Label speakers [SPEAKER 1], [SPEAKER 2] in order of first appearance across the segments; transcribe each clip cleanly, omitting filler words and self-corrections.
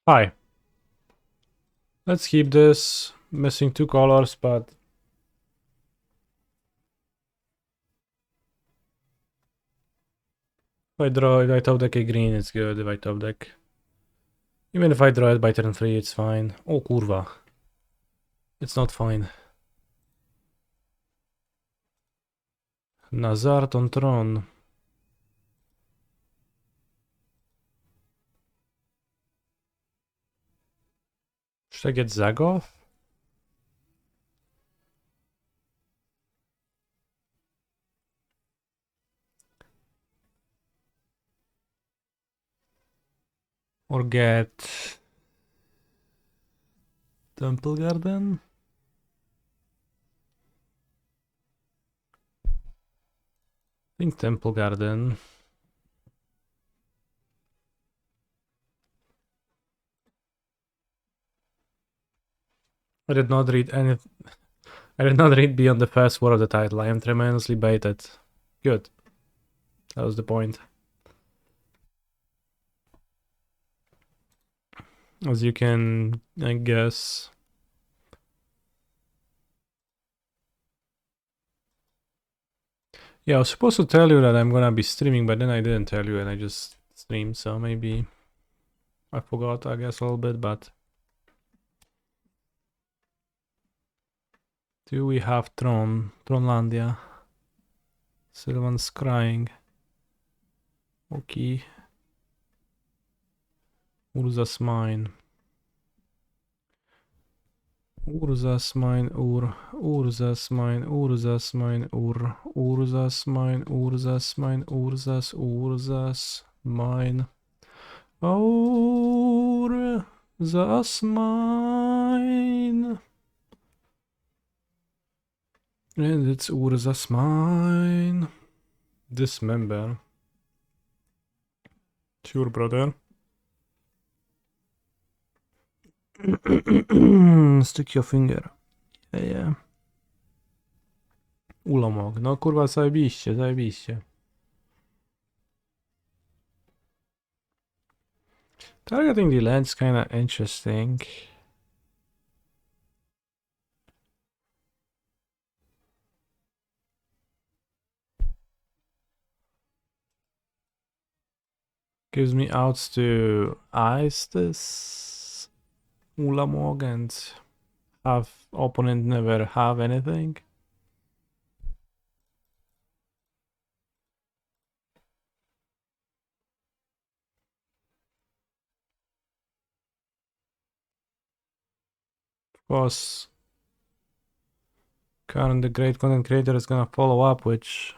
[SPEAKER 1] Hi. Let's keep this. Missing 2 colors, but if I top deck a green, it's good if I top deck. Even if I draw it by turn 3, it's fine. Oh, kurwa. It's not fine. Nazart on Tron. Should I get Zagoth? Or get Temple Garden? I think Temple Garden. I did not read any. I did not read beyond the first word of the title. I am tremendously baited. Good. That was the point. As you can, I guess. Yeah, I was supposed to tell you that I'm gonna be streaming, but then I didn't tell you and I just streamed, so maybe I forgot, I guess, a little bit, but... Do we have Tronlandia? Sylvan's crying. Okay. Urza's mine. Urza's mine, Urza's mine, Urza's mine, Urza's mine, Urza's mine, Urza's mine. Urza's mine. And it's Urza's mine. Dismember. Sure, brother. Stick your finger. Yeah. Ulamog. No kurwa, zajebiście, zajebiście. Targeting the land's kinda interesting. Gives me outs to ice this Ulamog and have opponent never have anything. Of course, Karen the great content creator is gonna follow up, which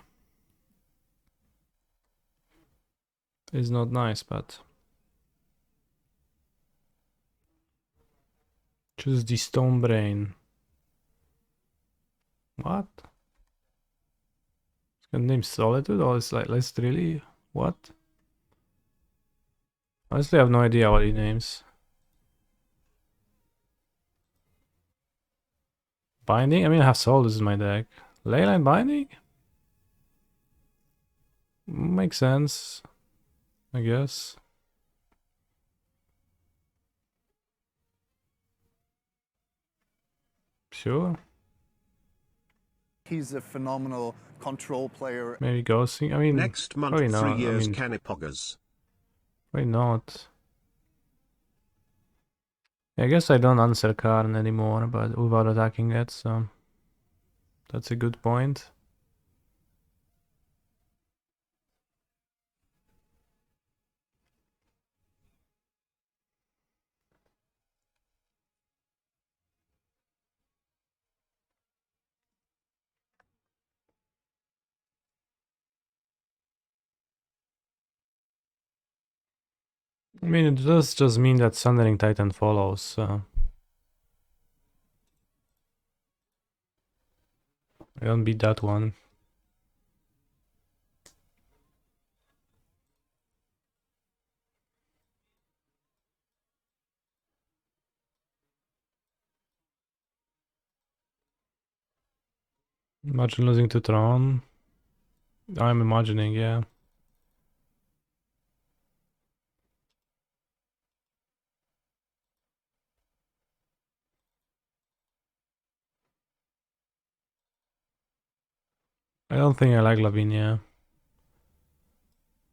[SPEAKER 1] is not nice, but... Choose the Stone Brain. What? It's gonna name Solitude, or it's like, let's really... What? Honestly, I have no idea what he names. Binding? I mean, I have Solus in my deck. Leyline Binding? Makes sense, I guess. Sure.
[SPEAKER 2] He's a phenomenal control player.
[SPEAKER 1] Maybe Ghosting. I mean,
[SPEAKER 3] next month,
[SPEAKER 1] probably
[SPEAKER 3] 3
[SPEAKER 1] not.
[SPEAKER 3] years,
[SPEAKER 1] I mean,
[SPEAKER 3] Canipoggers.
[SPEAKER 1] why not? I guess I don't answer Karn anymore, but without attacking it, so that's a good point. I mean, it does just mean that Sundering Titan follows, so... I don't beat that one. Imagine losing to Tron. I'm imagining, yeah. I don't think I like Lavinia.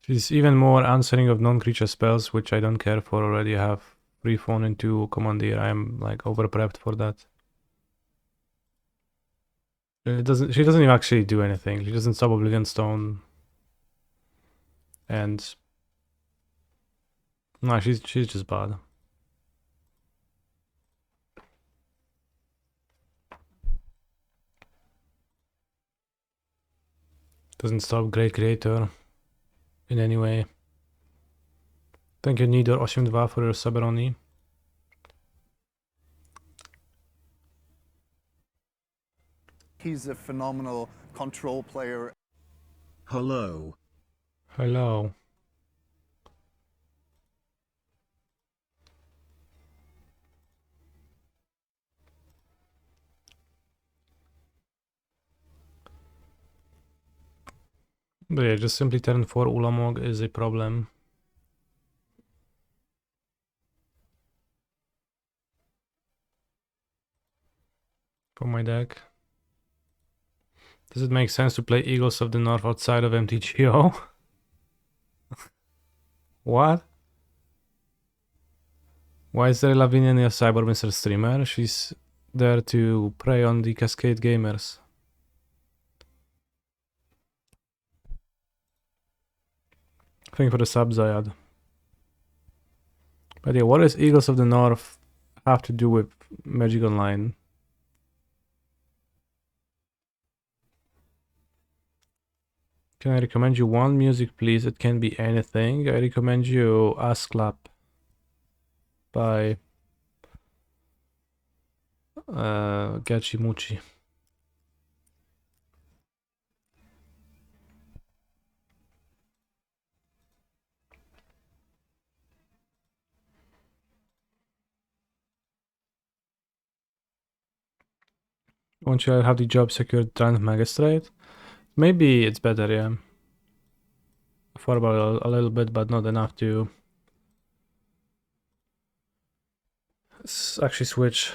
[SPEAKER 1] She's even more answering of non-creature spells, which I don't care for already. I have 3 phone and 2 commandeer. I'm like over prepped for that. She doesn't even actually do anything. She doesn't stop Oblivion Stone. And no, she's just bad. Doesn't stop Great Creator in any way. Thank you Nidor 82 for your Saberoni.
[SPEAKER 2] He's a phenomenal control player.
[SPEAKER 3] Hello.
[SPEAKER 1] Hello. But yeah, just simply turn 4 Ulamog is a problem. For my deck. Does it make sense to play Eagles of the North outside of MTGO? What? Why is there Lavinia near Cyberminster streamer? She's there to prey on the Cascade gamers. Thank you for the sub, Zayad. But yeah, what does Eagles of the North have to do with Magic Online? Can I recommend you one music, please? It can be anything. I recommend you Asclap by Gachimuchi. Once you have the job secured, Trans Magistrate. Maybe it's better, yeah. Affordable a little bit, but not enough to actually switch.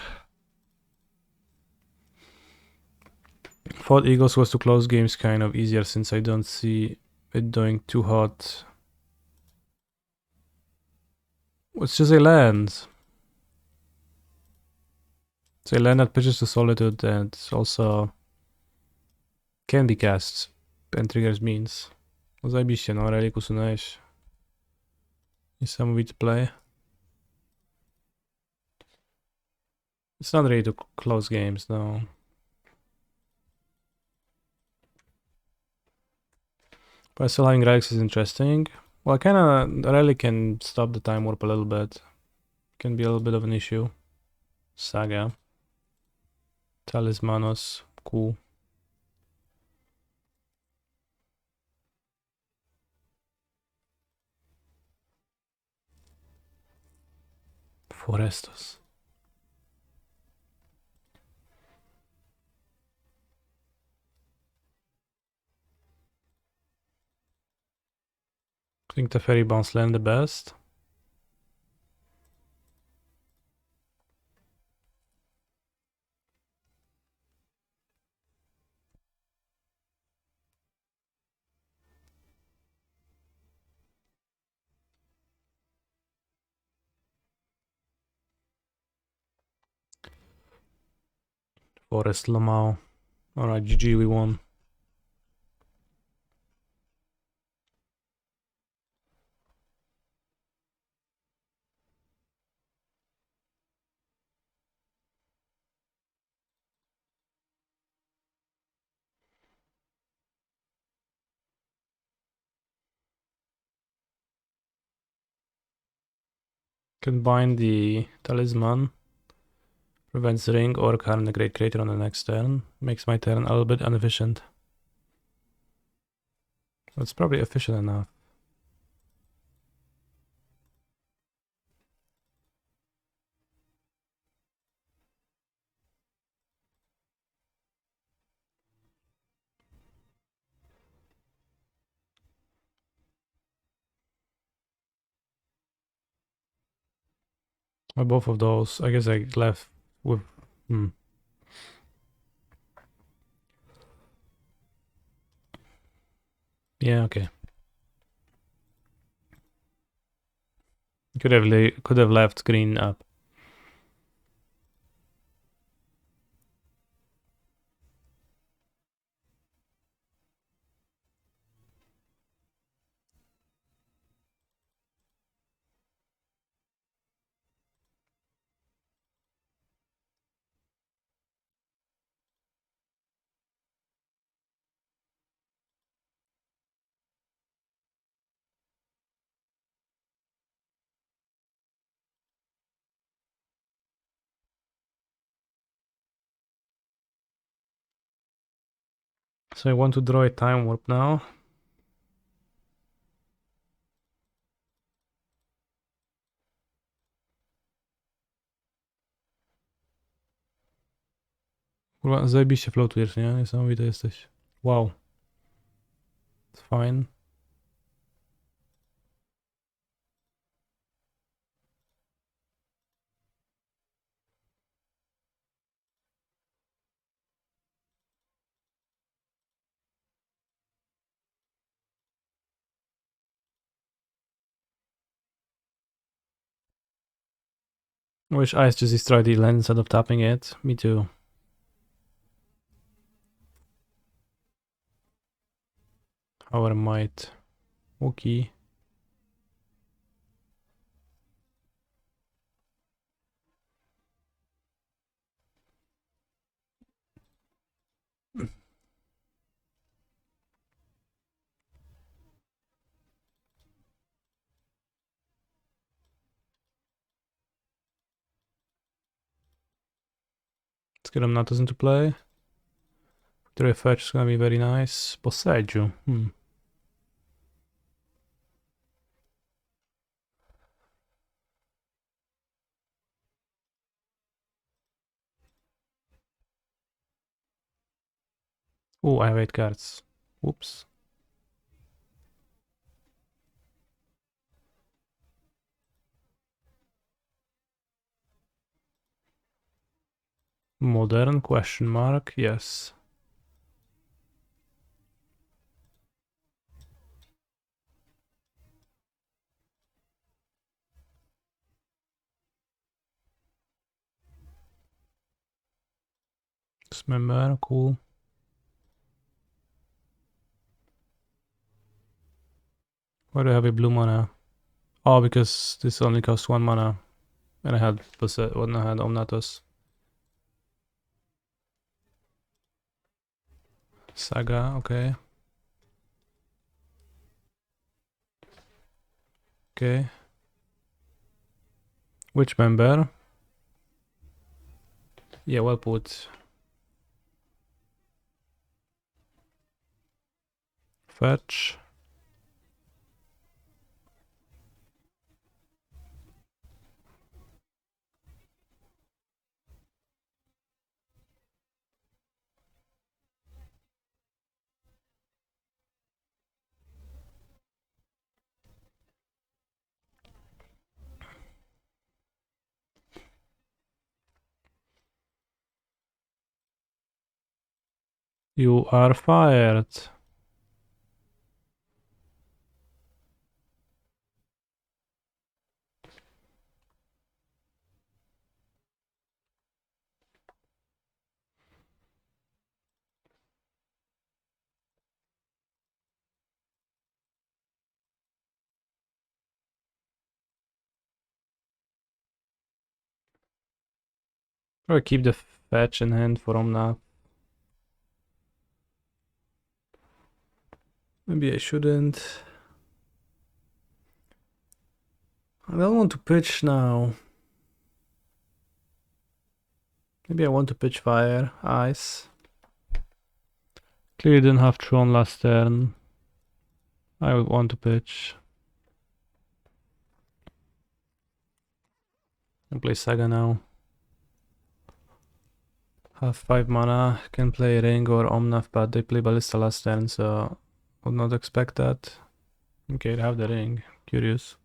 [SPEAKER 1] Thought Eagles was to close games kind of easier since I don't see it doing too hot. It's just a land. It's a land that pitches to Solitude and also can be cast and triggers means. No zajebiście, no Relic usunąłeś. Niesamowity play. It's not ready to close games, no. But still having relics is interesting. Well, kinda Relic can stop the time warp a little bit. Can be a little bit of an issue. Saga. Talismanos, cool. Forestos. I think the Fairy Bounce land the best. Forest Lamau. Alright, GG, we won. Can bind the Talisman. Prevents ring or harm the Great Creator on the next turn. Makes my turn a little bit inefficient. That's probably efficient enough. Or both of those. I guess I left with... Yeah, okay. Could have left green up. So I want to draw a time warp now. Kurwa, zajebiście floatujesz, nie? Niesamowity jesteś. Wow. It's fine. I wish Ice just destroyed the land instead of tapping it. Me too. Our might. Okay. Let's get Omnatus into play. Victory Fetch is gonna be very nice. Posseggio. Oh, I have 8 cards. Whoops. Modern question mark? Yes. Dismember, cool. Why do I have a blue mana? Oh, because this only costs 1 mana. And I had when I had Omnatus. Saga, okay. Okay. Which member? Yeah, well put. Fetch. You are fired. Or keep the fetch in hand for Omnath. Maybe I shouldn't. I don't want to pitch now. Maybe I want to pitch fire, ice. Clearly didn't have Tron last turn. I would want to pitch. And play Saga now. Have 5 mana, can play Ring or Omnath, but they play Ballista last turn, so would not expect that. Okay, they have the Ring. Curious.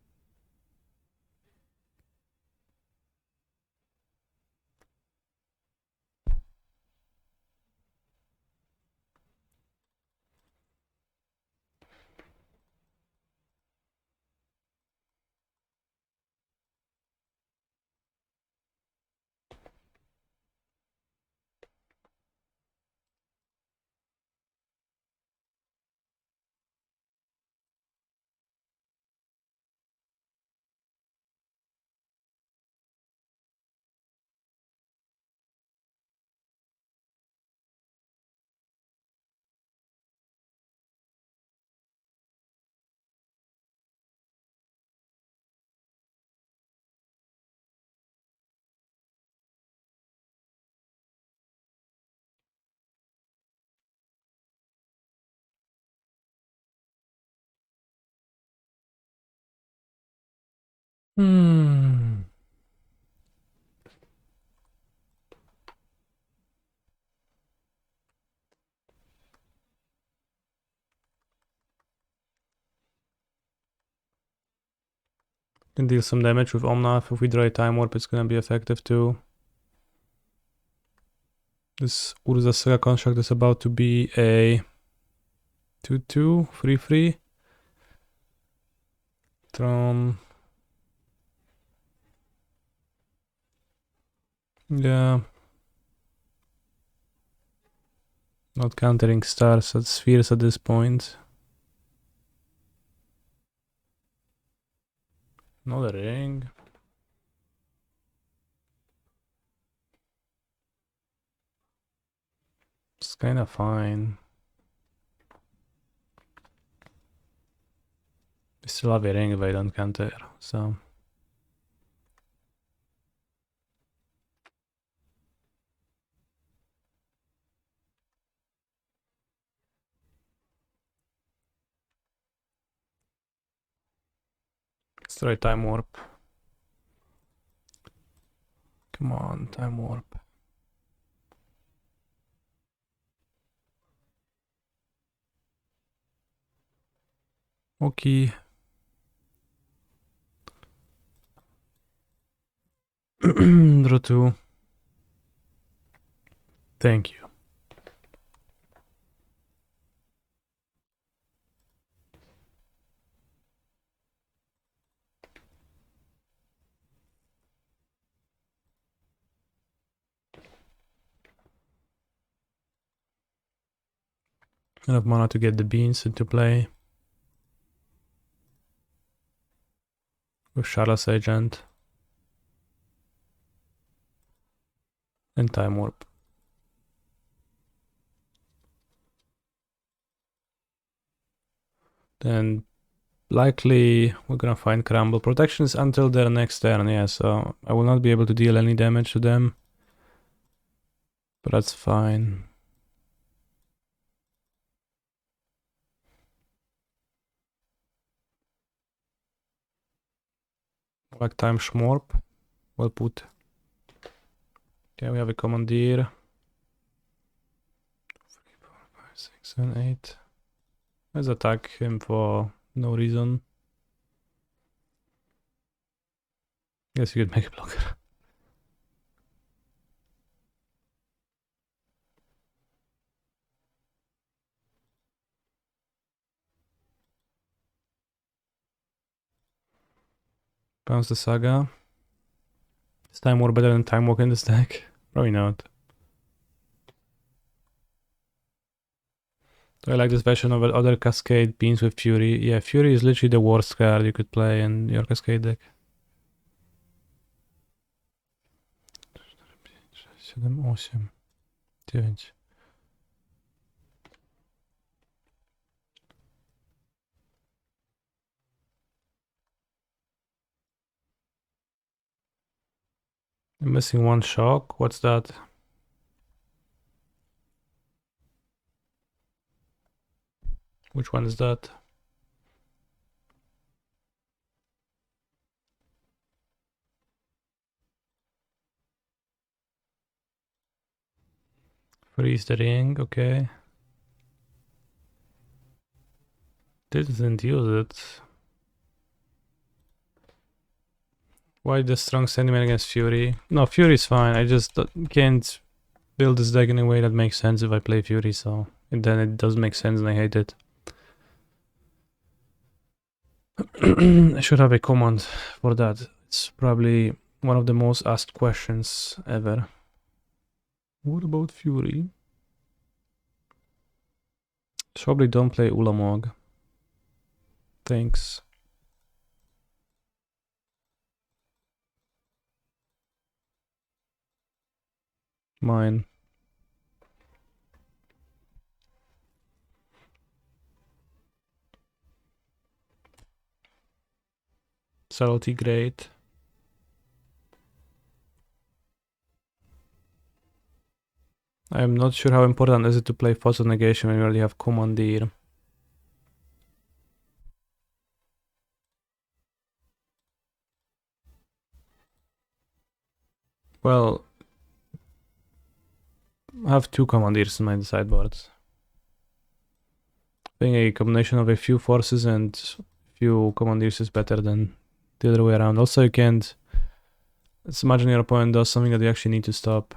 [SPEAKER 1] Hmm. Can deal some damage with Omnath. If we draw a Time Warp, it's gonna be effective too. This Urza Saga construct is about to be a 2/2, 3/3. Tron. Yeah. Not countering stars at spheres at this point. Another ring. It's kinda fine. We still have a ring if I don't counter, so. Let's try Time Warp. Come on, Time Warp. Okay. Draw 2. Thank you. Enough mana to get the beans into play. With Shadow's Agent. And Time Warp. Then likely we're gonna find Crumble. Protections until their next turn, yeah, so I will not be able to deal any damage to them. But that's fine. Black Time Schmorp. Well put. Okay, we have a Commandeer. 3, 4, 5, 6, 7, 8. Let's attack him for no reason. Guess you could make a blocker. Bounce the Saga. Is Time War better than Time Walk in this deck? Probably not. Do I like this version of other Cascade Beans with Fury? Yeah, Fury is literally the worst card you could play in your Cascade deck. 7, 8, 9. I'm missing one shock. What's that? Which one is that? Freeze the ring, okay. Didn't use it. Why the strong sentiment against Fury? No, Fury's fine. I just can't build this deck in a way that makes sense if I play Fury, so and then it does make sense and I hate it. I should have a command for that. It's probably one of the most asked questions ever. What about Fury? Probably don't play Ulamog. Thanks. Mine. Subtlety great. I'm not sure how important is it to play Fossil Negation when you already have Commandeer. Well, I have 2 commandeers in my sideboard. I think a combination of a few forces and few commandeers is better than the other way around. Also, you can't... Let's imagine your opponent does something that you actually need to stop.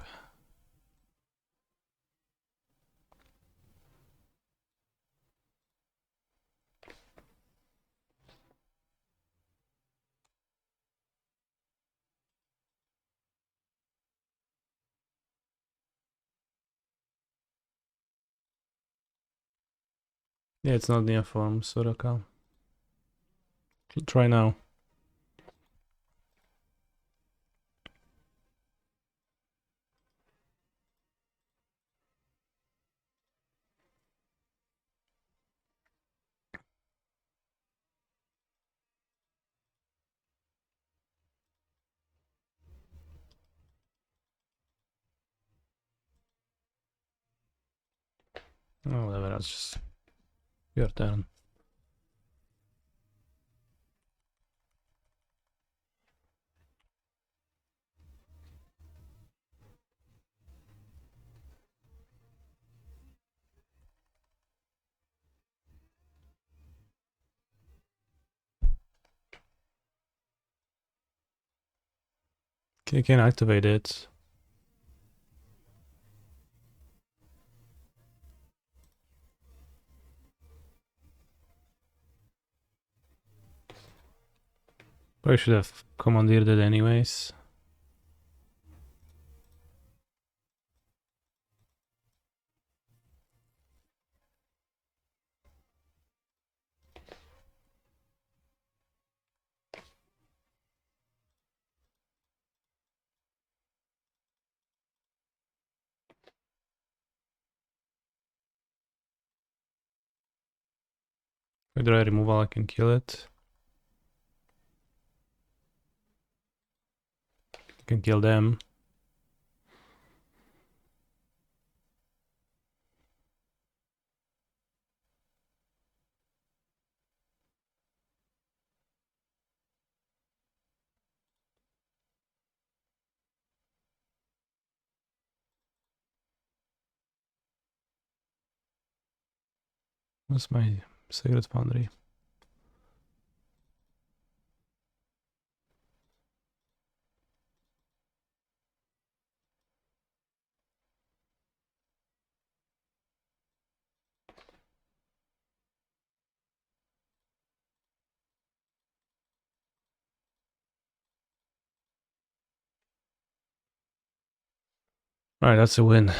[SPEAKER 1] Yeah, it's not near form, Soraka. Try now. Oh, whatever, that's just your turn. You can activate it. Probably should have commandeered it anyways. With dry removal I can kill it. I can kill them. What's my Sacred Foundry? Alright, that's a win.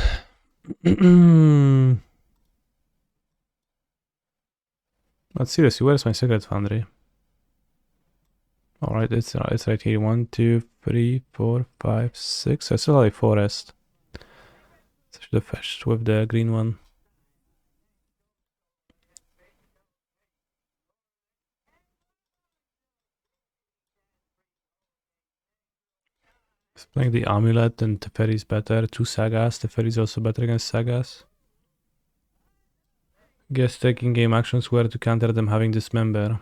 [SPEAKER 1] But seriously, where's my Sacred Foundry? Alright, it's right here. 1, 2, 3, 4, 5, 6. I still have a forest. So I should have fetched with the green one. It's playing the Amulet and Teferi's better. 2 Sagas. Teferi's also better against Sagas. Guess taking game actions were to counter them having Dismember.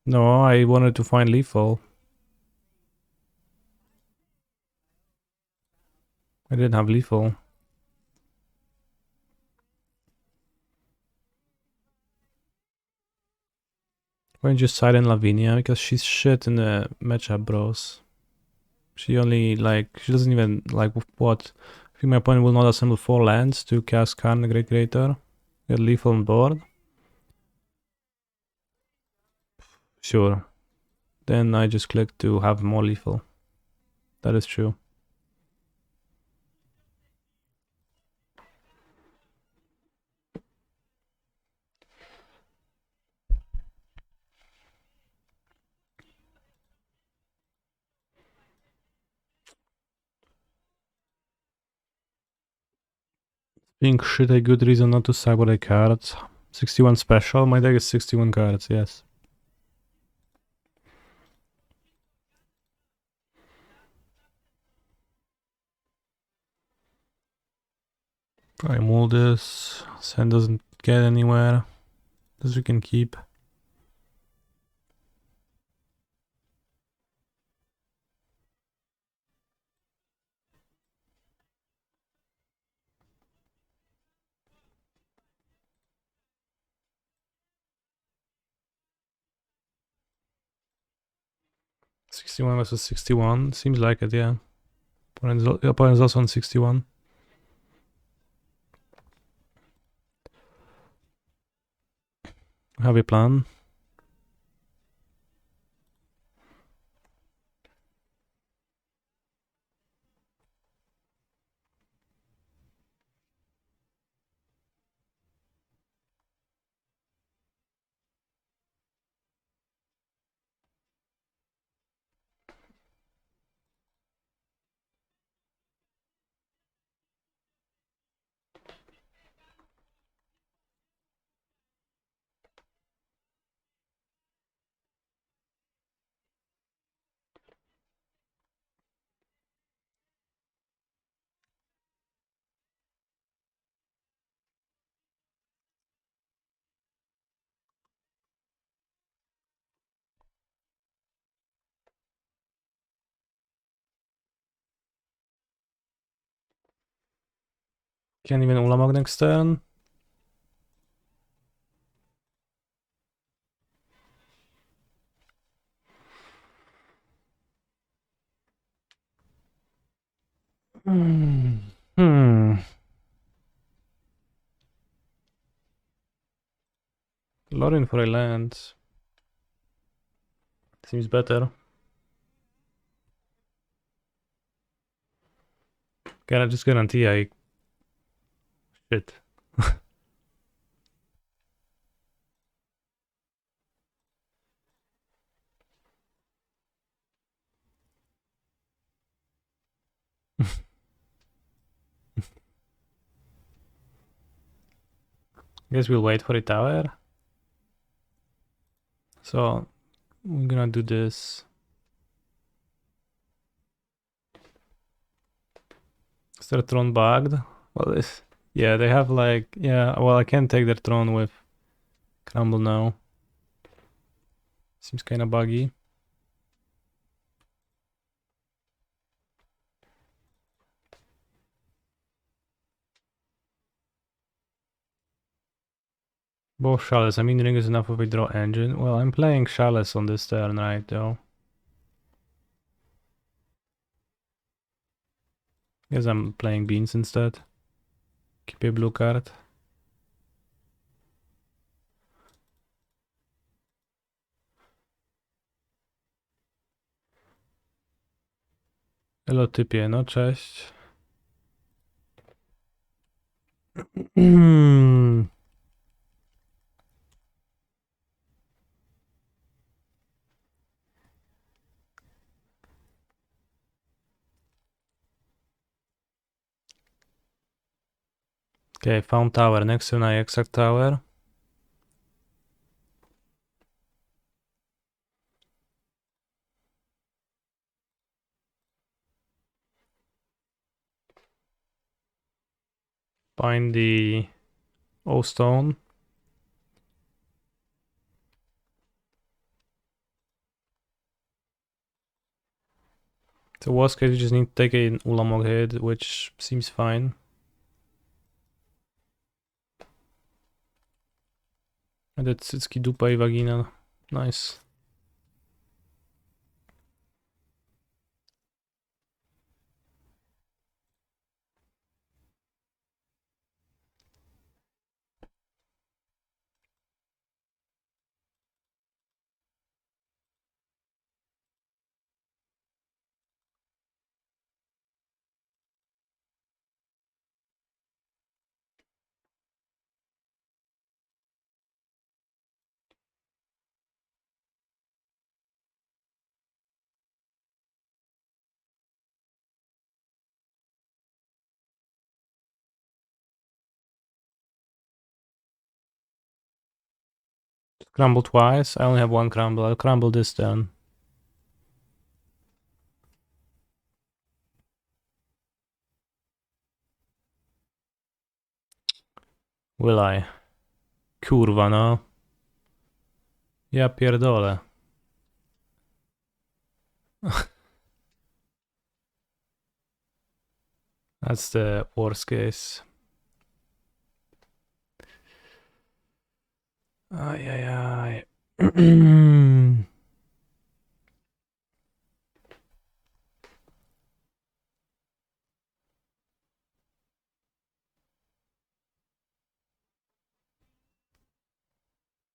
[SPEAKER 1] No, I wanted to find lethal. I didn't have lethal. Why don't you silent Lavinia? Because she's shit in the matchup, bros. She only, like, she doesn't even, like, what? I think my opponent will not assemble 4 lands to cast Karn the Great Creator. Get lethal on board. Sure. Then I just click to have more lethal. That is true. Being shit a good reason not to cyber a card. 61 special, my deck is 61 cards, yes. I mold this. Sand doesn't get anywhere. This we can keep. 61 versus 61. Seems like it, yeah. Opponent's also on 61. How we plan? Can't even Ulamog next turn. Hmm. Lorin for a land. Seems better. Can I just guarantee I... Shit. Guess we'll wait for the tower. So, we're gonna do this. Is their throne bugged? Well, yeah, they have like... Yeah, well, I can't take their throne with Crumble now. Seems kinda buggy. Both Chalice. I mean, Ring is enough of a draw engine. Well, I'm playing Chalice on this turn, right, though. Guess I'm playing Beans instead. Keep a blue card. Hello, typie, no cześć. Okay, found tower next to my exact tower. Find the O stone. So worst case, you just need to take an Ulamog hit, which seems fine. And that's Cycki dupa I vagina. Nice. Crumble twice. I only have one crumble. I'll crumble this turn. Will I? Kurwa, no. Ja pierdolę. That's the worst case. Ay, ay, ay.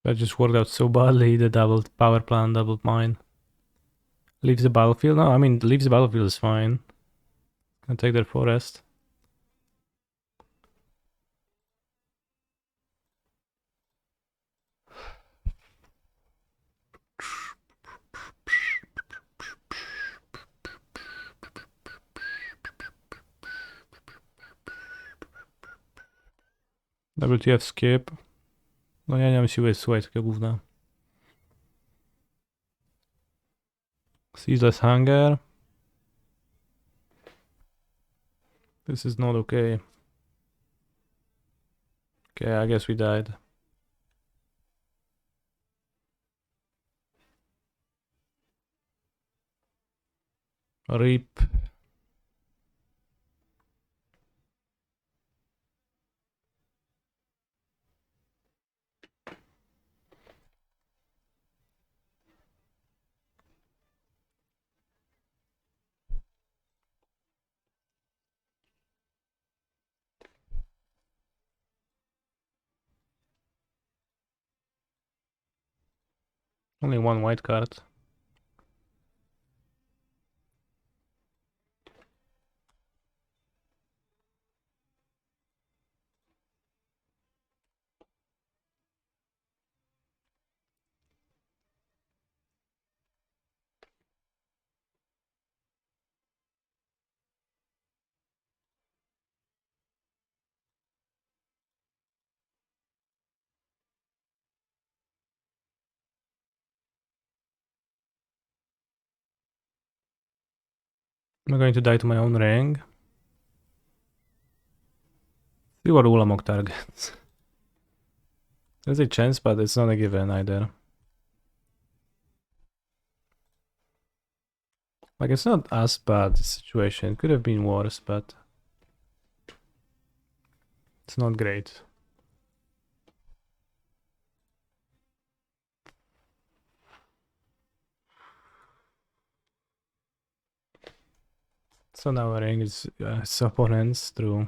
[SPEAKER 1] That just worked out so badly, the doubled power plant, doubled mine. Leaves the battlefield? No, I mean, leaves the battlefield is fine. Can take their forest. WTF skip. No ja nie mam siły, słuchaj, takie gówna. Ceaseless hunger. This is not okay. Okay, I guess we died. RIP. Only one white card. I'm going to die to my own ring. See what Ulamog targets. There's a chance, but it's not a given either. Like, it's not as bad, the situation. It could have been worse, but it's not great. So now our ring is his opponents through.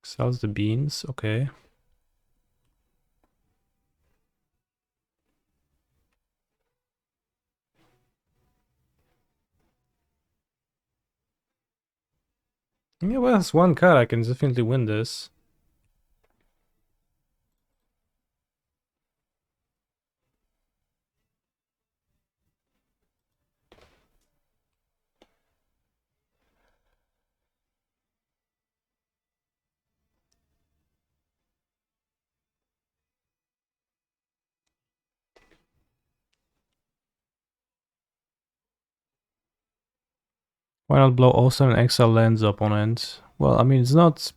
[SPEAKER 1] Sells the beans, okay. Yeah, well, that's one card. I can definitely win this. Why not blow also an exile lands opponent? Well, I mean, it's not.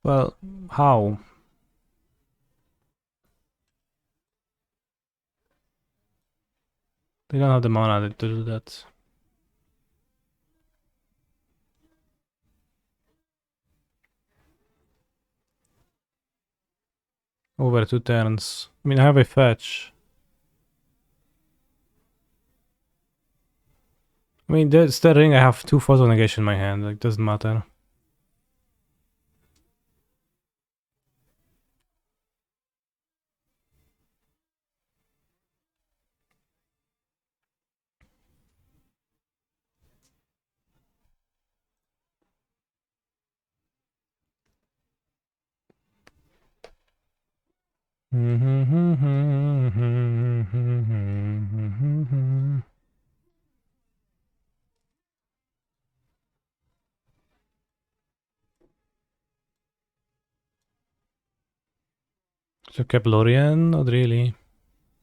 [SPEAKER 1] Well, how? They don't have the mana to do that. Over 2 turns. I mean, I have a fetch. I mean, it's the ring. I have 2 photo negation in my hand. Like, doesn't matter. So Keplorian? Not really.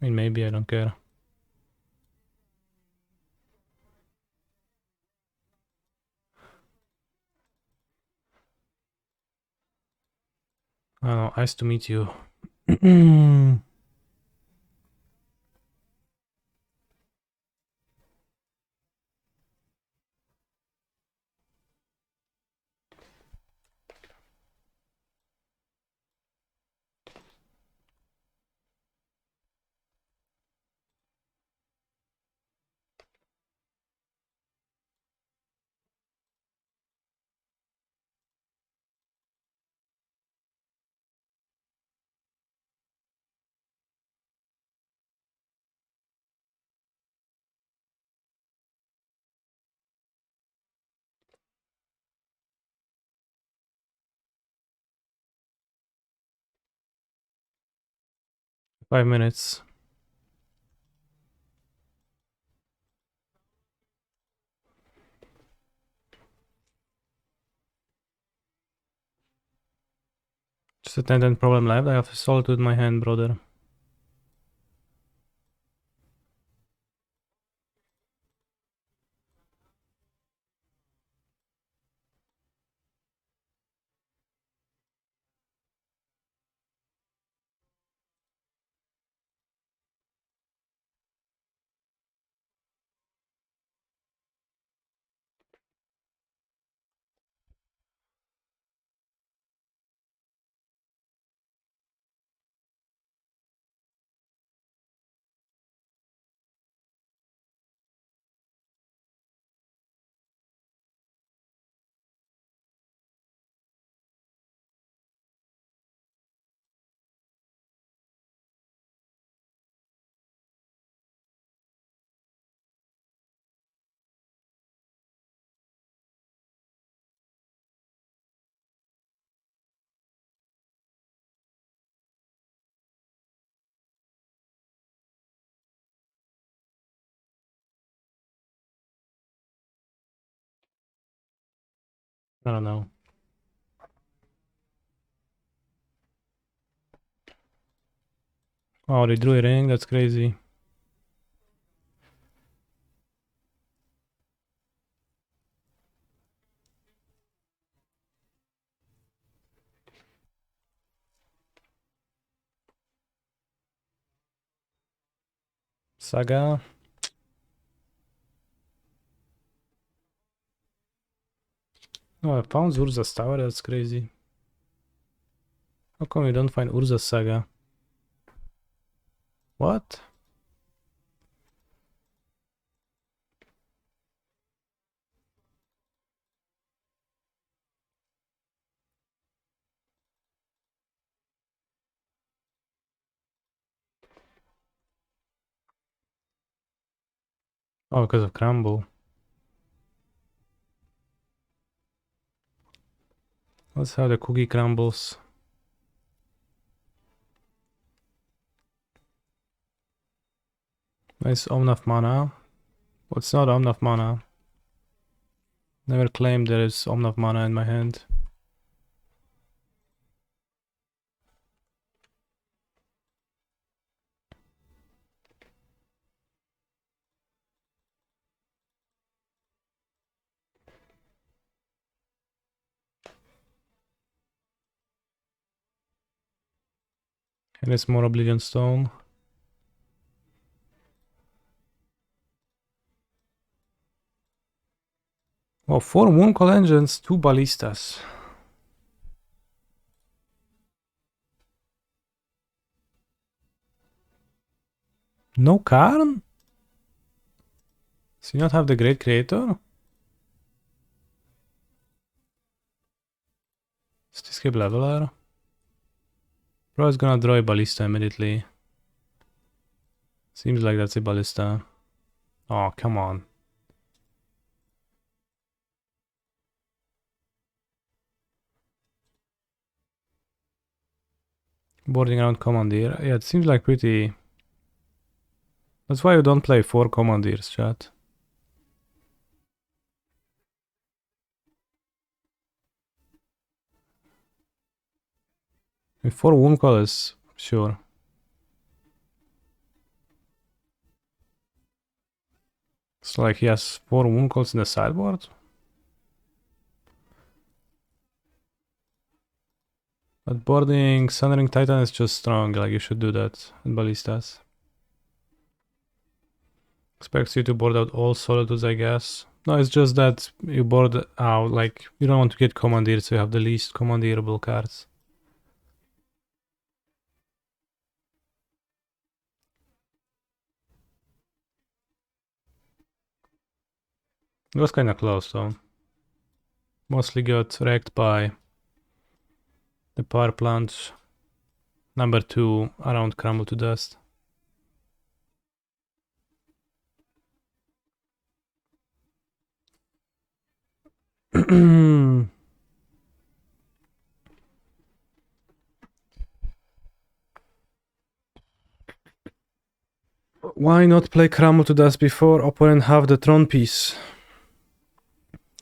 [SPEAKER 1] I mean, maybe, I don't care. Oh, nice to meet you. 5 minutes. Just a 10 problem left. I have salt with my hand, brother. I don't know. Oh, they drew a ring. That's crazy. Saga. Oh, I found Urza's tower. That's crazy. How come you don't find Urza's Saga? What? Oh, because of Crumble. Let's have the cookie crumbles. Nice Omnath mana. What's not Omnath mana? Never claimed there is Omnath mana in my hand. And it's more Oblivion Stone. Oh, 4 Mooncall Engines, 2 Ballistas. No Karn? Does he not have the Great Creator? Is this skip Leveler? Bro is gonna draw a Ballista immediately. Seems like that's a Ballista. Oh, come on. Boarding around Commandeer. Yeah, it seems like pretty... That's why you don't play 4 Commandeers, chat. I mean, 4 Mooncall is sure. It's like he has 4 Mooncalls in the sideboard. But boarding Sundering Titan is just strong, like you should do that in Ballistas. Expects you to board out all Solitudes, I guess. No, it's just that you board out, like, you don't want to get Commandeered, so you have the least commandeerable cards. It was kinda close though. Mostly got wrecked by the power plant number 2 around Crumble to Dust. Why not play Crumble to Dust before opponent have the Tron piece?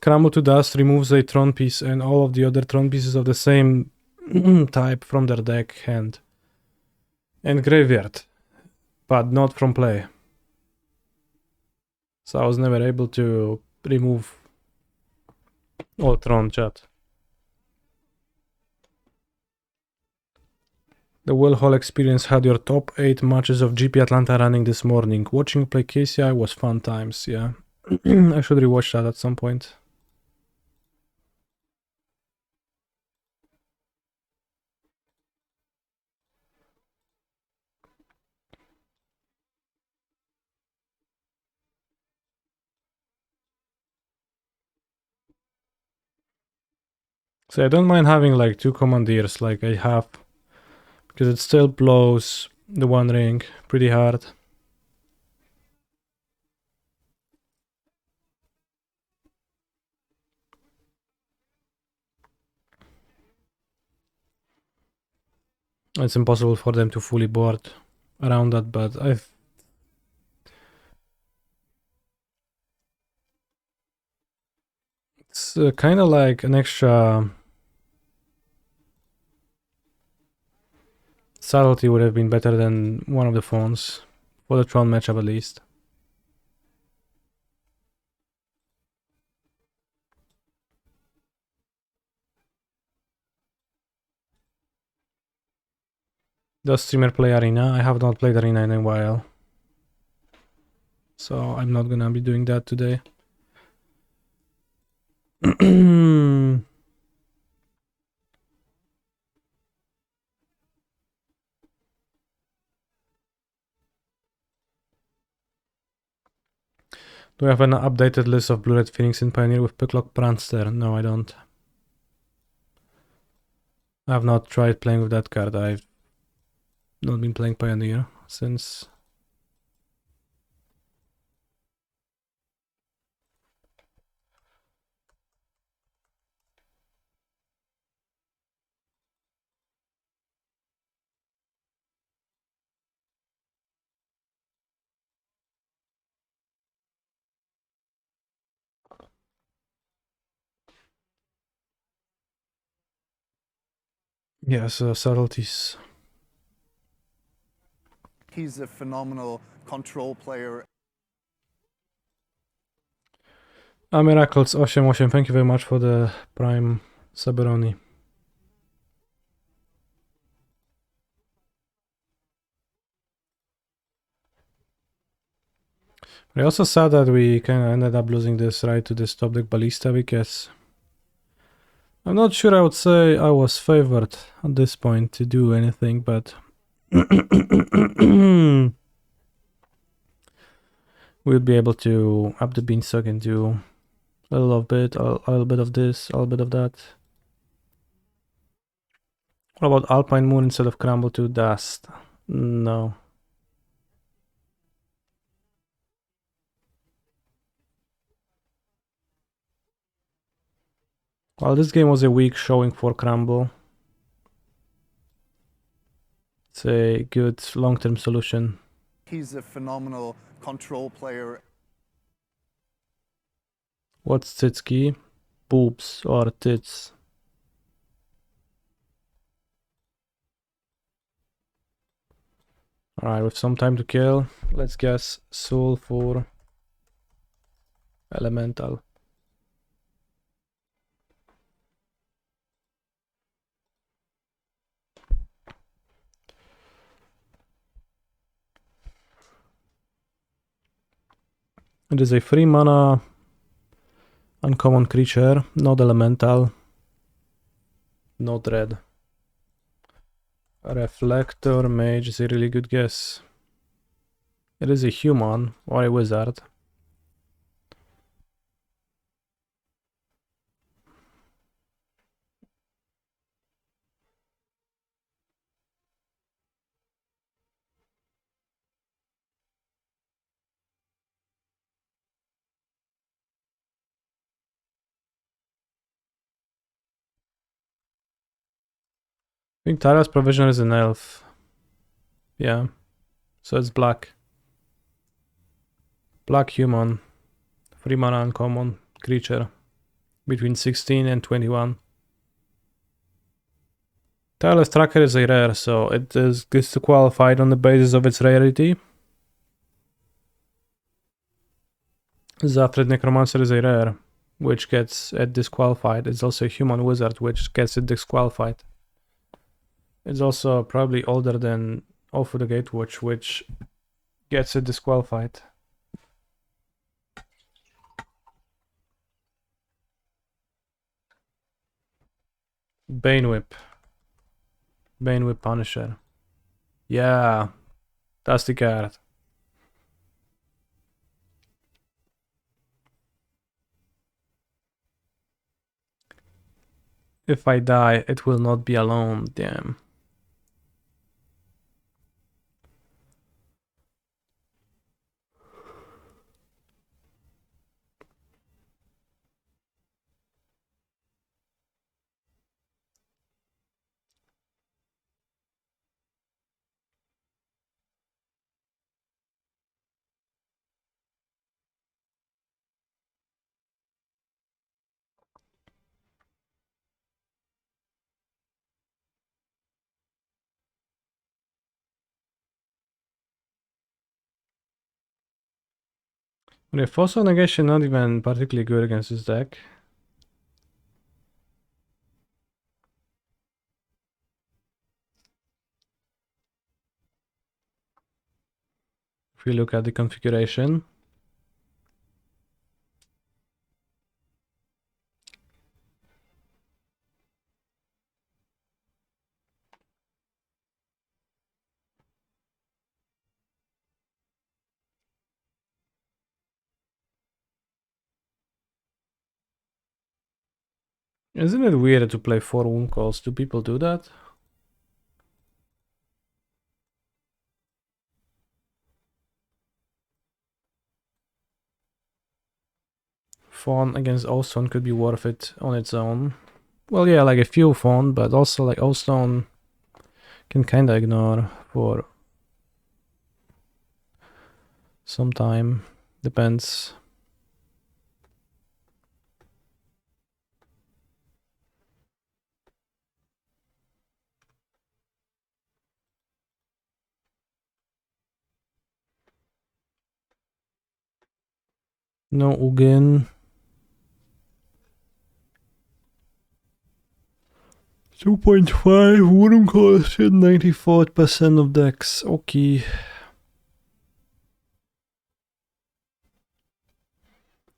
[SPEAKER 1] Crumble to Dust removes a Tron piece and all of the other Tron pieces of the same type from their deck, hand, and graveyard, but not from play. So I was never able to remove all Tron, chat. The Will Hall Experience had your top 8 matches of GP Atlanta running this morning. Watching you play KCI was fun times, yeah. I should rewatch that at some point. So I don't mind having like 2 commandeers like I have, because it still blows the One Ring pretty hard. It's impossible for them to fully board around that, but it's kind of like an extra subtlety would have been better than one of the phones for the Tron matchup at least. Does streamer play Arena? I have not played Arena in a while, so I'm not gonna be doing that today. Do I have an updated list of Blue Red Phoenix in Pioneer with Picklock Prankster? No, I don't. I have not tried playing with that card. I've not been playing Pioneer since... Yes, subtleties.
[SPEAKER 2] He's a phenomenal control player.
[SPEAKER 1] Miracles 88, thank you very much for the Prime Saberoni. I also saw that we kind of ended up losing this right to this top deck Ballista because I'm not sure I would say I was favored at this point to do anything, but we'll be able to up the beanstalk and do a little bit of this, a little bit of that. What about Alpine Moon instead of Crumble to Dust? No. Well, this game was a weak showing for Crumble. It's a good long-term solution.
[SPEAKER 2] He's a phenomenal control player.
[SPEAKER 1] What's Titski? Boobs or tits? Alright, with some time to kill, let's guess Soul for Elemental. It is a 3 mana uncommon creature, not elemental, not red. Reflector Mage is a really good guess. It is a human or a wizard. I think Tara's Provisioner is an elf. Yeah, so it's black. Black human. 3 mana uncommon creature. Between 16 and 21. Tireless Tracker is a rare, so it is disqualified on the basis of its rarity. Zathred Necromancer is a rare, which gets it disqualified. It's also a human wizard, which gets it disqualified. It's also probably older than Oath of the Gatewatch, which gets it disqualified. Bane Whip. Bane Whip Punisher. Yeah, that's the card. If I die, it will not be alone, damn. Okay, Fossil Negation not even particularly good against this deck. If you look at the configuration. Isn't it weird to play 4 Wound Calls? Do people do that? Fawn against Owlstone could be worth it on its own. Well, yeah, like a few Fawn, but also like Owlstone can kinda ignore for some time. Depends. No Ugin. 2.5 wouldn't cost it 94% of decks. Okay.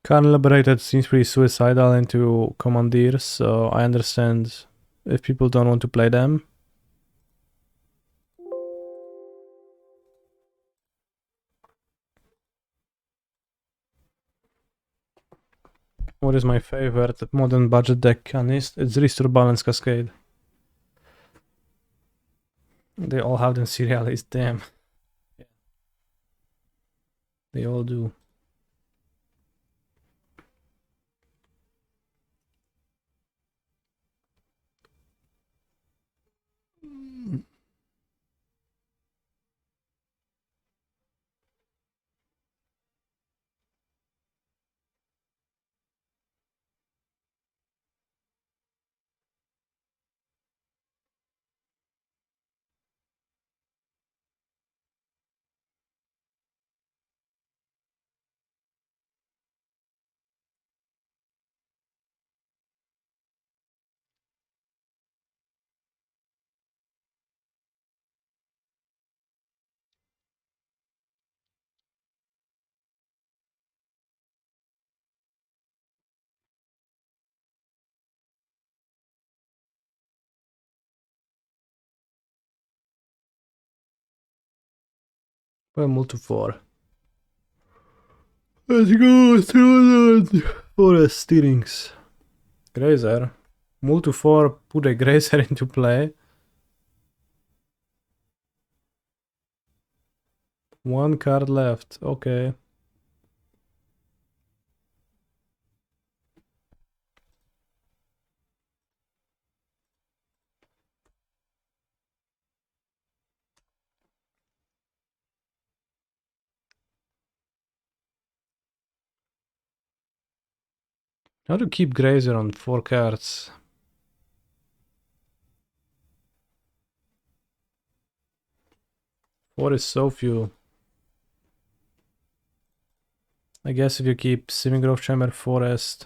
[SPEAKER 1] Khan Liberated seems pretty suicidal into Commandeers, so I understand if people don't want to play them. What is my favorite modern budget deck, Canist? It's Restore Balance Cascade. They all have them serialized, damn. They all do. Well, multi 4. Let's go through the Forest Steerings. Grazer. Multi 4, put a Grazer into play. 1 card left, okay. How to keep Grazer on 4 cards? Four is so few. I guess if you keep Simigrove, Chamber, Forest,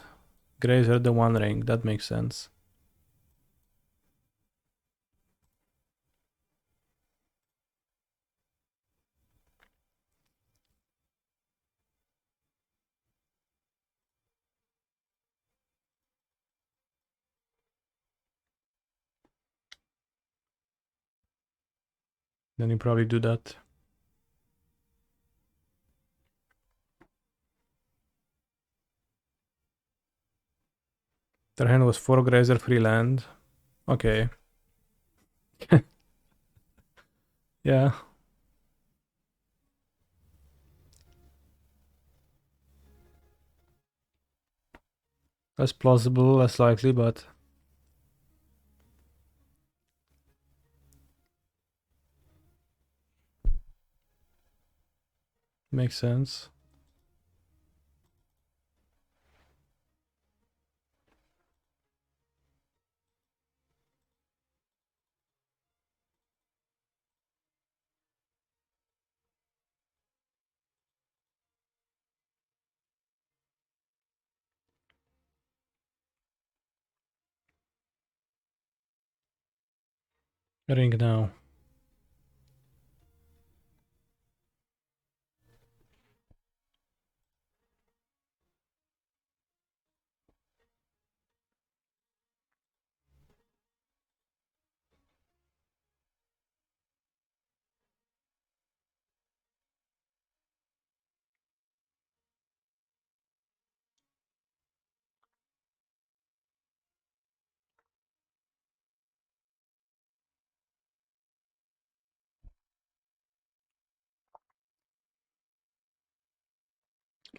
[SPEAKER 1] Grazer, the One Ring, that makes sense. Then you probably do that. Their hand was 4 Grazer, free land. Okay. Yeah. Less plausible, less likely, but makes sense. Ring now.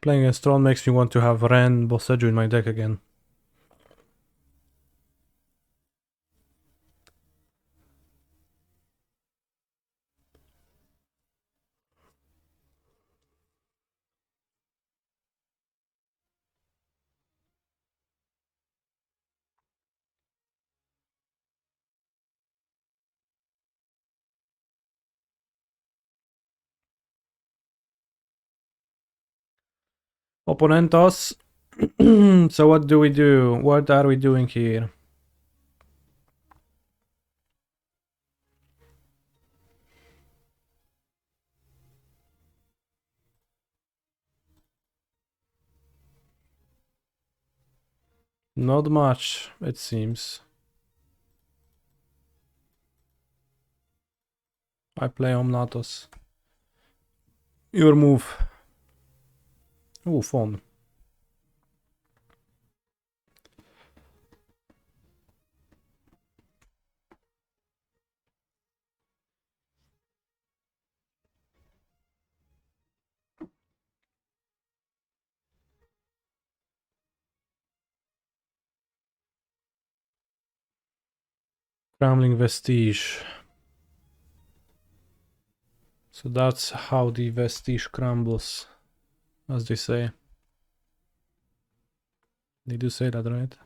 [SPEAKER 1] Playing against Tron makes me want to have Ren Boseiju in my deck again. Opponentos. So what do we do? What are we doing here? Not much, it seems. I play Omnatos. Your move. Oh, fun. Crumbling Vestige. So that's how the Vestige crumbles, as they say. They do say that, right?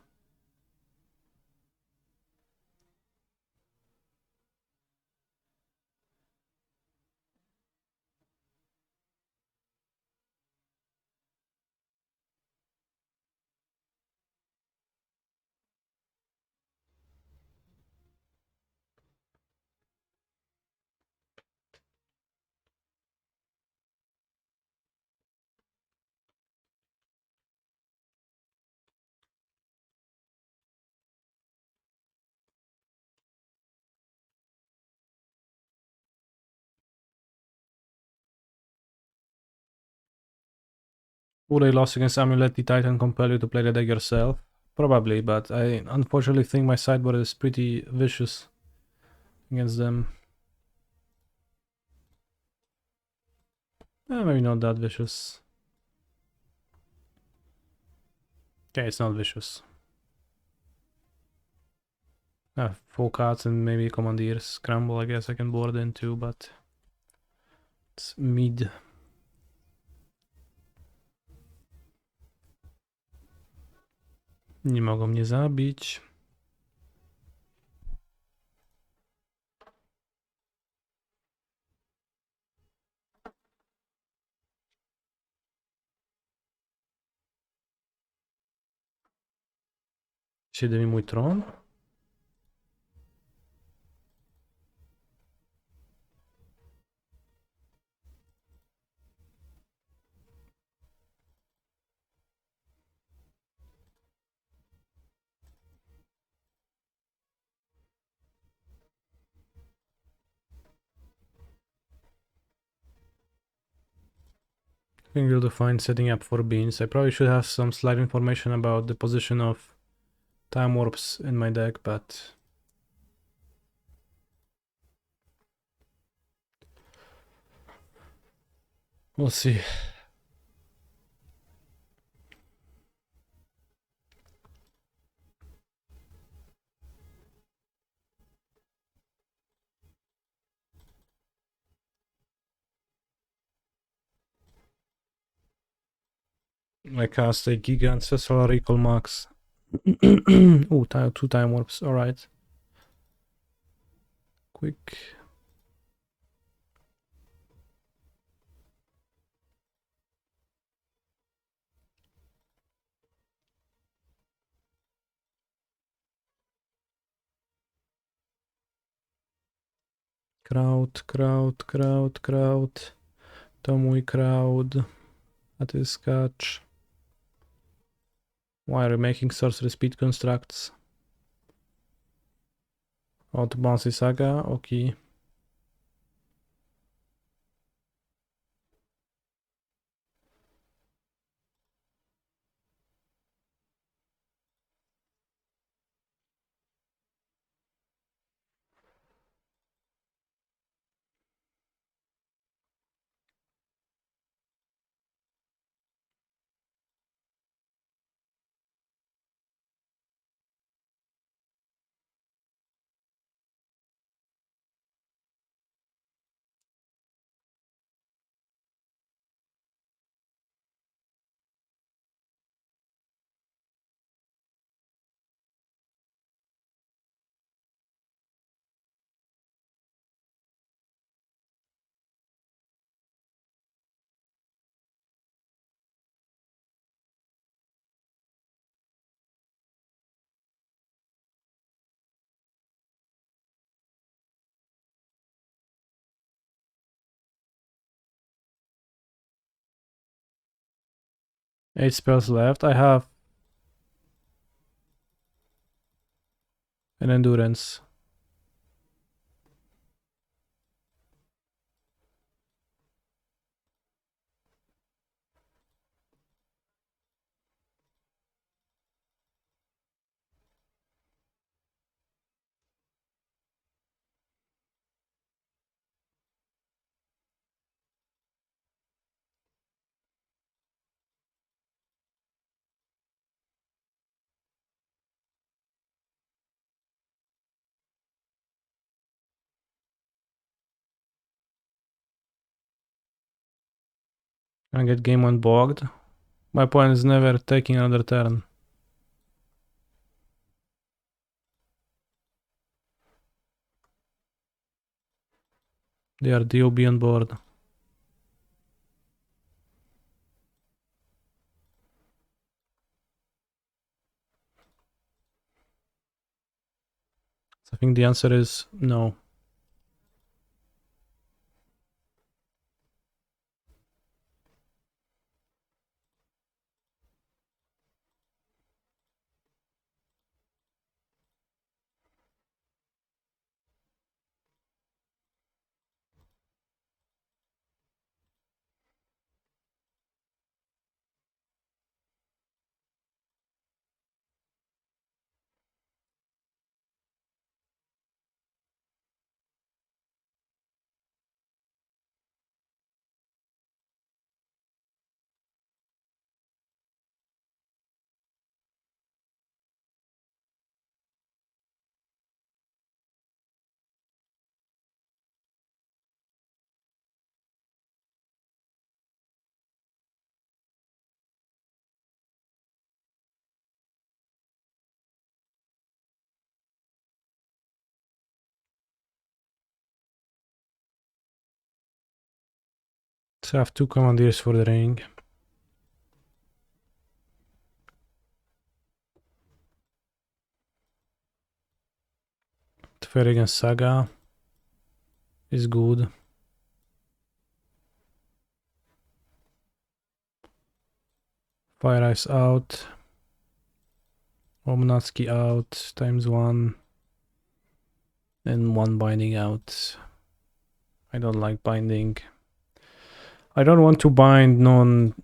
[SPEAKER 1] Would a loss against Amulet the Titan compel you to play the deck yourself? Probably, but I unfortunately think my sideboard is pretty vicious against them. Maybe not that vicious. Okay, it's not vicious. 4 cards and maybe Commandeer Scramble, I guess I can board into, but it's mid. Nie mogą mnie zabić. Siedem mi mój tron? I think we'll define setting up for beans. I probably should have some slight information about the position of time warps in my deck, but we'll see. I cast a Giga Ancestral Recall Max. Ooh, two time warps, alright. Quick. Crowd. To mój crowd. A ty skacz. Why are you making sorcery speed constructs? O, to Bouncy Saga, okay. Eight spells left. I have an endurance. I get game one bogged. My opponent is never taking another turn. They are DOB on board. So I think the answer is no. So I have 2 commandeers for the ring. Teferigan Saga is good. Fire Ice out. Omnatsky out, ×1. And 1 binding out. I don't like binding. I don't want to bind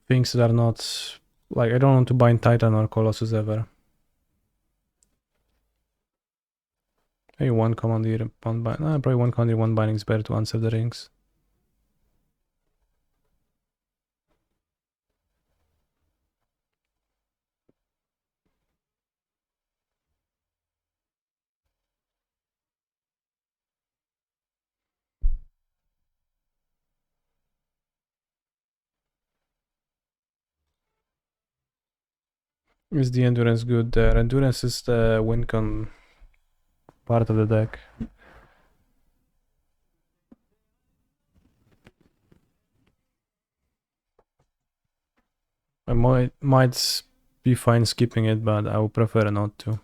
[SPEAKER 1] things that are not... Like, I don't want to bind Titan or Colossus ever. Maybe 1 commandeer, 1 bind... probably 1 commandeer, 1 binding is better to answer the rings. Is the endurance good there? Endurance is the win con part of the deck. I might be fine skipping it, but I would prefer not to.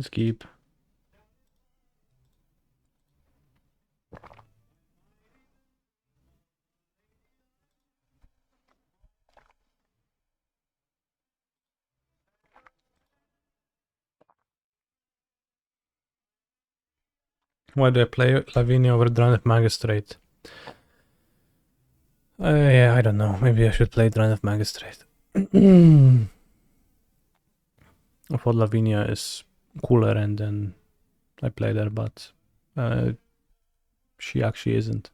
[SPEAKER 1] Skip. Why do I play Lavinia over Drannith Magistrate? Yeah, I don't know. Maybe I should play Drannith Magistrate. I thought Lavinia is cooler and then I played her, but she actually isn't.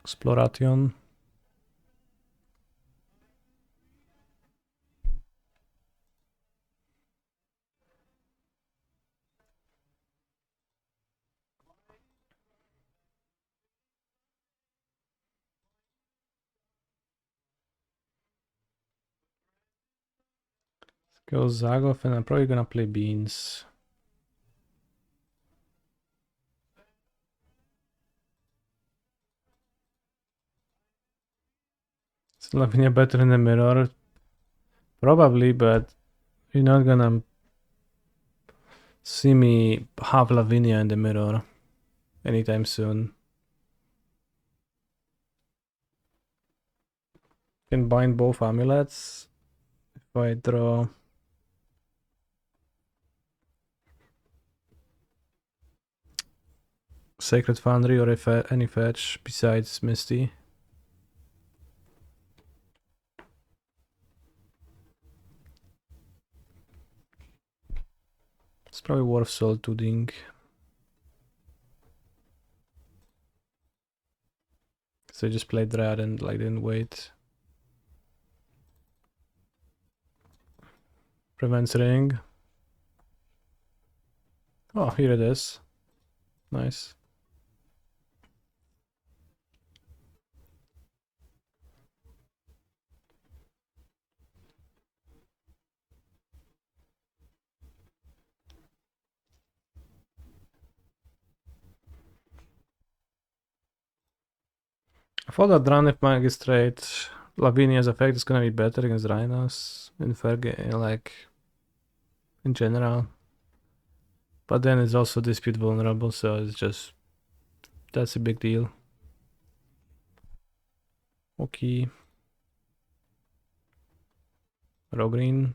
[SPEAKER 1] Exploration. Go Zagov, and I'm probably gonna play Beans. Is Lavinia better in the mirror? Probably, but you're not gonna see me have Lavinia in the mirror anytime soon. Can bind both amulets if I draw. Sacred Foundry or any fetch besides Misty. It's probably worth Soul-Toothing. So I just played Dryad and like didn't wait. Prevents ring. Oh, here it is. Nice. I thought that Drannith Magistrate Lavinia's effect is gonna be better against Rhinos in fair game, like in general. But then it's also dispute vulnerable, so it's just that's a big deal. Okay. Rogreen.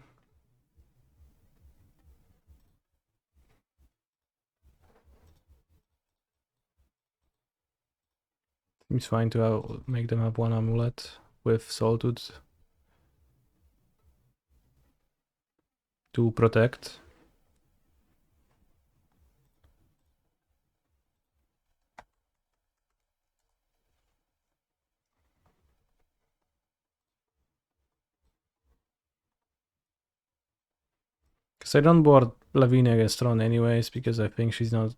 [SPEAKER 1] Seems fine to make them have 1 amulet with Soul-Tooth to protect. Because So I don't board Lavinia against Ron anyways, because I think she's not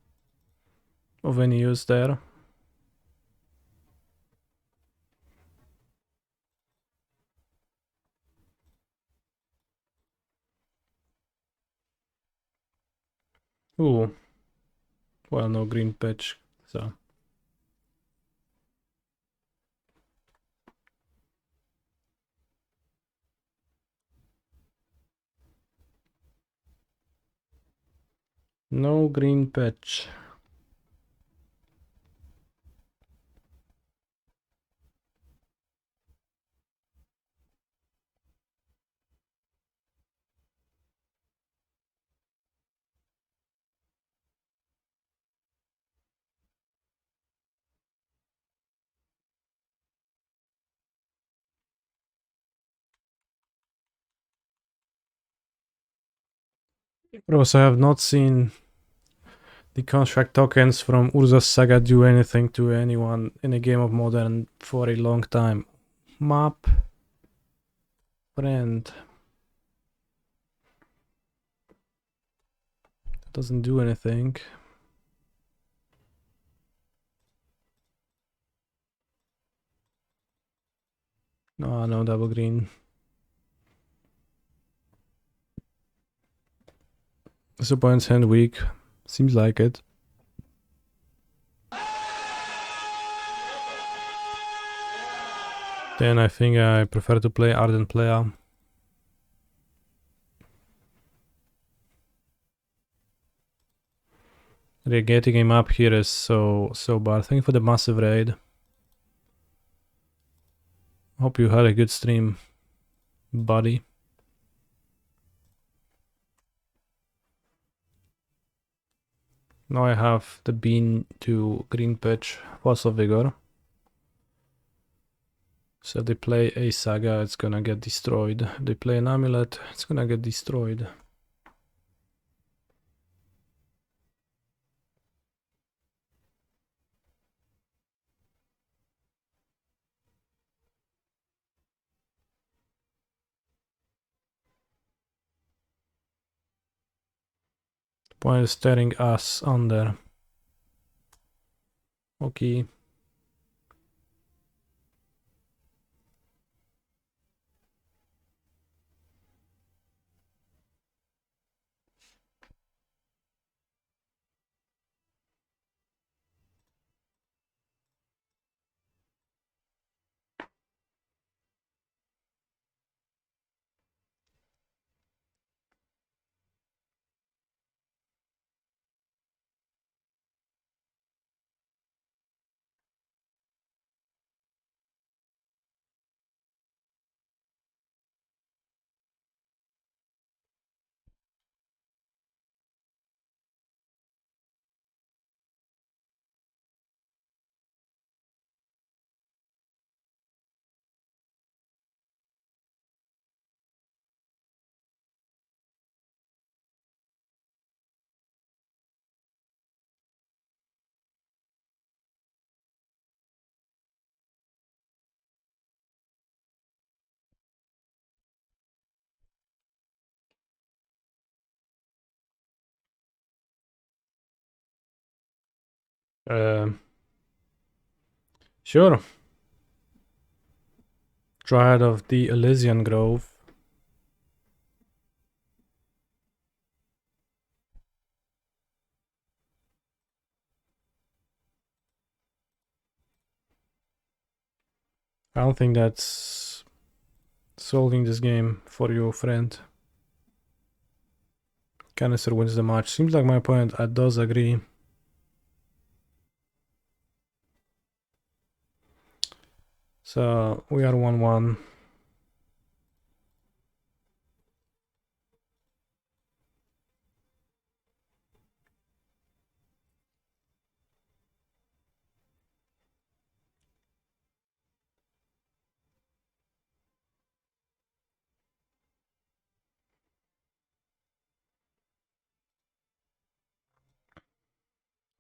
[SPEAKER 1] of any use there. Ooh. Well, no green patch, so. No green patch. Bros, I have not seen the construct tokens from Urza's Saga do anything to anyone in a game of Modern for a long time. Map. Friend. That doesn't do anything. No, no double green. This opponent's hand weak. Seems like it. Then I think I prefer to play Ardent Player. Getting him up here is so bad. Thank you for the massive raid. Hope you had a good stream, buddy. Now I have the bean to green pitch, Fossil Vigor. So if they play a Saga, it's gonna get destroyed. If they play an Amulet, it's gonna get destroyed. Point is staring us under. Okay. Sure. Dryad of the Elysian Grove. I don't think that's solving this game for you, friend. Canister wins the match. Seems like my opponent does agree. So we are 1-1.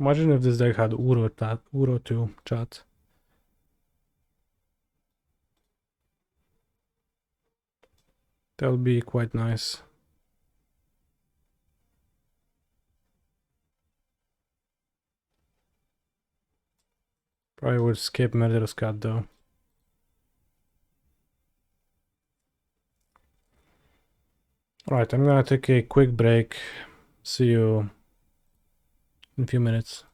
[SPEAKER 1] Imagine if this deck had Uro too, chat. That would be quite nice. Probably would skip Murderous Cat though. Alright, I'm gonna take a quick break. See you in a few minutes.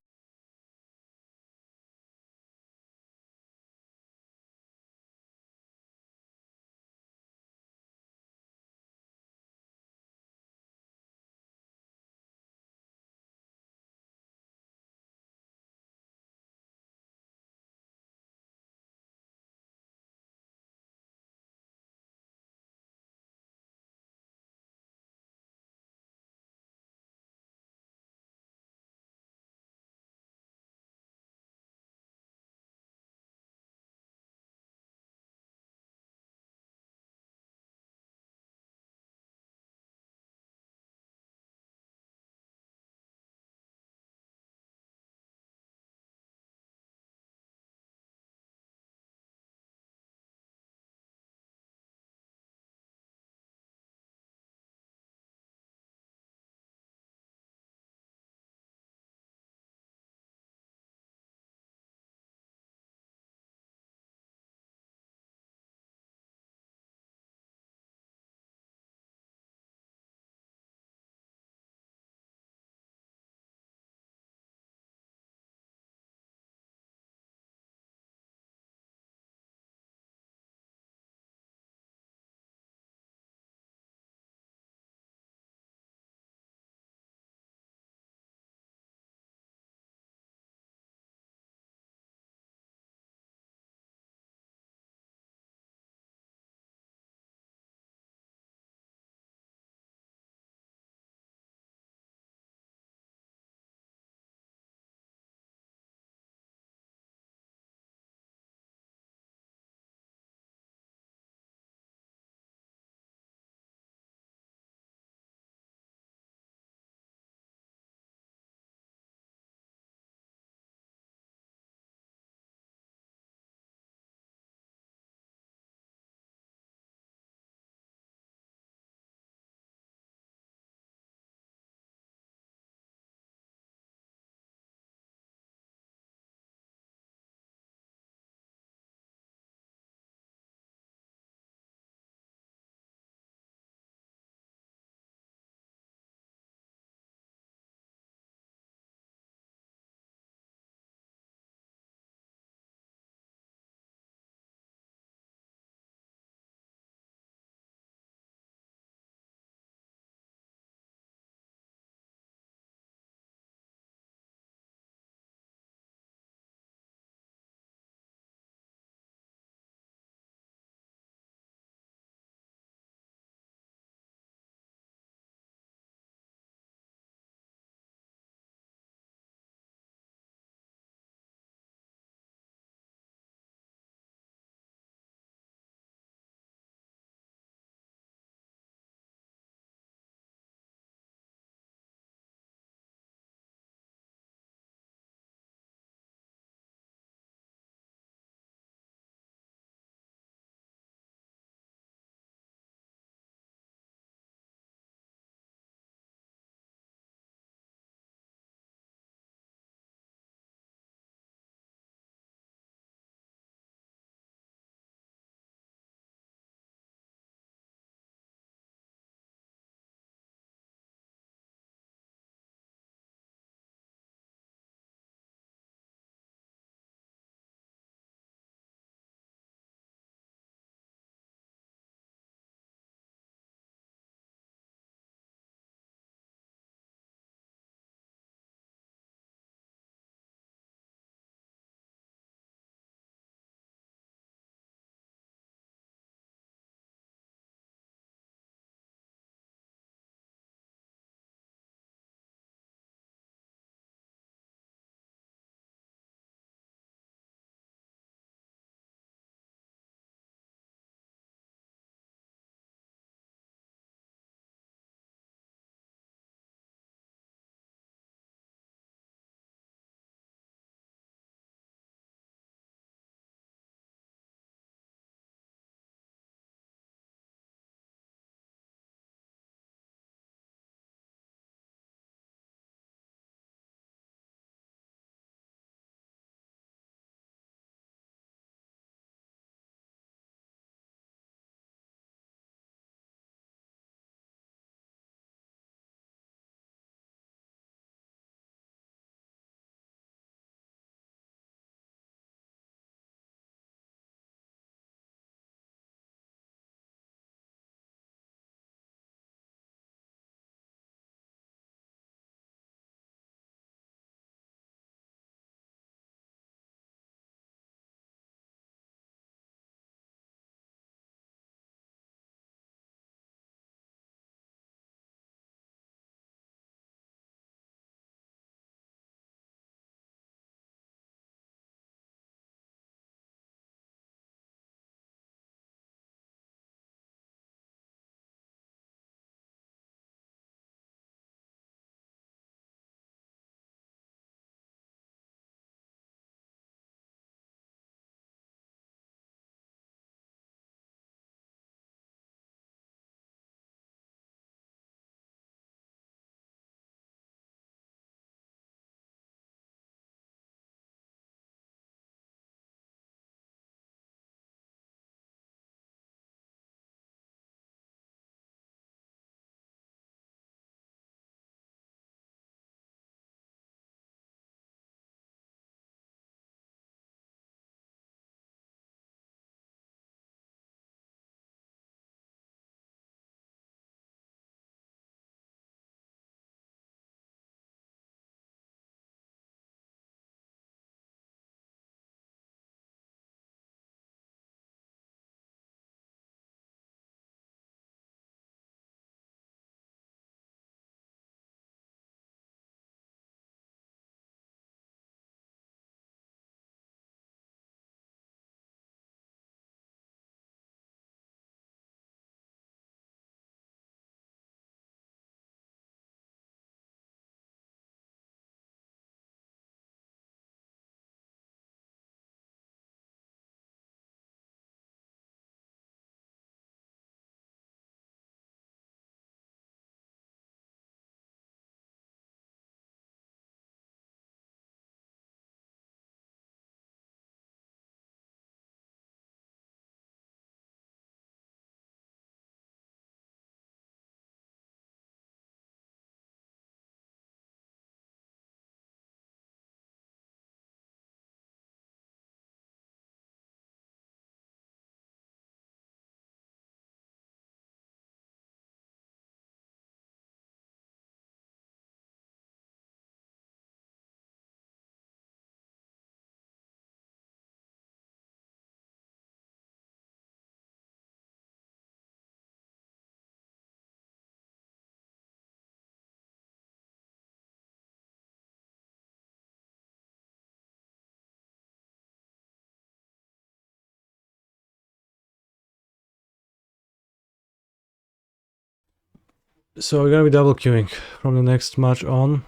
[SPEAKER 1] So we're gonna be double queuing from the next match on.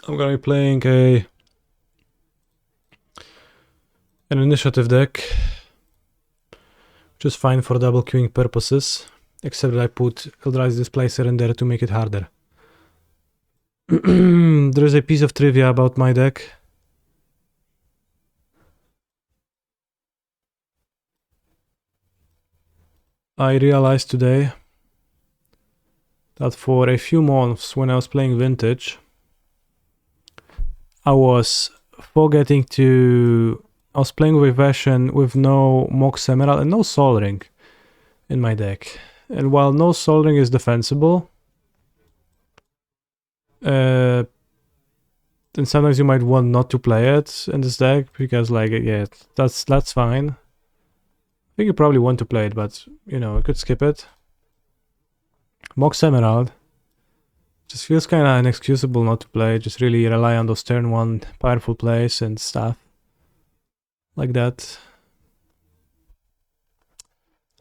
[SPEAKER 1] I'm gonna be playing an initiative deck, which is fine for double queuing purposes, except that I put Eldritch Displacer in there to make it harder. There is a piece of trivia about my deck. I realized today that for a few months when I was playing Vintage, I was forgetting to... I was playing with a version with no Mox Emerald and no Sol Ring in my deck. And while no Sol Ring is defensible, then sometimes you might want not to play it in this deck because, like, yeah, that's fine. I think you probably want to play it, but you know, you could skip it. Mox Emerald just feels kind of inexcusable not to play. Just really rely on those turn 1 powerful plays and stuff like that.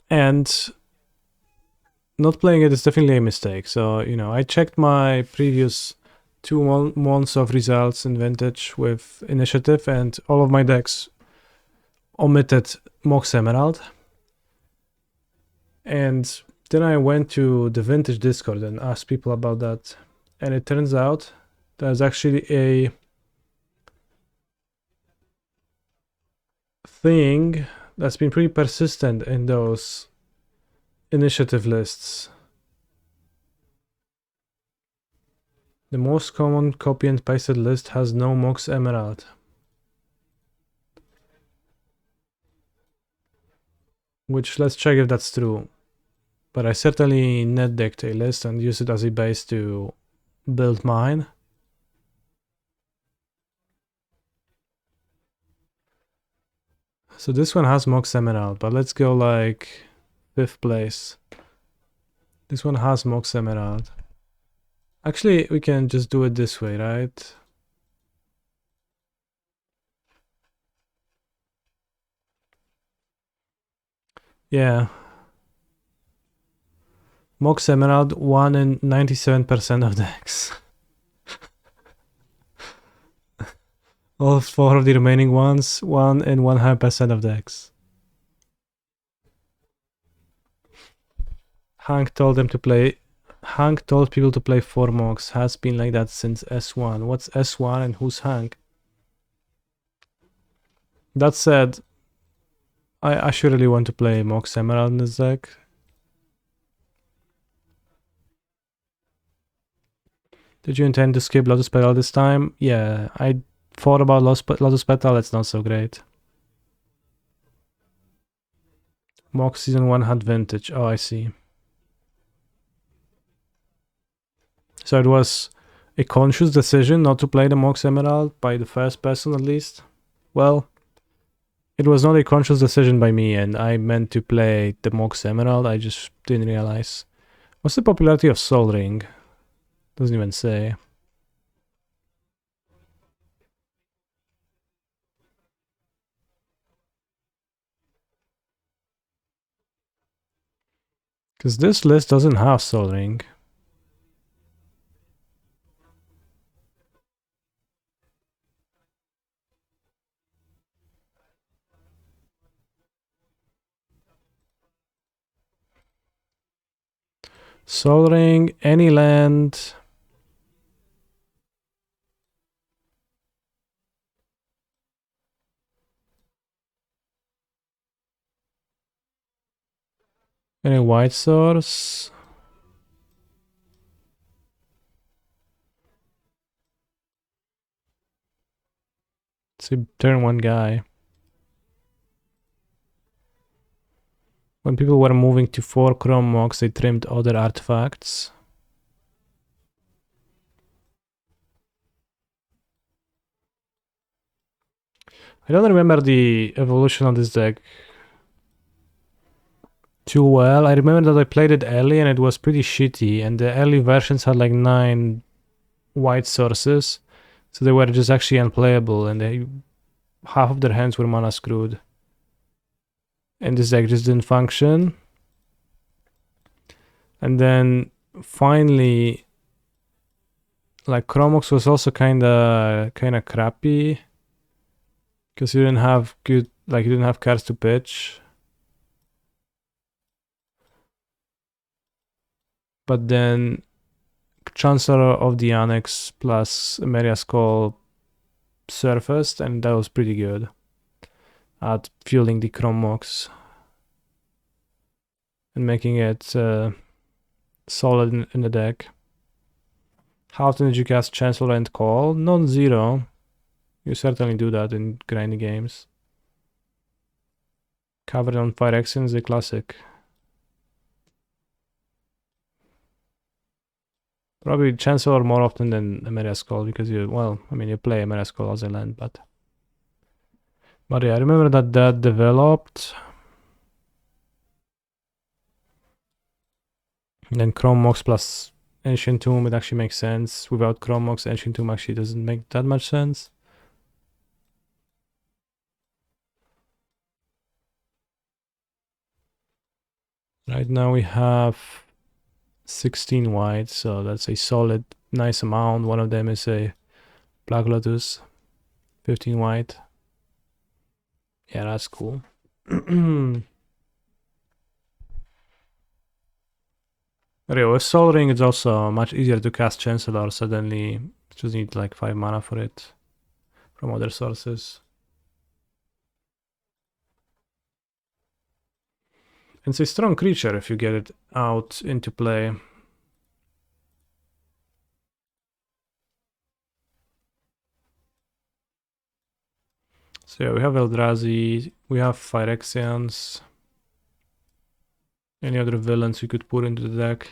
[SPEAKER 1] And not playing it is definitely a mistake. So, you know, I checked my previous 2 months of results in Vintage with Initiative, and all of my decks omitted Mox Emerald. And then I went to the Vintage Discord and asked people about that. And it turns out there's actually a thing that's been pretty persistent in those initiative lists. The most common copy and pasted list has no Mox Emerald. Which, let's check if that's true. But I certainly net decked a list and used it as a base to build mine. So this one has Mox Emerald, but let's go like 5th place. This one has Mox Emerald. Actually, we can just do it this way, right? Yeah. Mox Emerald, 1 in 97% of decks. All 4 of the remaining ones, 1 in 100% of decks. Hank told them to play. Hank told people to play 4 Mox. Has been like that since S1. What's S1 and who's Hank? That said, I surely want to play Mox Emerald in this deck. Did you intend to skip Lotus Petal this time? Yeah, I thought about Lotus Petal, it's not so great. Mox Season 1 had Vintage. Oh, I see. So it was a conscious decision not to play the Mox Emerald by the first person at least? Well, it was not a conscious decision by me, and I meant to play the Mox Emerald, I just didn't realize. What's the popularity of Sol Ring? Doesn't even say. Because this list doesn't have Sol Ring. Sol Ring, any land. Any white source. It's a turn 1 guy. When people were moving to 4 Chrome Mox, they trimmed other artifacts. I don't remember the evolution of this deck too well. I remember that I played it early and it was pretty shitty, and the early versions had like 9 white sources, so they were just actually unplayable, and half of their hands were mana screwed. And this deck just didn't function. And then finally, like Chromox was also kinda crappy because you didn't have you didn't have cards to pitch. But then Chancellor of the Annex plus Emeria Skull surfaced, and that was pretty good at fueling the Chromox and making it solid in the deck. How often did you cast Chancellor and Call? Non-zero. You certainly do that in grindy games. Covered on Phyrexian is a classic. Probably Chancellor more often than Emeria Skull because you play Emeria Skull as a land, but yeah, I remember that developed. And then Chrome Mox plus Ancient Tomb, it actually makes sense. Without Chrome Mox, Ancient Tomb actually doesn't make that much sense. Right now we have 16 white, so that's a solid, nice amount. One of them is a Black Lotus, 15 white. Yeah, that's cool. Okay, with Soul Ring, it's also much easier to cast Chancellor. Suddenly, just need like 5 mana for it from other sources. It's a strong creature if you get it out into play. So yeah, we have Eldrazi, we have Phyrexians. Any other villains we could put into the deck?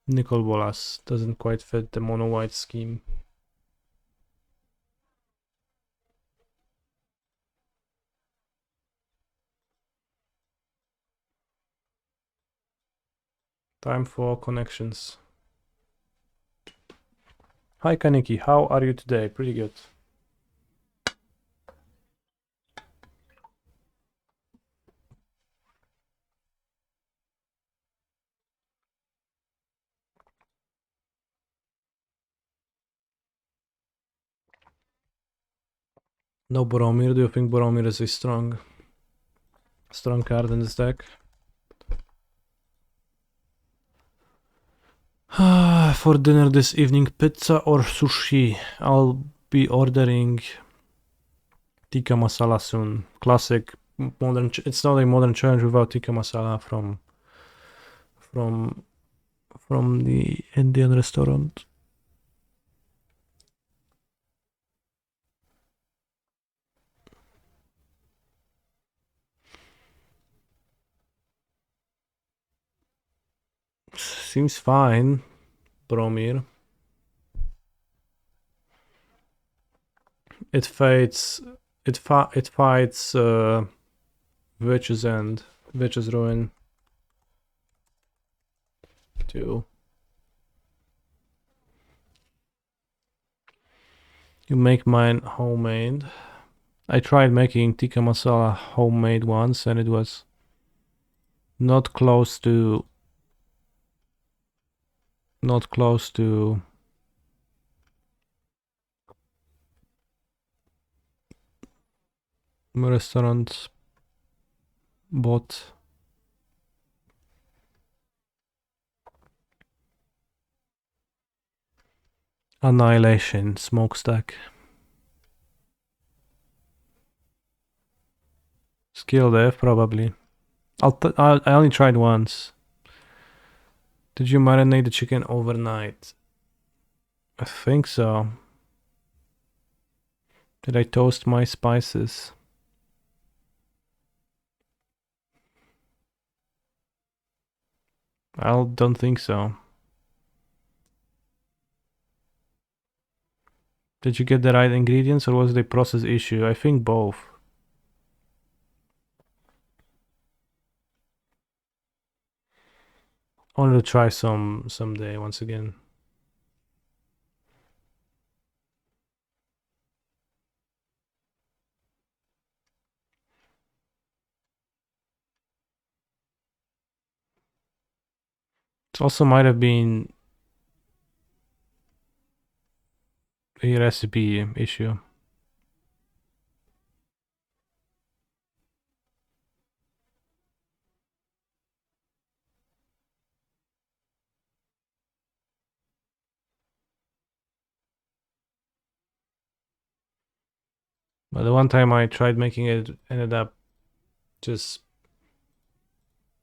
[SPEAKER 1] Nicol Bolas doesn't quite fit the mono white scheme. Time for connections. Hi Kaneki, how are you today? Pretty good. No Boromir. Do you think Boromir is a strong card in this deck? For dinner this evening, pizza or sushi? I'll be ordering tikka masala soon. Classic modern. It's not a modern challenge without tikka masala from the Indian restaurant. Seems fine, Boromir. It fights. It fights Witch's End, Witch's Ruin. 2. You make mine homemade. I tried making tikka masala homemade once, and it was not close to restaurant bought. Annihilation smokestack. Skill dev probably. I only tried once. Did you marinate the chicken overnight? I think so. Did I toast my spices? I don't think so. Did you get the right ingredients or was it a process issue? I think both. I wanted to try someday once again. Also might have been a recipe issue. But the one time I tried making it, ended up just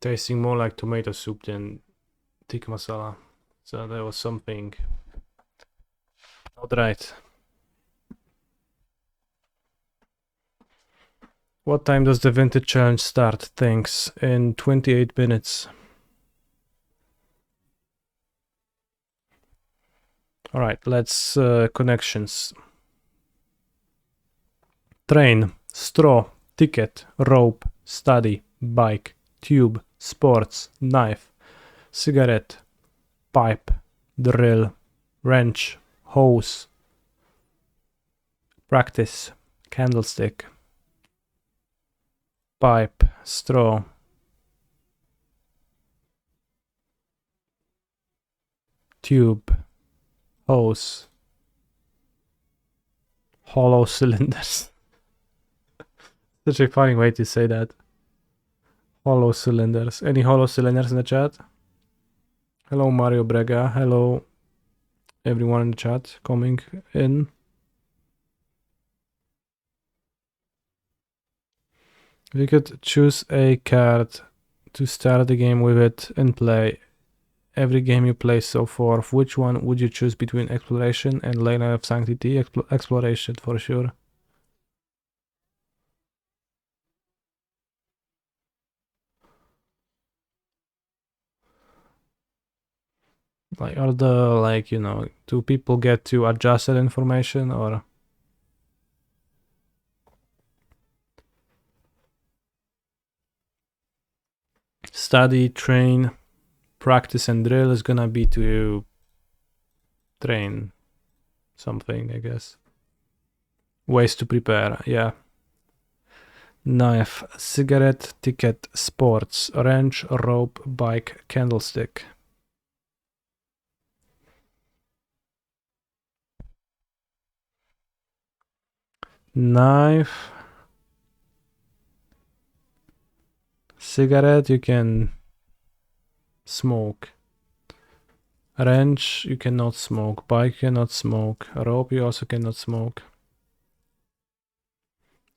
[SPEAKER 1] tasting more like tomato soup than tikka masala. So there was something not right. What time does the vintage challenge start? Thanks. In 28 minutes. Alright, let's connections. Train, straw, ticket, rope, study, bike, tube, sports, knife, cigarette, pipe, drill, wrench, hose, practice, candlestick, pipe, straw, tube, hose, hollow cylinders. Such a funny way to say that. Hollow cylinders. Any hollow cylinders in the chat? Hello Mario Brega. Hello everyone in the chat coming in. We could choose a card to start the game with it and play every game you play so forth. Which one would you choose between Exploration and Ley Line of Sanctity? Exploration for sure. Like, are the, like, you know, do people get to adjust that information or? Study, train, practice and drill is gonna be to train something, I guess. Ways to prepare, yeah. Knife, cigarette, ticket, sports, wrench, rope, bike, candlestick. Knife, cigarette, you can smoke. Wrench, you cannot smoke. Bike, you cannot smoke. Rope, you also cannot smoke.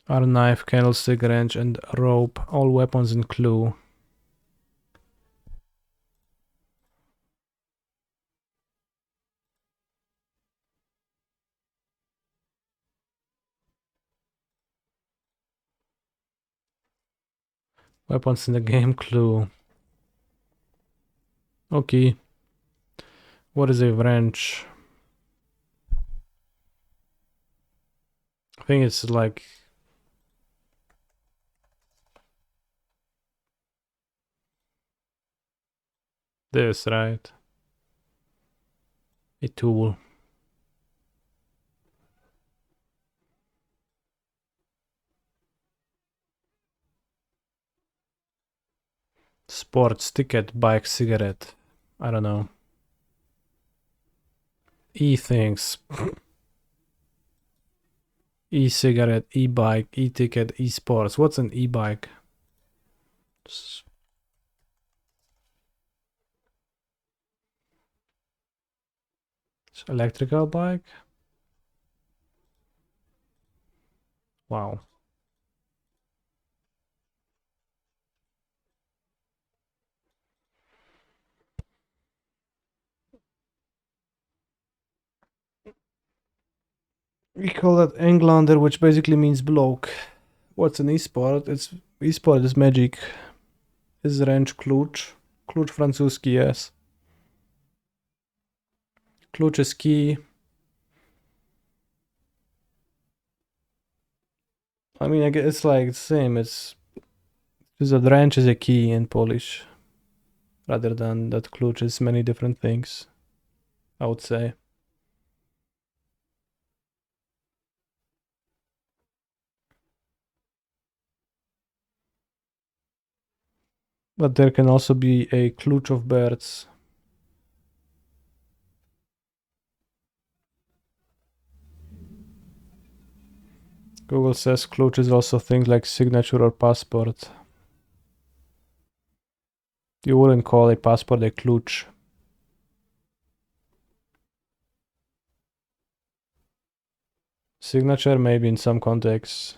[SPEAKER 1] Our knife, candlestick, wrench, and rope, all weapons in clue. Weapons in the game, clue. Okay. What is a wrench? I think it's like this, right? A tool. Sports, ticket, bike, cigarette. I don't know. E-things. E-cigarette, e-bike, e-ticket, e-sports. What's an e-bike? It's electrical bike? Wow. We call that Englander, which basically means bloke. What's an e-sport? It's e-sport is magic. Is wrench klucz? Klucz francuski, yes. Klucz is key. I mean, I guess it's like the same. It's just that wrench is a key in Polish, rather than that klucz is many different things, I would say. But there can also be a klucz of birds. Google says Kluch is also things like signature or passport. You wouldn't call a passport a Kluch. Signature maybe in some contexts.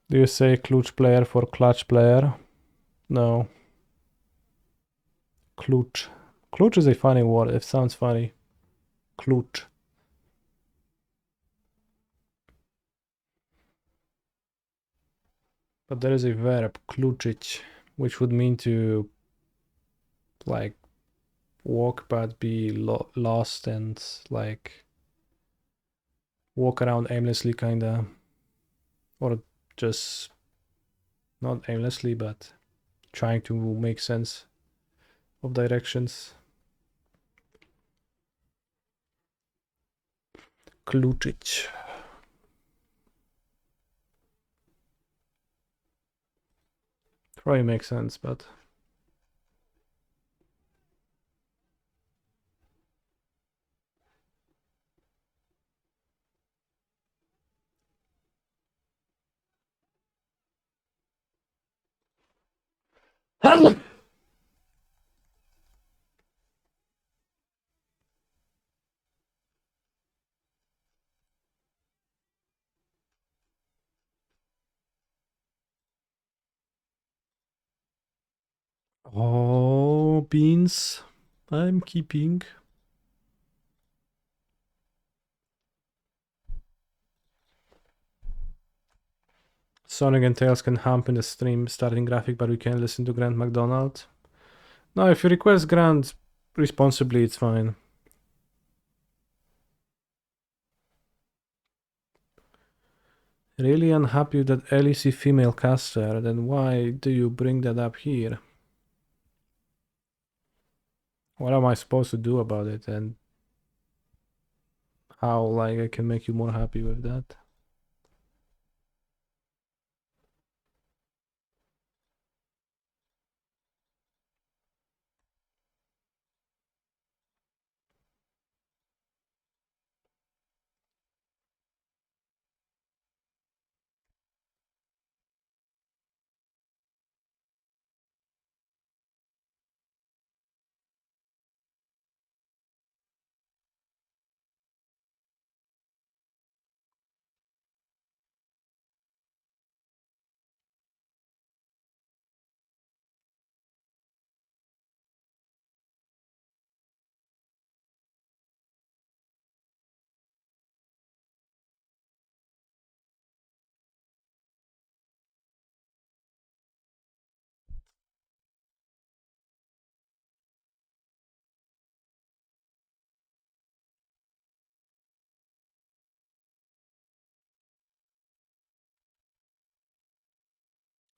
[SPEAKER 1] Do you say Kluch player for clutch player? No. Kluch. Kluch is a funny word. It sounds funny. Kluch. But there is a verb, kluczyć, which would mean to, like, walk but be lost and, like, walk around aimlessly, kinda. Or just not aimlessly, but trying to make sense of directions. Kluczyć. Probably makes sense, but oh, beans. I'm keeping. Sonic and Tails can hump in the stream starting graphic, but we can't listen to Grant McDonald. No, if you request Grant responsibly, it's fine. Really unhappy with that LEC female caster, then why do you bring that up here? What am I supposed to do about it, and how, like, I can make you more happy with that?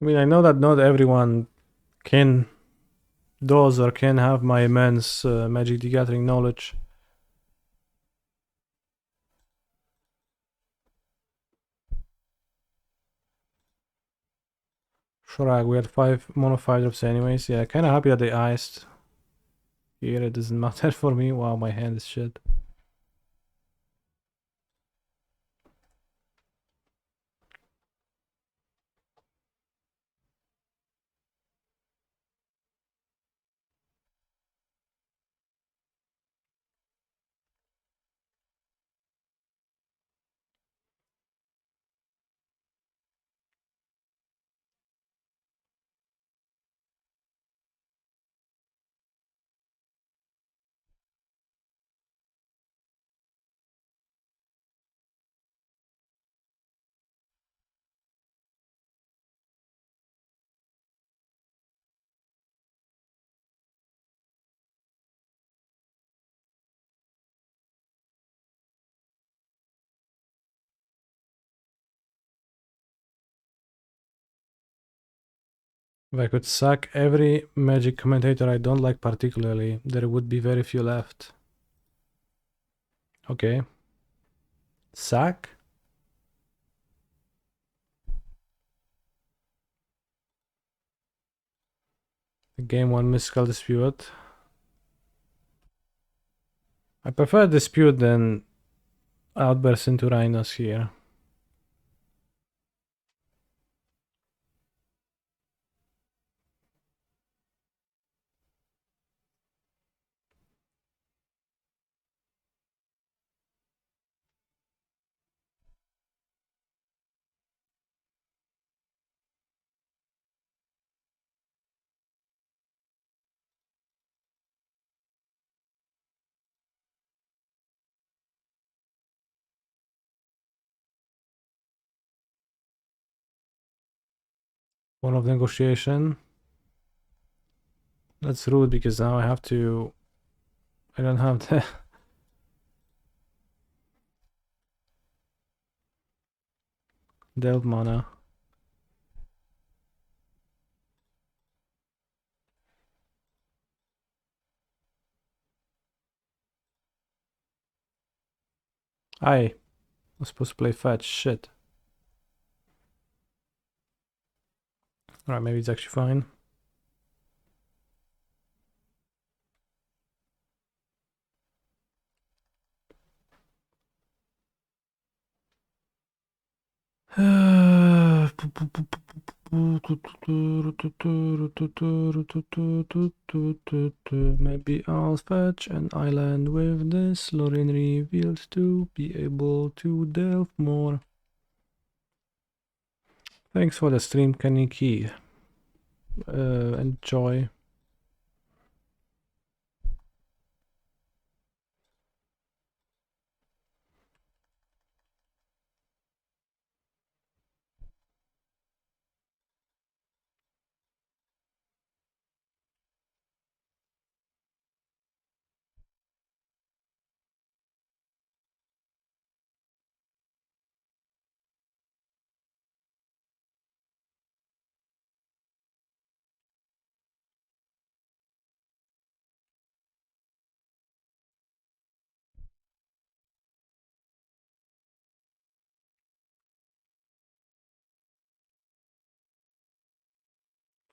[SPEAKER 1] I mean, I know that not everyone does or can have my immense Magic the Gathering knowledge. Shrag, we had 5 mono 5 drops anyways. Yeah, kinda happy that they iced. Here it doesn't matter for me. Wow, my hand is shit. If I could sack every Magic commentator I don't like particularly, there would be very few left. Okay. Sack? Game 1 Mystical Dispute. I prefer Dispute than outburst into Rhinos here. One of negotiation. That's rude because now I have to. I don't have the. Delve mana. I was supposed to play fetch. Shit. Alright, maybe it's actually fine. Maybe I'll fetch an island with this Lorraine revealed to be able to delve more. Thanks for the stream, Kaniki. Enjoy.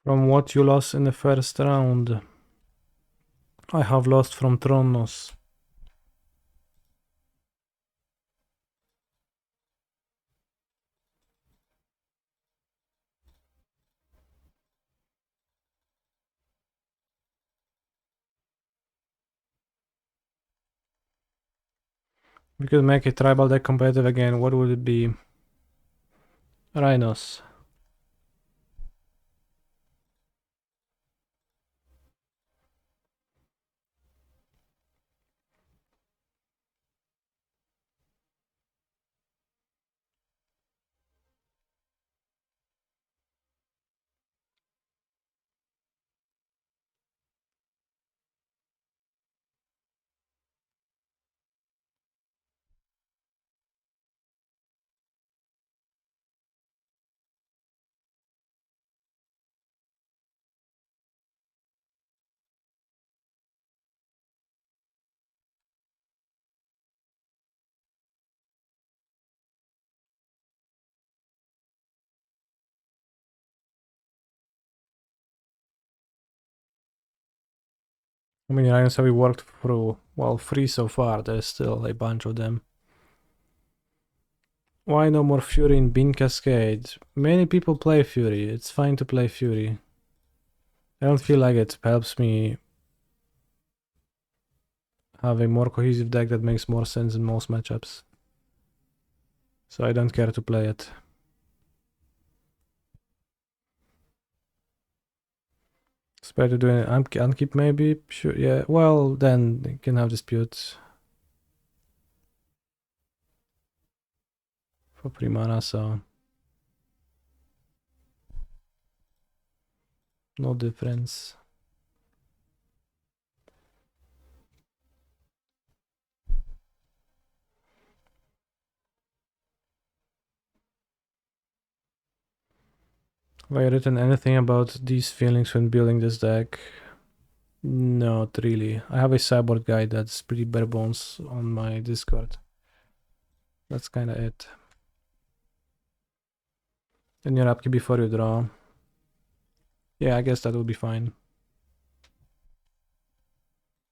[SPEAKER 1] From what you lost in the first round. I have lost from Tronos. We could make a tribal deck competitive again. What would it be? Rhinos. How many Rhinos have we worked through? Well, 3 so far. There's still a bunch of them. Why no more Fury in Bean Cascade? Many people play Fury. It's fine to play Fury. I don't feel like it helps me have a more cohesive deck that makes more sense in most matchups. So I don't care to play it. It's better to do an unkeep maybe? Sure, yeah. Well, then you can have disputes. For Primana, so... no difference. Have I written anything about these feelings when building this deck? Not really. I have a sideboard guide that's pretty bare bones on my Discord. That's kinda it. And your upkeep before you draw. Yeah, I guess that would be fine.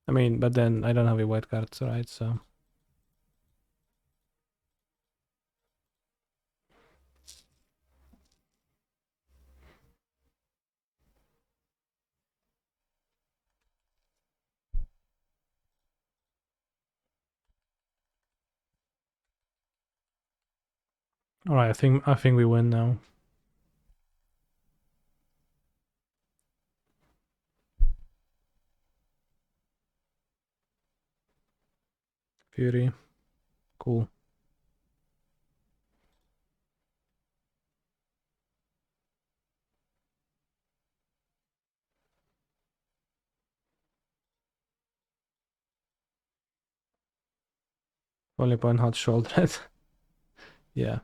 [SPEAKER 1] I mean, but then I don't have a white card, right? So All right, I think we win now. Fury, cool. Only point hot shouldered. Yeah.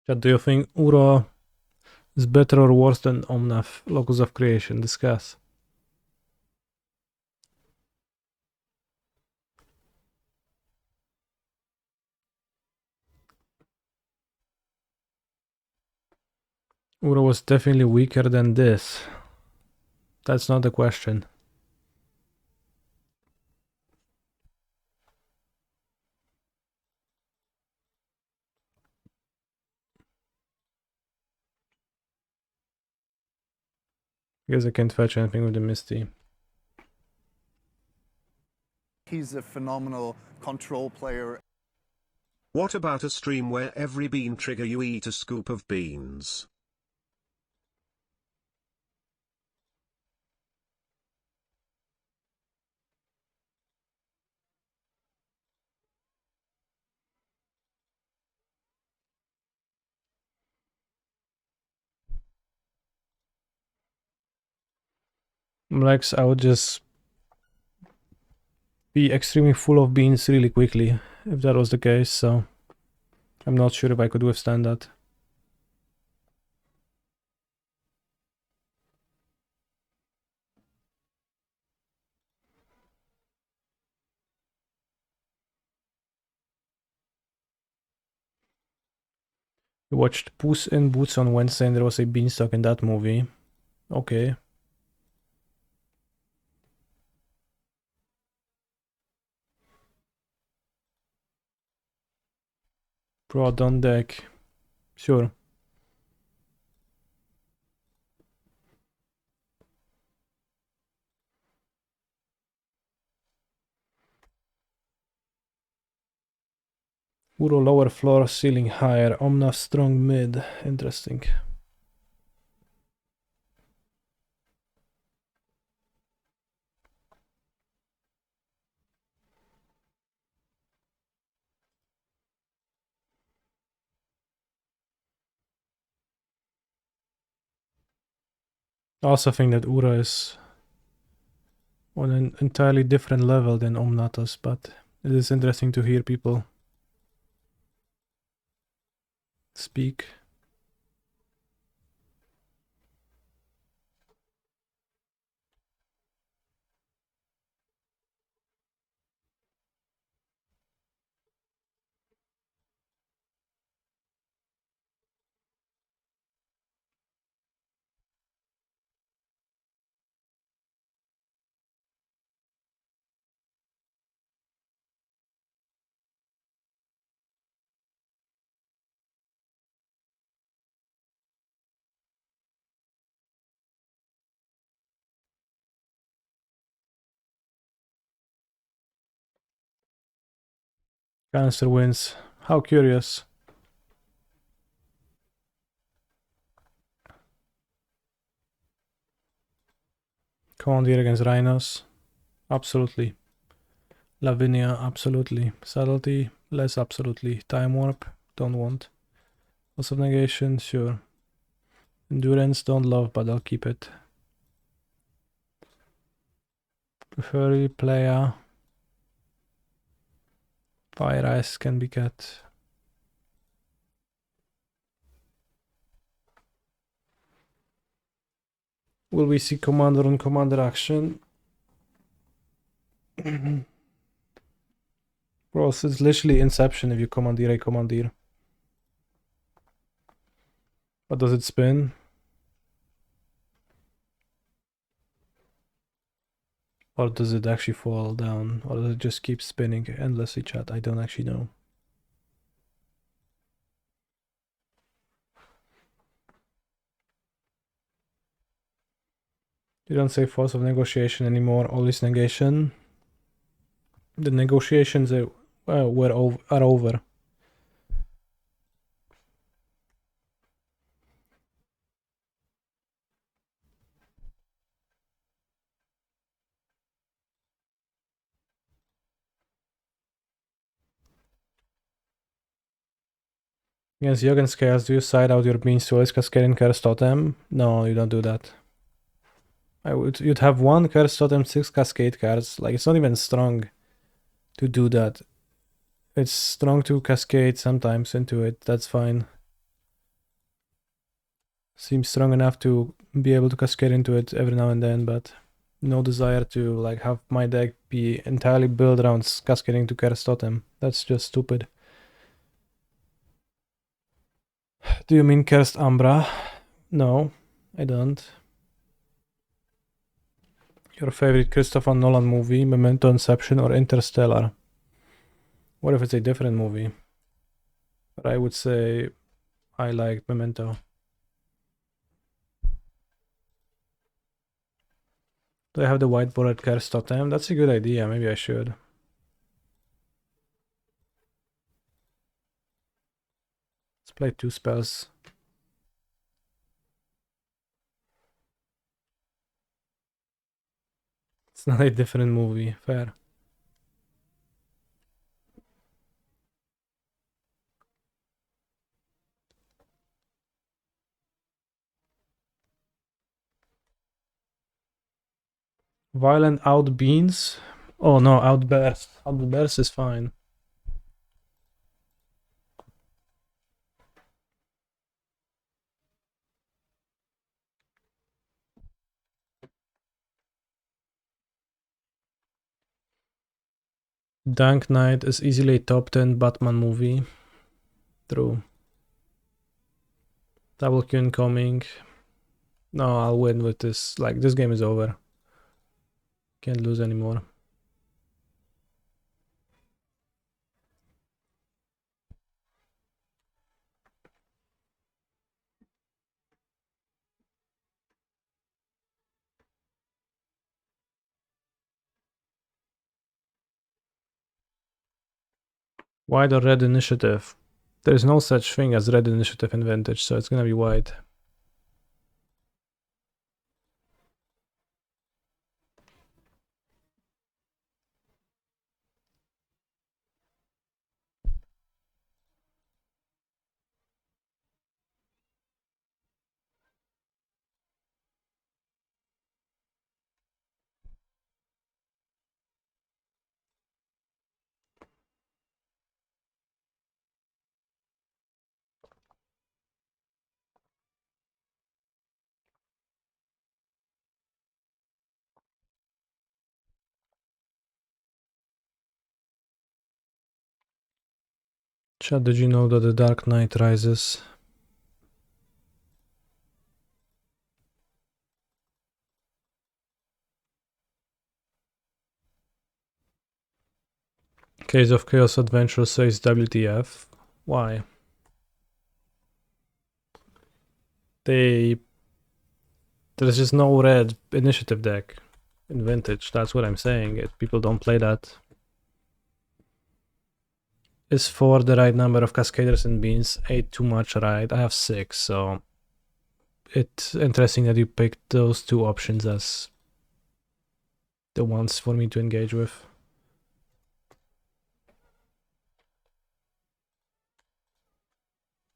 [SPEAKER 1] Chat, do you think Uro is better or worse than Omnath, Locus of Creation? Discuss. Uro was definitely weaker than this. That's not the question. Guess I can't fetch anything with the Misty.
[SPEAKER 2] He's a phenomenal control player.
[SPEAKER 3] What about a stream where every bean trigger you eat a scoop of beans?
[SPEAKER 1] Lex, I would just be extremely full of beans really quickly if that was the case, so I'm not sure if I could withstand that. We watched Puss in Boots on Wednesday and there was a beanstalk in that movie. Okay. Broad on deck. Sure. Uro lower floor, ceiling higher. Omna strong mid. Interesting. I also think that Ura is on an entirely different level than Omnatos, but it is interesting to hear people speak. Canister wins. How curious. Commandeer against Rhinos. Absolutely. Lavinia, absolutely. Subtlety, less absolutely. Time Warp, don't want. Loss of Negation, sure. Endurance, don't love, but I'll keep it. Prefer Playa. Fire Ice can be cut. Will we see Commander on Commander action? Bro, so it's literally Inception if you Commandeer a Commandeer. But does it spin? Or does it actually fall down? Or does it just keep spinning endlessly, chat? I don't actually know. You don't say force of negotiation anymore, always negation. The negotiations are over. Against Jürgen's Chaos, do you side out your beans to always cascade in Curse Totem? No, you don't do that. You'd have one Curse Totem, 6 Cascade cards. Like, it's not even strong to do that. It's strong to cascade sometimes into it, that's fine. Seems strong enough to be able to cascade into it every now and then, but no desire to like have my deck be entirely built around cascading to Curse Totem. That's just stupid. Do you mean Cursed Umbra? No, I don't. Your favorite Christopher Nolan movie, Memento, Inception, or Interstellar? What if it's a different movie? But I would say I like Memento. Do I have the whiteboard Curse Totem? That's a good idea, maybe I should. Let's play 2 spells. It's not a different movie, fair. Violent Outbeans? Oh no, Outburst. Outburst is fine. Dark Knight is easily a top 10 Batman movie. True. Double Q incoming. No, I'll win with this. Like, this game is over. Can't lose anymore. Why the red initiative? There's no such thing as red initiative in Vintage, so it's gonna be white. Chat, did you know that the Dark Knight Rises? Case of Chaos Adventure says WTF. Why? There's just no red initiative deck in Vintage. That's what I'm saying. People don't play that. Is 4 the right number of cascaders and beans? 8 too much, right? I have 6, so it's interesting that you picked those two options as the ones for me to engage with.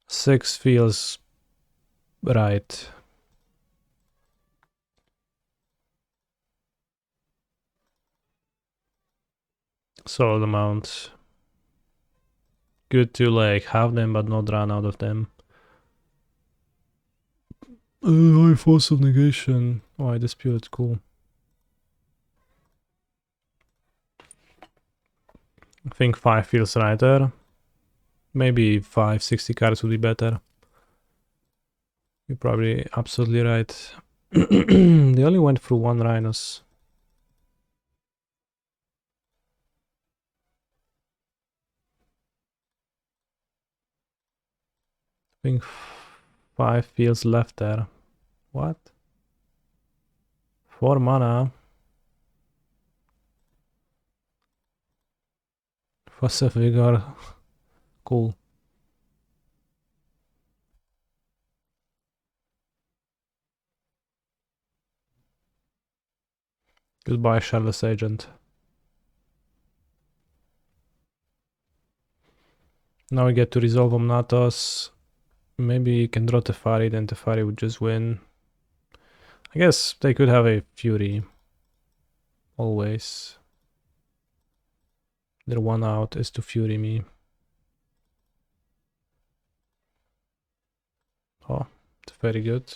[SPEAKER 1] Six feels right. Solid amount. Good to like have them but not run out of them. High force of negation. Oh, I dispute. Cool. I think 5 feels right there. Maybe 5, 60 cards would be better. You're probably absolutely right. They only went through 1 Rhinos. I think 5 feels left there. What? 4 mana. Fossil Vigor. Cool. Goodbye, Shardless Agent. Now we get to resolve Omnatos. Maybe you can draw Teferi, then Teferi would just win. I guess they could have a Fury. Always. Their one out is to Fury me. Oh, it's very good.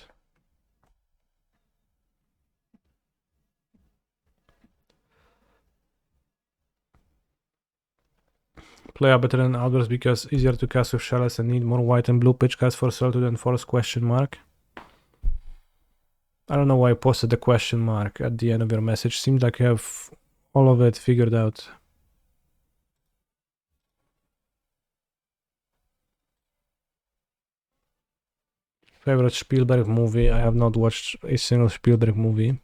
[SPEAKER 1] Play a better than Outburst because easier to cast with Shells and need more white and blue pitch cards for Solitude and Force question mark. I don't know why I posted the question mark at the end of your message. Seems like you have all of it figured out. Favorite Spielberg movie? I have not watched a single Spielberg movie.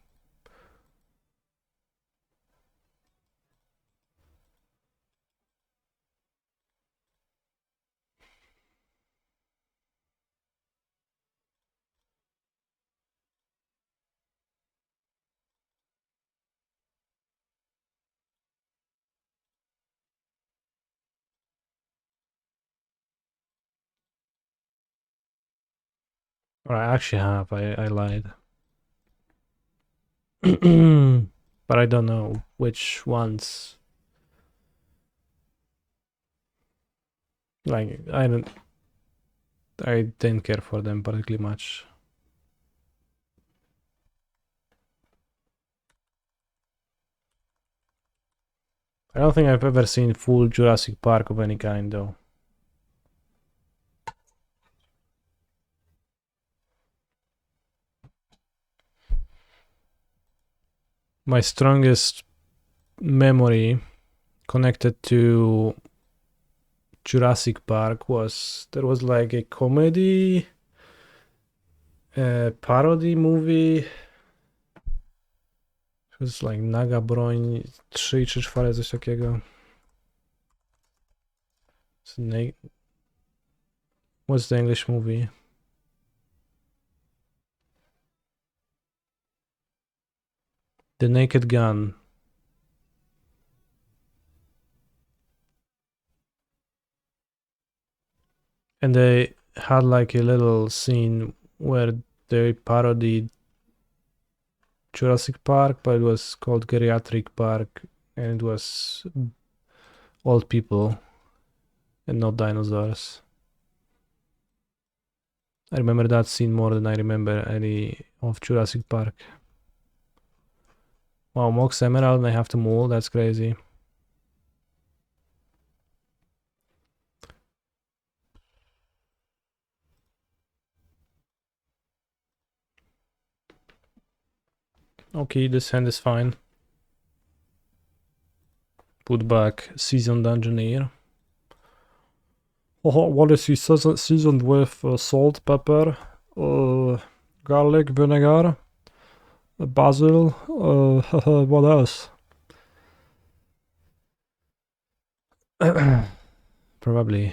[SPEAKER 1] Or I actually have, I lied. But I don't know which ones. Like, I didn't care for them particularly much. I don't think I've ever seen full Jurassic Park of any kind though. My strongest memory connected to Jurassic Park was there was like a comedy parody movie. It was like Naga Broń 3 czy 4, coś takiego. What's the English movie? The Naked Gun. And they had like a little scene where they parodied Jurassic Park, but it was called Geriatric Park, and it was old people and not dinosaurs. I remember that scene more than I remember any of Jurassic Park. Wow, Mox Emerald and I have to mold, that's crazy. Okay, this hand is fine. Put back Seasoned Dungeoneer. Oh, what is he seasoned with? Salt, pepper, garlic, vinegar, basil, what else? Probably.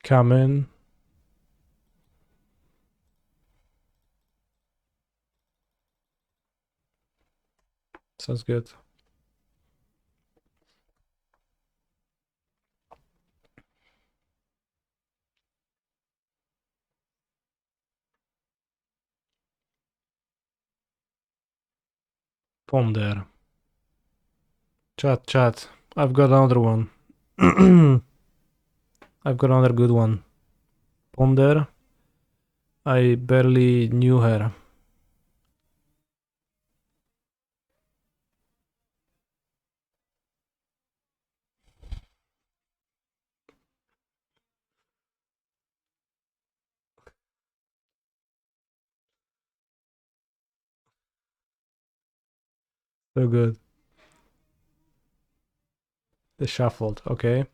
[SPEAKER 1] Come in. Sounds good. Ponder. Chat. I've got another one. I've got another good one. Ponder. I barely knew her. So good. The shuffled, okay.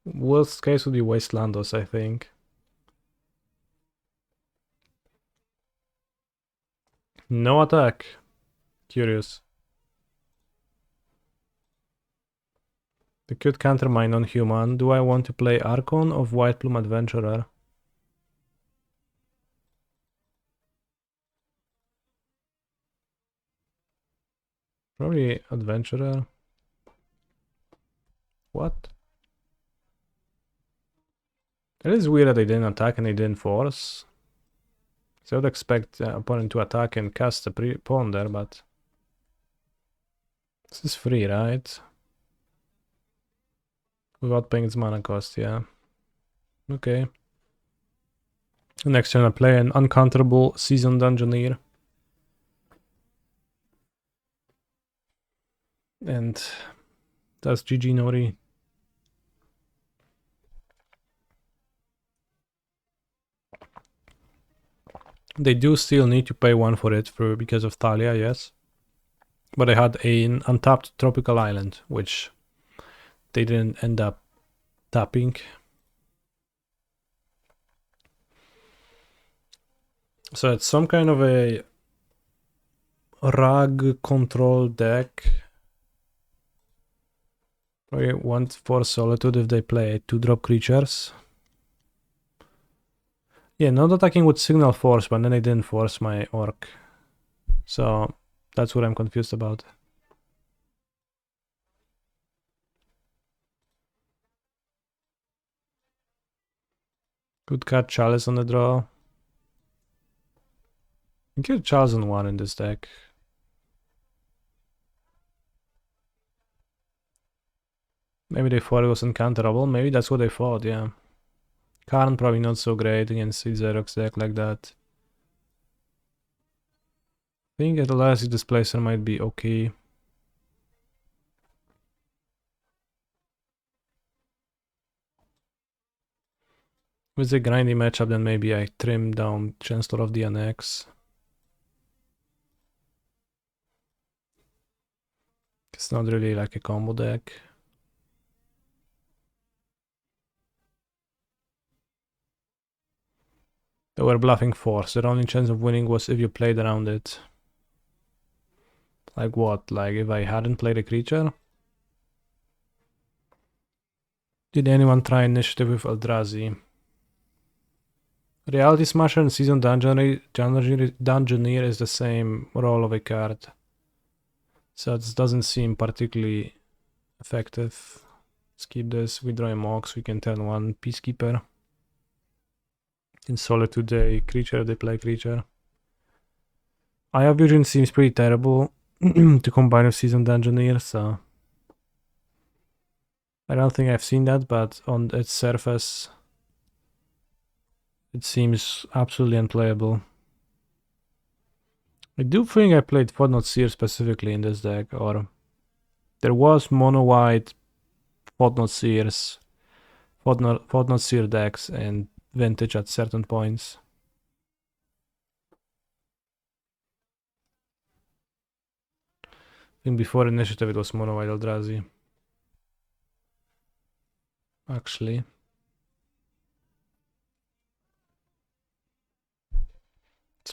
[SPEAKER 1] Worst case would be Wastelandos, I think. No attack. Curious. They could counter my non-human. Do I want to play Archon of White Plume Adventurer? Probably Adventurer. What? It is weird that they didn't attack and they didn't force. So I would expect opponent to attack and cast a Ponder, but... This is free, right? Without paying its mana cost, yeah. Okay. Next turn I play an uncounterable Seasoned Dungeoneer. And that's GG Nori. They do still need to pay 1 for it because of Thalia, yes. But I had an untapped Tropical Island, which they didn't end up tapping. So it's some kind of a rug control deck. Probably 1 for Solitude if they play 2-drop creatures. Yeah, not attacking with Signal Force, but then I didn't force my Orc. So that's what I'm confused about. Could cut Chalice on the draw. You get Chalice on 1 in this deck. Maybe they thought it was uncounterable. Maybe that's what they thought, yeah. Karn probably not so great against a Xerox deck like that. I think Elastic Displacer might be okay. With the grindy matchup, then maybe I trim down Chancellor of the Annex. It's not really like a combo deck. They were bluffing Force. Their only chance of winning was if you played around it. Like what? Like if I hadn't played a creature? Did anyone try Initiative with Eldrazi? Reality Smasher and Seasoned Dungeoneer is the same role of a card. So it doesn't seem particularly effective. Let's keep this. We draw a Mox. We can turn 1 Peacekeeper. In Solitude, a creature, they play creature. Eye of Vision seems pretty terrible to combine with Seasoned Dungeoneer, so... I don't think I've seen that, but on its surface, it seems absolutely unplayable. I do think I played Thought-Knot Seer specifically in this deck, or... There was mono-white Thought-Knot Seers, Thought-Knot Seer decks and Vintage at certain points. I think before Initiative it was mono-white Eldrazi. Actually.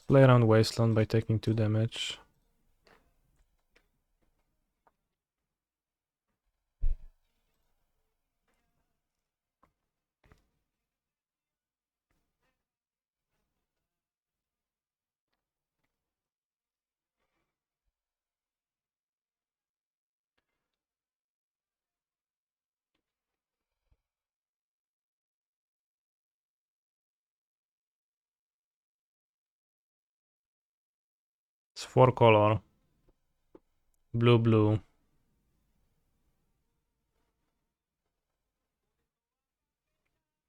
[SPEAKER 1] Play around Wasteland by taking 2 damage. It's 4 color. Blue.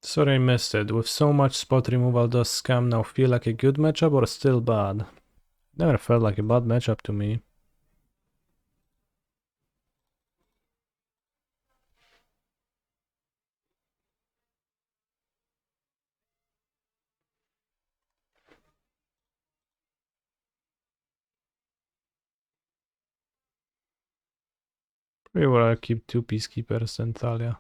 [SPEAKER 1] Sorry I missed it. With so much spot removal, does Scam now feel like a good matchup or still bad? Never felt like a bad matchup to me. Pretty well I'll keep 2 Peacekeepers and Thalia.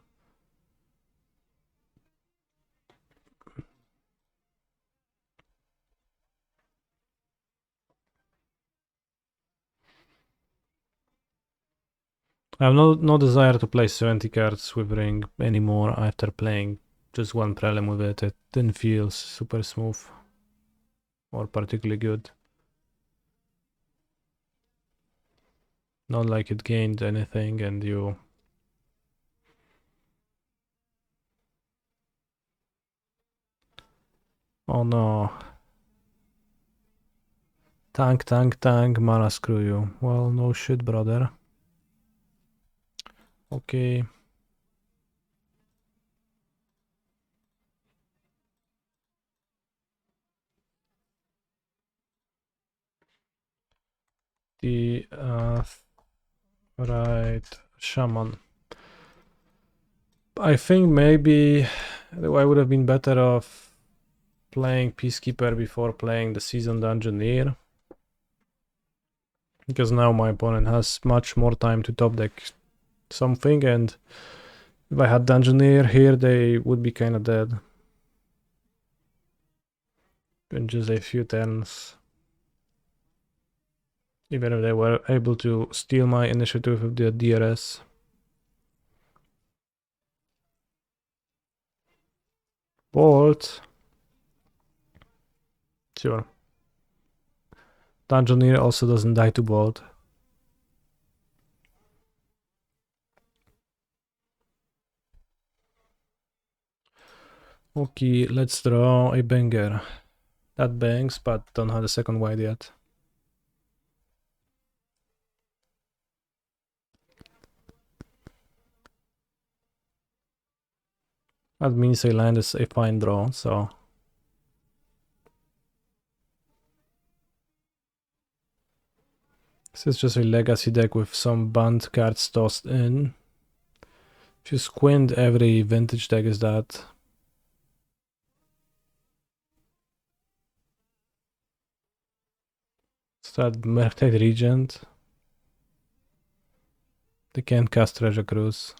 [SPEAKER 1] I have no desire to play 70 cards with Ring anymore after playing just 1 prelim with it. It didn't feel super smooth or particularly good. Not like it gained anything and you... Oh no. Tank, mana screw you. Well, no shit, brother. Okay. The right shaman. I think maybe I would have been better off playing Peacekeeper before playing the Seasoned Dungeoneer, because now my opponent has much more time to top deck something, and if I had Dungeoneer here they would be kinda dead in just a few turns. Even if they were able to steal my initiative with the DRS. Bolt. Sure. Dungeoneer also doesn't die to Bolt. Okay, let's draw a banger. That bangs, but don't have the second white yet. That means a land is a fine draw, so... This is just a legacy deck with some banned cards tossed in. If you squint, every vintage deck is that. Is that Murktide Regent? They can't cast Treasure Cruise.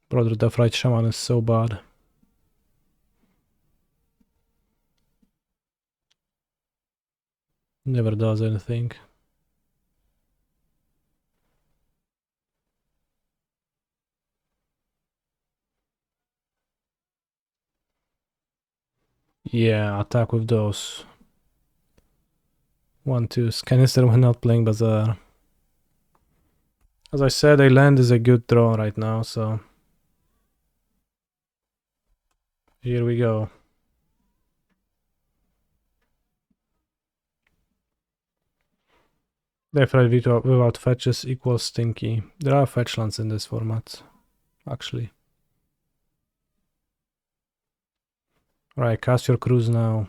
[SPEAKER 1] Brother Deathrite Shaman is so bad. Never does anything. Yeah, attack with those. 1/2 canister when not playing Bazaar. As I said, a land is a good draw right now, so... Here we go. Definitely without fetches equals stinky. There are fetch lands in this format, actually. Alright, cast your cruise now,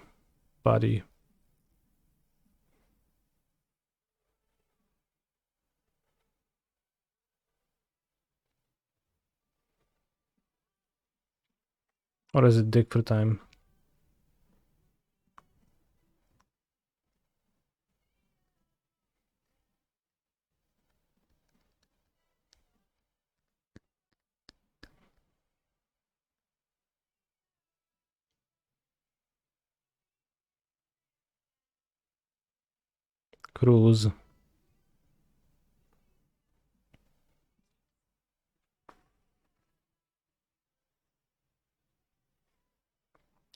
[SPEAKER 1] buddy. Or is it dig for time? Cruz.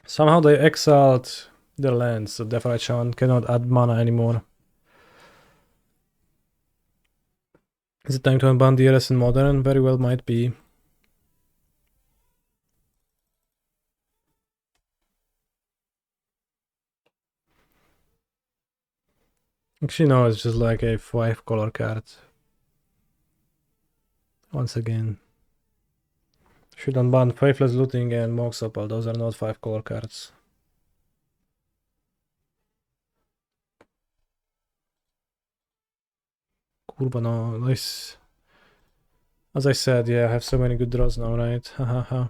[SPEAKER 1] Somehow they exiled their lands, so Defrachan cannot add mana anymore. Is it time to unban DRS in Modern? Very well might be. Actually no, it's just like a 5-color card. Once again. Should unban Faithless Looting and Mox Opal, those are not 5-color cards. Kurba, no, nice. As I said, yeah, I have so many good draws now, right? Hahaha.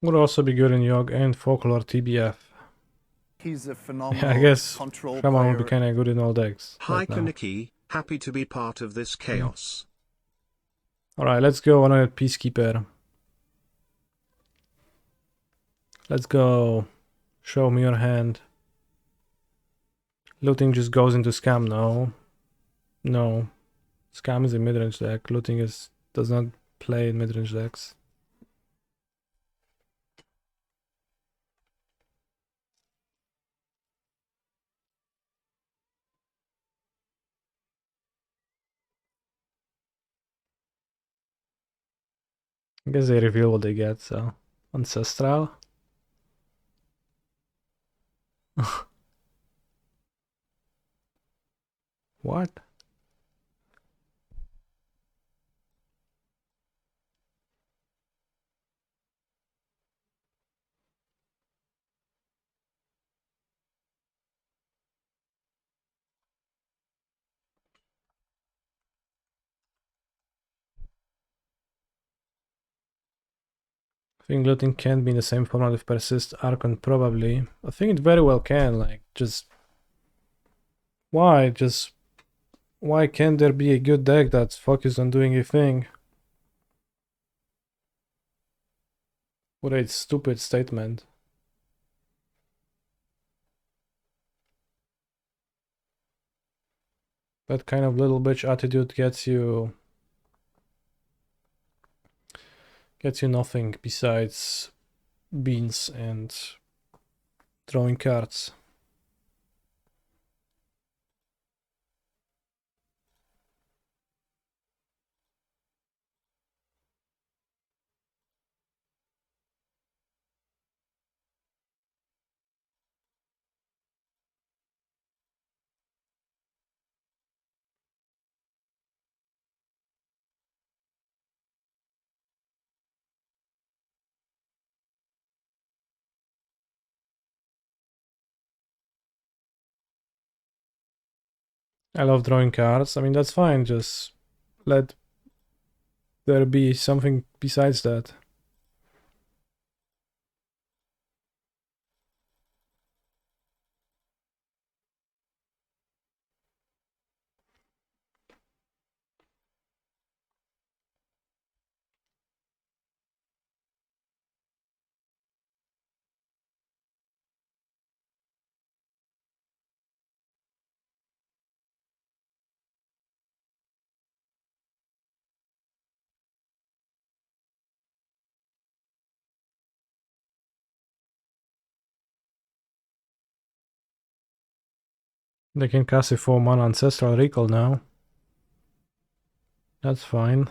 [SPEAKER 1] Would also be good in Yogg and Folklore TBF.
[SPEAKER 2] He's a
[SPEAKER 1] Yeah,
[SPEAKER 2] phenomenal
[SPEAKER 1] I guess
[SPEAKER 2] control
[SPEAKER 1] Shaman would be
[SPEAKER 2] player.
[SPEAKER 1] kinda good in all decks
[SPEAKER 3] Hi
[SPEAKER 1] right now.
[SPEAKER 3] Kaneki, happy to be part of this chaos.
[SPEAKER 1] Alright, let's go on a Peacekeeper. Let's go. Show me your hand. Looting just goes into Scam now. No. Scam is a mid-range deck. Looting does not play in mid-range decks. I guess they reveal what they get, so. Ancestral. What? I think looting can't be in the same format with Persist Archon, probably. I think it very well can, like, just... Why? Just... Why can't there be a good deck that's focused on doing a thing? What a stupid statement. That kind of little bitch attitude gets you nothing besides beans and drawing cards. I love drawing cards. I mean, that's fine, just let there be something besides that. They can cast a 4-mana Ancestral Recall now. That's fine.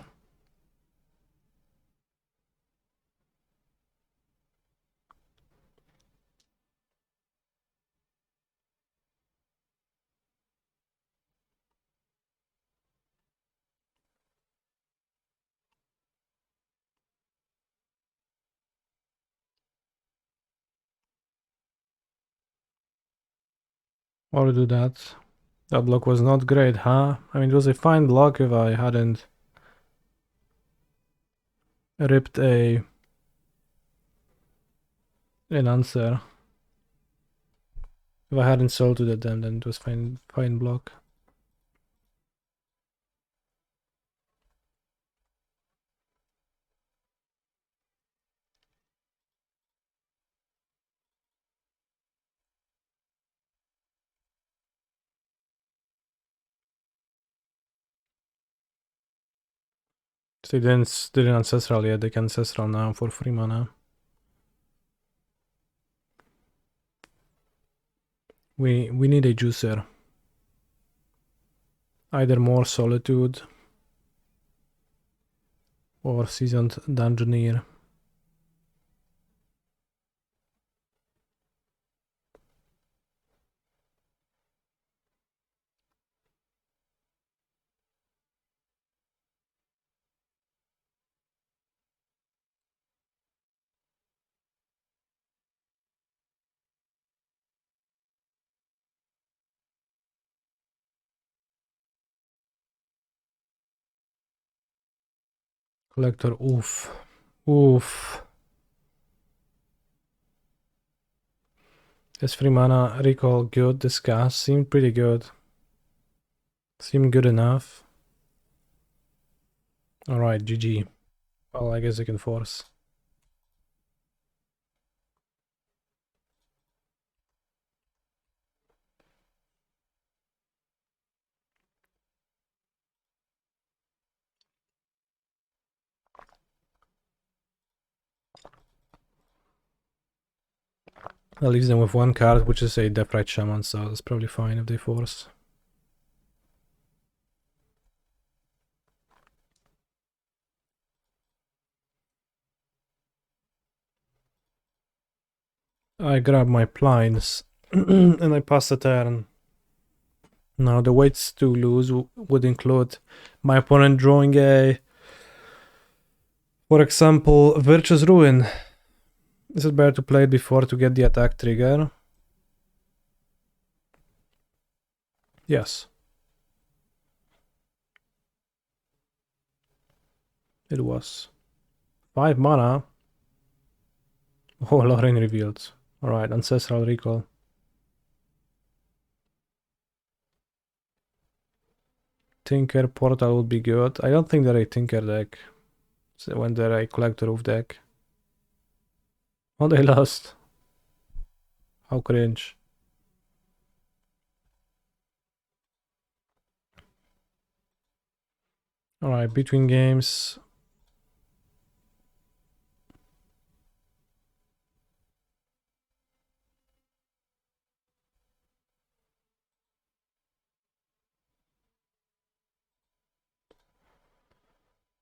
[SPEAKER 1] Or do that. That block was not great, huh? I mean, it was a fine block if I hadn't ripped an answer. If I hadn't sold to them, then it was fine block. If they didn't ancestral yet, they can ancestral now for 3 mana. We need a juicer. Either more Solitude or Seasoned Dungeoneer. Collector, oof. Oof. This 3 mana recall good. Discuss seemed pretty good. Seemed good enough. Alright, GG. Well, I guess I can force. That leaves them with 1 card, which is a Deathrite Shaman, so it's probably fine if they force. I grab my Plines and I pass the turn. Now the waits to lose would include my opponent drawing a, for example, Virtuous Ruin. Is it better to play it before to get the attack trigger? Yes. It was. 5 mana. Oh, Lorraine revealed. Alright, Ancestral Recall. Tinker Portal would be good. I don't think they're a Tinker deck. So when they're a Collector Roof deck. Oh, they lost. How cringe. Alright, between games.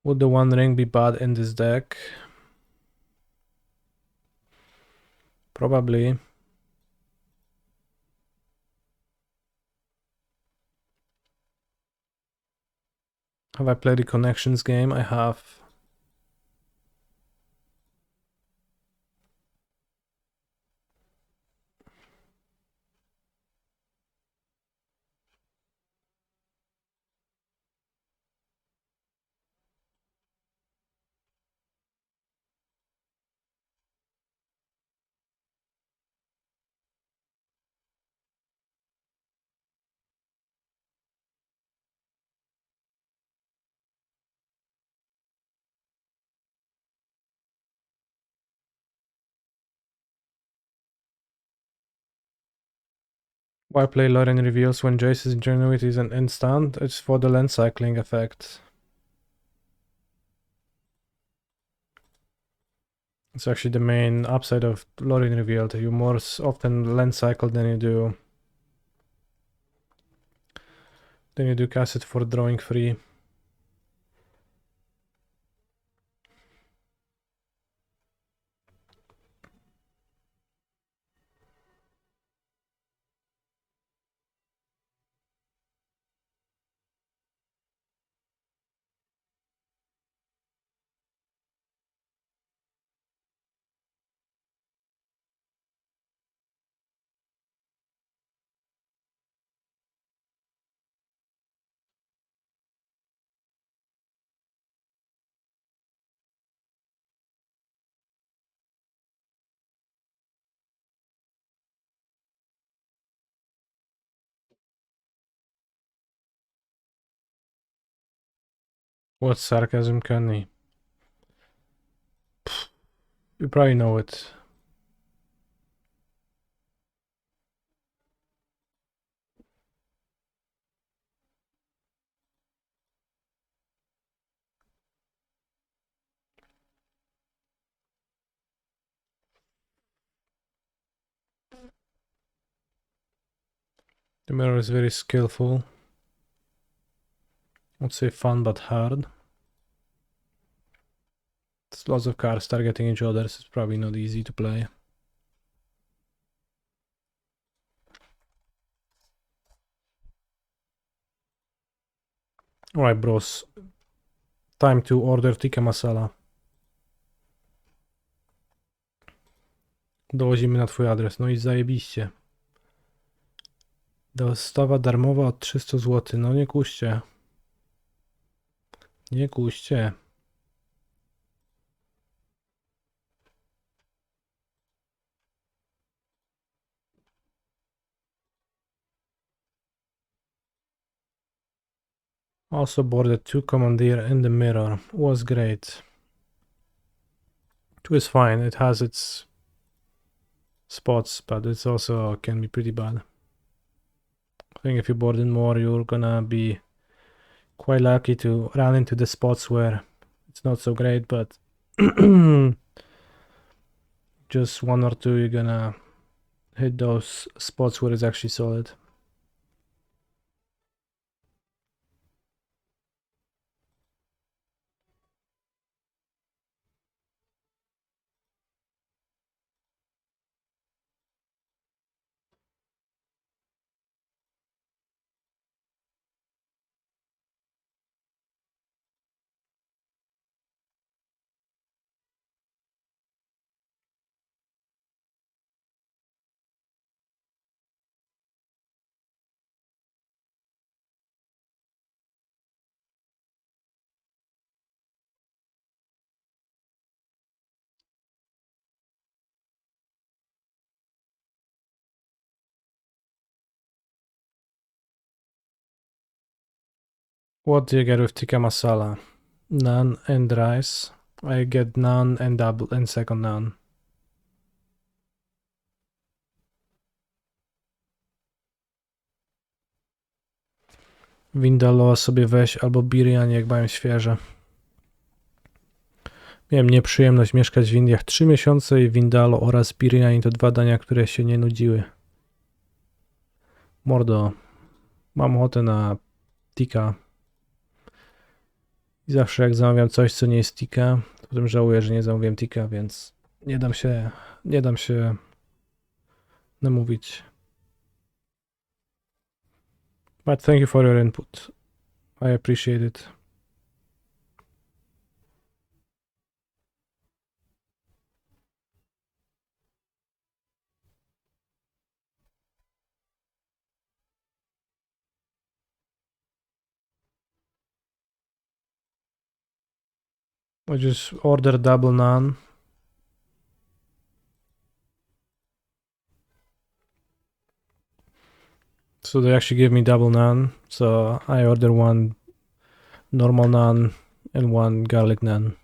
[SPEAKER 1] Would the One Ring be bad in this deck? Probably. Have I played the Connections game? I have. Why play Lorraine Reveals when Jace's Ingenuity is an instant? It's for the land cycling effect. It's actually the main upside of Lorraine Revealed. You more often land cycle than you do cast it for drawing free. What's Sarcasm Canny? You probably know it. The mirror is very skillful. I would say fun but hard. There's lots of cards targeting each other, so it's probably not easy to play. Alright, bros. Time to order tikka masala. Dowozimy na twój adres. No i zajebiście. Dostawa darmowa od 300 zł. No nie kuście. Nie kuście. Also boarded 2 commandeer in the mirror. Was great. 2 is fine. It has its spots, but it's also can be pretty bad. I think if you board in more, you're gonna be quite lucky to run into the spots where it's not so great, but just 1 or 2 you're gonna hit those spots where it's actually solid. What do you get with tikka masala? Naan and rice. I get naan and double and second naan. Vindaloo sobie weź albo biryani, jak mają świeże. Miałem nieprzyjemność mieszkać w Indiach 3 miesiące i Vindaloo oraz biryani to 2 dania, które się nie nudziły. Mordo, mam ochotę na tikka. I zawsze jak zamawiam coś, co nie jest tikka, to potem żałuję, że nie zamówiłem tikka, więc nie dam się namówić. But thank you for your input. I appreciate it. I just ordered double naan. So they actually gave me double naan. So I ordered 1 normal naan and 1 garlic naan.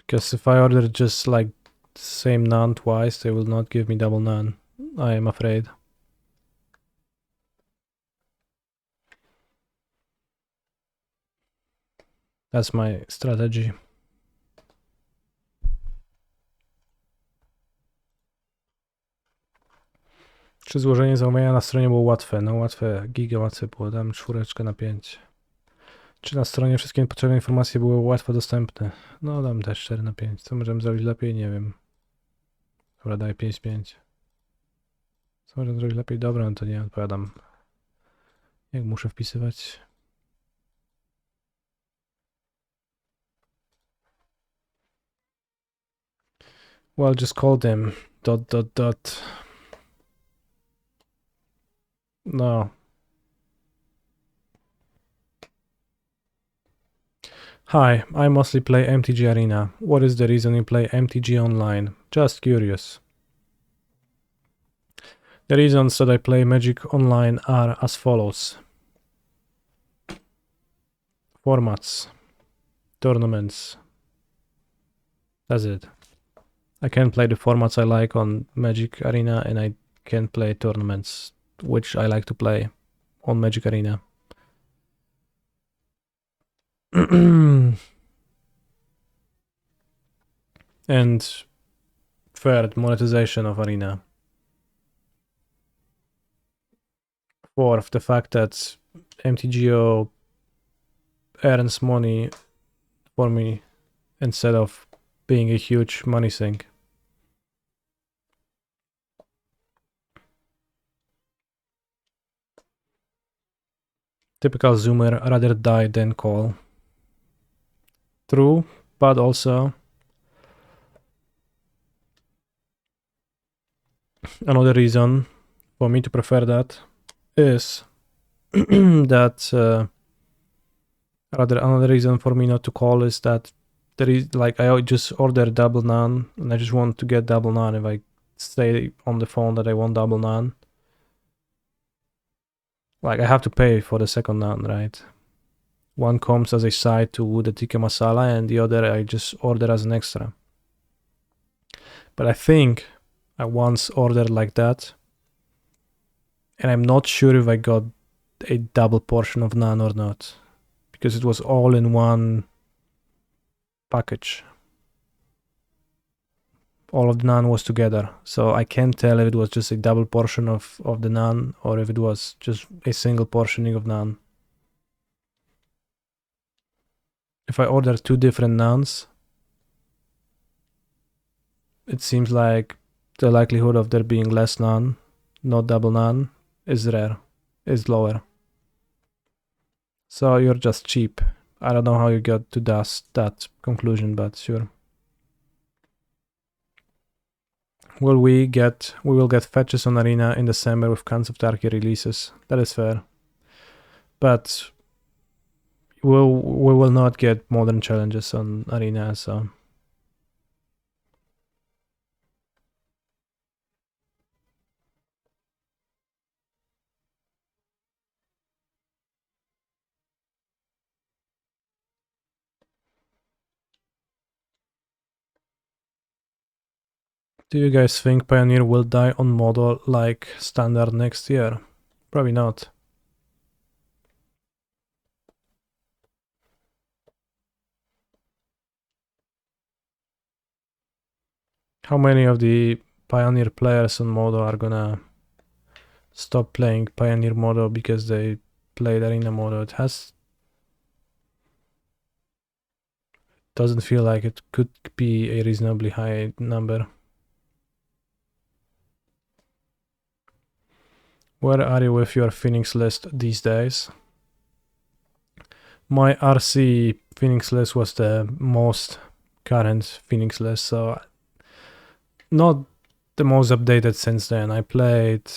[SPEAKER 1] Because if I order just like the same naan twice, they will not give me double naan. I am afraid. That's my strategy. Czy złożenie zamówienia na stronie było łatwe? No łatwe, giga łatwe było, dam 4 na 5. Czy na stronie wszystkie potrzebne informacje były łatwo dostępne? No dam też 4 na 5. Co możemy zrobić lepiej? Nie wiem. Dobra, daję 5-5. Co możemy zrobić lepiej? Dobra, no to nie odpowiadam. Jak muszę wpisywać? Well, just call them ... No. Hi, I mostly play MTG Arena. What is the reason you play MTG online? Just curious. The reasons that I play Magic Online are as follows. Formats. Tournaments. That's it. I can play the formats I like on Magic Arena, and I can play tournaments which I like to play on Magic Arena. And third, monetization of Arena. Fourth, the fact that MTGO earns money for me instead of being a huge money sink. Typical Zoomer, rather die than call. True, but also another reason for me to prefer that is that rather another reason for me not to call is that there is like I just order double none and I just want to get double none if I say on the phone that I want double none. Like I have to pay for the second naan, right? One comes as a side to the tikka masala and the other I just order as an extra. But I think I once ordered like that and I'm not sure if I got a double portion of naan or not because it was all in one package. All of the naan was together, so I can't tell if it was just a double portion of the naan or if it was just a single portioning of naan. If I order two different naans, it seems like the likelihood of there being less naan, not double naan, is rare, is lower. So you're just cheap. I don't know how you got to that conclusion, but sure. We will get fetches on Arena in December with Khans of Tarkir releases. That is fair. But we will not get modern challenges on Arena, so. Do you guys think Pioneer will die on Modo like Standard next year? Probably not. How many of the Pioneer players on Modo are gonna stop playing Pioneer Modo because they played Arena Modo? It doesn't feel like it could be a reasonably high number. Where are you with your Phoenix list these days? My RC Phoenix list was the most current Phoenix list, so not the most updated since then. I played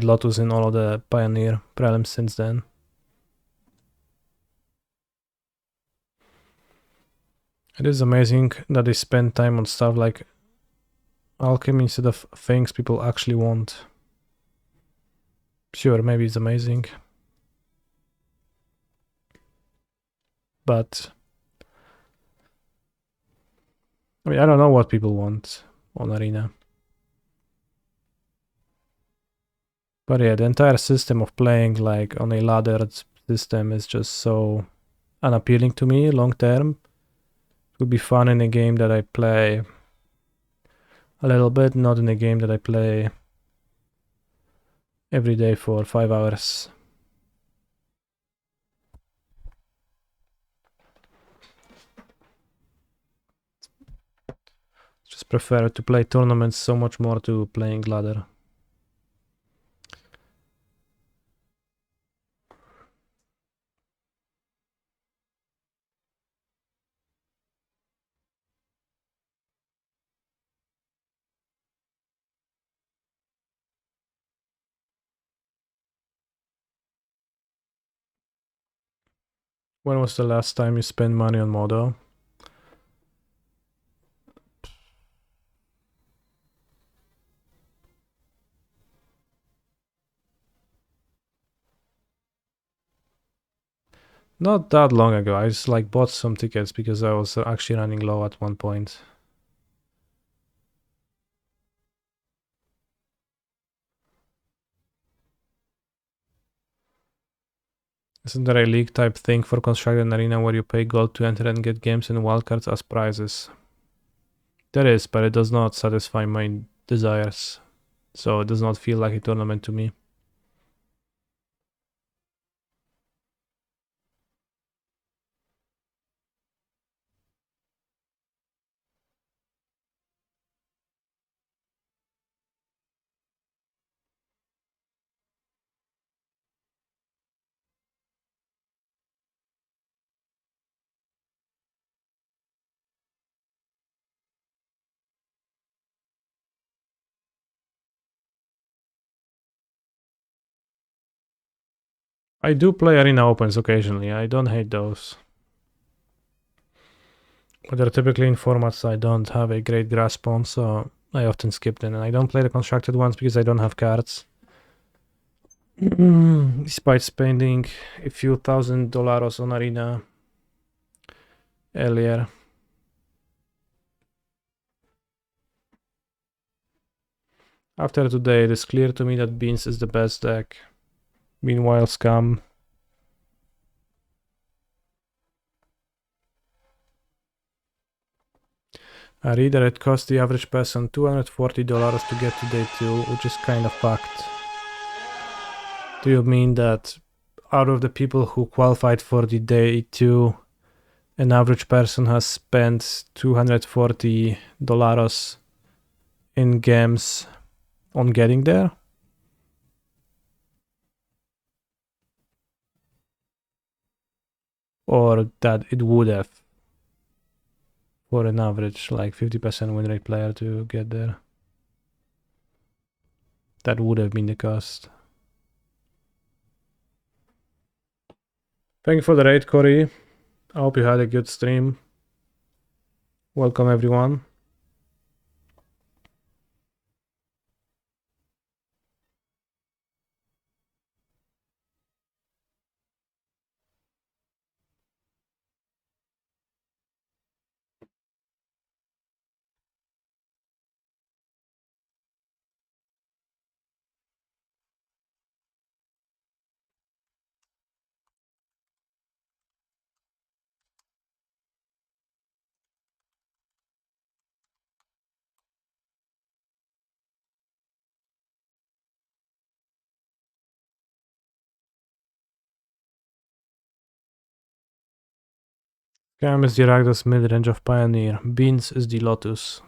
[SPEAKER 1] Lotus in all of the Pioneer prelims since then. It is amazing that they spend time on stuff like alchemy instead of things people actually want. Sure, maybe it's amazing. But I mean, I don't know what people want on Arena. But yeah, the entire system of playing like on a laddered system is just so unappealing to me long term. It would be fun in a game that I play a little bit, not in a game that I play every day for 5 hours. Just prefer to play tournaments so much more to playing ladder. When was the last time you spent money on Modo? Not that long ago. I just like bought some tickets because I was actually running low at one point. Isn't there a league type thing for constructed arena where you pay gold to enter and get games and wildcards as prizes? There is, but it does not satisfy my desires. So it does not feel like a tournament to me. I do play Arena Opens occasionally. I don't hate those. But they're typically in formats I don't have a great grasp on, so I often skip them. And I don't play the constructed ones because I don't have cards. Despite spending a few $1,000s on Arena earlier. After today, it is clear to me that Beans is the best deck. Meanwhile, Scum. I read that it costs the average person $240 to get to day 2, which is kind of fucked. Do you mean that out of the people who qualified for the day 2, an average person has spent $240 in games on getting there? Or that it would have for an average like 50% win rate player to get there? That would have been the cost. Thank you for the raid, Corey. I hope you had a good stream. Welcome everyone. Cam is the Rakdos mid-range of Pioneer. Beans is the Lotus.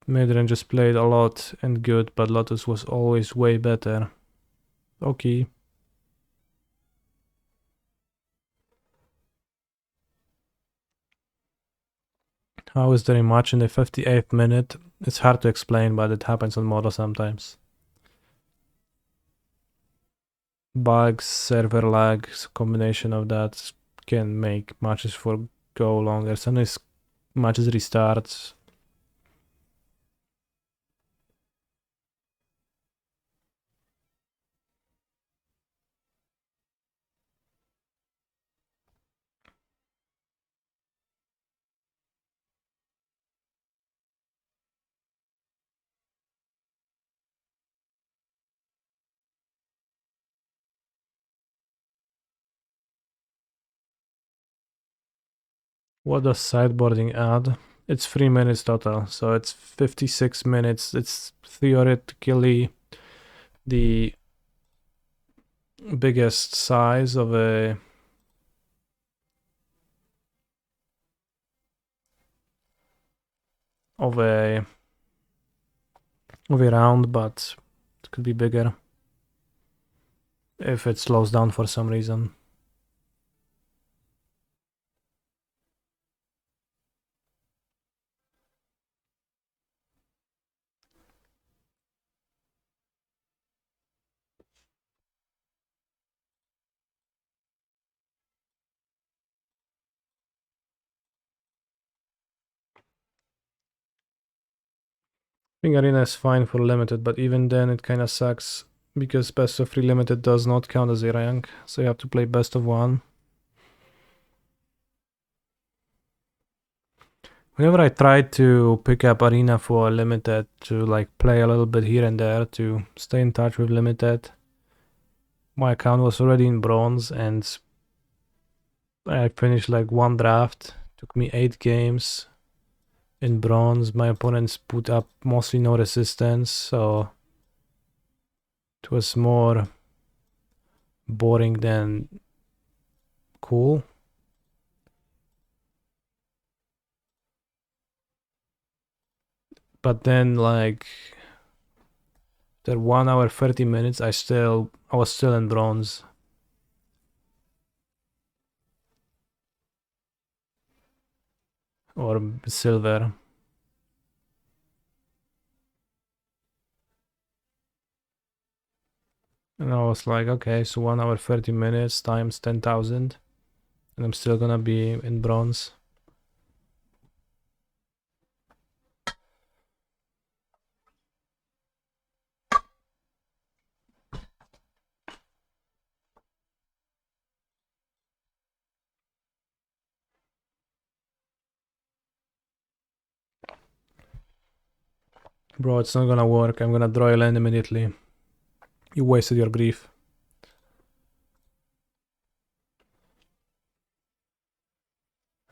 [SPEAKER 1] Mid-range is played a lot and good, but Lotus was always way better. Okay. How is there a match in the 58th minute? It's hard to explain, but it happens on Modo sometimes. Bugs, server lags, combination of that can make matches for go longer. Sometimes matches restart. What does sideboarding add? It's 3 minutes total, so it's 56 minutes. It's theoretically the biggest size of a round, but it could be bigger if it slows down for some reason. I think Arena is fine for limited, but even then it kinda sucks because best of 3 limited does not count as a rank, so you have to play best of 1. Whenever I try to pick up Arena for Limited to like play a little bit here and there to stay in touch with Limited, my account was already in bronze and I finished like one draft. Took me 8 games in bronze. My opponents put up mostly no resistance, so it was more boring than cool. But then like that 1 hour 30 minutes I was still in bronze. Or silver. And I was like, okay, so 1 hour 30 minutes times 10,000 and I'm still gonna be in bronze. Bro, it's not gonna work. I'm gonna draw a land immediately. You wasted your grief.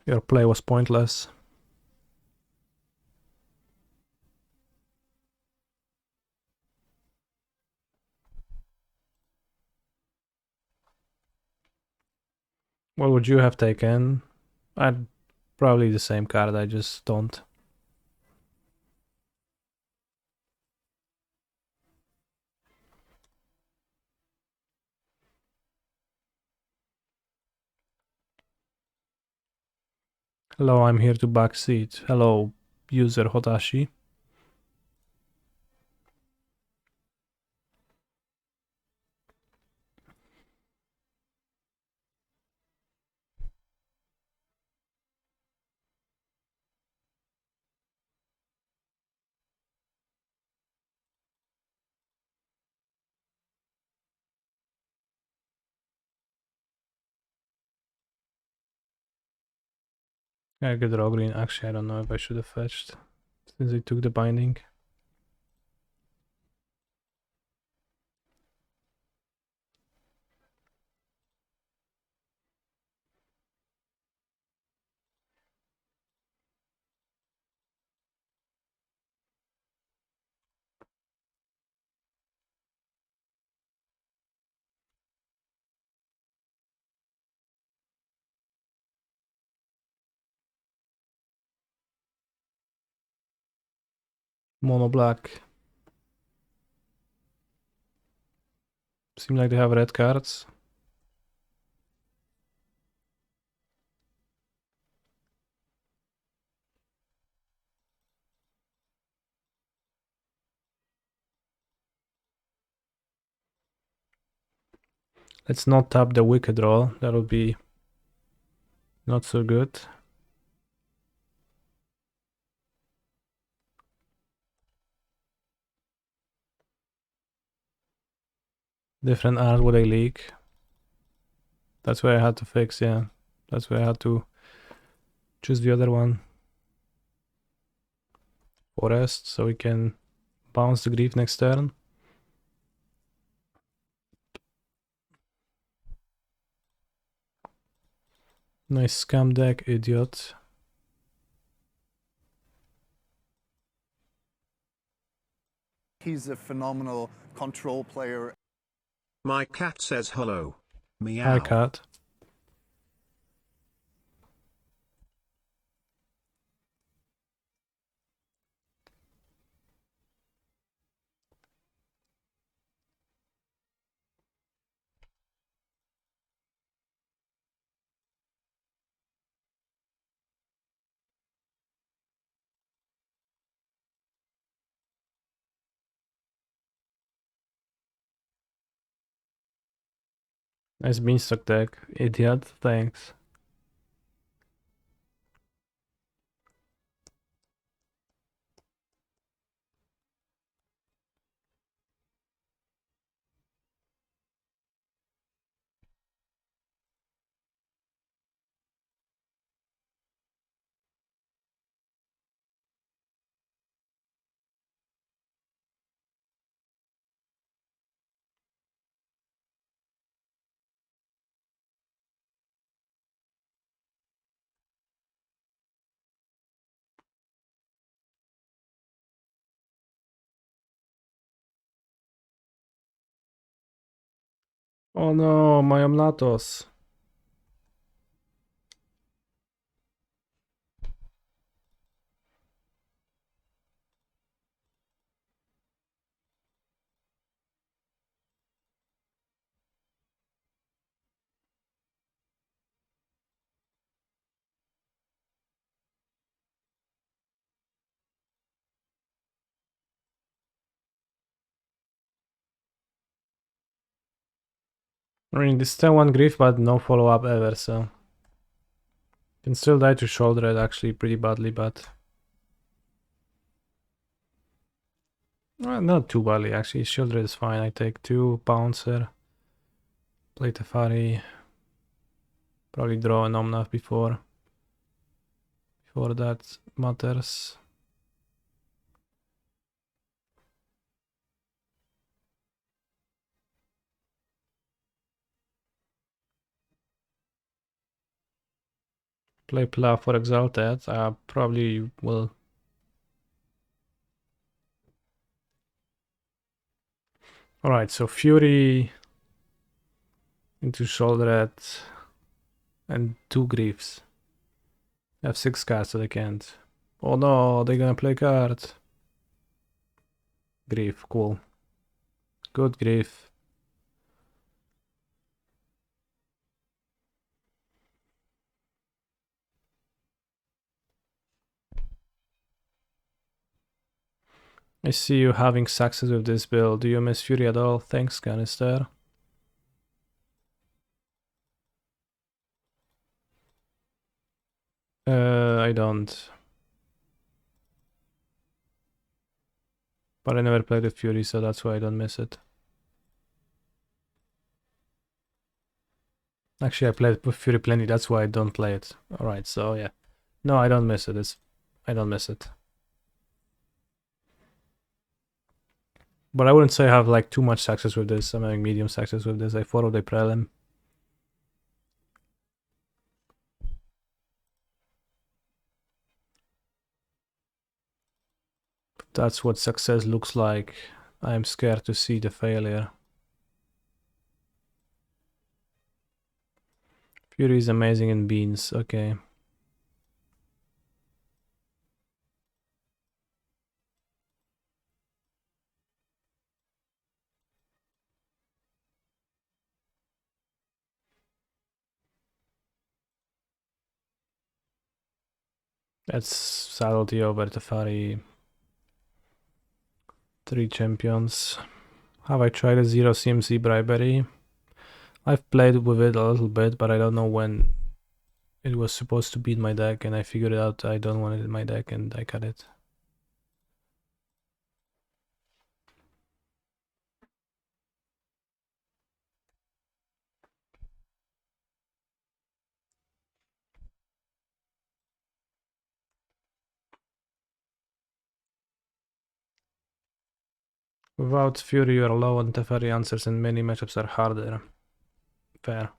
[SPEAKER 1] Your play was pointless. What would you have taken? I'd probably the same card, I just don't. Hello, I'm here to backseat. Hello, user Hotashi. I could draw green. Actually, I don't know if I should have fetched since I took the binding. Mono black. Seem like they have red cards. Let's not tap the wicked roll. That'll be not so good. Different art with a leak. That's where I had to fix, yeah. That's where I had to choose the other one. Forest, so we can bounce the grief next turn. Nice scam deck, idiot.
[SPEAKER 2] He's a phenomenal control player.
[SPEAKER 3] My cat says hello. Meow.
[SPEAKER 1] Hi, cat. Nice beanstalk deck, idiot. Thanks. Oh no, my Omnatos. I mean, this 10-1 Grief, but no follow-up ever, so... Can still die to Shoulder actually pretty badly, but... Well, not too badly, actually. Shoulder is fine. I take 2 Bouncer. Play Teferi. Probably draw an Omnath before that matters. Play Pla for Exalted. Probably will. Alright, so Fury into Shoulder and 2 Griefs. I have 6 cards, so they can't. Oh no, they're gonna play card. Grief, cool. Good Grief. I see you having success with this build. Do you miss Fury at all? Thanks, Canister. I don't. But I never played with Fury, so that's why I don't miss it. Actually, I played with Fury plenty, that's why I don't play it. Alright, so yeah. No, I don't miss it. I don't miss it. But I wouldn't say I have like too much success with this. I'm having medium success with this. I followed the prelim. That's what success looks like. I'm scared to see the failure. Fury is amazing in beans, okay. That's subtlety over Teferi. 3 champions. Have I tried a 0 CMC bribery? I've played with it a little bit, but I don't know when it was supposed to be in my deck, and I figured out I don't want it in my deck, and I cut it. Without Fury, you are low on Teferi answers, and many matchups are harder. Fair.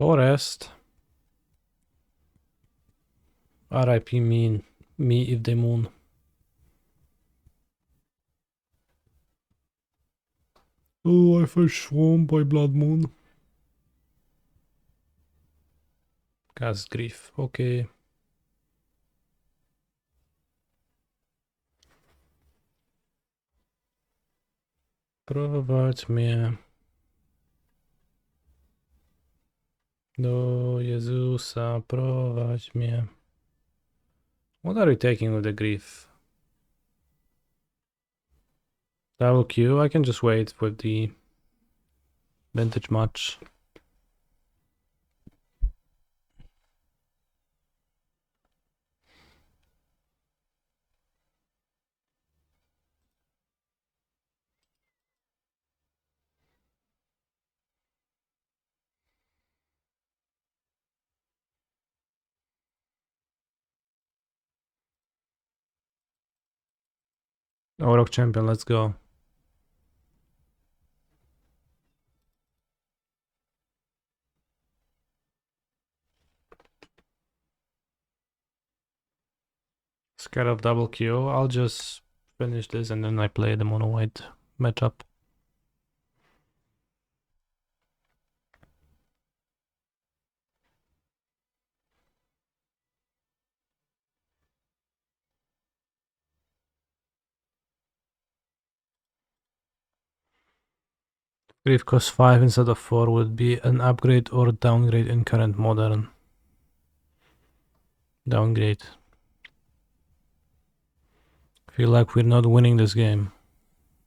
[SPEAKER 1] Forest. RIP mean me if they moon. Oh, I felt swarmed by Blood Moon. Cast Grief, okay. Prowadź mnie do Jezusa, prowadź mnie. What are you taking with the Grief? Double Q, I can just wait with the vintage match. Orok Champion, let's go. Scared of double Q, I'll just finish this and then I play the mono white matchup. Grief cost 5 instead of 4 would be an upgrade or downgrade in current modern. Downgrade. Feel like we're not winning this game.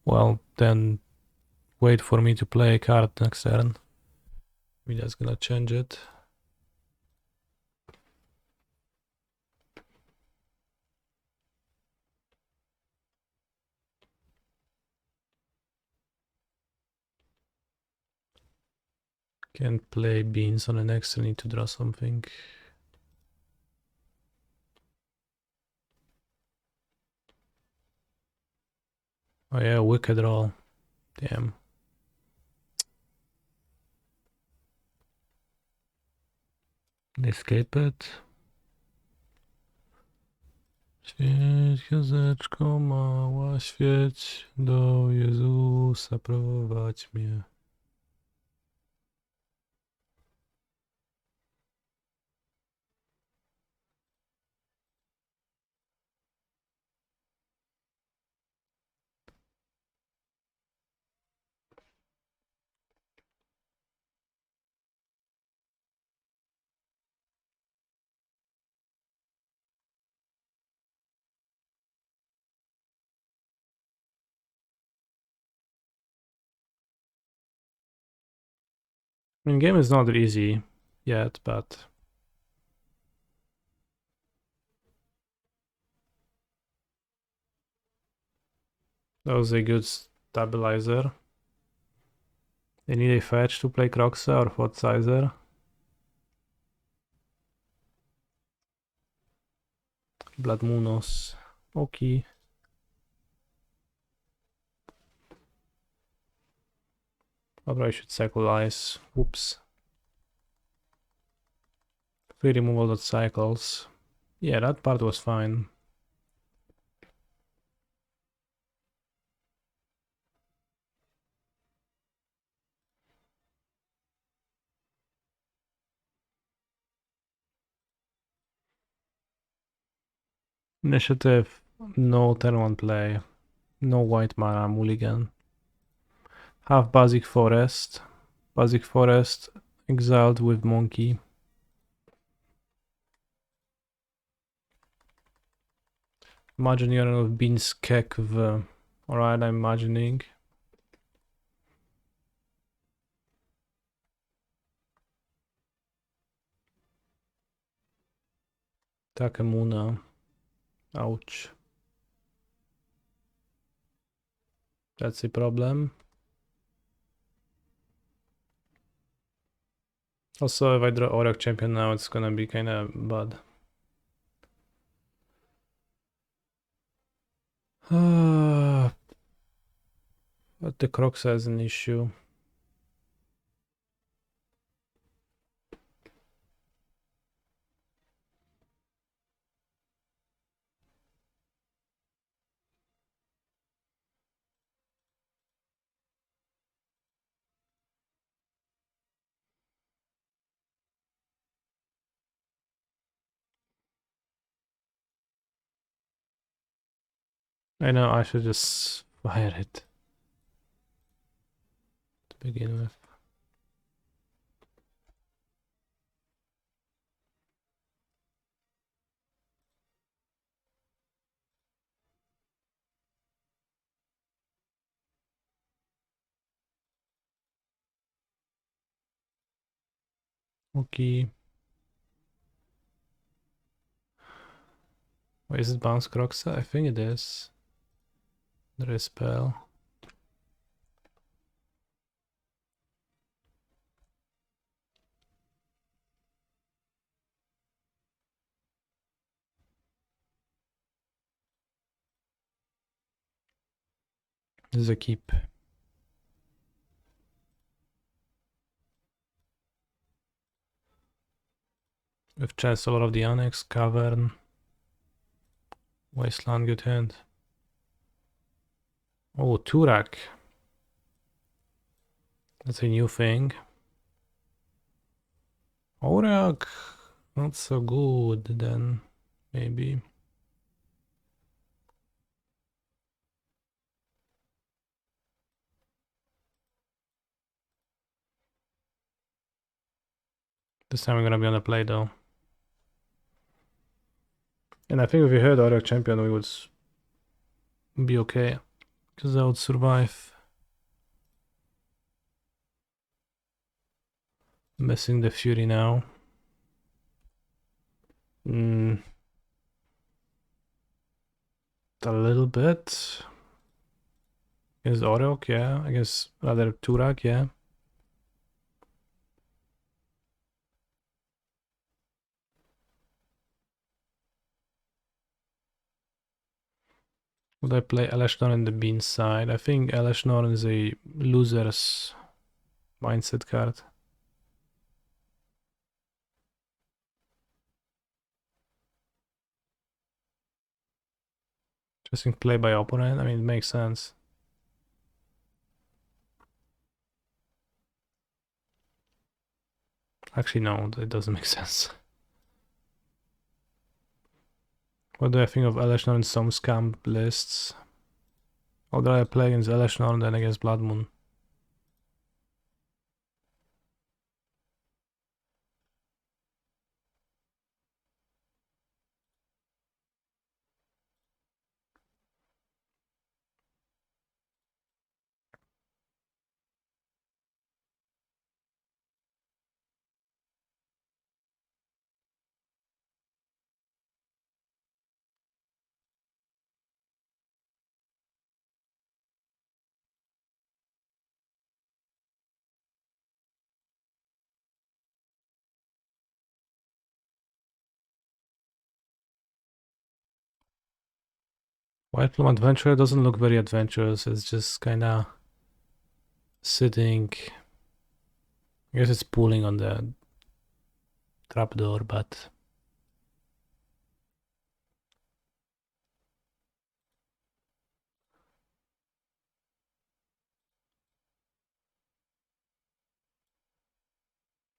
[SPEAKER 1] Well, then wait for me to play a card next turn. Maybe that's gonna change it. Can't play beans on the next, I need to draw something. Oh yeah, wicked roll. Damn. Escape it. Świeć, gwiazdeczko mała, świeć do Jezusa, prowadź mnie. I mean, game is not easy yet, but that was a good stabilizer. They need a fetch to play Croxa or Fort Sizer. Blood Moonos. Okay. Probably I should cycle ice. Whoops. Free removal that cycles. Yeah, that part was fine. Initiative, no turn 1 play. No white mana, mulligan. Half basic forest. Basic forest exiled with monkey. Imagine you're of beans kek w. Alright, I'm imagining. Takemuna. Ouch. That's a problem. Also, if I draw Orok Champion now, it's gonna be kinda bad. But the Croxa is an issue. I know I should just fire it to begin with. Okay. Wait, is it Bounce Croxa? I think it is. There is spell. This is a keep. With Chancellor of the Annex, Cavern, Wasteland, good hand. Oh, Turak. That's a new thing. Aurak, not so good then, maybe. This time we're gonna be on the play though. And I think if we had Aurak champion, we would be okay. Because I would survive. Missing the Fury now. A little bit. Against Aurak, yeah. I guess rather Turak, yeah. Would I play Elashnorn in the Bean side? I think Elashnorn is a loser's mindset card. Interesting play by opponent. I mean, it makes sense. Actually, no, it doesn't make sense. What do I think of Elashnorn in some scam lists? Or do I play against Elashnorn than against Blood Moon? White Plum Adventurer doesn't look very adventurous. It's just kinda sitting. I guess it's pulling on the trapdoor, but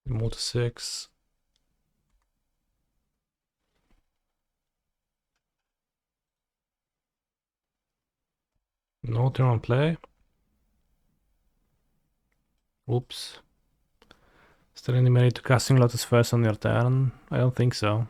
[SPEAKER 1] move to 6. No turn on play. Oops. Is there any merit to casting Lotus first on your turn? I don't think so.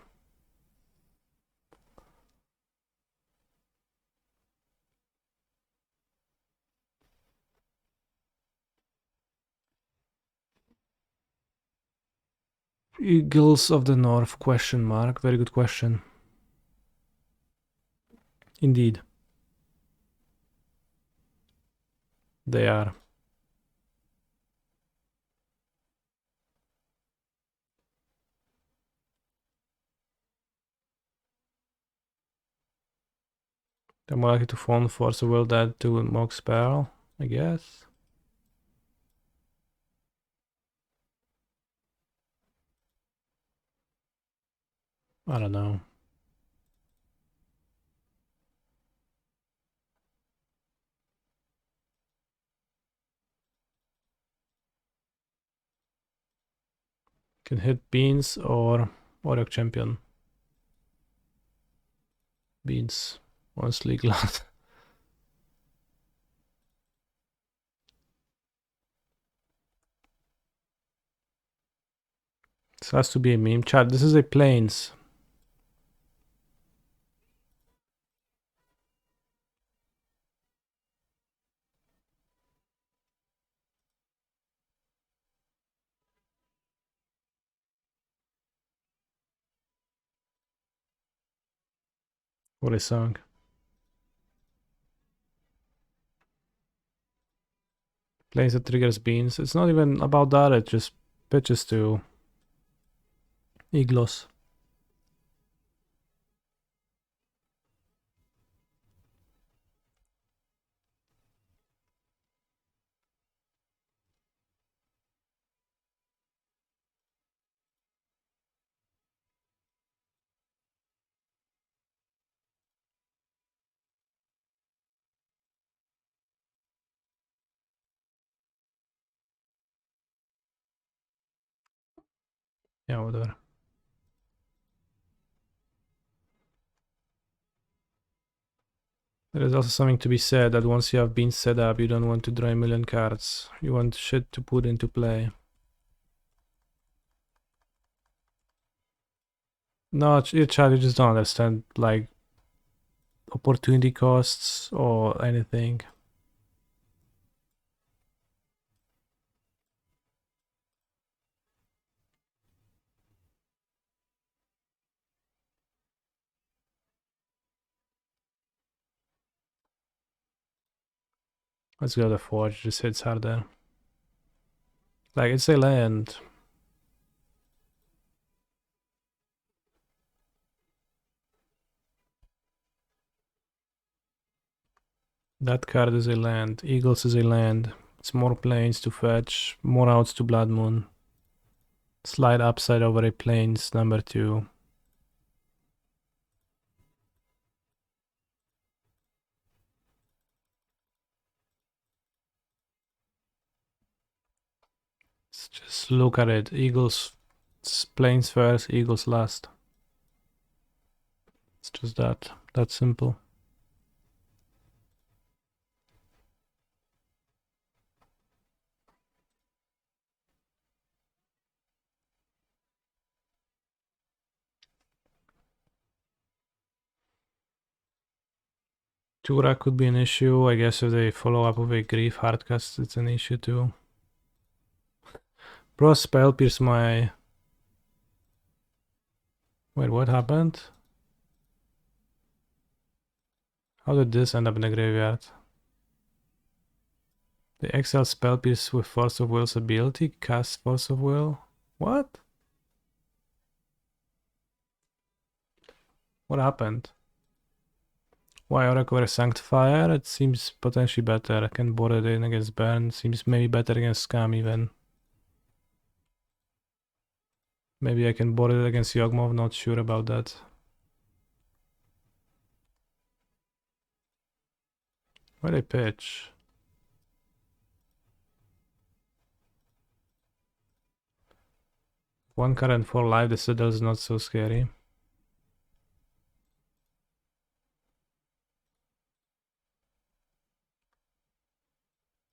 [SPEAKER 1] Eagles of the North, question mark. Very good question. Indeed. They are. They're more likely to phone Force of Will that to Mox Barrel, I guess. I don't know. Can hit Beans or Aurak Champion. Beans. Honestly glad. This has to be a meme. Chat, this is a planes. What a song. Planes that triggers beans. It's not even about that, it just pitches to Iglos. Yeah, whatever. There is also something to be said that once you have been set up, you don't want to draw a million cards. You want shit to put into play. No, you just don't understand, like, opportunity costs or anything. Let's go to Forge, just hits harder. Like, it's a land. That card is a land. Eagles is a land. It's more planes to fetch, more outs to Blood Moon. Slide upside over a plains, number 2. Let's just look at it. Eagles, plains first, Eagles last. It's just that simple. Tura could be an issue. I guess if they follow up with a Grief hardcast, it's an issue too. Bro, Spell Pierce my... Wait, what happened? How did this end up in the graveyard? The XL Spell Pierce with Force of Will's ability? Cast Force of Will? What? What happened? Why Oracle Sanctifier? It seems potentially better. I can board it in against Burn. Seems maybe better against Scam even. Maybe I can board it against Yawgmoth, not sure about that. Why they pitch? One card and 4 life, the Citadel is not so scary.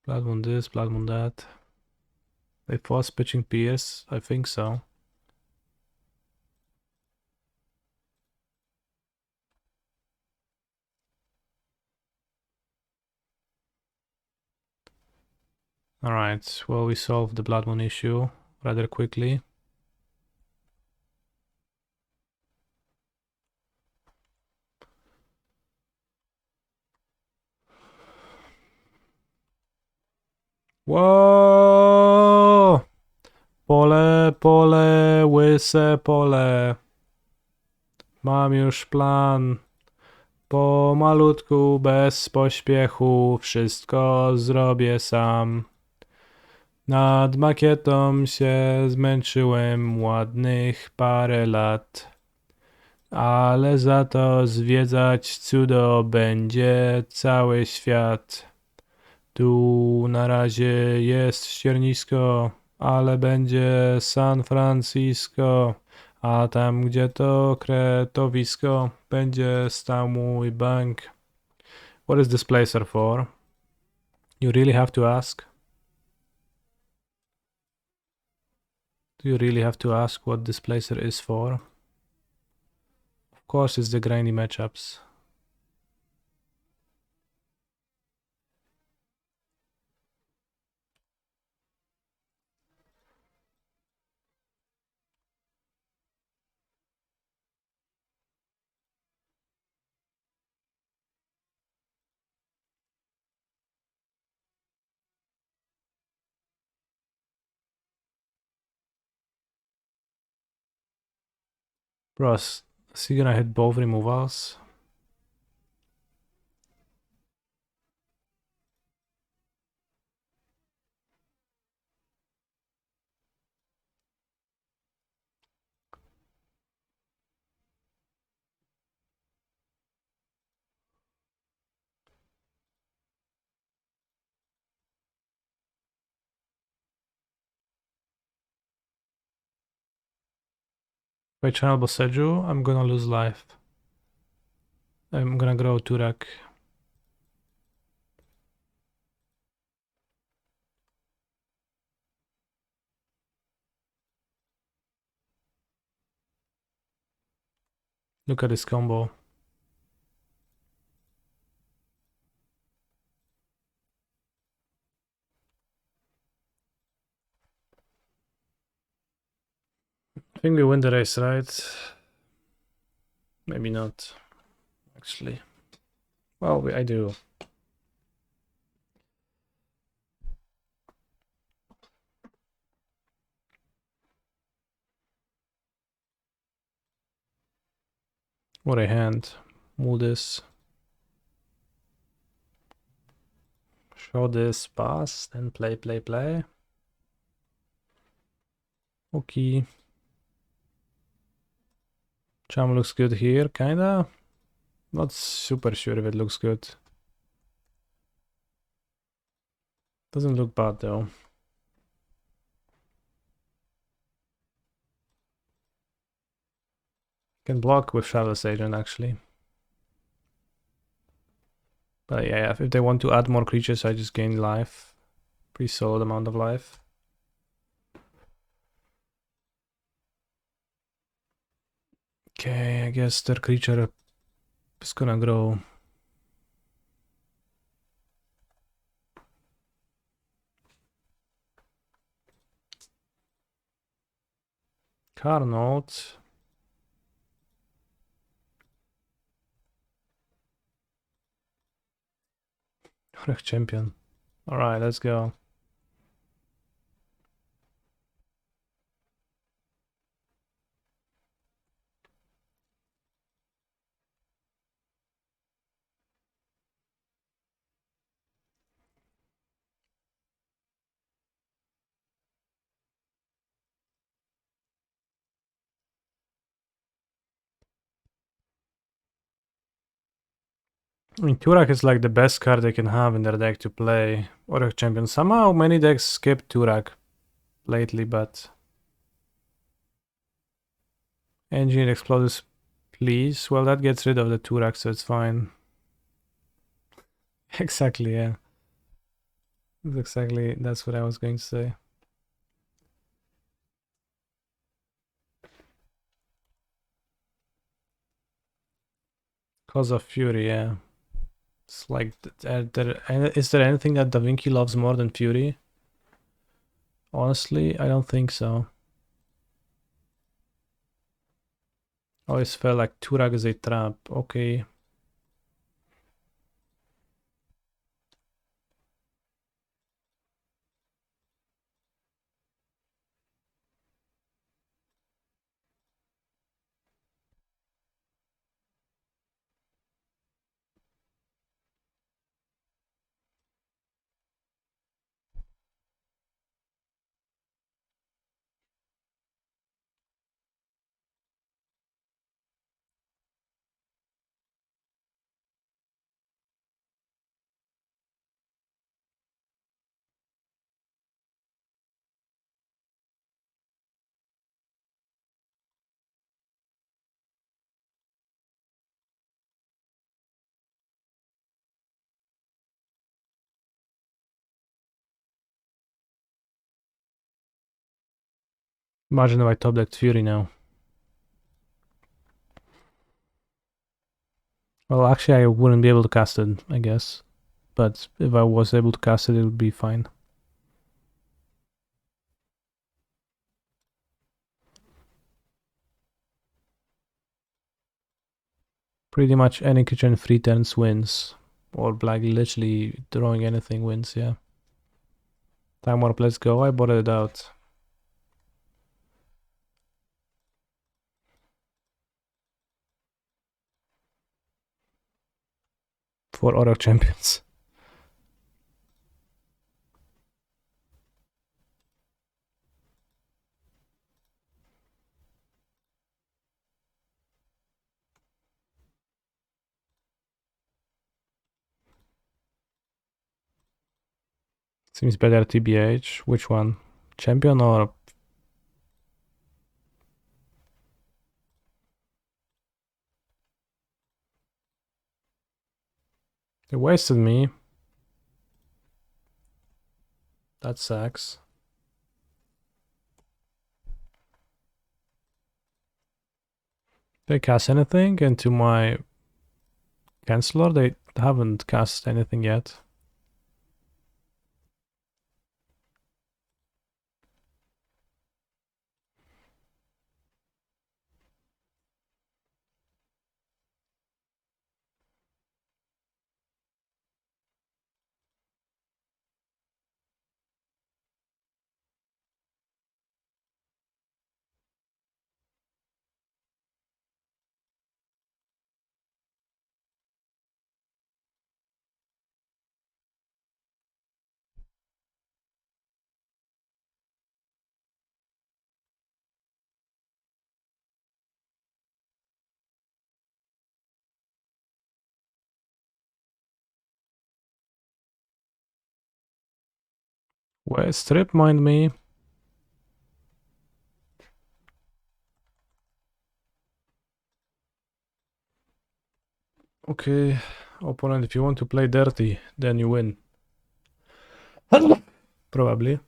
[SPEAKER 1] Blood Moon this, Blood Moon that. They force pitching Pierce? I think so. Alright, well, we solved the Blood Moon issue rather quickly. Whoa! Pole, pole, łyse pole. Mam już plan. Pomalutku, bez pośpiechu, wszystko zrobię sam. Nad makietą się zmęczyłem ładnych parę lat. Ale za to zwiedzać cudo będzie cały świat. Tu na razie jest ściernisko, ale będzie San Francisco. A tam, gdzie to kretowisko, będzie stał mój bank. What is this placer for? You really have to ask? Do you really have to ask what Displacer is for? Of course it's the grindy matchups. Bro, is he gonna hit both removals? If I channel Boseju, I'm gonna lose life. I'm gonna grow Turak. Look at this combo. I think we win the race, right? Maybe not, actually. Well, I do. What a hand. Move this. Show this, pass, then play, play, play. Okay. Charm looks good here, kinda. Not super sure if it looks good. Doesn't look bad though. Can block with Shadowless Agent actually. But yeah, if they want to add more creatures, I just gain life. Pretty solid amount of life. Okay, I guess their creature is gonna grow. Carnot. Champion. Alright, let's go. I mean, Turak is like the best card they can have in their deck to play Orc Champion. Somehow many decks skip Turak lately, but... Engine Explodes, please. Well, that gets rid of the Turak, so it's fine. Exactly, yeah. That's what I was going to say. Cause of Fury, yeah. It's like, is there anything that Da Vinci loves more than Fury? Honestly, I don't think so. Always felt like Turak is a trap. Okay. Imagine if I top decked Fury now. Well, actually, I wouldn't be able to cast it, I guess. But if I was able to cast it, it would be fine. Pretty much any kitchen 3 turns wins. Or like literally drawing anything wins, yeah. Time warp, let's go. I bought it out. For Orc champions. Seems better TBH. Which one? Champion or... They wasted me. That sucks. They cast anything into my Canceller? They haven't cast anything yet. Well, strip mind me. Okay, opponent, if you want to play dirty, then you win. Probably.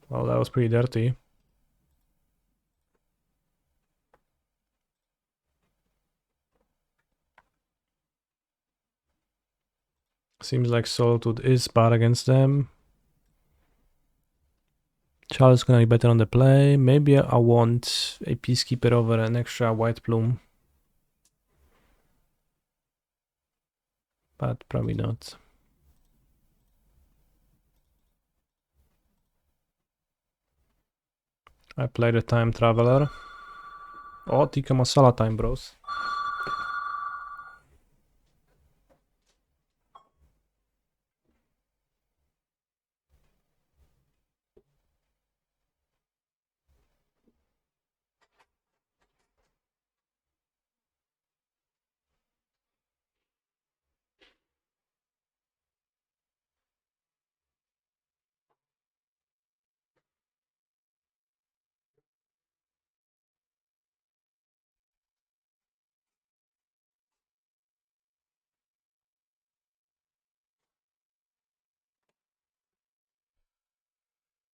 [SPEAKER 1] Well, that was pretty dirty. Seems like Solitude is bad against them. Charles is gonna be better on the play. Maybe I want a Peacekeeper over an extra White Plume. But probably not. I played a Time Traveler. Oh, Tikka Masala time, bros.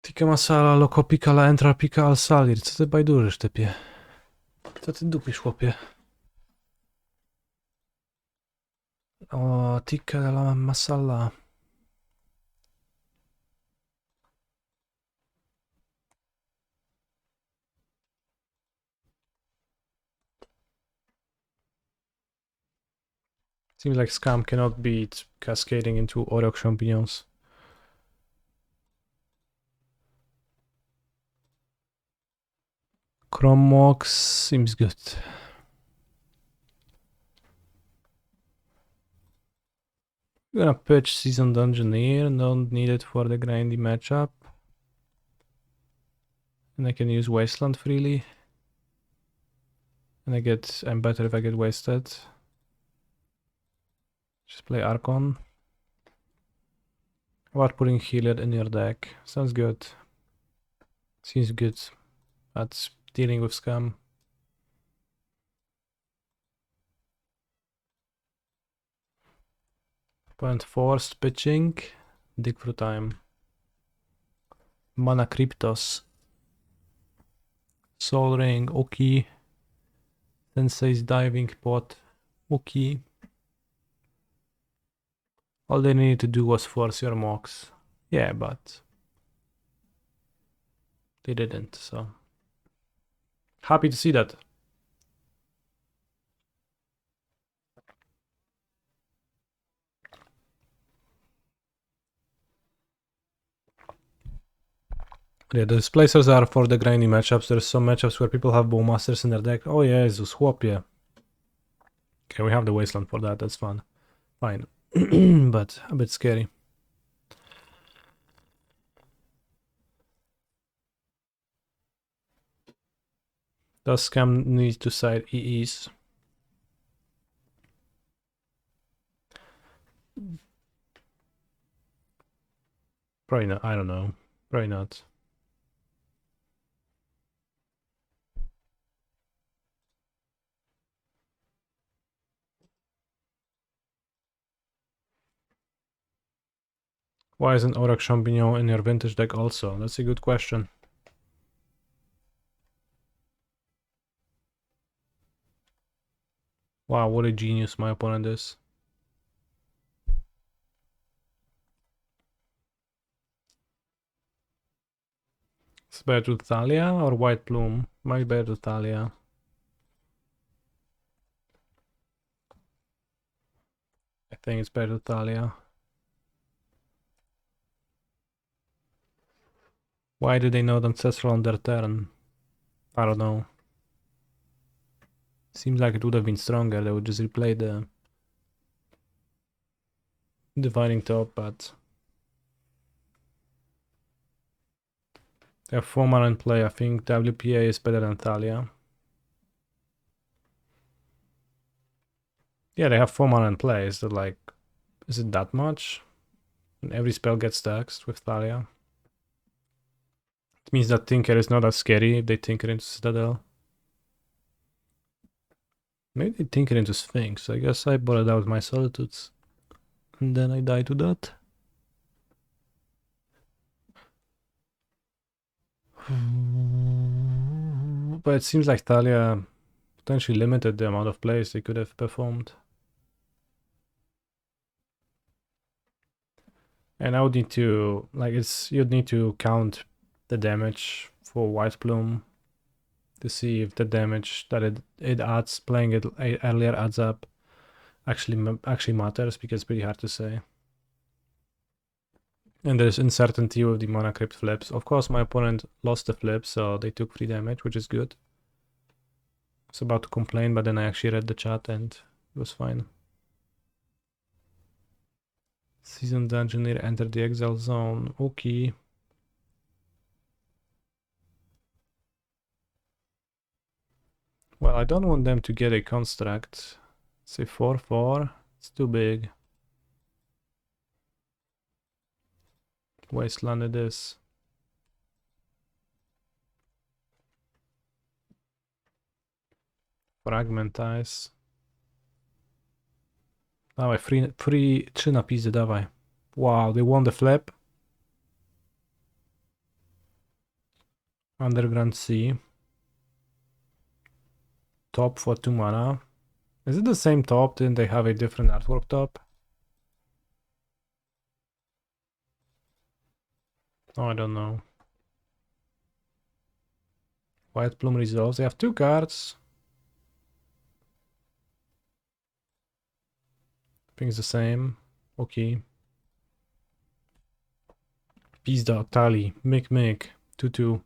[SPEAKER 1] Tikka Masala, Loco Pikala, Entra Pika, Al-Salir. Co ty bajdurzysz, typie? Co ty dupisz, chłopie? O, Tikka Masala. Seems like Scam cannot beat cascading into Orok Champignons. Chromox seems good. I'm gonna pitch Season Dungeoneer, don't need it for the grindy matchup. And I can use Wasteland freely. And I'm better if I get wasted. Just play Archon. What putting Healer in your deck? Sounds good. Seems good. That's dealing with Scam. Opponent forced pitching. Dig through time. Mana Cryptos. Soul Ring, okay. Sensei's Diving Pot, okay. All they needed to do was force your Mox. Yeah, but they didn't, so happy to see that. Yeah, the displacers are for the grindy matchups. There's some matchups where people have Bowmasters in their deck. Oh yeah, Jesus, swap, yeah. Okay, we have the Wasteland for that, that's fun. Fine. But a bit scary. Does Scam need to side EEs? Probably not, I don't know. Probably not. Why isn't Auroch Champignon in your vintage deck also? That's a good question. Wow, what a genius my opponent is. It's better to Thalia or White Plume? Might be better to Thalia. I think it's better to Thalia. Why did they not Ancestral on their turn? I don't know. Seems like it would have been stronger. They would just replay the Divining Top, but they have 4 mana in play. I think WPA is better than Thalia. Yeah, they have 4 mana in play. Is it like, is it that much? And every spell gets taxed with Thalia. It means that Tinker is not as scary if they Tinker into Citadel. Maybe they Tinker into Sphinx. I guess I bought it out with my Solitudes. And then I die to that. But it seems like Thalia potentially limited the amount of plays they could have performed. And I would need to, like, you'd need to count the damage for White Plume to see if the damage that it adds, playing it earlier adds up, actually matters, because it's pretty hard to say. And there's uncertainty with the Mana Crypt flips. Of course, my opponent lost the flip, so they took 3 damage, which is good. I was about to complain, but then I actually read the chat and it was fine. Seasoned Dungeoneer entered the Exile Zone. Okay. Well, I don't want them to get a construct. Say 4/4. It's too big. Wasteland it is. Fragmentize. Dawaj, free 3 napisy, dawaj. Wow, they won the flip. Underground Sea. Top for 2 mana. Is it the same top? Didn't they have a different artwork top? Oh, I don't know. White Plume resolves. They have 2 cards. I think it's the same. Okay. Peace Dog, Tali, Mick, 2/2.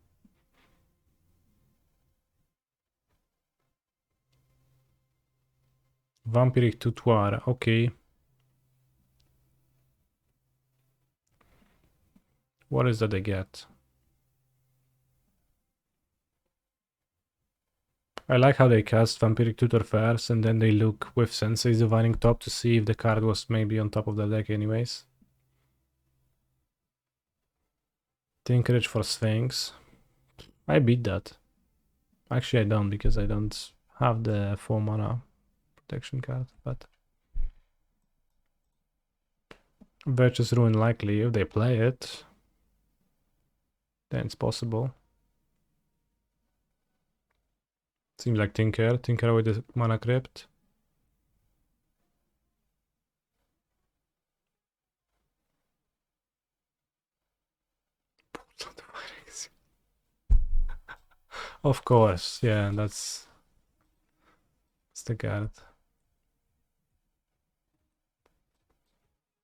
[SPEAKER 1] Vampiric Tutoir, okay. What is that they get? I like how they cast Vampiric Tutor first and then they look with Sensei's Divining Top to see if the card was maybe on top of the deck anyways. Tinkerage for Sphinx. I beat that. Actually I don't, because I don't have the 4 mana protection card, but Virtuous Ruin likely. If they play it, then it's possible. Seems like Tinker. Tinker with the Mana Crypt. Of course, yeah, that's the card.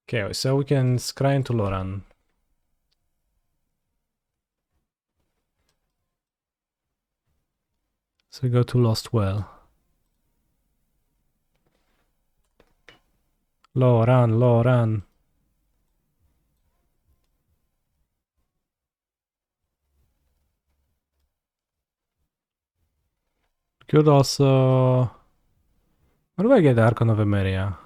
[SPEAKER 1] Okay, so we can scry into Loran. So we go to Lost Well. Loran, Loran. Could also... Where do I get Archon of Emeria?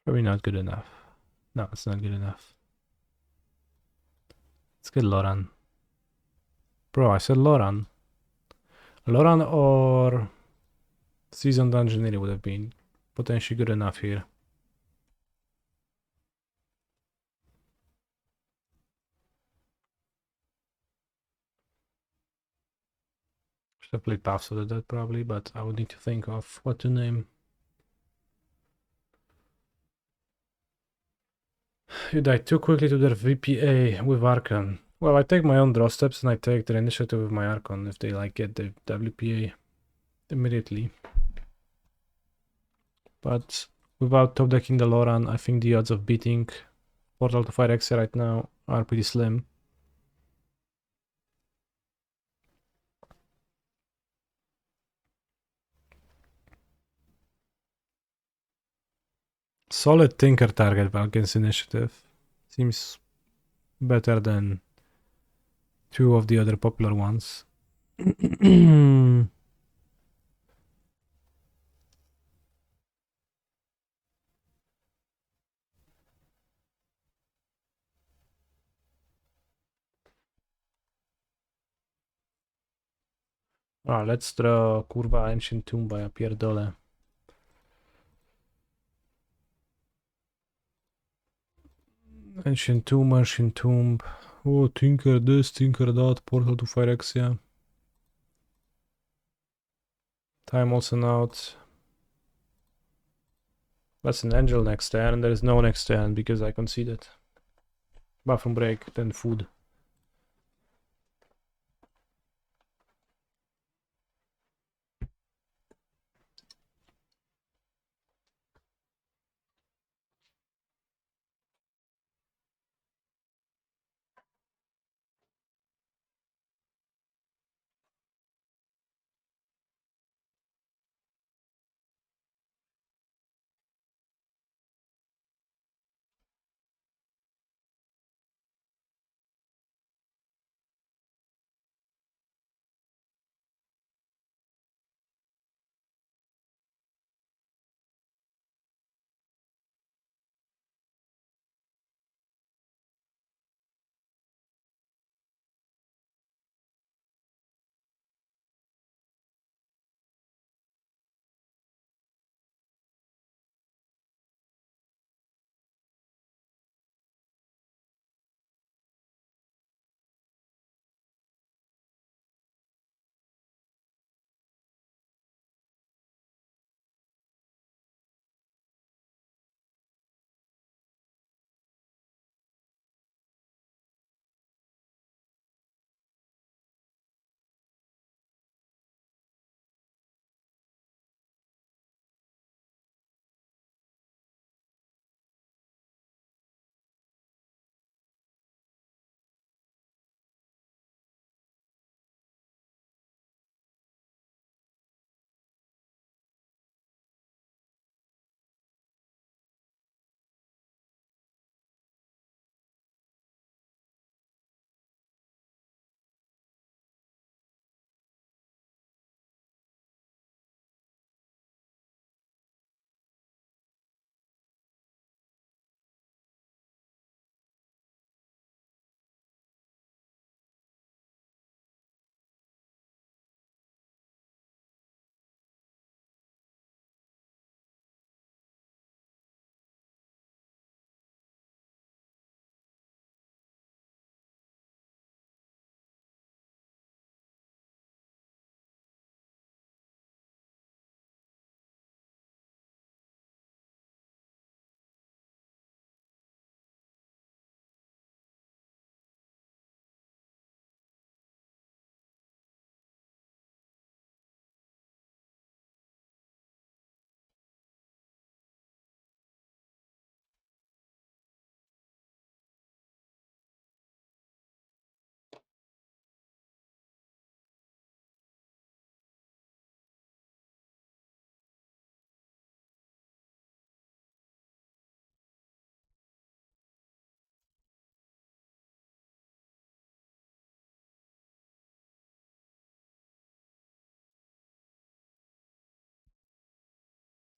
[SPEAKER 1] Probably not good enough. No, it's not good enough. Let's get Loran. Bro, I said Loran. Loran or Seasoned Engineer would have been potentially good enough here. Should have played Paths of the Dead probably, but I would need to think of what to name. You died too quickly to their VPA with Archon. Well, I take my own draw steps and I take their initiative with my Archon if they like get the WPA immediately. But without top decking the Loran, I think the odds of beating Portal to Phyrexia right now are pretty slim. Solid Tinker target against initiative. Seems better than two of the other popular ones. Let's draw kurwa Ancient Tomb, ja pierdolę. Ancient Tomb. Oh, Tinker this, Tinker that, Portal to Phyrexia. Time also out. That's an Angel next turn. There is no next turn because I conceded. Bathroom break, then food.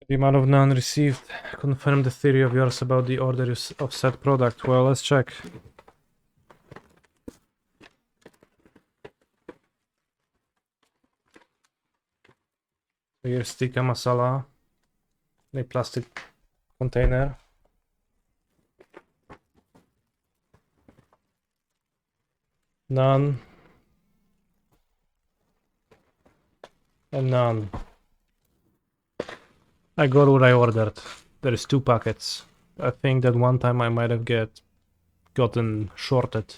[SPEAKER 1] The amount of none received confirm the theory of yours about the order of said product. Well, let's check. Here's tikka masala in a plastic container. None. And none. I got what I ordered. There is 2 packets. I think that one time I might have gotten shorted.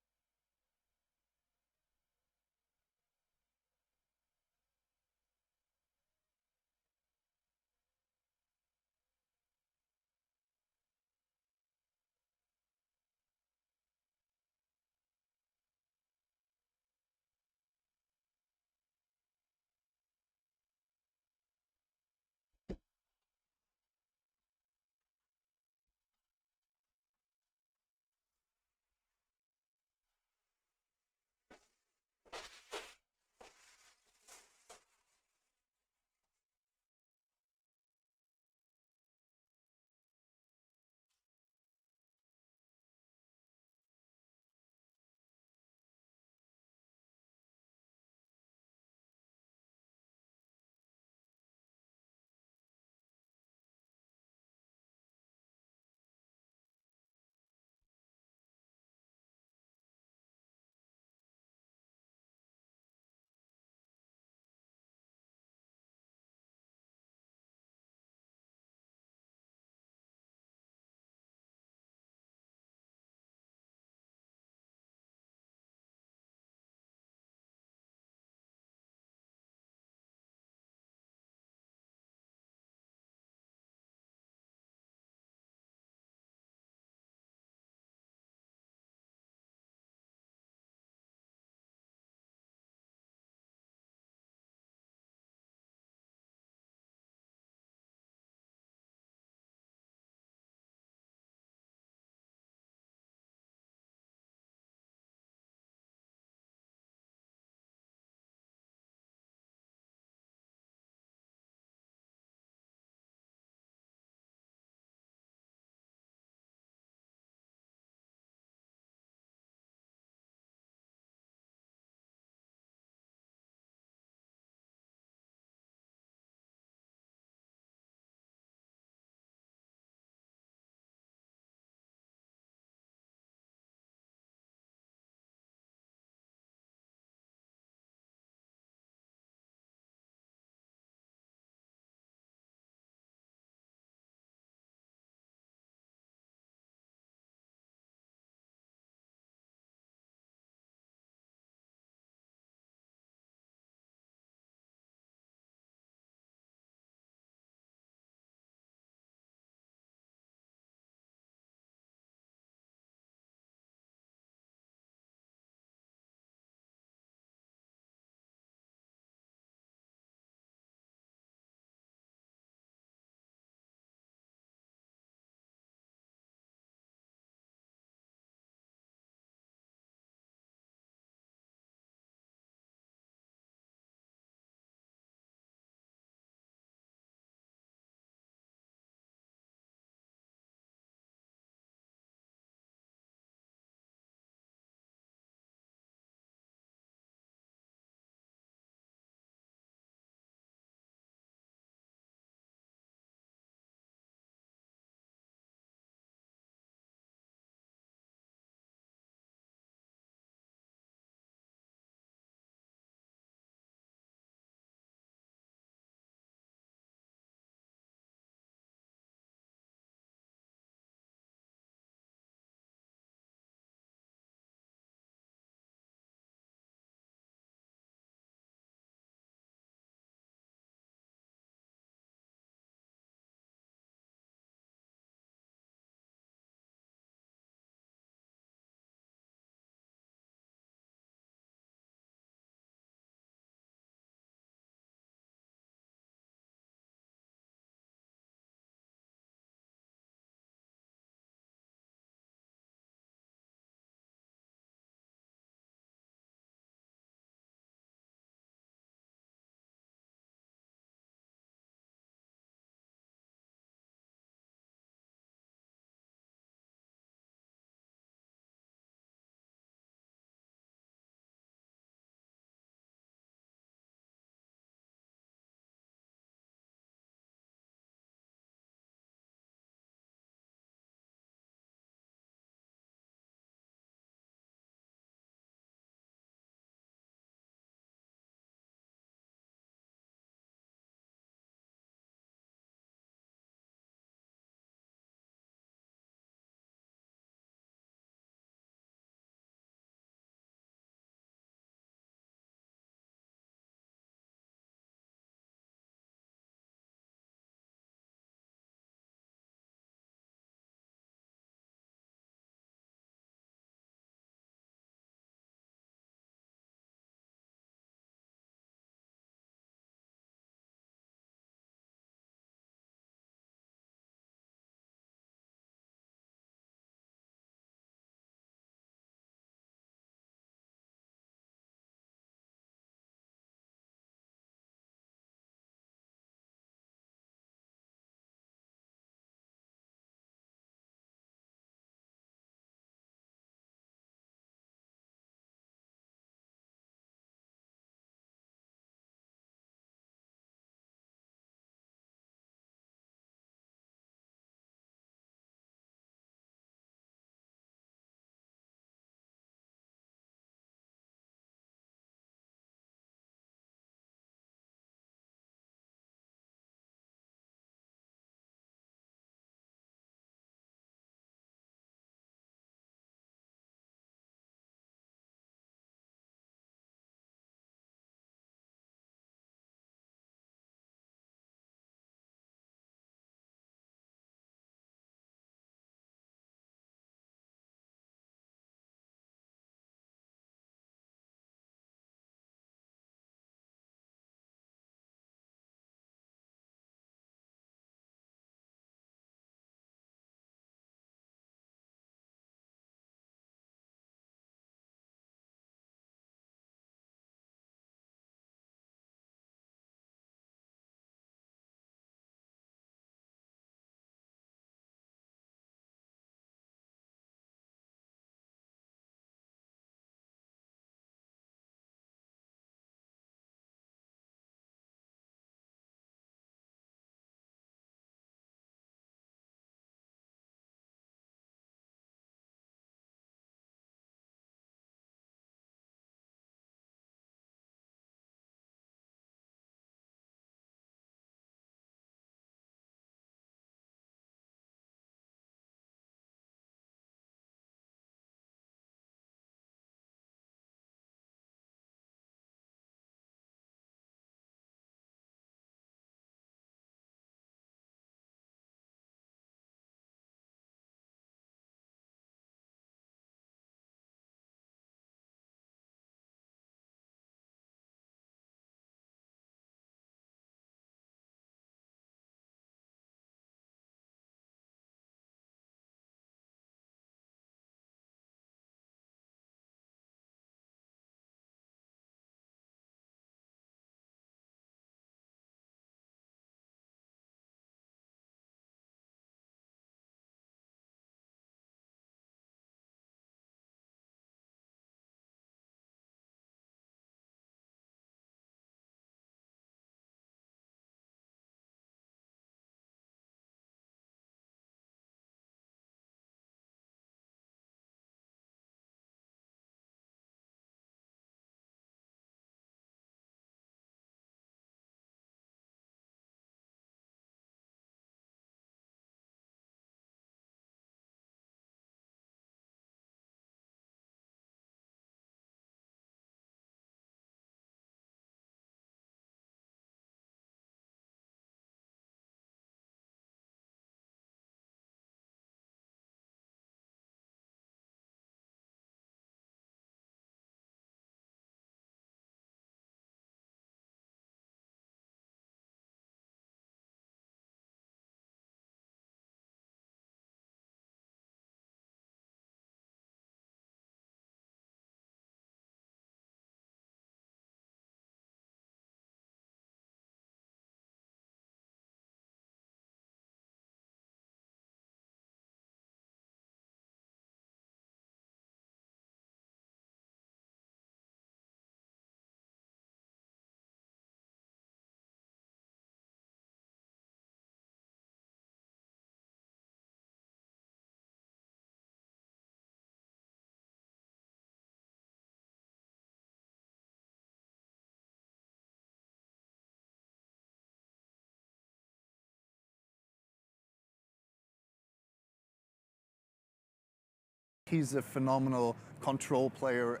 [SPEAKER 2] He's a phenomenal control player.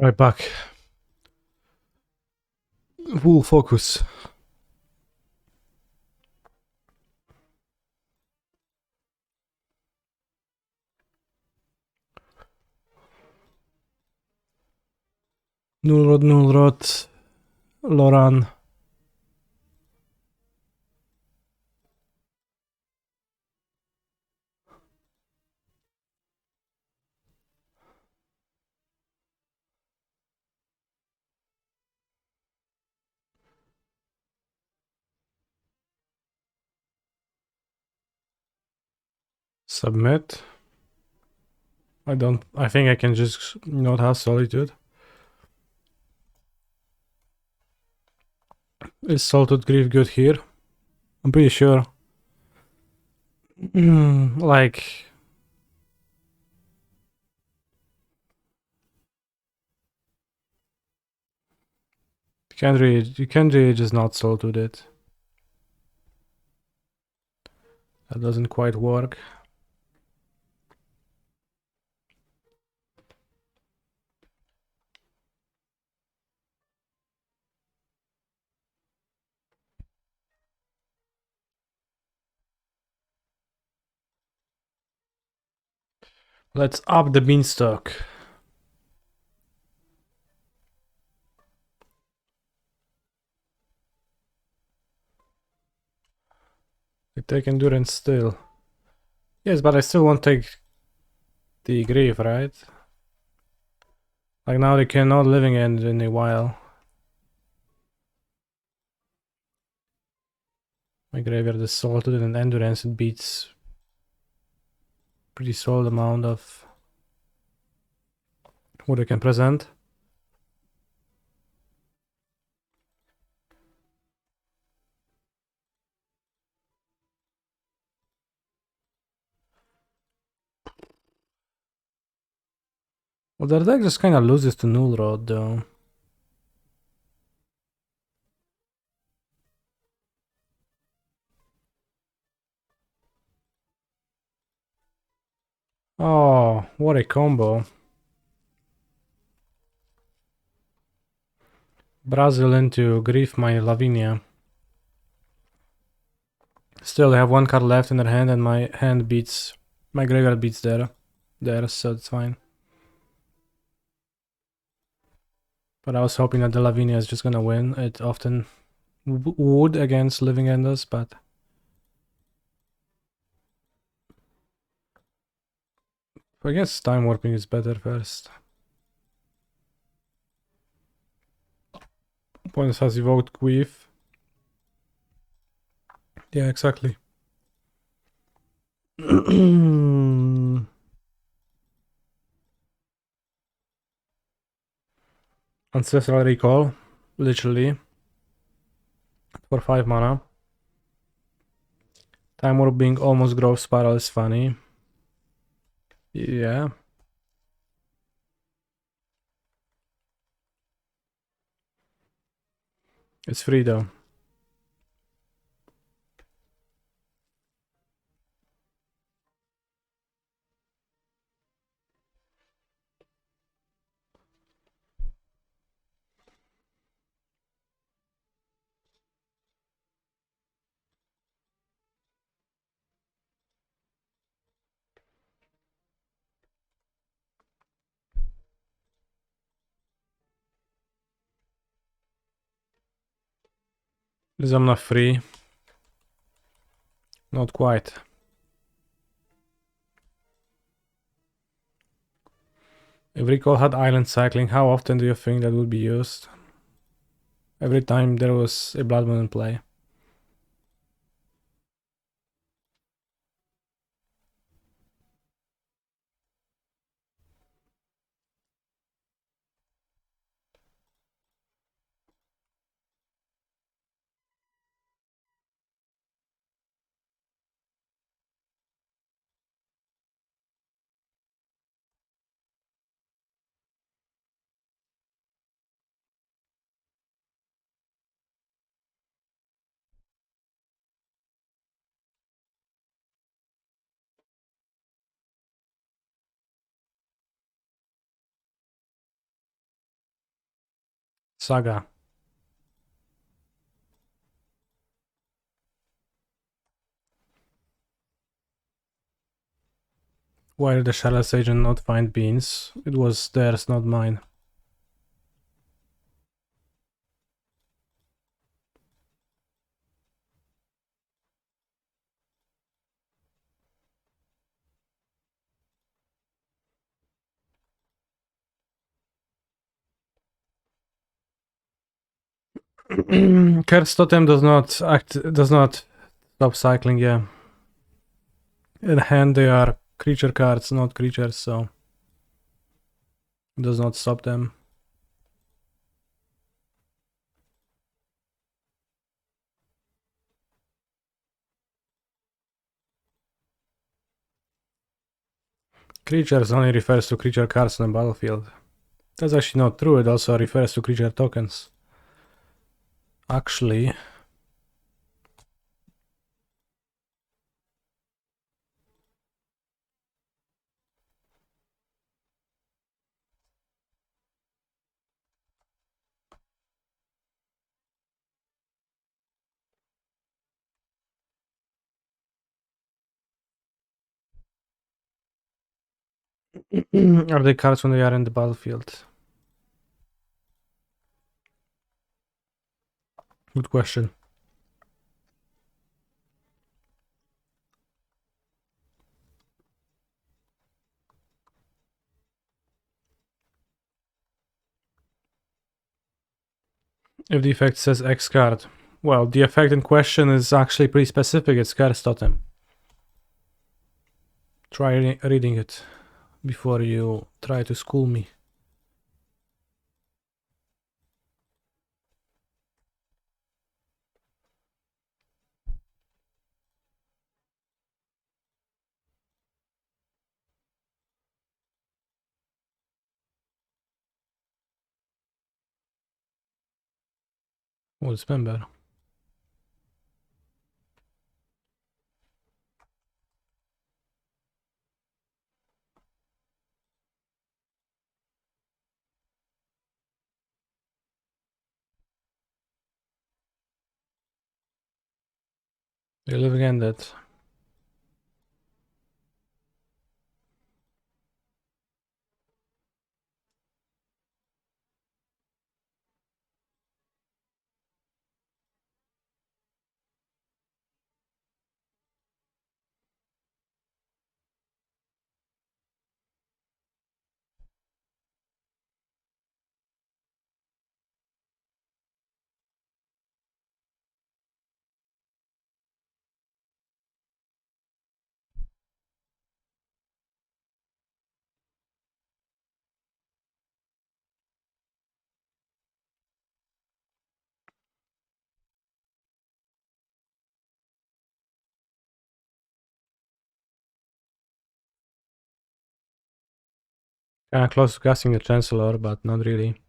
[SPEAKER 1] Right back. Full focus. Null rod, Loran. Submit. I think I can just not have Solitude. Is Salted Grief good here? I'm pretty sure. Like... you can't really just not Salted it. That doesn't quite work. Let's up the beanstalk. I take endurance still. Yes, but I still won't take the grief, right? Like now they cannot living end in a while. My graveyard is salted and endurance it beats pretty solid amount of what I can present. Well, their deck just kind of loses to Null Rod though. Oh, what a combo. Brazil into Grief my Lavinia. Still, I have one card left in their hand and my hand beats... My graveyard beats theirs, so it's fine. But I was hoping that the Lavinia is just gonna win. It often would against Living Enders, but... I guess Time Warping is better first. Opponent has evoked Queef. Yeah, exactly. Ancestral Recall, literally. For 5 mana. Time Warping almost Growth Spiral is funny. Yeah. It's free though. Is I'm not free. Not quite. If Recall had Island Cycling, how often do you think that would be used? Every time there was a Blood Moon in play. Saga. Why did the Shallow's agent not find beans? It was theirs, not mine. Curse Totem does not stop cycling, yeah. In hand they are creature cards, not creatures, so it does not stop them. Creatures only refers to creature cards on the battlefield. That's actually not true, it also refers to creature tokens. Actually, are they cards when they are in the battlefield? Good question. If the effect says X card, well, the effect in question is actually pretty specific, it's Curse Totem. Try reading it before you try to school me. Oh, dismember. You're living ended. Kinda close to casting the Chancellor, but not really.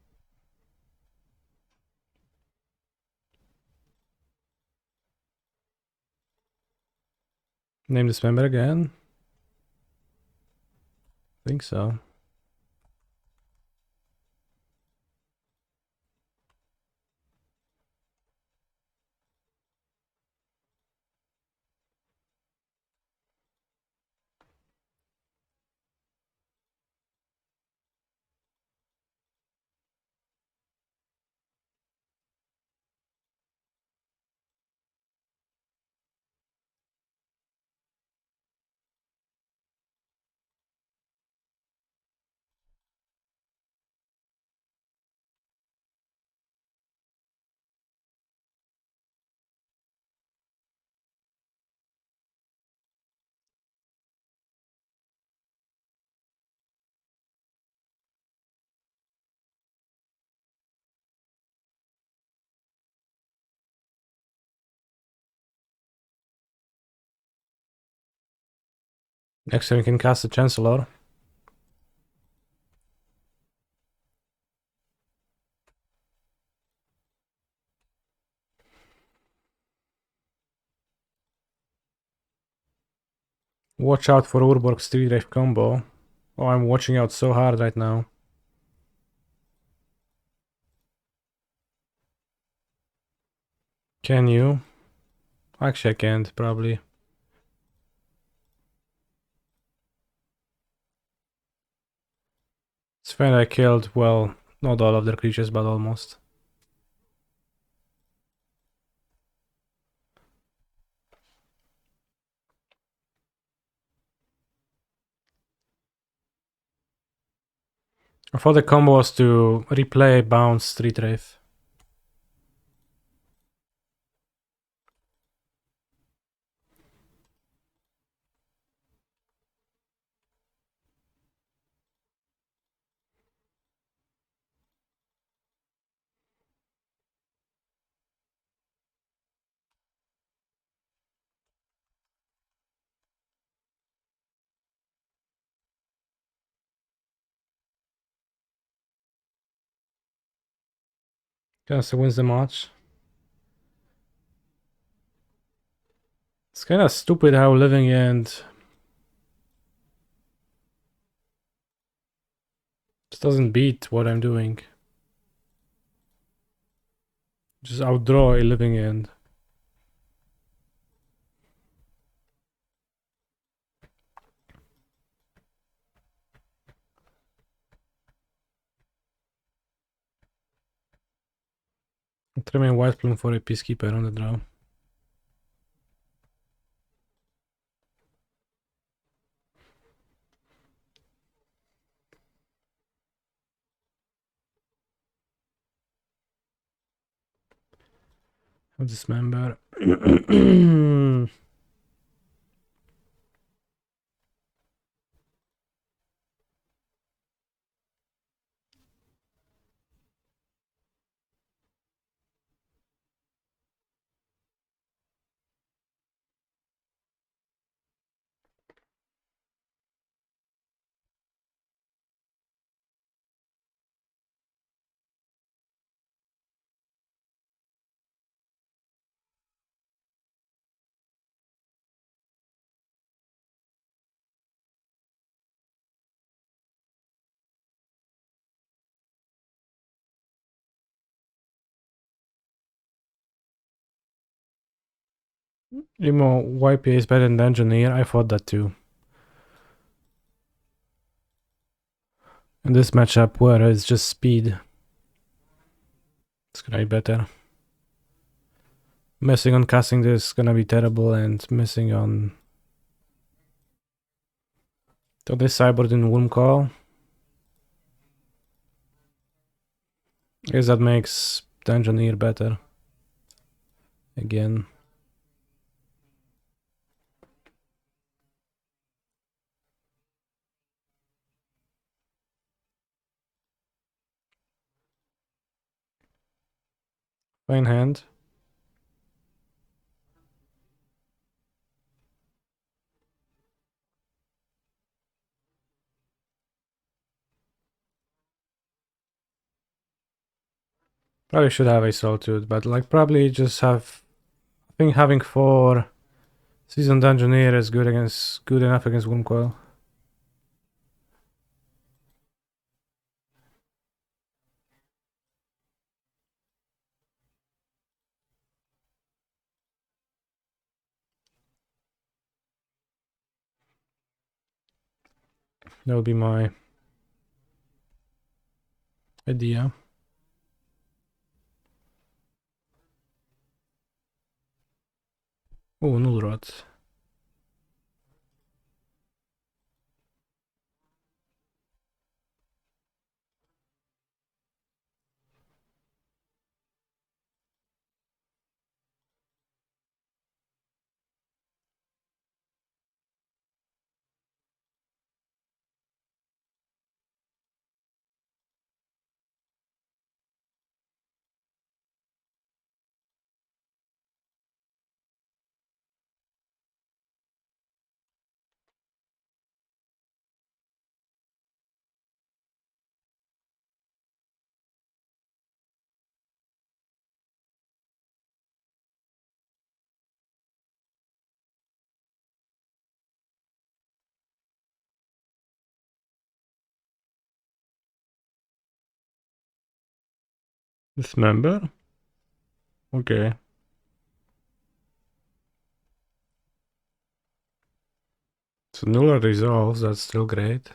[SPEAKER 1] Name this member again? Think so. Next turn you can cast the Chancellor. Watch out for Urborg's 3-drive combo. Oh, I'm watching out so hard right now. Can you? Actually, I can't, probably. It's fine, I killed, well, not all of their creatures, but almost. I thought the combo was to replay bounce Street Wraith. Just wins the match. It's kind of stupid how Living End just doesn't beat what I'm doing. Just outdraw a Living End. Trimming White Plume for a Peacekeeper on the draw. Dismember. Emo YPA is better than Engineer. I thought that too. In this matchup where it's just speed, it's gonna be better. Missing on casting this is gonna be terrible, and missing on... So this Cyborg in Wurmcoil. I guess that makes the Engineer better. Again. Fine hand. Probably should have a Solitude, but like probably just have... I think having 4 Seasoned Engineer is good enough against Wurmcoil. That would be my idea. Oh, Null Rot. Dismember? Okay. So null resolves, that's still great.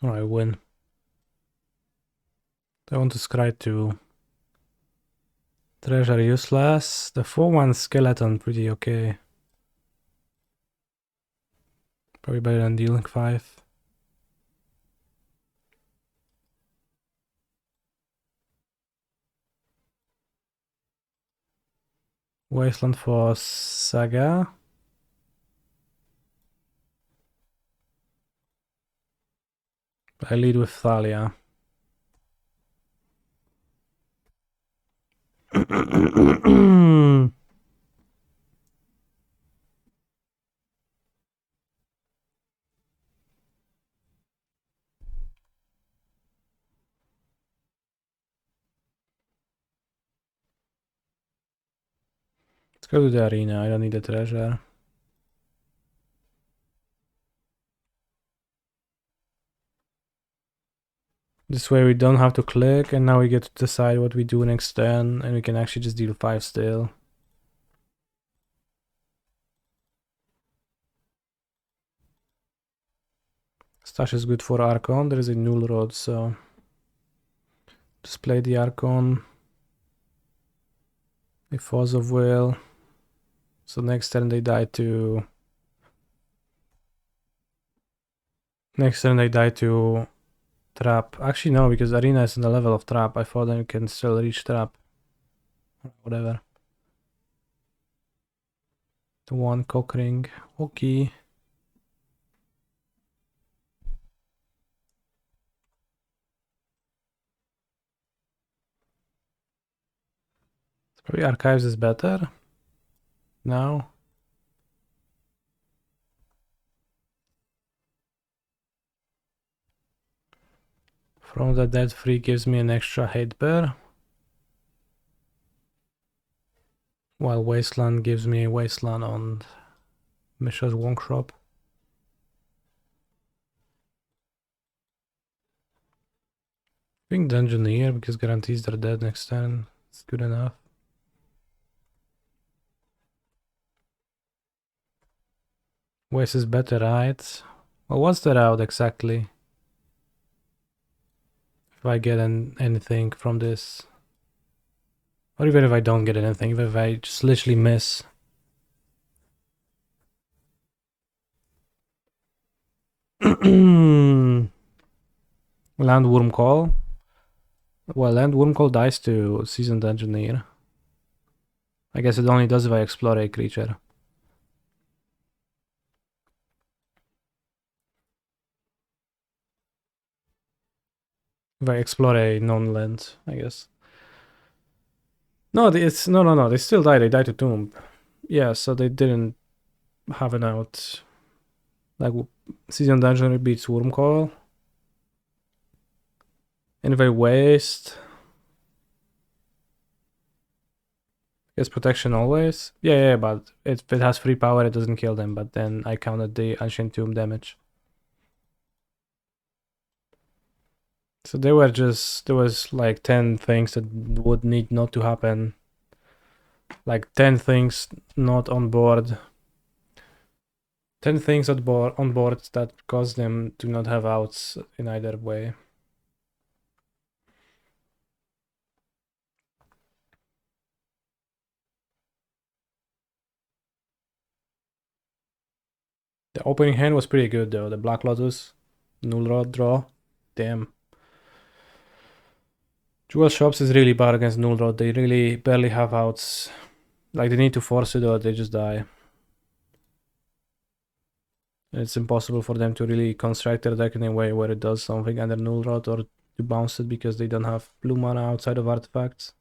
[SPEAKER 1] Alright, win. I want to scry too. Treasure useless. The 4-1 skeleton pretty okay. Probably better than dealing 5. Wasteland for Saga. I lead with Thalia. Let's go to the arena. I don't need the treasure. This way we don't have to click, and now we get to decide what we do next turn, and we can actually just deal 5 still. Stash is good for Archon. There is a null rod, so just play the Archon. A Force of Will. So next turn they die to... Next turn they die to Trap. Actually no, because Arena is in the level of Trap. I thought I can still reach Trap. Whatever. The 1 Cockring. Okay. Probably Archives is better. Now. From the Dead Free gives me an extra hate bear. While Wasteland gives me a Wasteland on Mishra's Workshop. I think Dungeoneer, because guarantees they're dead next turn. It's good enough. Waste is better, right? Well, what's the route exactly? If I get anything from this. Or even if I don't get anything, even if I just literally miss. Land Wormcall. Well, Land Wormcall dies to Seasoned Engineer. I guess it only does if I explore a creature. If I explore a non-land, I guess. No, it's no. They still die. They die to Tomb. Yeah, so they didn't have an out. Like Seasoned Engineer beats Wormcall. And if I waste, it's protection always. Yeah, but if it has free power, it doesn't kill them. But then I counted the Ancient Tomb damage. So there was like 10 things that would need not to happen. Like 10 things not on board. 10 things on board that cause them to not have outs in either way. The opening hand was pretty good though. The Black Lotus, null rod draw. Damn. Jewel Shops is really bad against null rod. They really barely have outs. Like they need to force it or they just die. It's impossible for them to really construct their deck in a way where it does something under null rod or to bounce it because they don't have blue mana outside of artifacts.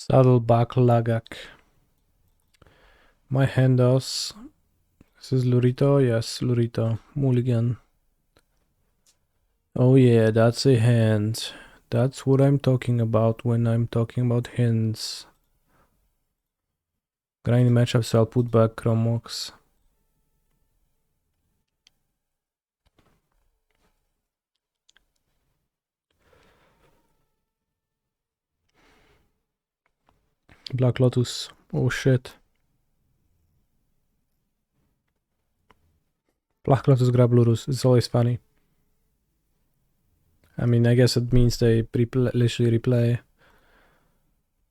[SPEAKER 1] Saddleback Lagak. My handles. This is Lurito? Yes, Lurito. Mulligan. Oh yeah, that's a hand. That's what I'm talking about when I'm talking about hands. Grindy matchup, so I'll put back Chromox. Black Lotus. Oh shit. Black Lotus grab Lurus. It's always funny. I mean, I guess it means they literally replay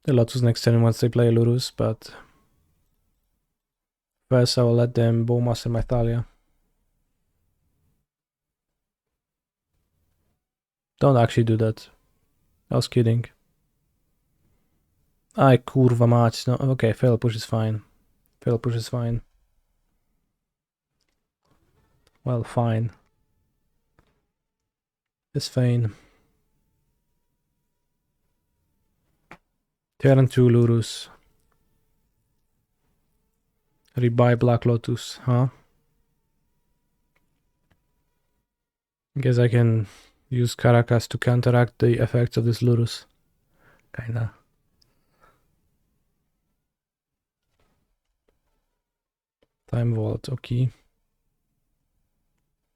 [SPEAKER 1] the Lotus next turn once they play Lurus, but first I will let them Bowmaster my Thalia. Don't actually do that. I was kidding. Aj kurwa mać. No, okay, fail push is fine. Fail push is fine. Well, fine. It's fine. Turn 2 Lurus. Rebuy Black Lotus, huh? Guess I can use Caracas to counteract the effects of this Lurus. Kinda. Time Vault, okay.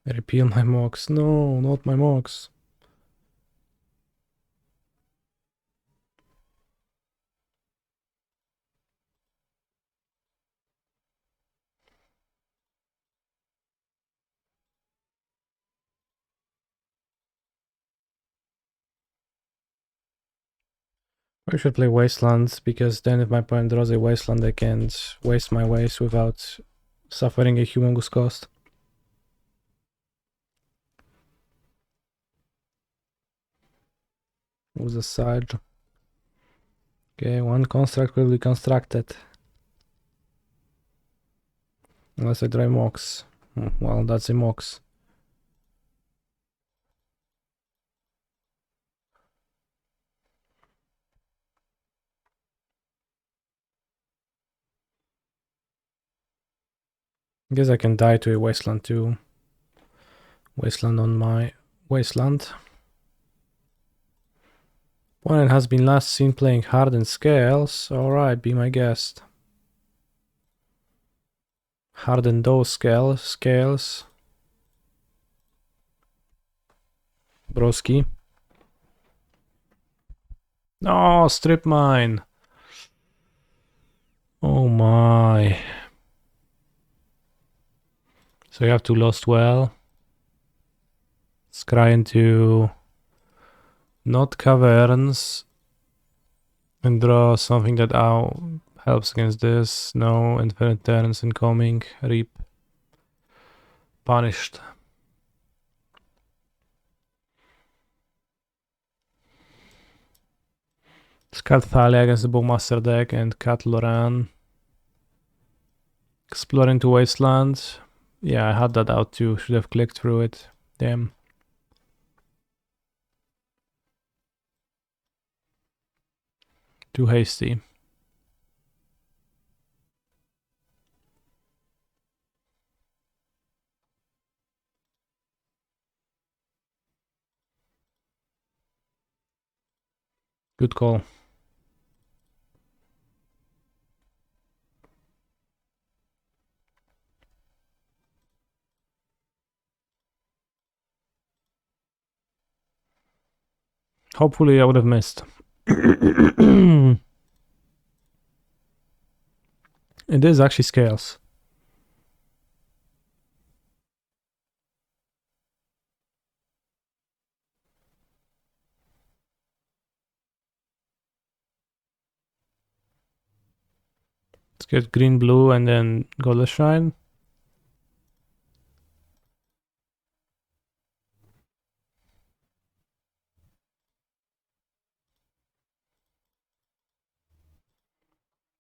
[SPEAKER 1] Repeal my Mox. No, not my Mox. I should play Wastelands, because then if my opponent draws a Wasteland, I can't waste my waste without suffering a humongous cost. With a side. Okay, one construct will be constructed. Unless I try Mox. Well, that's a Mox. Guess I can die to a Wasteland too. Wasteland on my Wasteland. Opponent has been last seen playing Hardened Scales. Alright, be my guest. Harden those scales. Broski. No, strip mine. Oh my. So you have to Lost Well. Scry into not Caverns. And draw something that helps against this. No, infinite turns incoming. Reap. Punished. Cut Thalia against the Bowmaster deck and cut Loran. Explore into Wasteland. Yeah, I had that out too. Should have clicked through it. Damn. Too hasty. Good call. Hopefully I would have missed. It is actually scales. Let's get green, blue, and then Golden Shrine.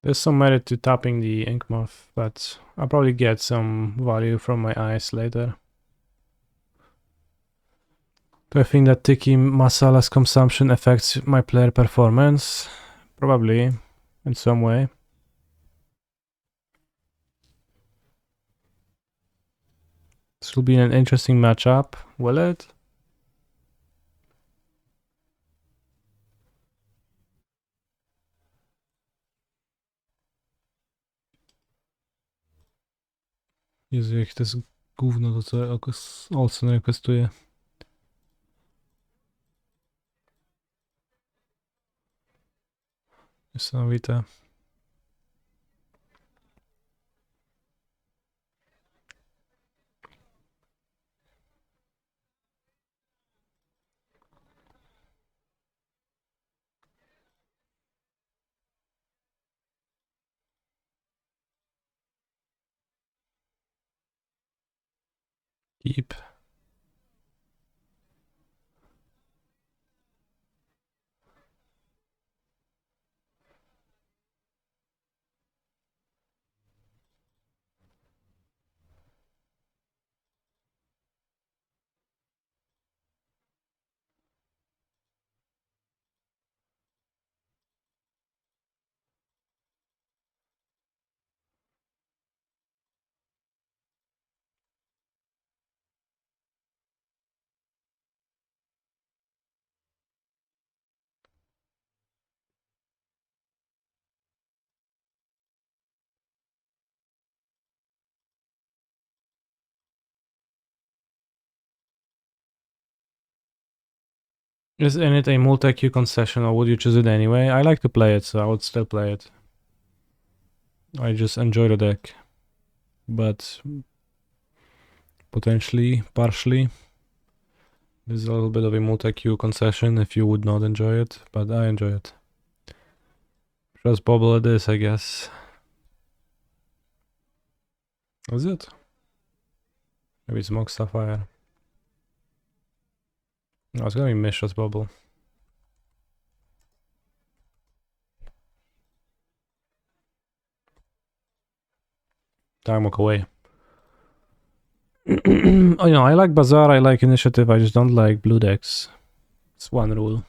[SPEAKER 1] There's some merit to tapping the Inkmoth, but I'll probably get some value from my eyes later. Do I think that Tiki Masala's consumption affects my player performance? Probably. in some way. This will be an interesting matchup, will it? Jezu, jak to jest gówno to, co Olsen requestuje. Niesamowite. Keep. Is in it a multi-queue concession or would you choose it anyway? I like to play it, so I would still play it. I just enjoy the deck. But potentially, partially, there's a little bit of a multi-queue concession if you would not enjoy it, but I enjoy it. Just bubble it is, I guess. Was it? Maybe it's Mox Sapphire. No, it's gonna be Mishra's Bubble. Time walk away. Oh, I like Bazaar, I like Initiative, I just don't like blue decks. It's one rule.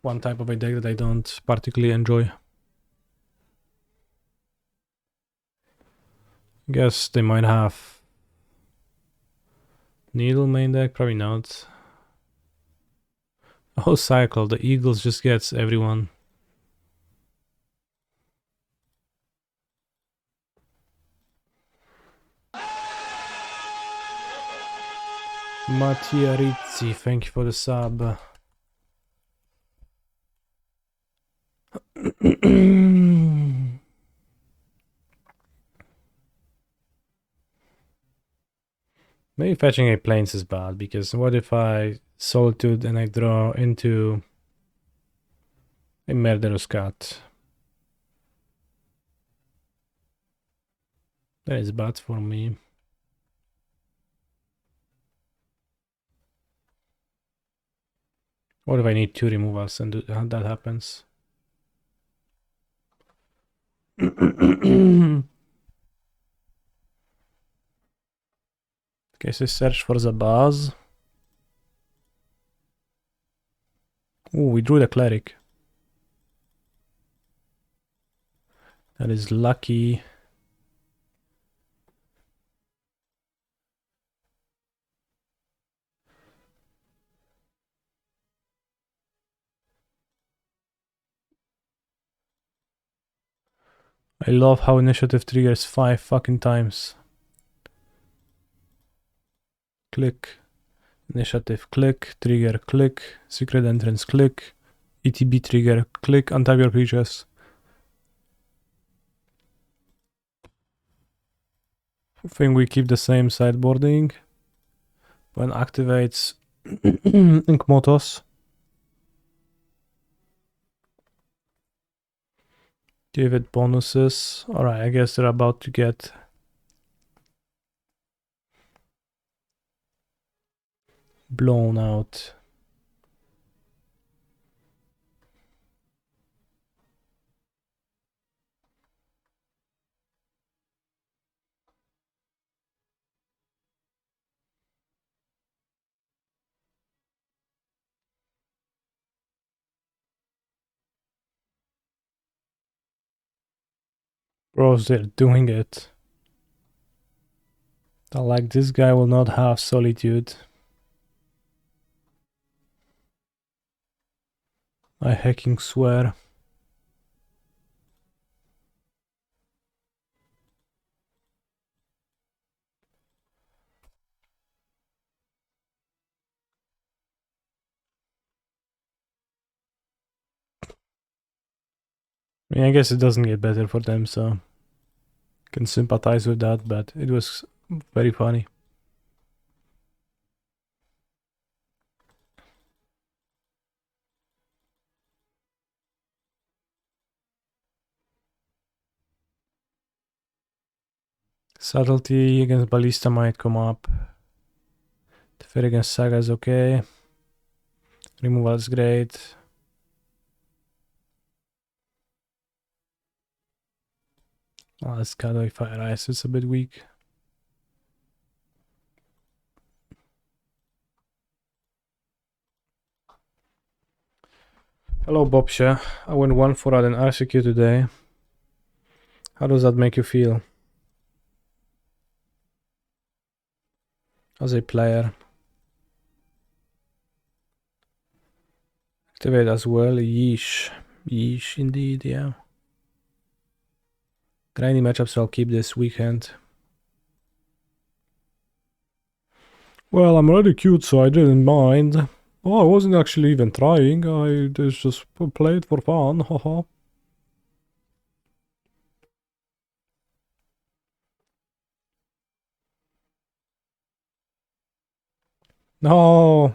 [SPEAKER 1] One type of a deck that I don't particularly enjoy. Guess they might have Needle main deck, probably not. Oh, Cycle, the Eagles just gets everyone. Mattia Rizzi, thank you for the sub. Maybe fetching a plains is bad, because what if I Solitude and I draw into a Murderous Cat? That is bad for me. What if I need 2 removals and that happens? Okay, so search for the buzz. Oh, we drew the Cleric. That is lucky. I love how initiative triggers 5 fucking times. Click. Initiative, click. Trigger, click. Secret entrance, click. ETB trigger, click. Untap your creatures. I think we keep the same sideboarding. When activates Inkmotos. Give it bonuses. Alright, I guess they're about to get blown out. Bros, they're doing it. Like, this guy will not have solitude. I hacking swear. I mean, I guess it doesn't get better for them, so can sympathize with that, but it was very funny. Subtlety against Ballista might come up. Defeat against Saga is okay. Removal is great. Oh, this Kadoi Fire Ice is a bit weak. Hello, Bobsha. I went 1-4 at an RCQ today. How does that make you feel? As a player. Activate as well. Yeesh. Yeesh, indeed, yeah. Grindy matchups I'll keep this weekend. Well, I'm already cute, so I didn't mind. Oh, I wasn't actually even trying. I just played for fun, haha. No!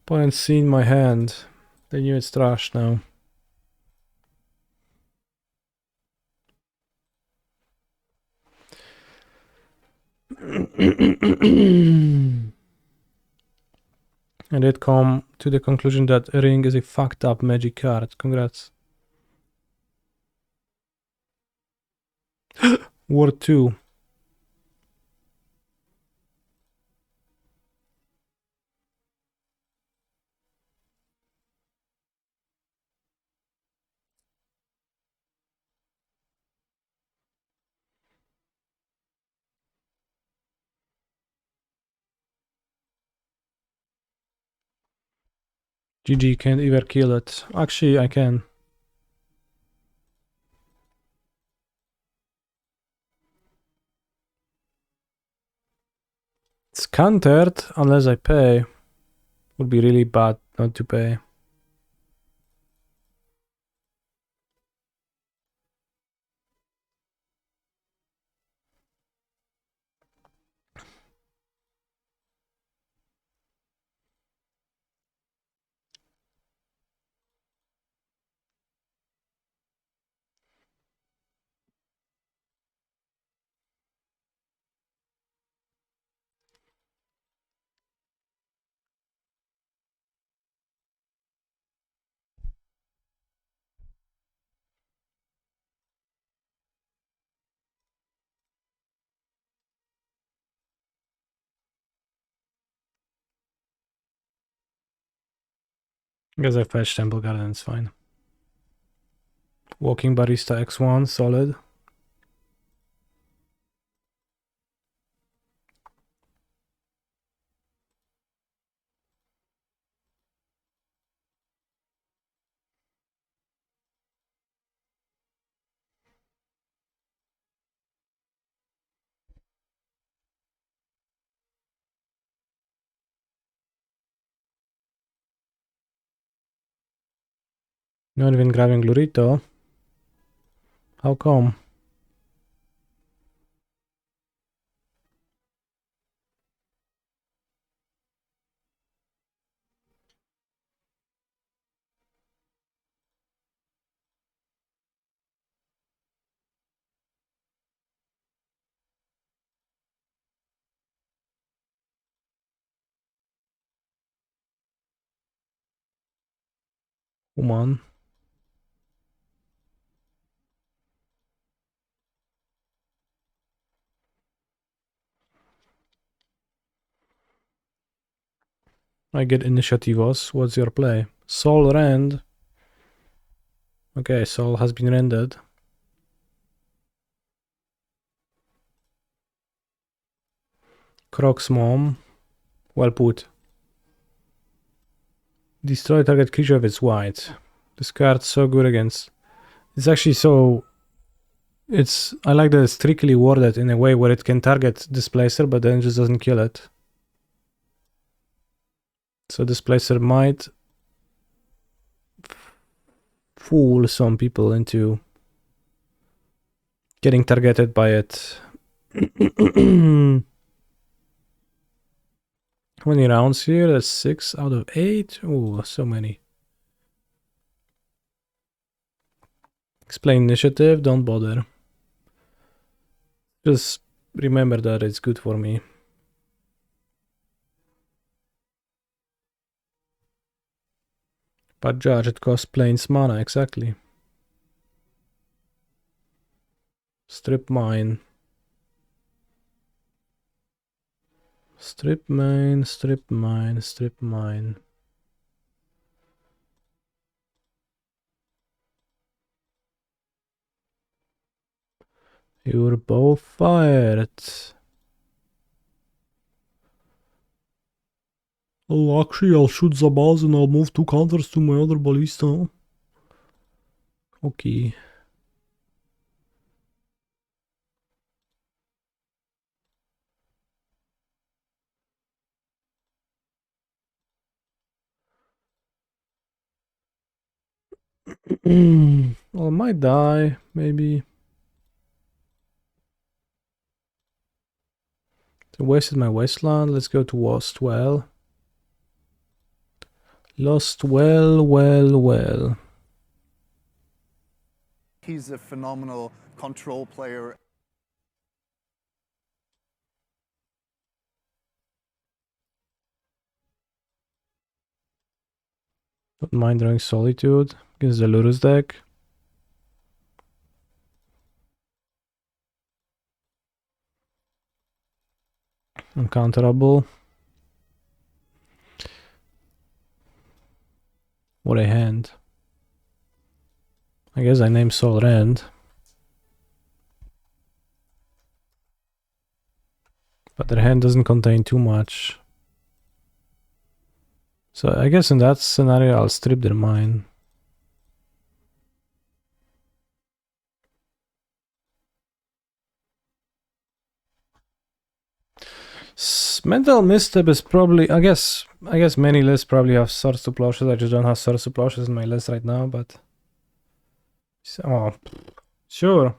[SPEAKER 1] Opponent seen my hand. They knew it's trash now. I did come to the conclusion that Ring is a fucked up magic card. Congrats. War 2. GG can't even kill it. Actually, I can. It's countered unless I pay. Would be really bad not to pay. I guess I fetched Temple Garden, it's fine. Walking Barista X1, solid. Not even grabbing Glurito. How come? Come on. I get Initiativos. What's your play? Soul Rend. Okay, Soul has been rendered. Croc's mom. Well put. Destroy target creature if it's white. This card's so good against... It's actually so... I like that it's trickily worded in a way where it can target Displacer, but then it just doesn't kill it. So Displacer might fool some people into getting targeted by it. How many rounds here? That's 6 out of 8. Oh, so many. Explain initiative, don't bother. Just remember that it's good for me. But judge, it costs plains mana, exactly. Strip mine. Strip mine, strip mine, strip mine. You're both fired. Oh, actually, I'll shoot Zabaz and I'll move 2 counters to my other ballista. Okay. Well, I might die, maybe. I wasted my wasteland. Let's go to Lost Well. Lost Well, well.
[SPEAKER 2] He's a phenomenal control player.
[SPEAKER 1] Don't mind drawing Solitude against the Lurus deck. Uncounterable. What a hand. I guess I named Soul Rend. But their hand doesn't contain too much. So I guess in that scenario I'll strip their mine. Mental Misstep is probably, I guess many lists probably have Swords to Plowshares. I just don't have Swords to Plowshares in my list right now, but... Oh, sure.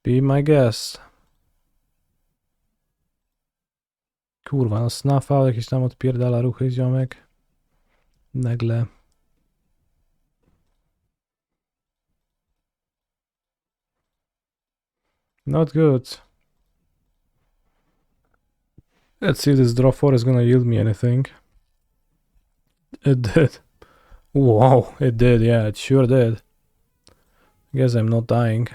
[SPEAKER 1] Be my guest. Kurwa, no snafał, jakieś tam odpierdala ruchy ziomek. Nagle. Not good. Let's see if this draw 4 is gonna yield me anything. It did. Wow, it did, yeah, it sure did. I guess I'm not dying.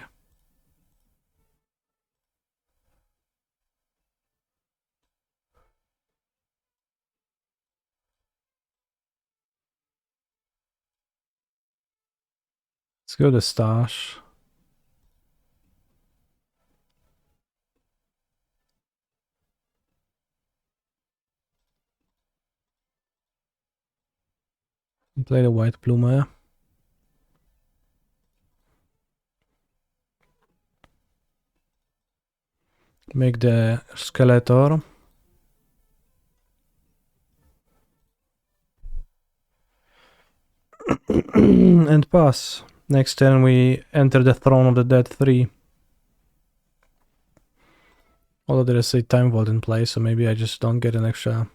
[SPEAKER 1] Let's go to Stash. Play the White Plume. Make the Skeletor. And pass. Next turn we enter the Throne of the Dead 3. Although there is a Time Vault in play, so maybe I just don't get an extra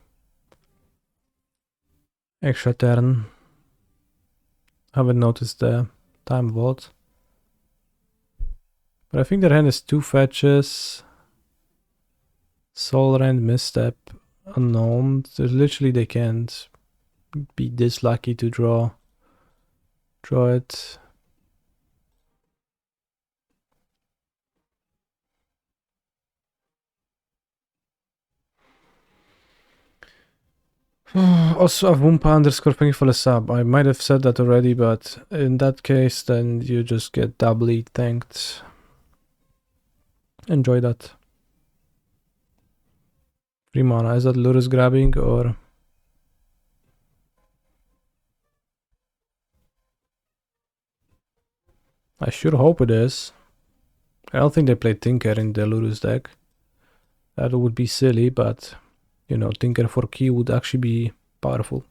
[SPEAKER 1] turn. Haven't noticed the Time Vault. But I think their hand is 2 fetches. Soul Rend, Misstep, Unknown. There's literally they can't be this lucky to draw it. Also, Avumpa underscore thank you for the sub. I might have said that already, but in that case, then you just get doubly thanked. Enjoy that. 3 mana. Is that Lurus grabbing or... I sure hope it is. I don't think they play Tinker in the Lurus deck. That would be silly, but... You know, Tinker for key would actually be powerful.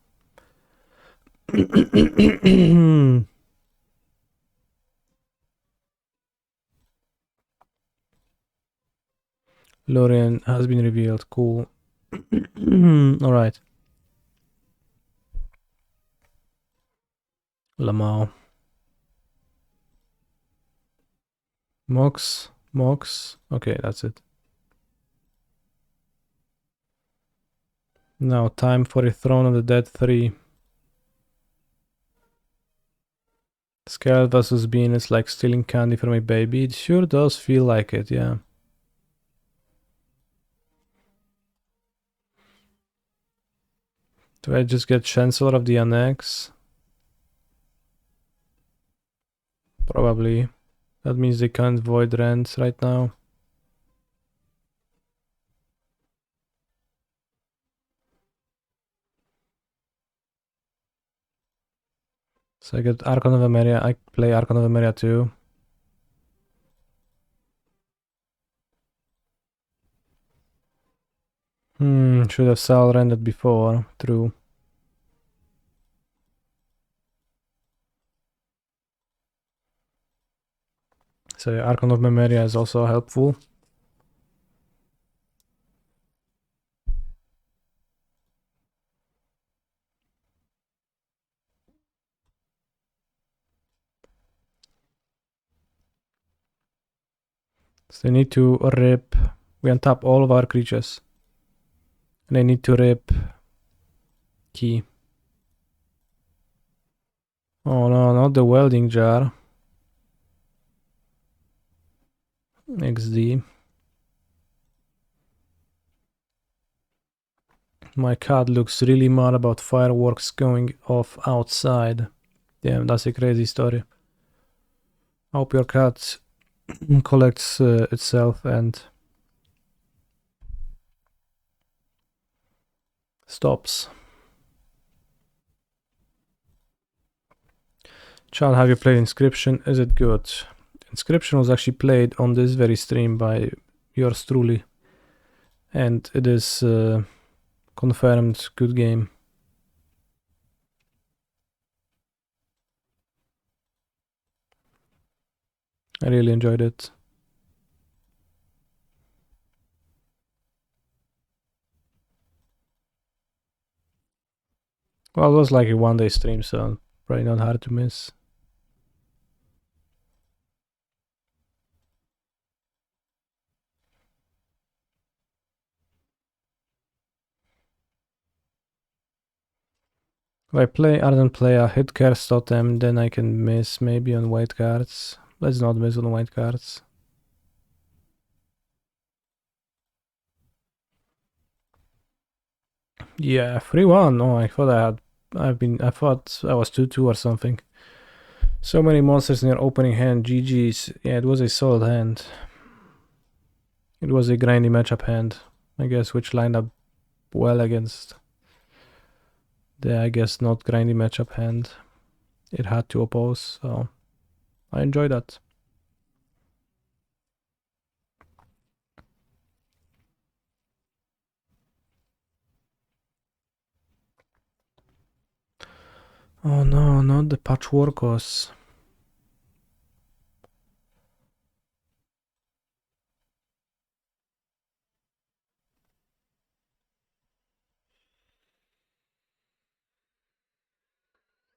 [SPEAKER 1] Lorien has been revealed. Cool. Alright. Lamau. Mox. Okay, that's it. Now time for a Throne of the Dead 3. Scarlet vs. Bean is like stealing candy from a baby. It sure does feel like it, yeah. Do I just get Chancellor of the Annex? Probably. That means they can't void rents right now. So I get Archon of Emeria. I play Archon of Emeria too. Should have Sal rendered before. True. So Archon of Memoria is also helpful. So they need to rip. We untap all of our creatures. And they need to rip key. Oh no, not the welding jar. XD. My cat looks really mad about fireworks going off outside. Damn, that's a crazy story. I hope your cat collects itself and stops. Child, have you played Inscription? Is it good? Inscription was actually played on this very stream by yours truly. And it is confirmed good game. I really enjoyed it. Well, it was like a one-day stream, so probably not hard to miss. If I play Ardent play a hit curse totem, then I can miss maybe on white cards. Let's not miss on white cards. Yeah, 3-1. Oh, I thought I thought I was 2-2 or something. So many monsters in your opening hand. GG's. Yeah, it was a solid hand. It was a grindy matchup hand, I guess, which lined up well against the, I guess, not grindy matchup hand it had to oppose, so I enjoyed that. Oh no, not the Patchworkos.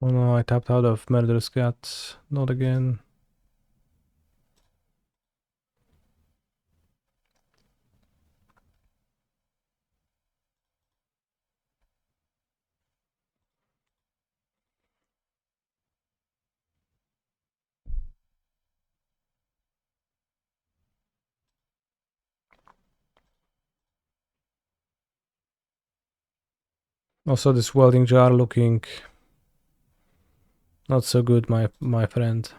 [SPEAKER 1] Oh no, I tapped out of Murderous Cat. Not again. Also, this welding jar looking not so good, my friend.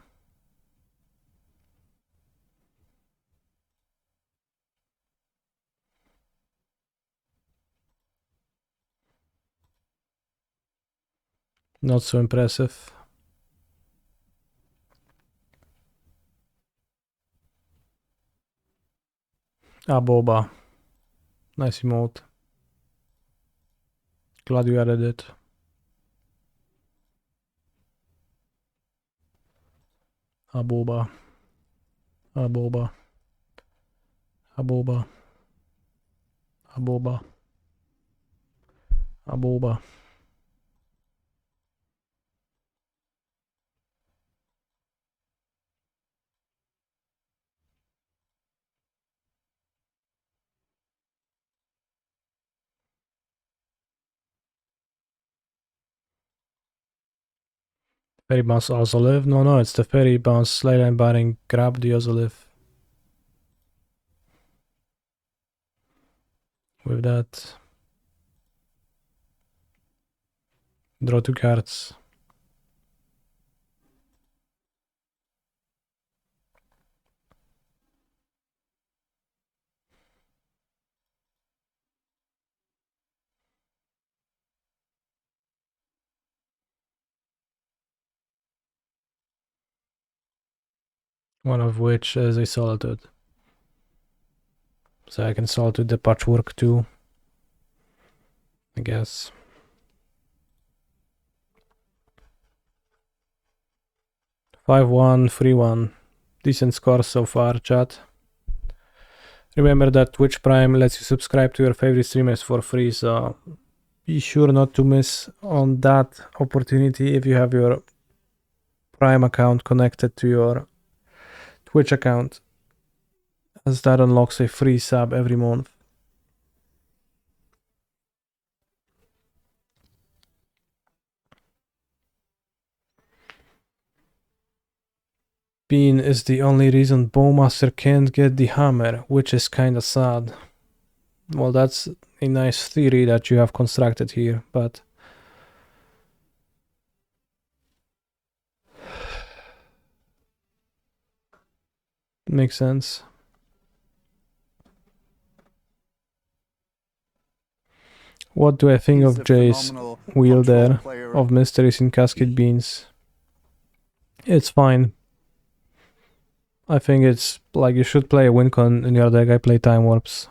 [SPEAKER 1] Not so impressive. Boba. Nice emote. Glad you added it. Boba. Boba. Boba. Boba. Boba. Fairy Bounce also live? No, it's the Fairy Bounce Leyline Baring grab the also live. With that. Draw 2 cards. One of which is a Solitude. So I can Solitude the Patchwork too, I guess. (5-1, 3-1). Decent scores so far, chat. Remember that Twitch Prime lets you subscribe to your favorite streamers for free, so be sure not to miss on that opportunity if you have your Prime account connected to your Twitch account, as that unlocks a free sub every month. Bean is the only reason Bowmaster can't get the hammer, which is kinda sad. Well, that's a nice theory that you have constructed here, but makes sense. What do I think
[SPEAKER 2] He's
[SPEAKER 1] of
[SPEAKER 2] a
[SPEAKER 1] Jay's
[SPEAKER 2] phenomenal
[SPEAKER 1] wheel
[SPEAKER 2] control
[SPEAKER 1] there
[SPEAKER 2] player.
[SPEAKER 1] of mysteries in Cascade Beans? It's fine. I think it's like you should play a Wincon in your deck. I play Time Warps.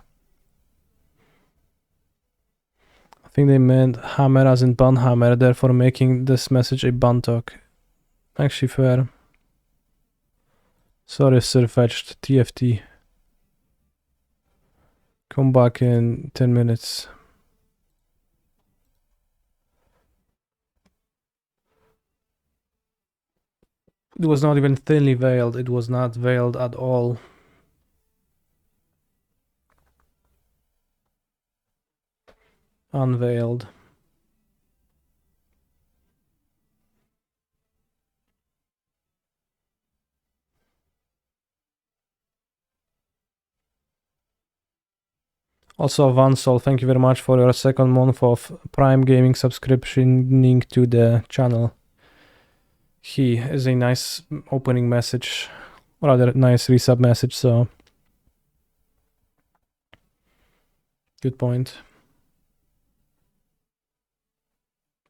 [SPEAKER 1] I think they meant hammer as in bun hammer, therefore making this message a Bantok. Actually fair. Sorry, Sir Fetched TFT. Come back in 10 minutes. It was not even thinly veiled. It was not veiled at all. Unveiled. Also, Vansol, thank you very much for your second month of Prime Gaming subscriptioning to the channel. He is a nice opening message, rather nice resub message, so good point.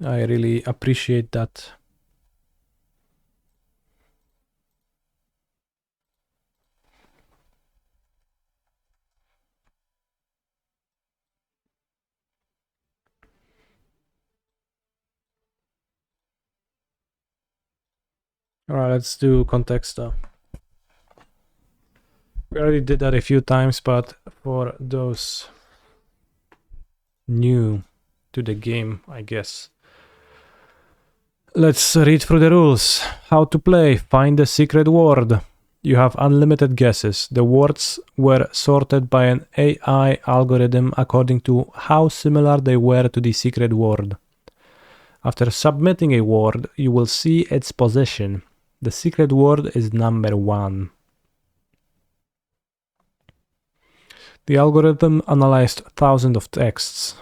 [SPEAKER 1] I really appreciate that. Alright, let's do context though. We already did that a few times, but for those new to the game, I guess. Let's read through the rules. How to play. Find the secret word. You have unlimited guesses. The words were sorted by an AI algorithm according to how similar they were to the secret word. After submitting a word, you will see its position. The secret word is number 1. The algorithm analyzed thousands of texts.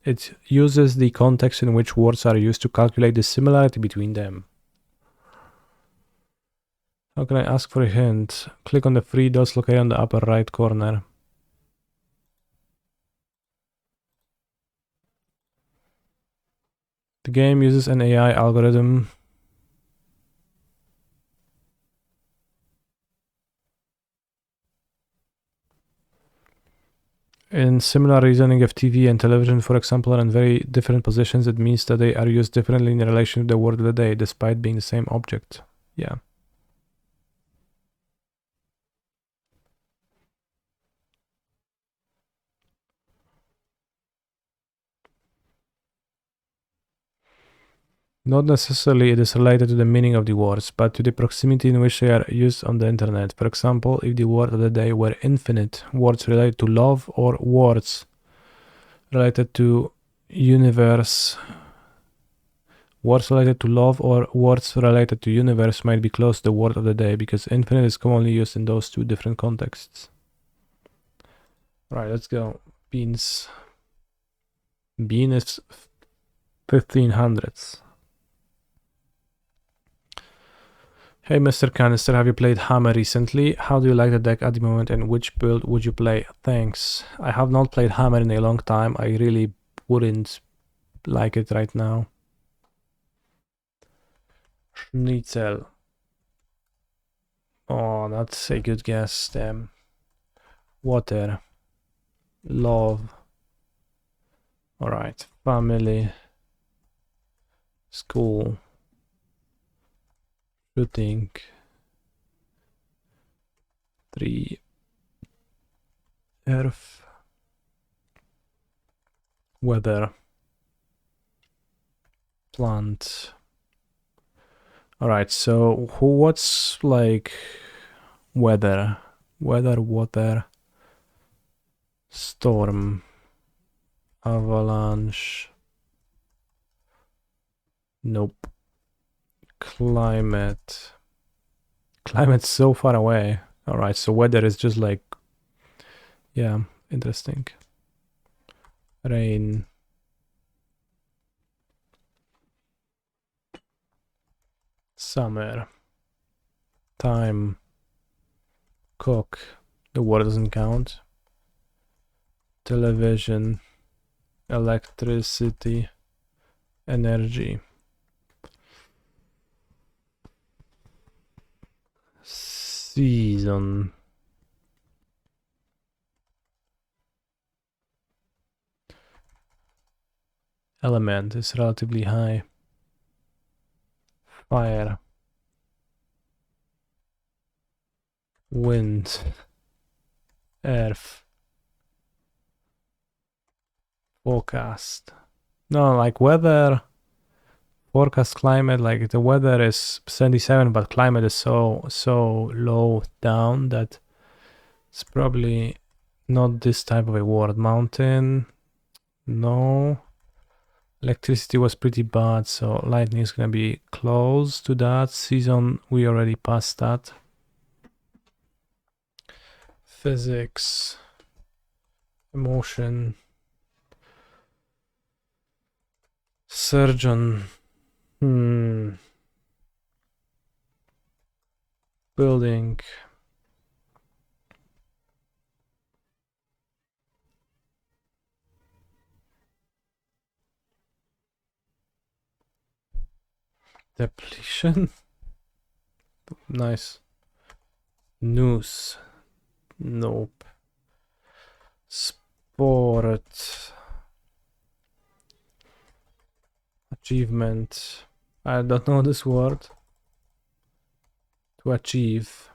[SPEAKER 1] It uses the context in which words are used to calculate the similarity between them. How can I ask for a hint? Click on the 3 dots located on the upper right corner. The game uses an AI algorithm in similar reasoning of TV and television, for example, are in very different positions. It means that they are used differently in relation to the word of the day, despite being the same object. Yeah. Not necessarily it is related to the meaning of the words, but to the proximity in which they are used on the internet. For example, if the word of the day were infinite, words related to love, or words related to universe, words related to love or words related to universe might be close to the word of the day, because infinite is commonly used in those two different contexts. Right, let's go. Beans. Bean is 1500s. Hey Mr. Canister, have you played Hammer recently? How do you like the deck at the moment and which build would you play? Thanks. I have not played Hammer in a long time. I really wouldn't like it right now. Schnitzel. Oh, that's a good guess. Damn. Water. Love. Alright. Family. School. Shooting. 3. Earth. Weather. Plant. Alright, so what's like weather? Weather, water, storm, avalanche. Nope. Climate. Climate's so far away. Alright, so weather is just like, yeah, interesting. Rain. Summer. Time. Cook. The word doesn't count. Television. Electricity. Energy. Season. Element is relatively high. Fire. Wind. Earth. Forecast. No, like weather. Forecast climate, like the weather is 77, but climate is so low down that it's probably not this type of a word. Mountain. No. Electricity was pretty bad, so lightning is gonna be close to that. Season, we already passed that. Physics. Emotion. Surgeon. Building. Depletion. Nice. News. Nope. Sport. Achievement. I don't know this word. To achieve.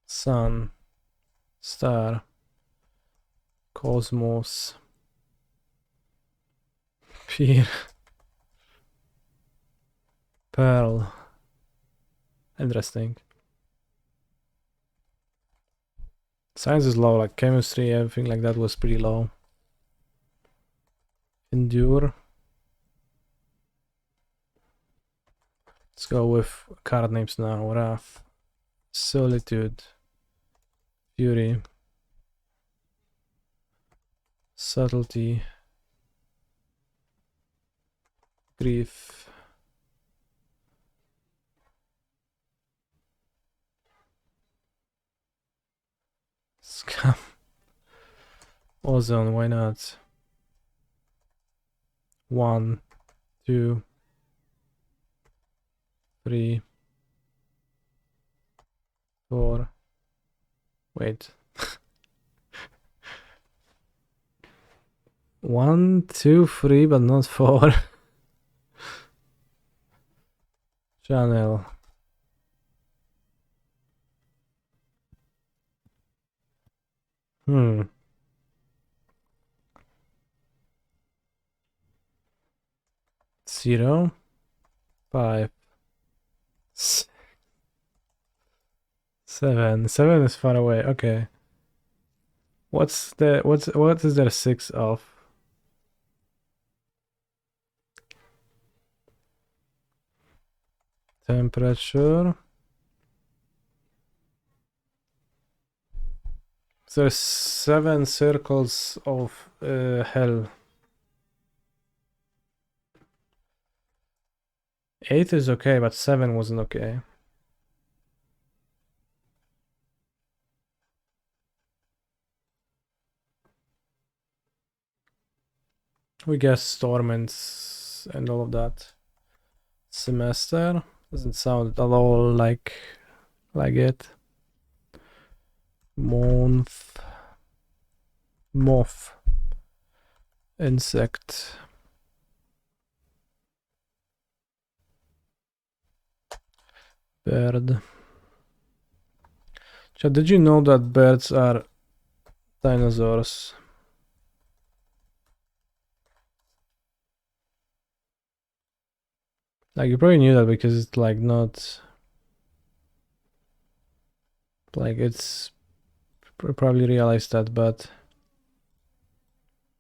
[SPEAKER 1] Sun. Star. Cosmos. Peer. Pearl. Interesting. Science is low, like chemistry, everything like that was pretty low. Endure. Let's go with card names now. Wrath. Solitude. Fury. Subtlety. Grief. Scam. Ozone, why not? 1, 2, 3, 4. Wait. 1, 2, 3, but not 4. Channel. Hmm. 0, 5, 7. 7 is far away. Okay. What is there 6 of? Temperature. There's 7 circles of hell. 8 is okay, but 7 wasn't okay. We guess torments and all of that. Semester doesn't sound at all like it. Month. Moth. Insect. Bird. Chad, did you know that birds are dinosaurs? Like, you probably knew that because it's like not like it's probably realized that, but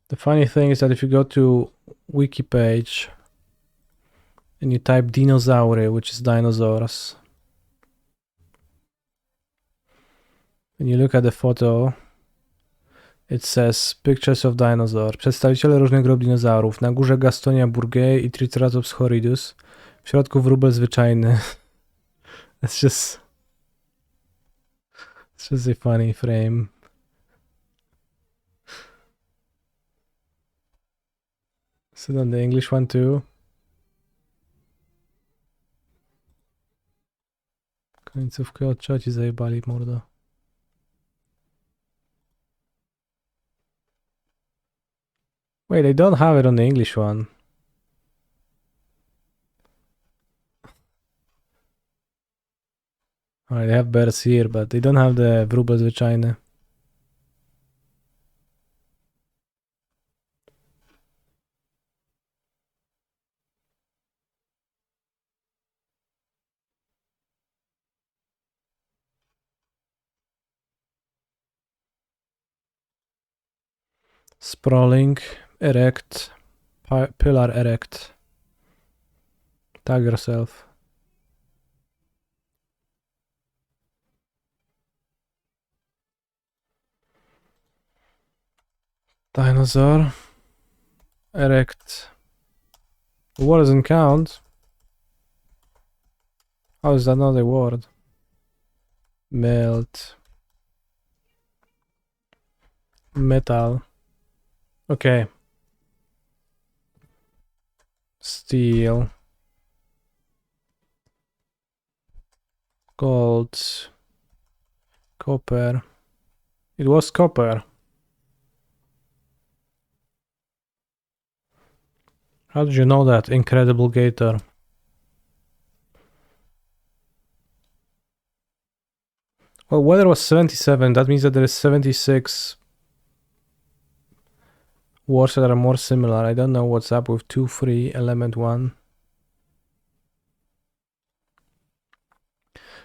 [SPEAKER 1] the funny thing is that if you go to wiki page and you type dinosaur, which is dinosaurs, and you look at the photo, it says pictures of dinosaurs. Przedstawiciele różnych grup dinozaurów. Na górze Gastonia burgei i Triceratops horridus. W środku wróbel zwyczajny. It's just a funny frame. Is it on the English one too? Końcówkę od cioci zajebali, mordo. Wait, they don't have it on the English one. Alright, they have birds here, but they don't have the wróbel zwyczajny. Sprawling, erect, pillar erect. Tag yourself. Dinosaur. Erect. The word doesn't count. How is that not a word? Melt. Metal. Okay. Steel. Gold. Copper. It was copper. How did you know that, Incredible Gator? Well, weather was 77. That means that there is 76 words that are more similar. I don't know what's up with 2, 3, element 1.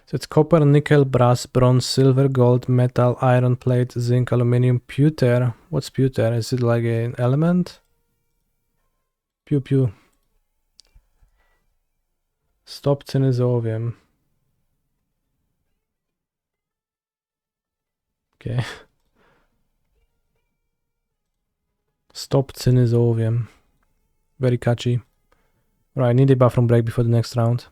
[SPEAKER 1] So it's copper, nickel, brass, bronze, silver, gold, metal, iron, plate, zinc, aluminium, pewter. What's pewter? Is it like an element? Pew pew. Stop Cenizovium. Okay. Stop Cenizovium. Very catchy. Right, I need a bathroom break before the next round.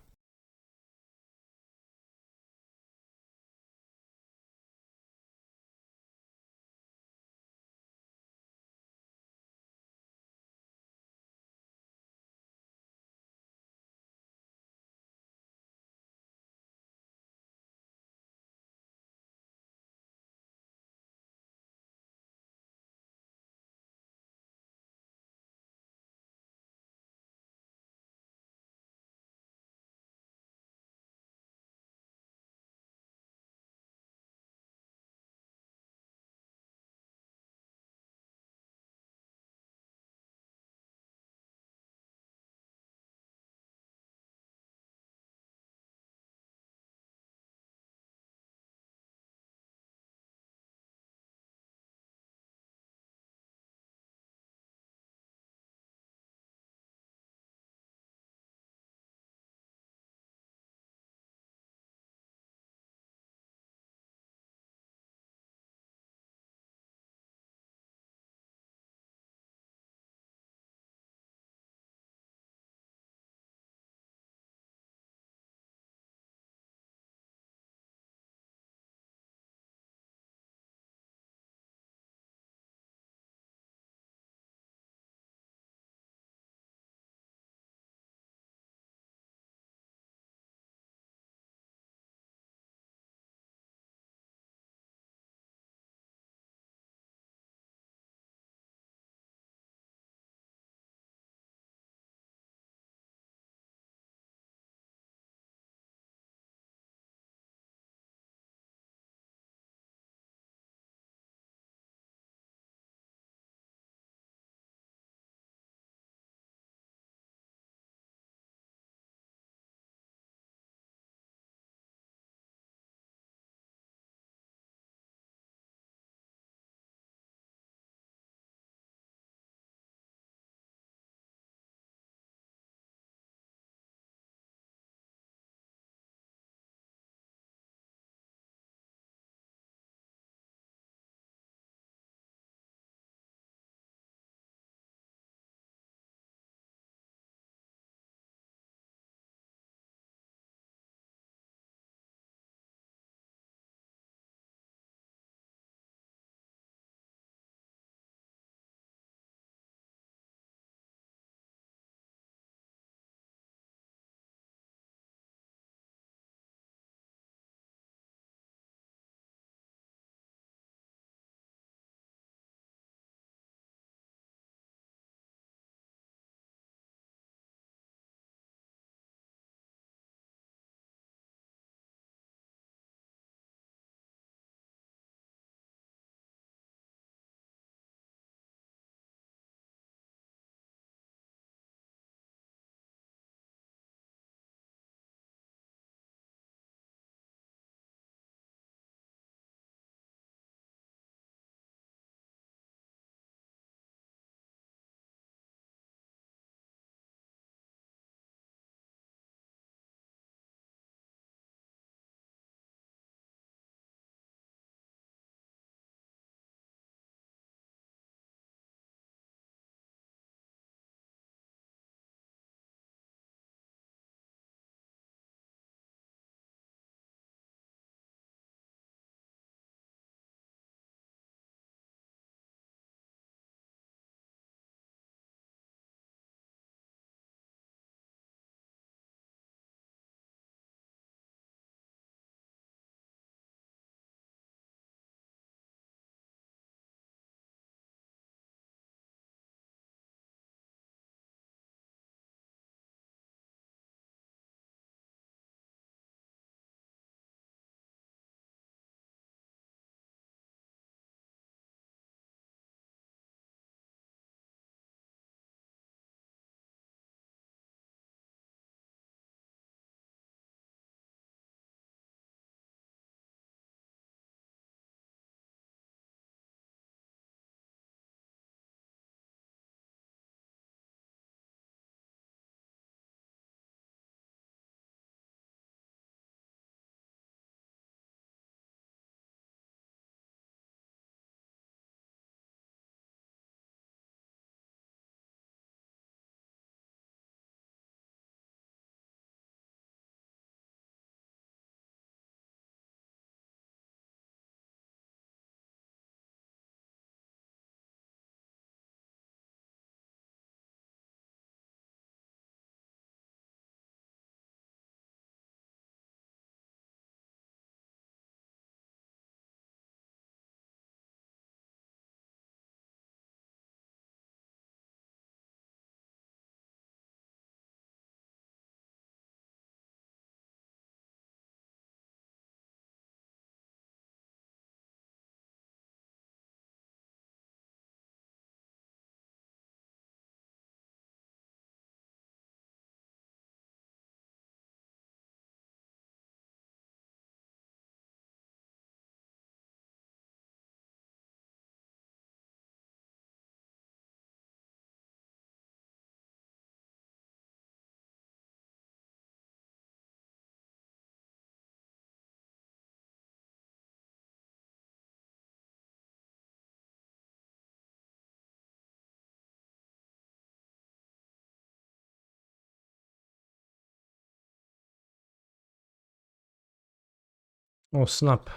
[SPEAKER 1] Oh snap.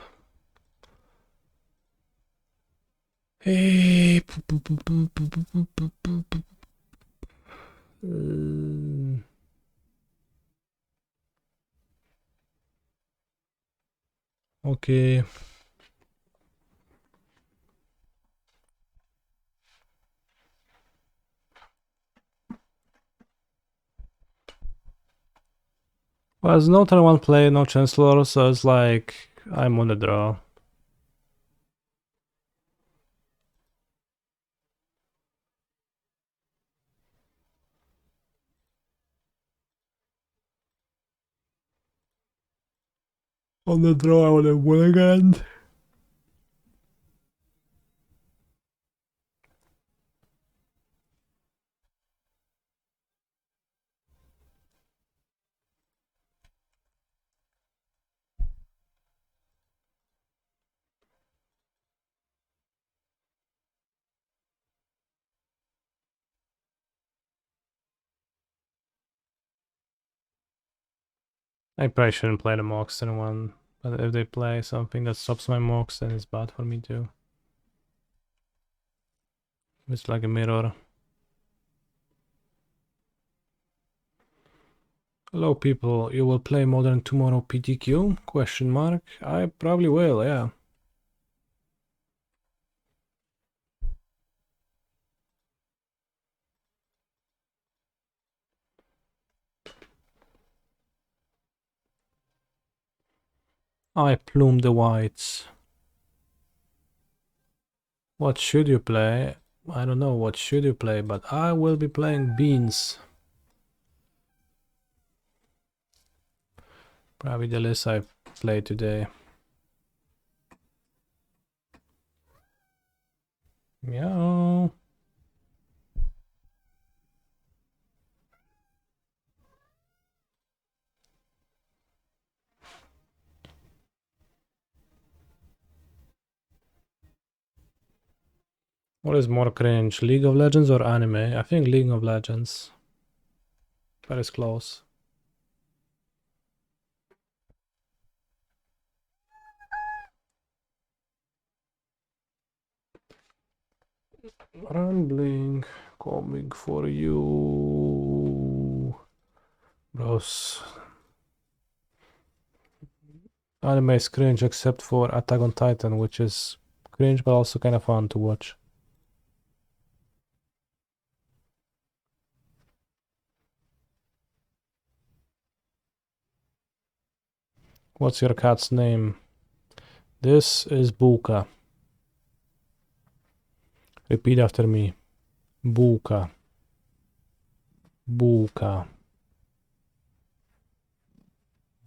[SPEAKER 1] Hey. Okay. Well, there's no turn 1 play, no Chancellor, so it's like I'm on the draw. On the draw, I want a Mulligan. I probably shouldn't play the Mox turn 1, but if they play something that stops my Mox, then it's bad for me too. It's like a mirror. Hello people, you will play Modern tomorrow PTQ? Question mark. I probably will, yeah. I plume the whites. What should you play? I don't know what should you play, but I will be playing beans. Probably the list I played today. Meow. What is more cringe, League of Legends or anime? I think League of Legends. That is close. Rambling, coming for you. Bros. Anime is cringe except for Attack on Titan, which is cringe but also kind of fun to watch. What's your cat's name? This is Buka. Repeat after me. Buka. Buka.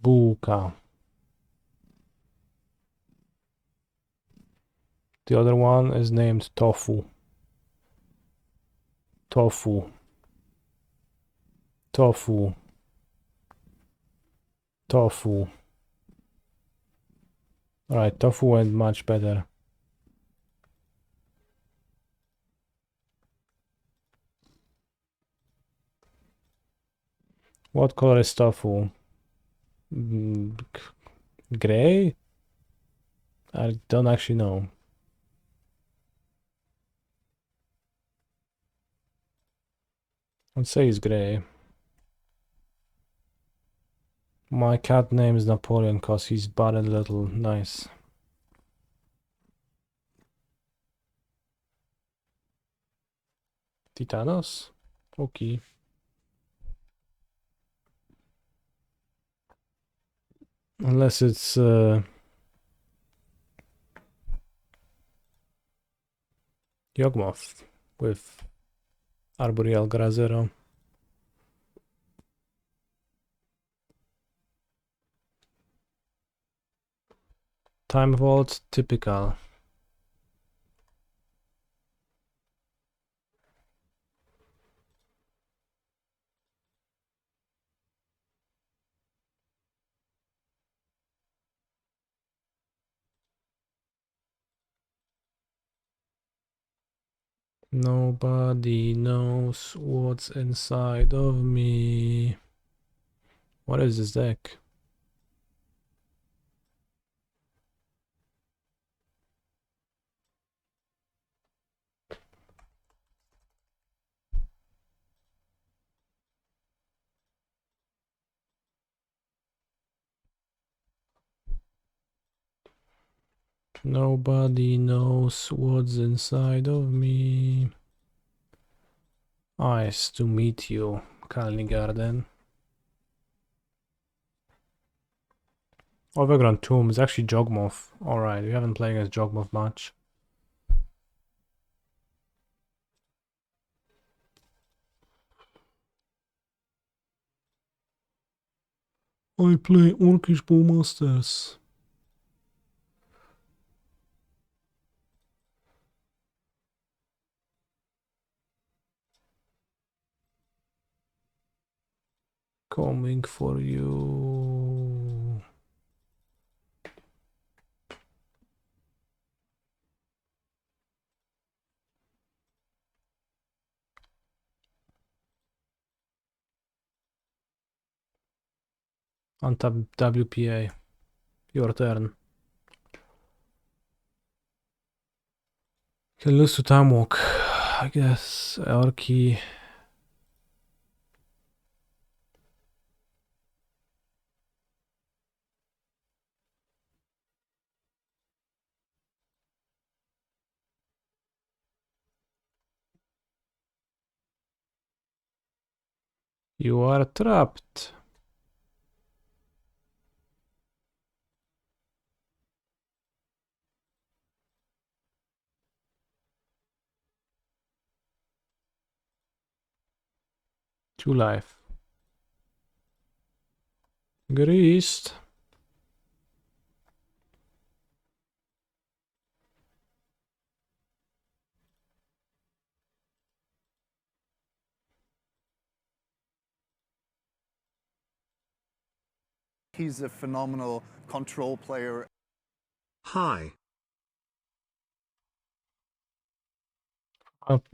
[SPEAKER 1] Buka. The other one is named Tofu. Tofu. Tofu. Tofu. Alright, Tofu went much better. What color is Tofu? Gray? I don't actually know. I'd say it's gray. My cat name is Napoleon because he's bad and little. Nice. Titanos? Okay. Unless it's Yawgmoth with Arboreal Grazero. Time Vault, typical. Nobody knows what's inside of me. What is this deck? Nobody knows what's inside of me. Nice to meet you, Kalni Garden. Overground Tomb is actually Jogmoth. Alright, we haven't played against Jogmoth much. I play Orcish Bowmasters. Coming for you. Untap WPA. Your turn. Can lose to Time Walk. I guess Orky. You are trapped. Two life. Greased.
[SPEAKER 2] He's a phenomenal control player.
[SPEAKER 3] Hi.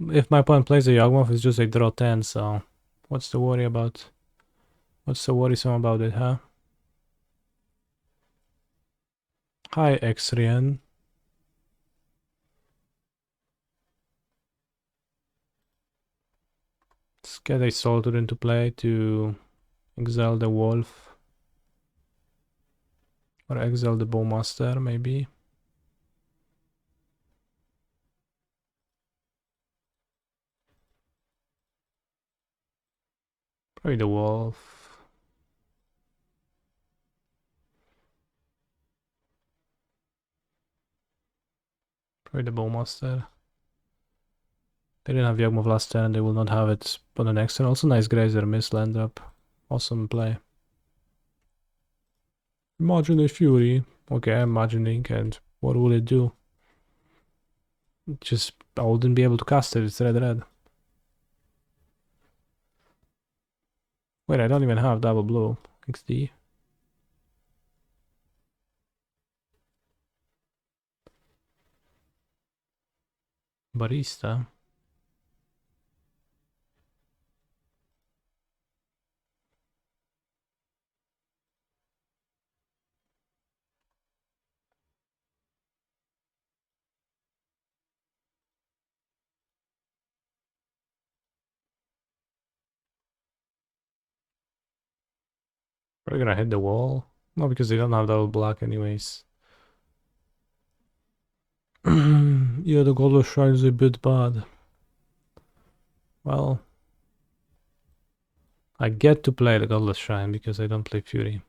[SPEAKER 1] If my opponent plays a Yawgmoth, it's just a draw 10, so what's the worry about? What's so worrisome about it, huh? Hi, Exrian. Let's get a Soldier into play to exile the Wolf. Or exile the Bowmaster, maybe. Probably the Wolf. Probably the Bowmaster. They didn't have Yawgmoth last turn, they will not have it on the next turn. Also nice Grazer miss land up. Awesome play. Imagine a Fury. Okay, I'm imagining, and what will it do? Just, I wouldn't be able to cast it, it's red. Wait, I don't even have double blue. XD. Barista. Probably gonna hit the wall. No, because they don't have double black anyways. Yeah, the Godless Shrine is a bit bad. Well, I get to play the Godless Shrine because I don't play Fury.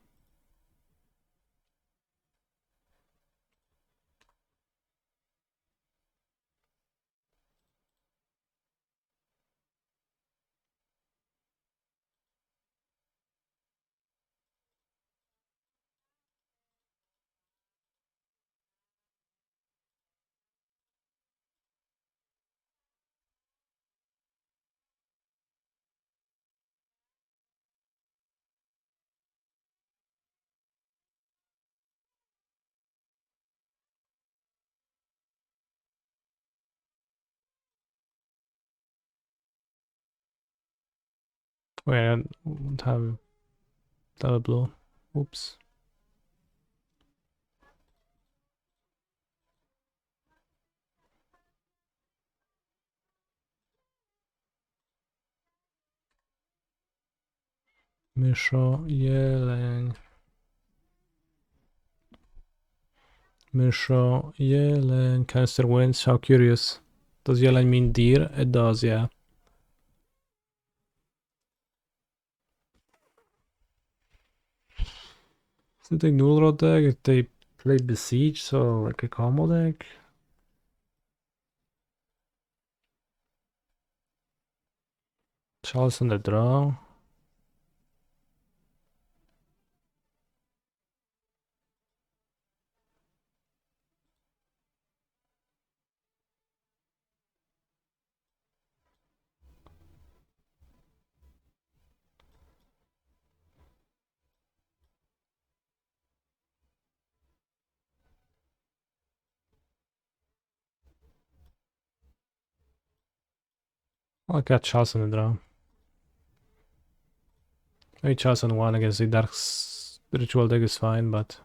[SPEAKER 1] Wait, I don't have double blue. Oops. Myszo Jeleń. Mysza, jeleń, cancer wins. How curious. Does jeleń mean deer? It does, yeah. Did they null road deck? If they play Besiege, so like a combo deck? Charles on the draw. I got Charles on the draw. Maybe Charles on 1 against the Dark Ritual deck is fine, but...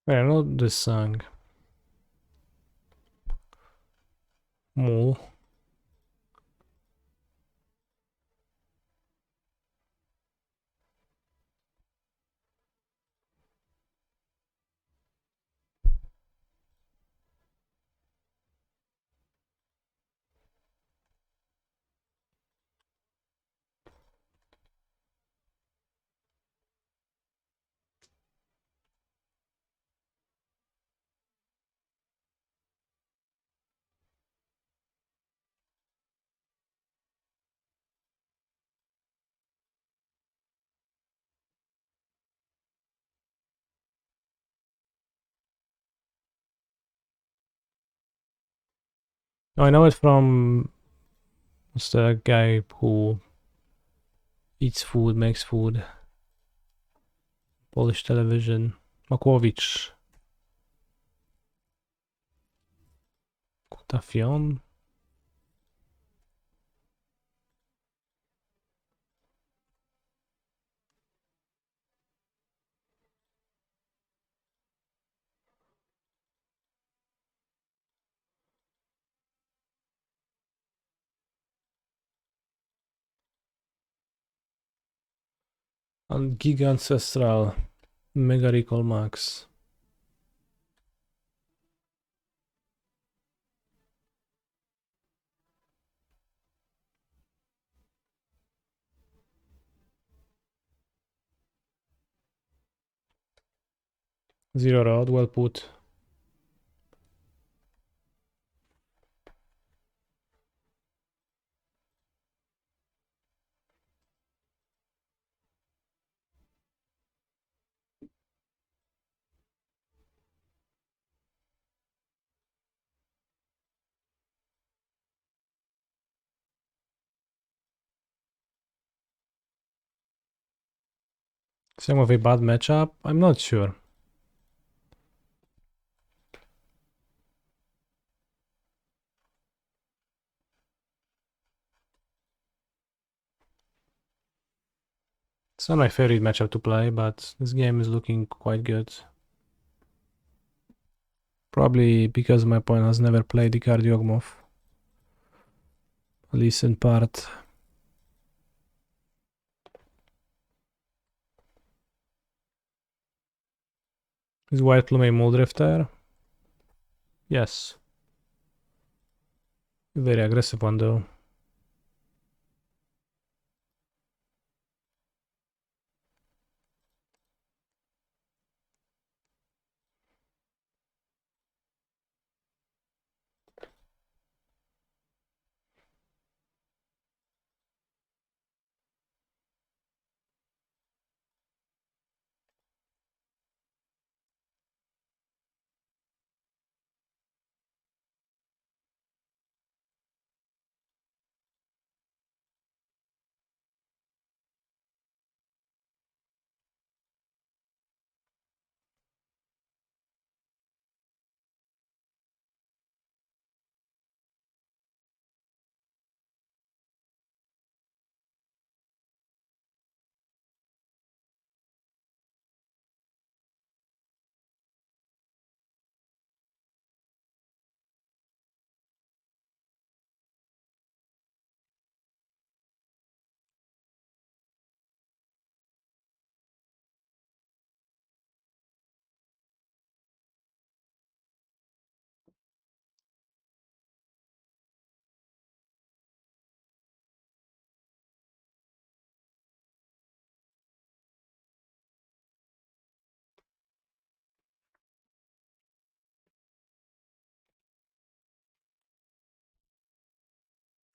[SPEAKER 1] Wait, I know this song. Mole. Oh, I know it from... What's the guy who eats food, makes food? Polish television. Makłowicz. Kutafion? And Giga Ancestral. Mega Recall Max. Zero Rod, well put. Some of a bad matchup? I'm not sure. It's not my favorite matchup to play, but this game is looking quite good. Probably because my opponent has never played Icar Yogmov. At least in part. Is White Plume a Muldrifter? Yes. Very aggressive one though.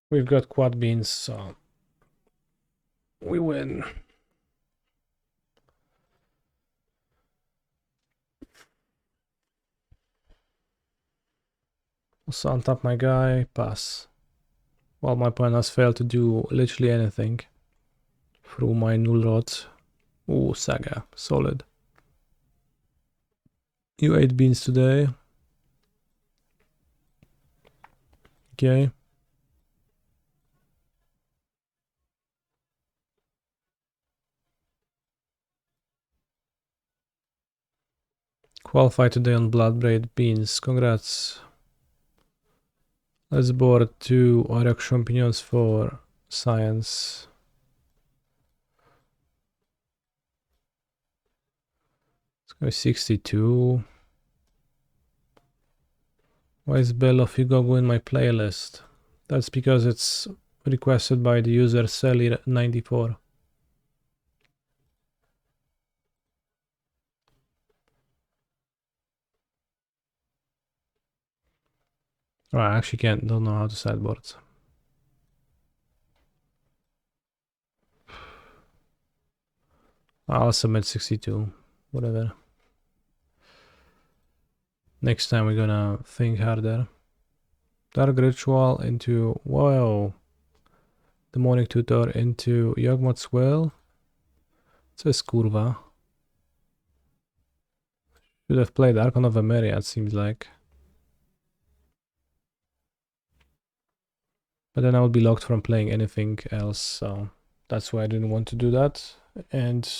[SPEAKER 1] We've got quad beans, so we win. Also untap my guy, pass. Well, my opponent has failed to do literally anything through my null rods. Ooh, Saga, solid. You ate beans today. Okay. Qualify today on Bloodbraid beans. Congrats. Let's board 2 Auric champignons for science. It's gonna be 62. Why is Bell of Hugo in my playlist? That's because it's requested by the user Sally94. Oh, I actually don't know how to sideboard. I'll submit 62. Whatever. Next time we're gonna think harder. Dark Ritual into... Whoa. Demonic Tutor into Yawgmoth's Will. Co jest kurwa? Should have played Archon of Emeria, it seems like. But then I would be locked from playing anything else, so that's why I didn't want to do that. And...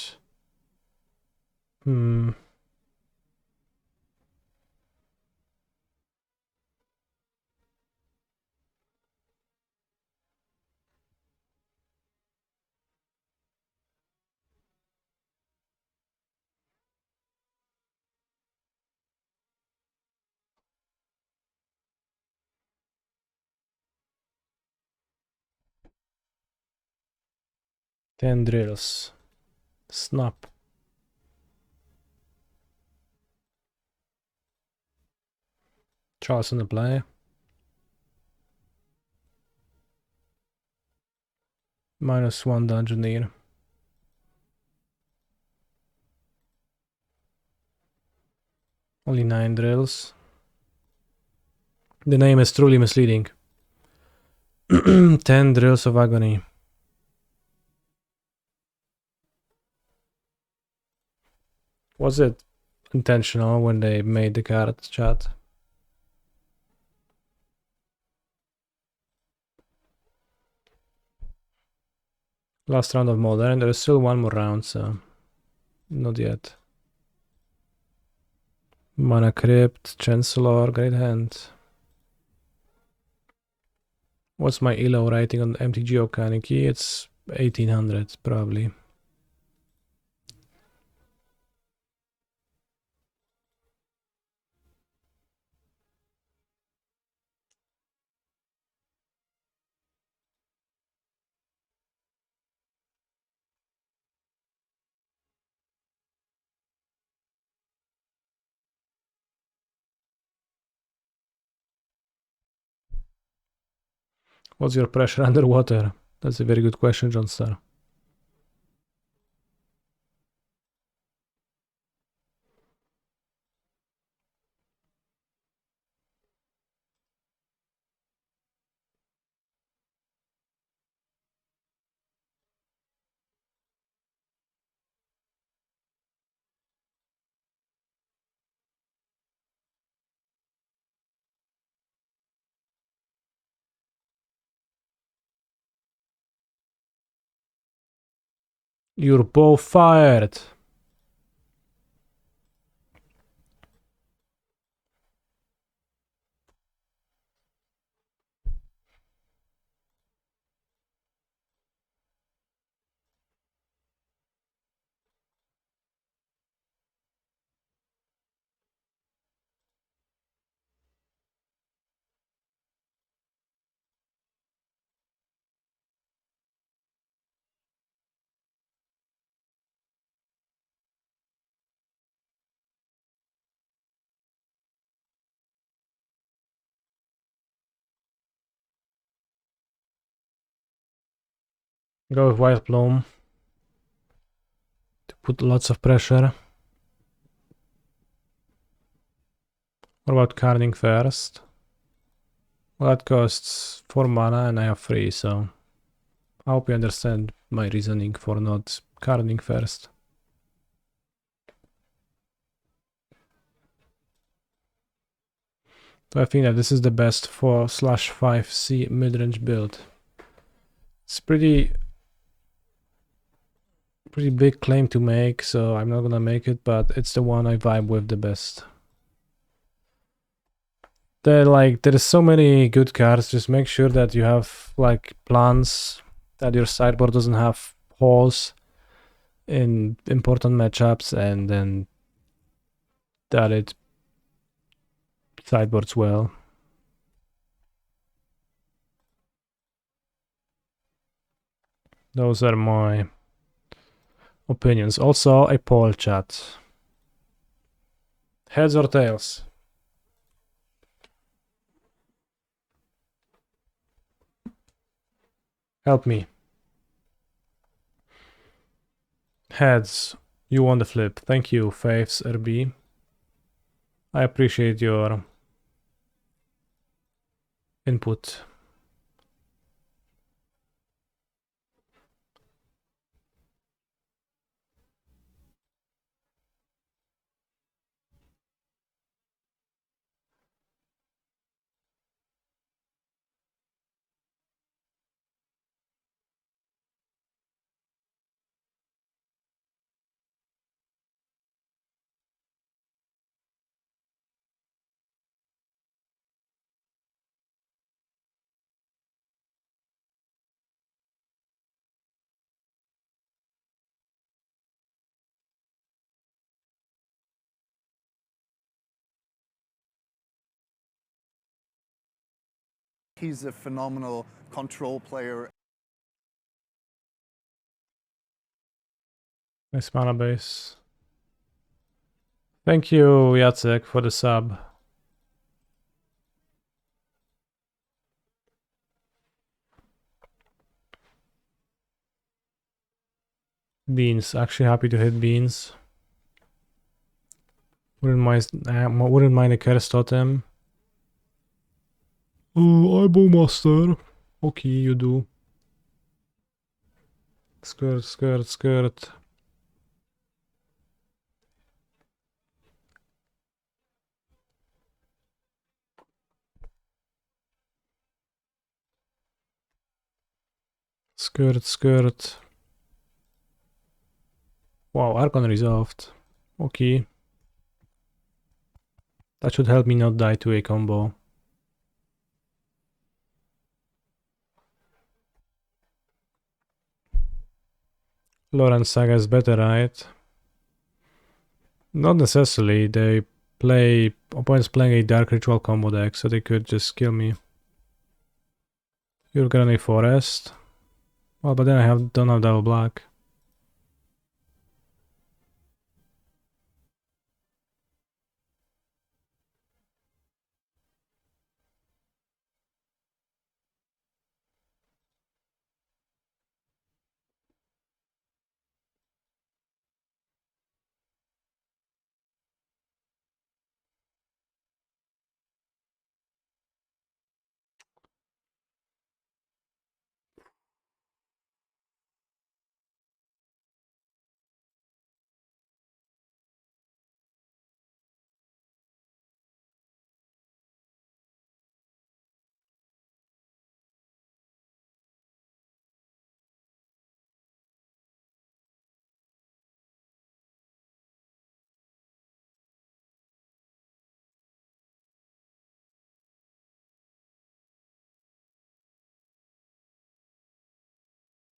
[SPEAKER 1] 10 drills. Snap. Charles on the play. -1 Dungeoneer. Only 9 drills. The name is truly misleading. 10 drills of agony. Was it intentional when they made the card chat? Last round of Modern. There is still one more round, so not yet. Mana Crypt, Chancellor, great hand. What's my ELO rating on MTG Okaniki? It's 1800 probably. What's your pressure underwater? That's a very good question, John Star. You're both fired. Go with White Plume to put lots of pressure. What about Carning first? Well, that costs 4 mana and I have 3, so I hope you understand my reasoning for not Carning first. So I think that this is the best 4/5C midrange build. It's pretty big claim to make, so I'm not gonna make it, but it's the one I vibe with the best. There's so many good cards. Just make sure that you have like plans, that your sideboard doesn't have holes in important matchups, and then that it sideboards well. Those are my opinions. Also, a poll chat. Heads or tails? Help me. Heads. You won the flip. Thank you, Faves RB. I appreciate your input.
[SPEAKER 2] He's a phenomenal control player.
[SPEAKER 1] Nice mana base. Thank you, Jacek, for the sub. Beans. Actually happy to hit beans. Wouldn't mind a Curse Totem. Oh, Eyeball Master. Okay, you do. Skirt, skirt, skirt. Skirt, skirt. Wow, Archon resolved. Okay. That should help me not die to a combo. Lawrence Saga is better, right? Not necessarily. Opponents playing a Dark Ritual combo deck, so they could just kill me. You're gonna need Forest. Well, but then I don't have double black.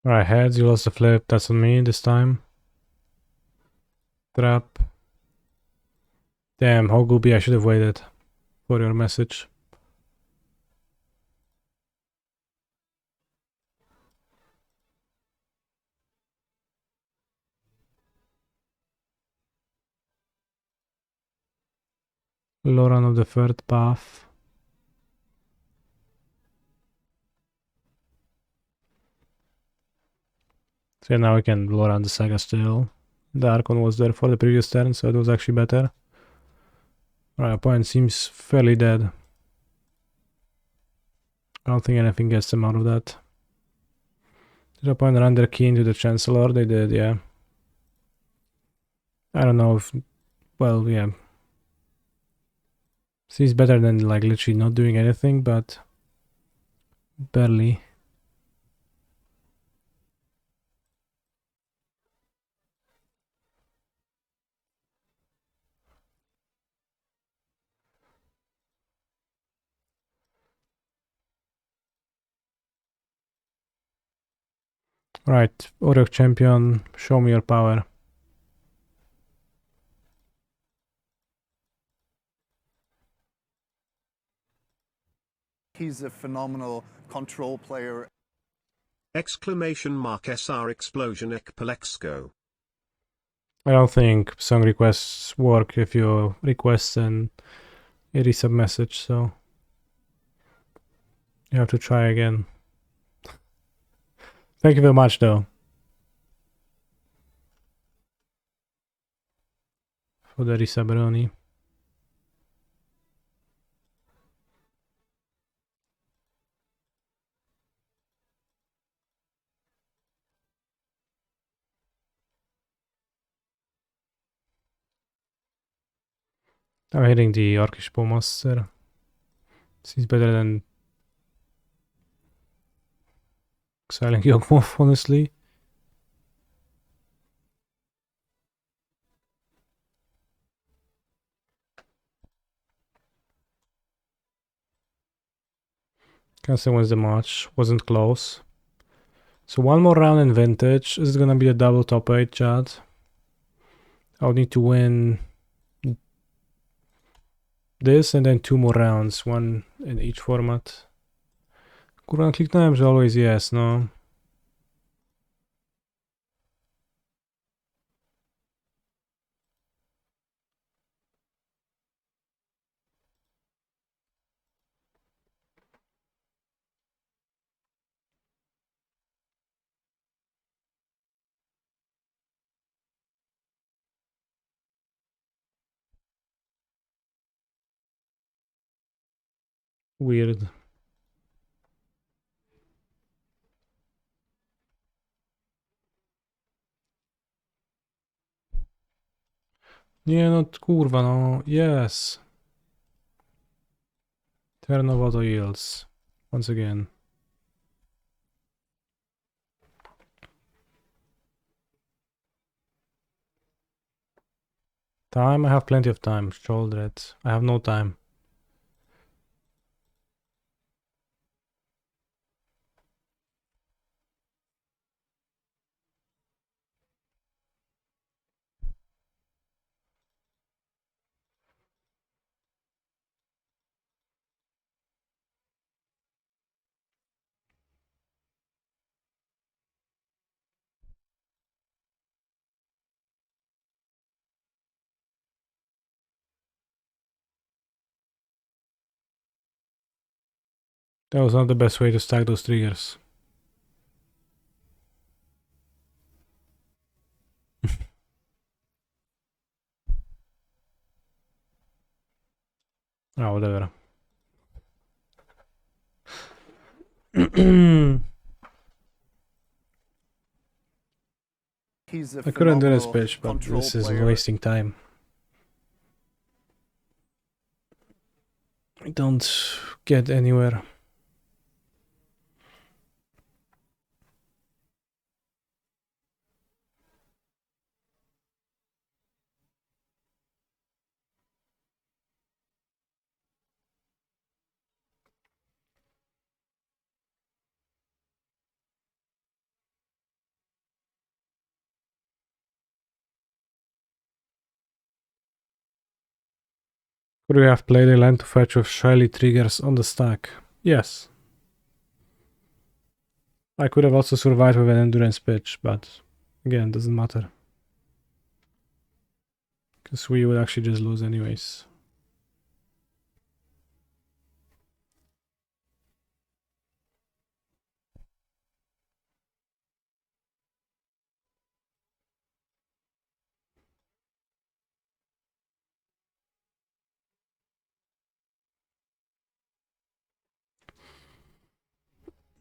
[SPEAKER 1] Alright, heads, you lost the flip. That's on me this time. Trap. Damn, Hogubi, I should have waited for your message. Loran of the third path. So now we can blow around the saga still. The Archon was there for the previous turn, so it was actually better. Alright, opponent seems fairly dead. I don't think anything gets them out of that. Did opponent run their key into the Chancellor? They did, yeah. I don't know if... well, yeah. Seems better than like literally not doing anything, but... barely. Right, Orioc champion, show me your power.
[SPEAKER 2] He's a phenomenal control player.
[SPEAKER 3] Exclamation mark SR explosion Ekpalexco.
[SPEAKER 1] I don't think song requests work if you request an Irisa message, so you have to try again. Thank you very much, though, for the Risa Baroni. I'm hitting the Orcish Bowmaster. Seems better than Exiling Yawgmoth, honestly. Cancel wins the match. Wasn't close. So one more round in Vintage. This is gonna be a double top 8, chat. I'll need to win this and then 2 more rounds. One in each format. Kurwa, kliknąłem, że always yes, no. Weird. Nie no, kurwa, no. Yes. Turn of auto yields. Once again. Time? I have plenty of time. Shouldered. I have no time. That was not the best way to stack those triggers. Oh, whatever.
[SPEAKER 2] He's a
[SPEAKER 1] I couldn't do this
[SPEAKER 2] phenomenal
[SPEAKER 1] pitch, but
[SPEAKER 2] control
[SPEAKER 1] this is
[SPEAKER 2] player.
[SPEAKER 1] wasting time. I don't get anywhere. Could we have played a land to fetch with shyly triggers on the stack? Yes. I could have also survived with an endurance pitch, but again, doesn't matter. Because we would actually just lose anyways.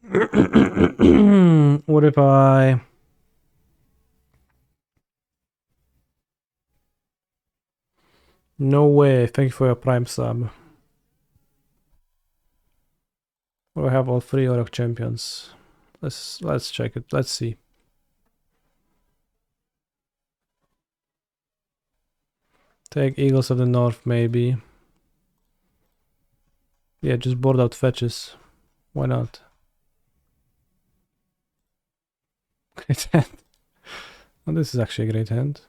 [SPEAKER 1] What if I... No way. Thank you for your Prime sub. We have all 3 Orc champions. Let's check it. Let's see. Take Eagles of the North, maybe. Yeah, just board out fetches. Why not? Great hand. Oh, this is actually a great hand.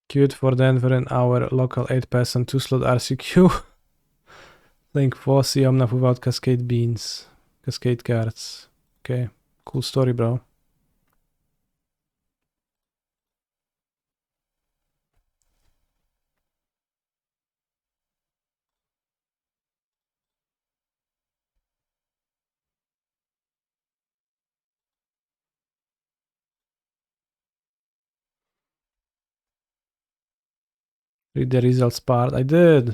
[SPEAKER 1] Queued for Denver in our local 8 pass and 2 slot RCQ. Link Fossey Omnath without Cascade Beans. Cascade cards. Okay, cool story, bro. Read the results part. I did.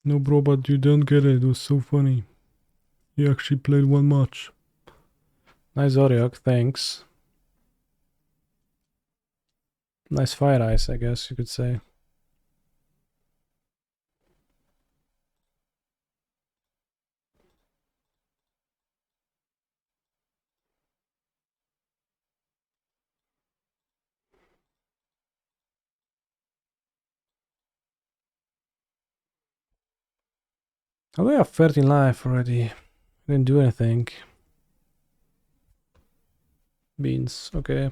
[SPEAKER 1] No, bro, but you don't get it. It was so funny. You actually played one match. Nice Oriok, thanks. Nice Fire Ice, I guess you could say. Oh, we have 13 life already. Didn't do anything. Beans, okay.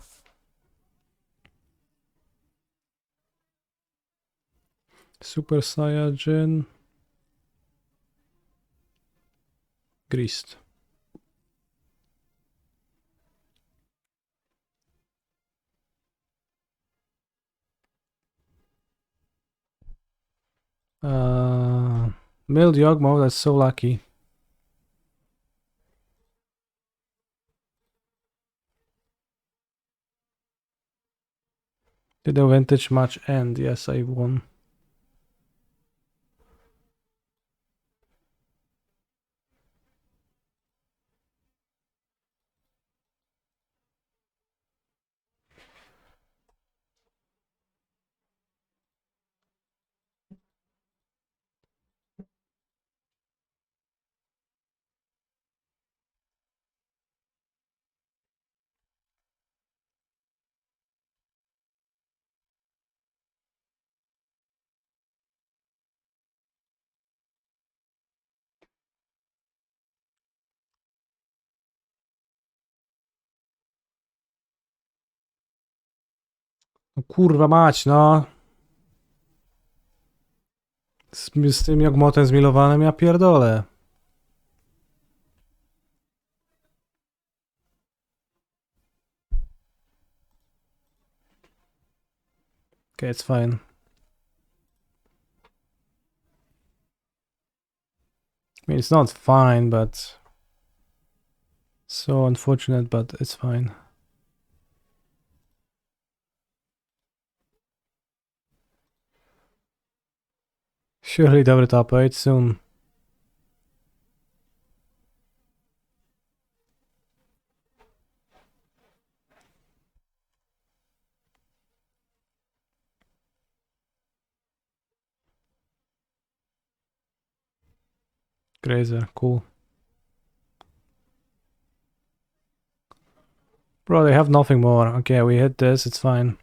[SPEAKER 1] Super Saiyajin. Greased. Milled Yogmo, that's so lucky. Did the vintage match end? Yes, I won. No kurwa mać, no. Z tym jogmotem zmilowanym ja pierdolę. Okay, it's fine. I mean, it's not fine, but... So unfortunate, but it's fine. Surely double top 8 soon. Grazer, cool. Bro, they have nothing more. Okay, we hit this, it's fine.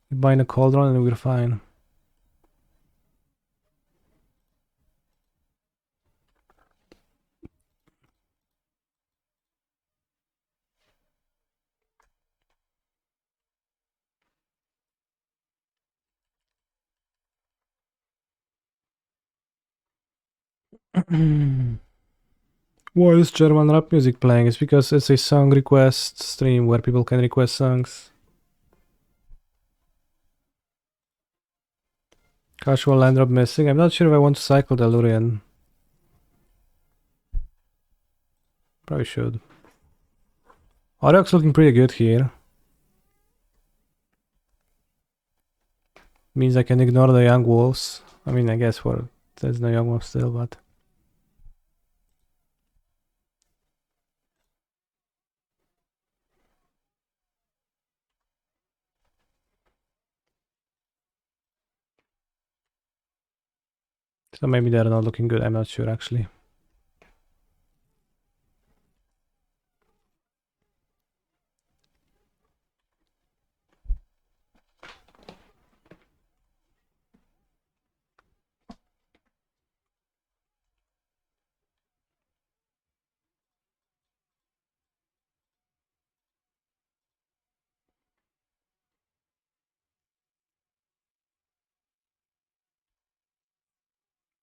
[SPEAKER 1] We bind a cauldron and we're fine. Why is German rap music playing? It's because it's a song request stream where people can request songs. Casual land drop missing. I'm not sure if I want to cycle the Lurian. Probably should. Auroch's looking pretty good here. Means I can ignore the young wolves. I mean, I guess there's no young wolf still, but... So maybe they're not looking good, I'm not sure actually.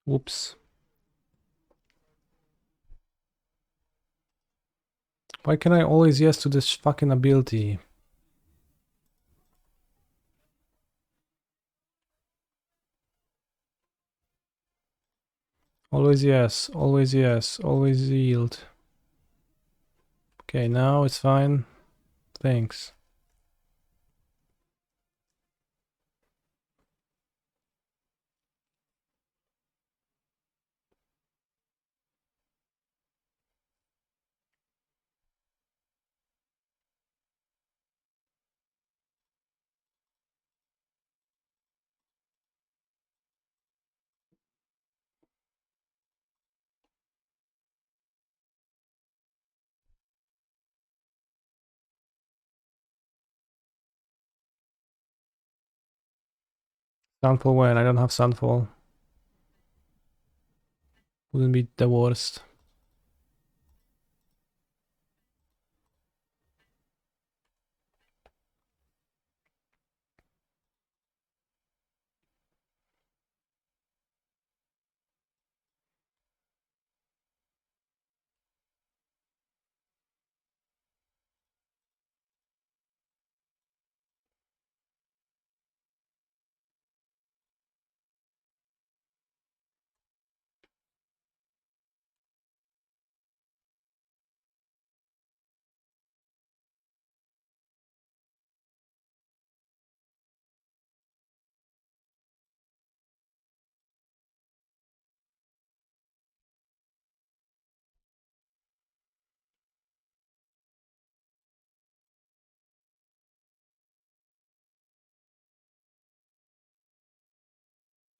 [SPEAKER 1] Whoops. Why can I always yes to this fucking ability? Always yes, always yes, always yield. Okay, now it's fine. Thanks. Sunfall when? I don't have Sunfall. Wouldn't be the worst.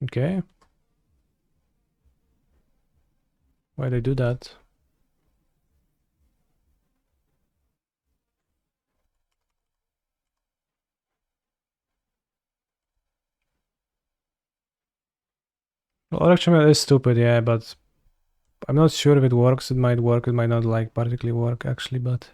[SPEAKER 1] Okay. Why they do that? Well, Auroch is stupid, yeah, but I'm not sure if it works. It might work, it might not like particularly work actually, but...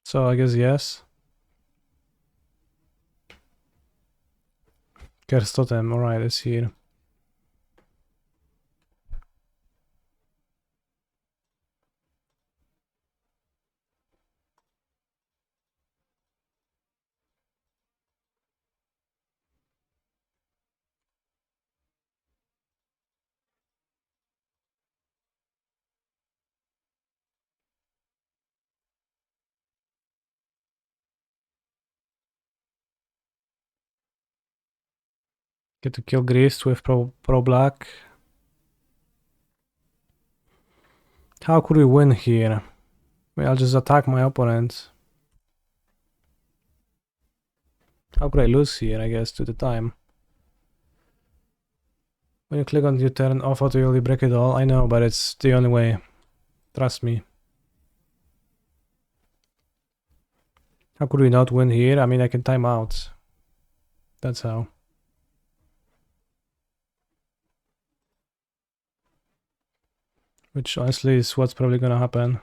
[SPEAKER 1] So I guess yes. Curse Totem, alright, it's here. Get to kill Grist with Pro Black. How could we win here? Well, I'll just attack my opponent. How could I lose here, I guess, to the time? When you click on your turn off auto, you'll break it all. I know, but it's the only way. Trust me. How could we not win here? I mean, I can time out. That's how. Which honestly is what's probably gonna happen.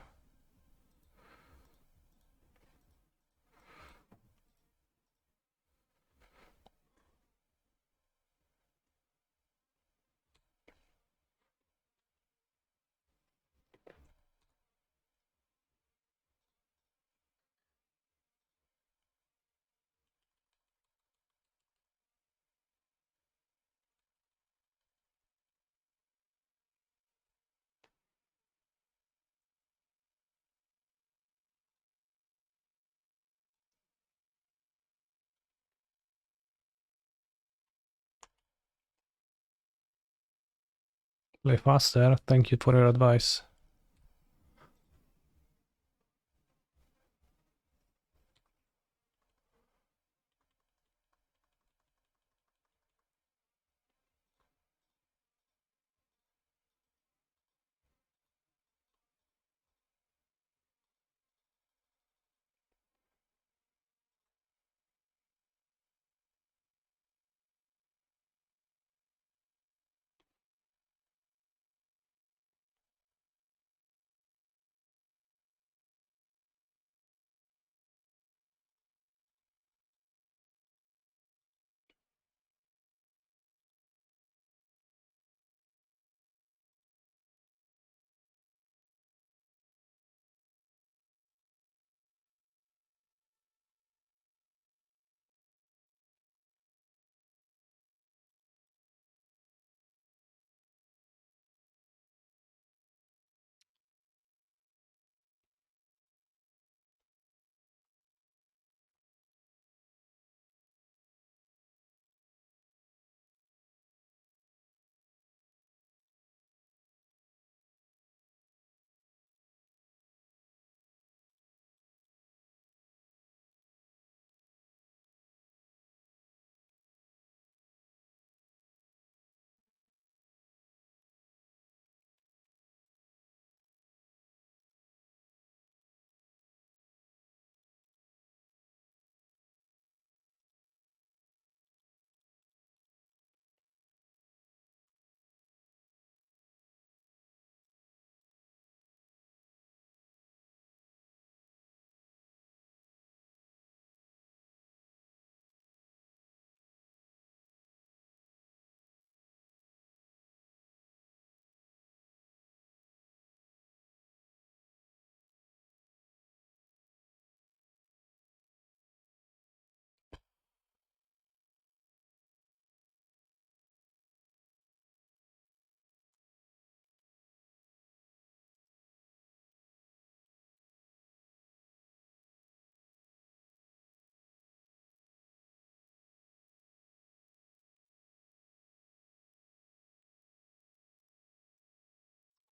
[SPEAKER 1] Play faster. Thank you for your advice.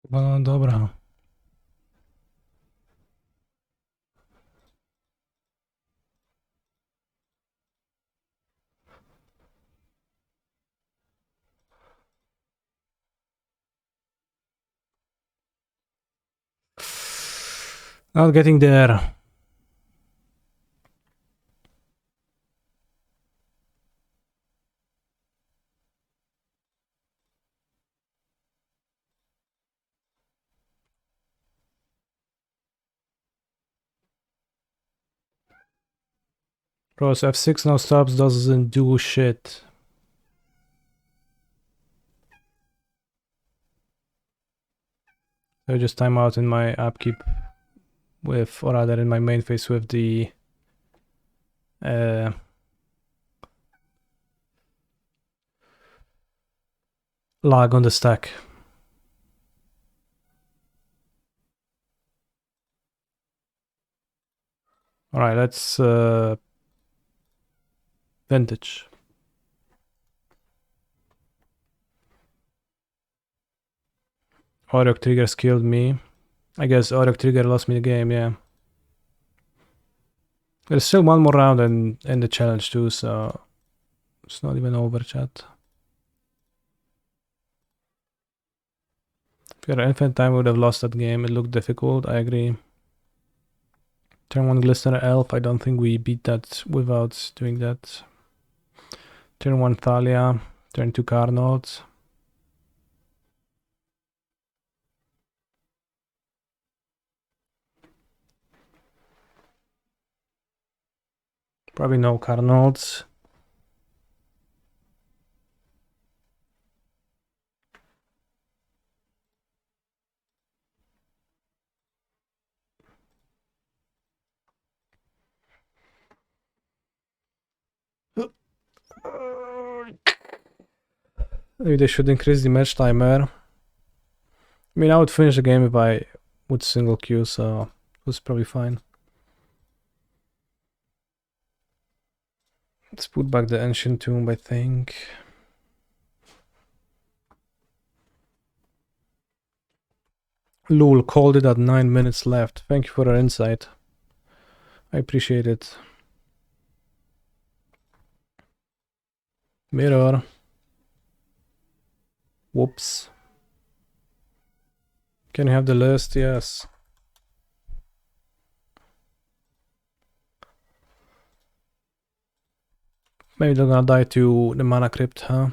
[SPEAKER 1] No dobra. Not getting there. Bros, F6 no stops doesn't do shit. So just time out in my upkeep with, or rather in my main phase with the lag on the stack. Alright, let's vintage. Auriok Triggers killed me. I guess Auriok Trigger lost me the game, yeah. There's still one more round in the challenge too, so it's not even over, chat. If we had infinite time, we would have lost that game. It looked difficult, I agree. Turn 1 Glistener Elf, I don't think we beat that without doing that. Turn 1 Thalia, turn 2 Carnot. Probably no Carnots. Maybe they should increase the match timer. I mean, I would finish the game if I would single queue, so it was probably fine. Let's put back the Ancient Tomb, I think. Lul called it at 9 minutes left. Thank you for your insight. I appreciate it. Mirror. Whoops. Can you have the list? Yes. Maybe they're gonna die to the mana crypt, huh?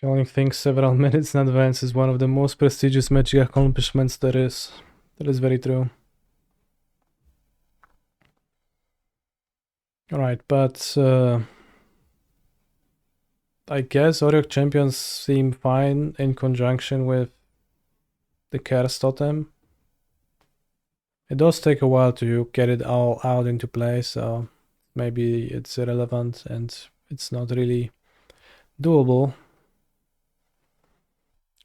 [SPEAKER 1] Killing things several minutes in advance is one of the most prestigious magic accomplishments there is. That is very true. Alright, but I guess Oriok Champions seem fine in conjunction with the Curse Totem. It does take a while to get it all out into play, so maybe it's irrelevant and it's not really doable.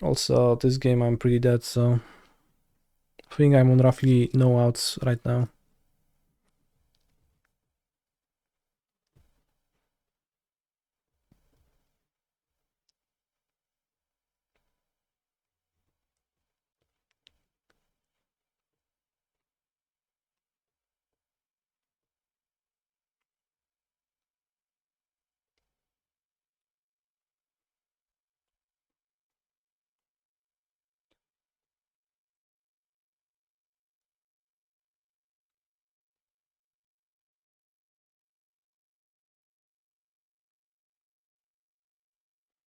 [SPEAKER 1] Also, this game I'm pretty dead, so I think I'm on roughly no outs right now.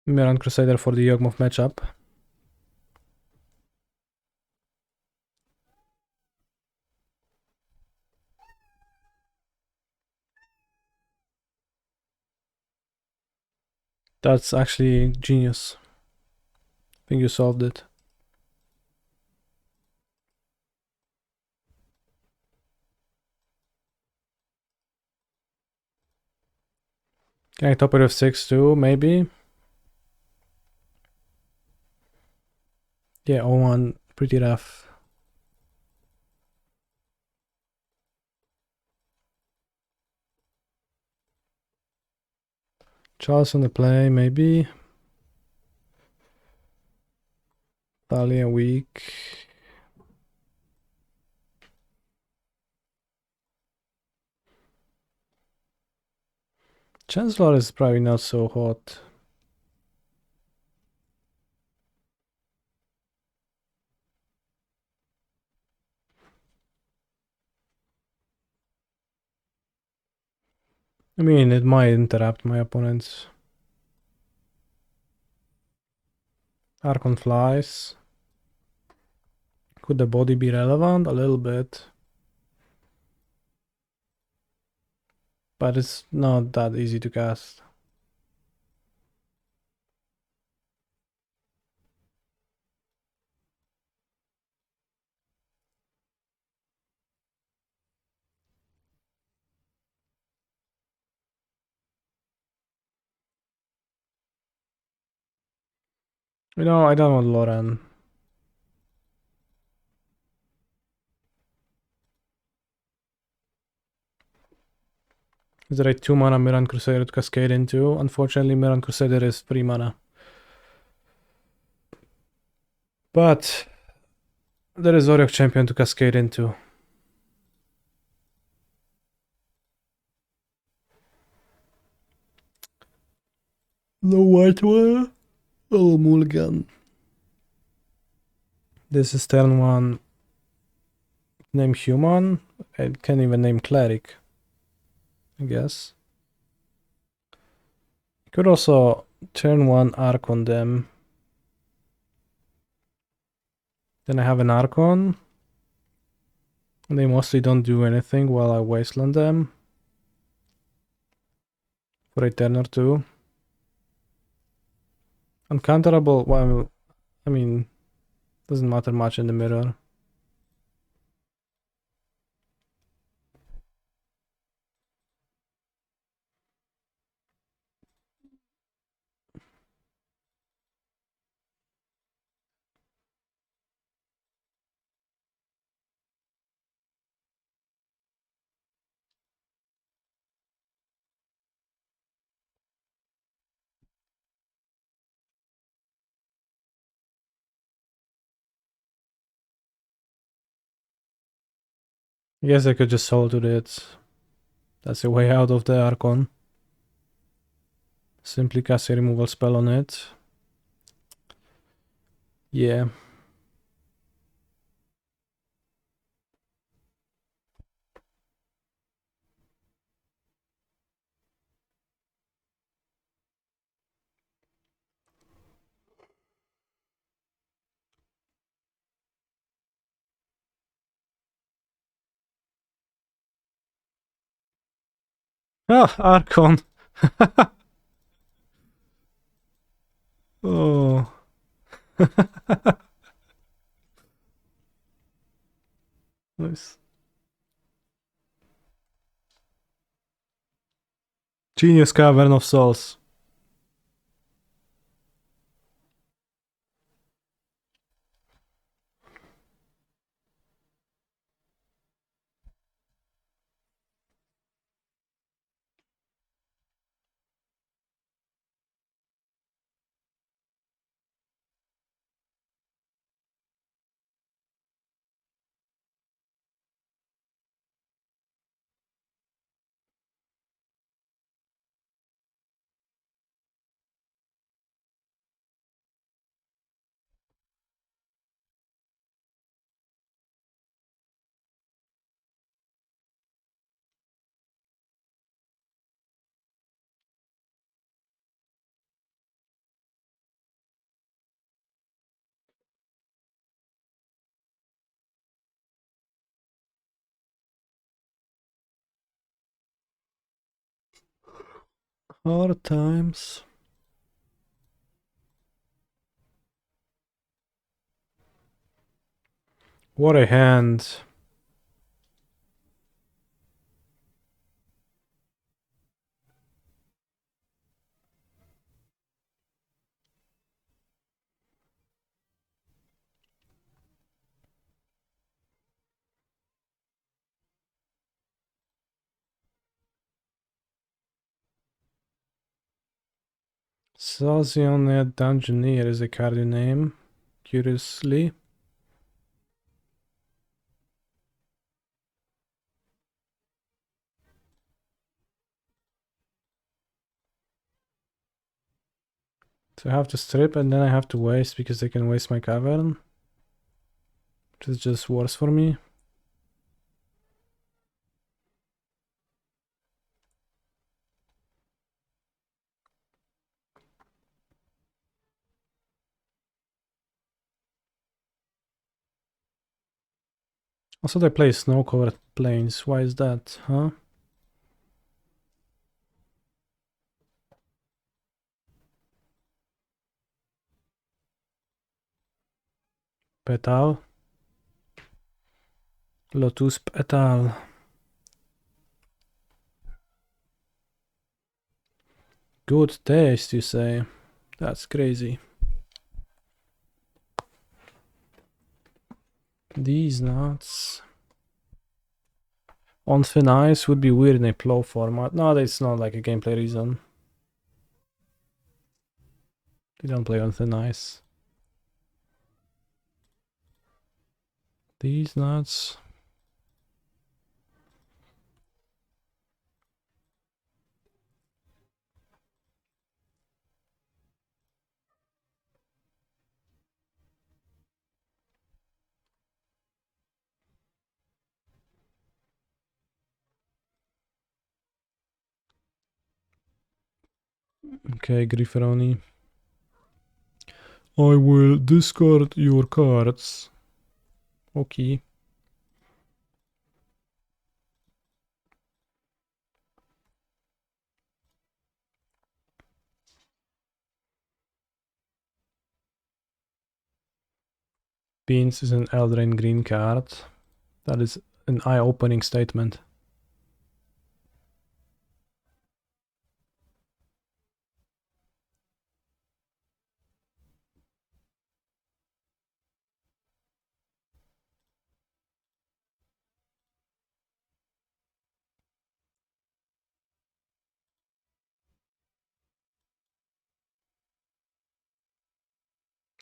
[SPEAKER 1] Mirran Crusader for the Yawgmoth matchup. That's actually genius. I think you solved it. Can I top it with 6 too, maybe? Yeah, 0-1, pretty rough. Charles on the play, maybe. Thalia weak. Chancellor is probably not so hot. I mean, it might interrupt my opponents. Archon flies. Could the body be relevant? A little bit. But it's not that easy to cast. You know, I don't want Loran. Is there a 2 mana Mirran Crusader to cascade into? Unfortunately, Mirran Crusader is 3 mana. But there is Oriok Champion to cascade into. The white one? Oh, mulligan. This is turn 1. Name human. I can't even name cleric, I guess. Could also turn 1 Archon them. Then I have an Archon. They mostly don't do anything while I wasteland them for a turn or two. Uncounterable, well, I mean, doesn't matter much in the mirror. I guess I could just soul to it. That's a way out of the Archon. Simply cast a removal spell on it. Yeah. Ah, Archon. Oh. Nice. Genius Cavern of Souls. Hard times. What a hand. Salzion Dungeoneer is a card name. Curiously. So I have to strip and then I have to waste because they can waste my cavern. Which is just worse for me. Also they play snow-covered plains. Why is that, huh? Petal. Lotus Petal. Good taste, you say? That's crazy. These nuts. On thin ice would be weird in a plow format. No, it's not like a gameplay reason. They don't play on thin ice. These nuts. Okay, Grifferoni. I will discard your cards. Okay. Beans is an Eldraine green card. That is an eye-opening statement.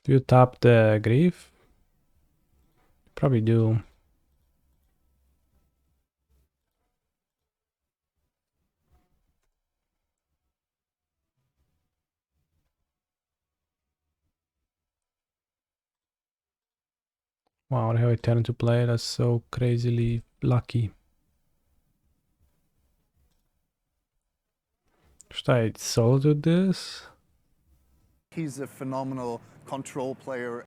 [SPEAKER 1] Do you tap the Grief? Probably do. Wow, I have a turn to play. That's so crazily lucky. Should I solo do this?
[SPEAKER 2] He's a phenomenal control player.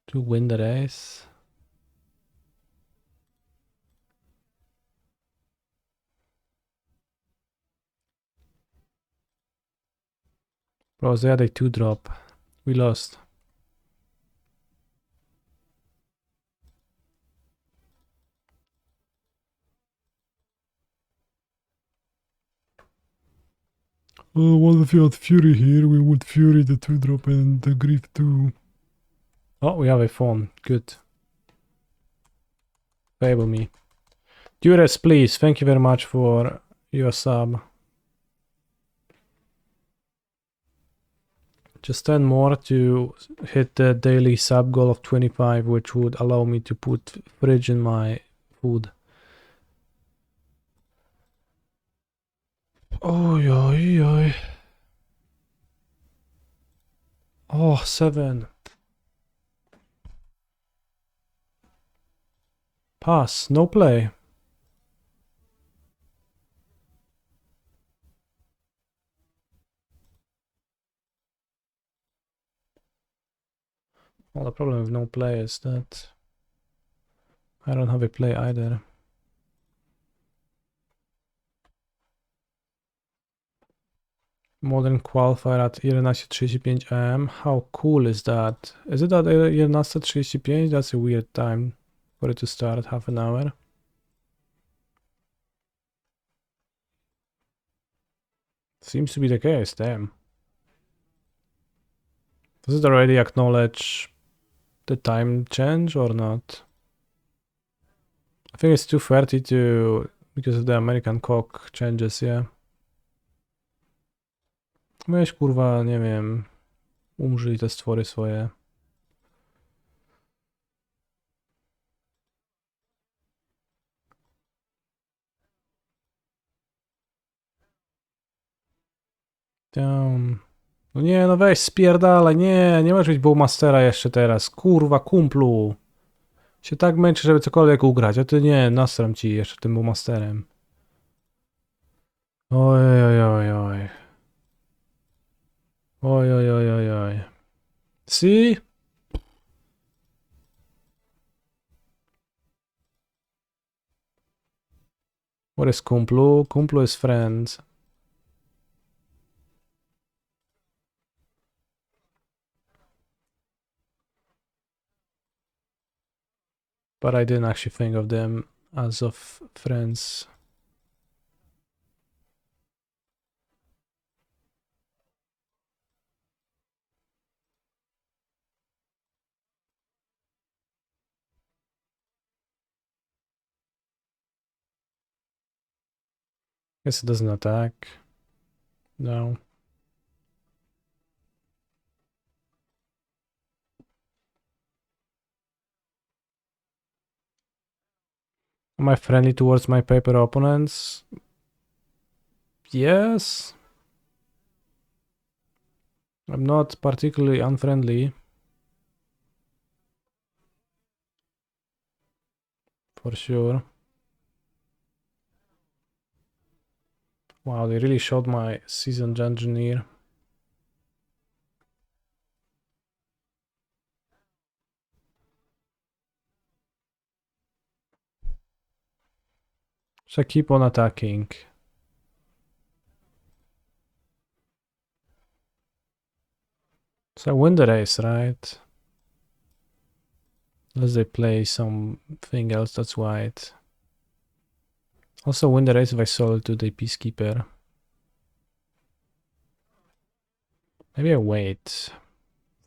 [SPEAKER 1] To win the race? Bro, they had a 2-drop. We lost. Oh, what if you had Fury here? We would Fury the 2-drop and the Grief too. Oh, we have a phone. Good. Fable me. Dures, please. Thank you very much for your sub. Just 10 more to hit the daily sub goal of 25, which would allow me to put fridge in my food. Oh, oi, oi. Oh, 7. Pass, no play. Well, the problem with no play is that I don't have a play either. Modern qualifier at 11:35 AM. How cool is that? Is it at 11:35? That's a weird time for it to start, half an hour. Seems to be the case, damn. Does it already acknowledge the time change or not? I think it's 2:32 because of the American clock changes, yeah. Weź kurwa, nie wiem, umrzyj te stwory swoje. Tam. No nie, no weź spierdalaj, nie możesz być Bowmastera jeszcze teraz, kurwa, kumplu. Się tak męczy, żeby cokolwiek ugrać, a ty nie, nasram ci jeszcze tym Bowmasterem. Oj, oj, oj, oj. Oj, oj, oj, oj, oj. See? What is kumplu? Kumplu is friends. But I didn't actually think of them as of friends. Guess it doesn't attack. No. Am I friendly towards my paper opponents? Yes. I'm not particularly unfriendly. For sure. Wow, they really showed my seasoned engineer. Should I keep on attacking? So I win the race, right? Unless they play something else, that's white. Also win the race if I solo to the Peacekeeper. Maybe I wait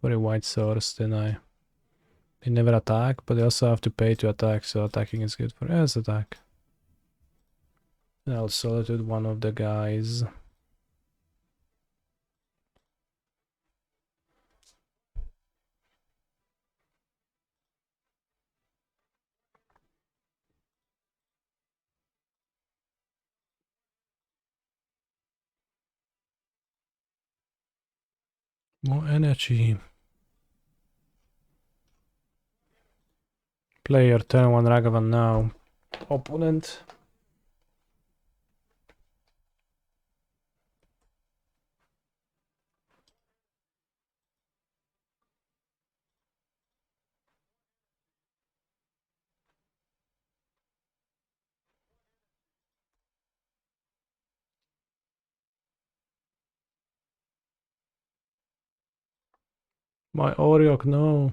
[SPEAKER 1] for a white source, then they never attack, but they also have to pay to attack, so attacking is good for us. Attack. And I'll solo to one of the guys. More energy. Player turn 1 Ragavan now. Opponent. My Oriok, no.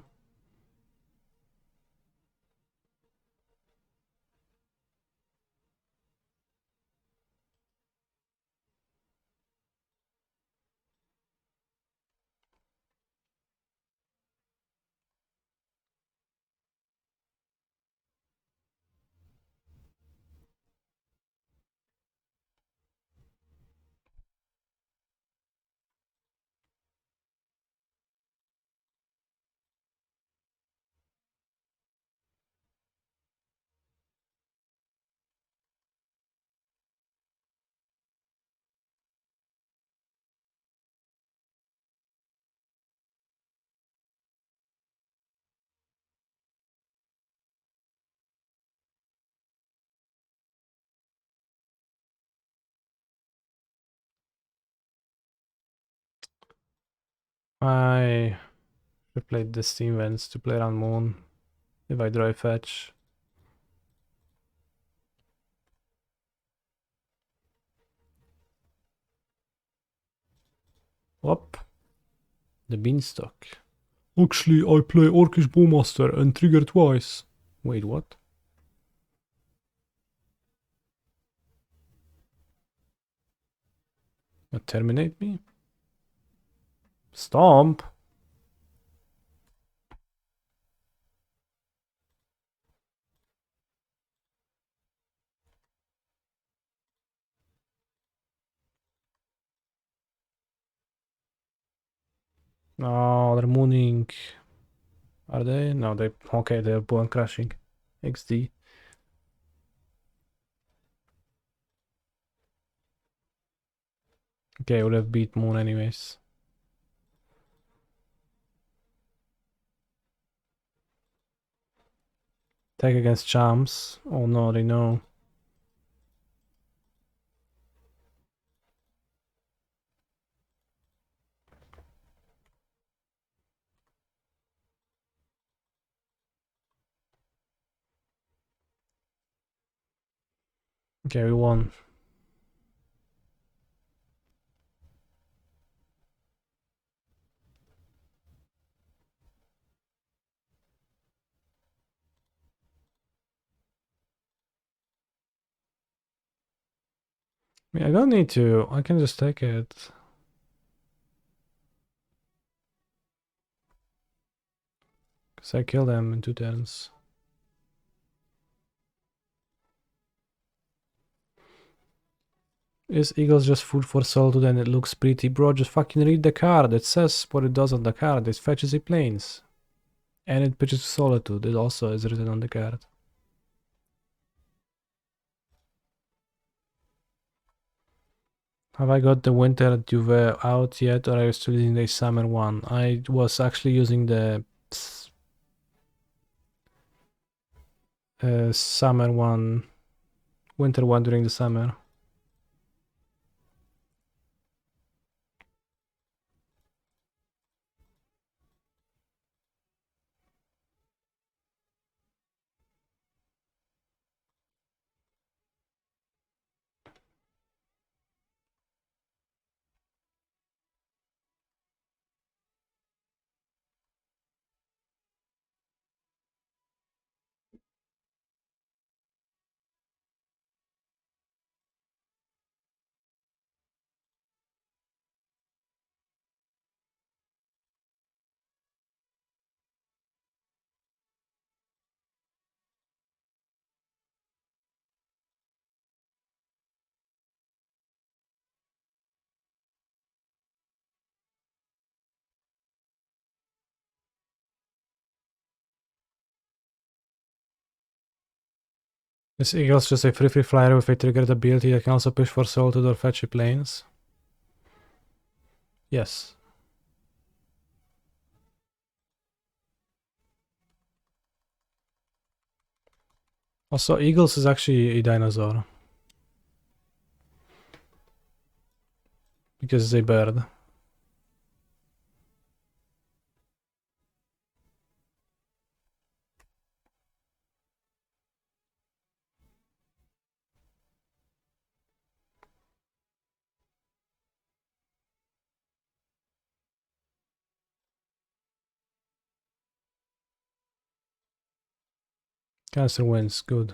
[SPEAKER 1] I should play the Steam Vents to play around Moon. If I draw a fetch. Whoop. The Beanstalk. Actually, I play Orcish Bowmaster and trigger twice. Wait, what? Terminate me? Stomp? No, they're mooning. Are they? No, they. Okay, they're bone crashing. XD. Okay, I would have beat Moon anyways. Attack against Champs. Oh no, they know. Okay, we won. I mean, I don't need to. I can just take it. Because I kill them in 2 turns. Is Eagles just food for Solitude and it looks pretty? Bro, just fucking read the card. It says what it does on the card. It fetches a planes. And it pitches Solitude. It also is written on the card. Have I got the winter duvet out yet, or are you still using the summer one? I was actually using the summer one, winter one during the summer. This Eagle's just a free flyer with a triggered ability that can also push for soul to Dorfetchi planes. Yes. Also, Eagles is actually a dinosaur. Because it's a bird. Cancer wins, good.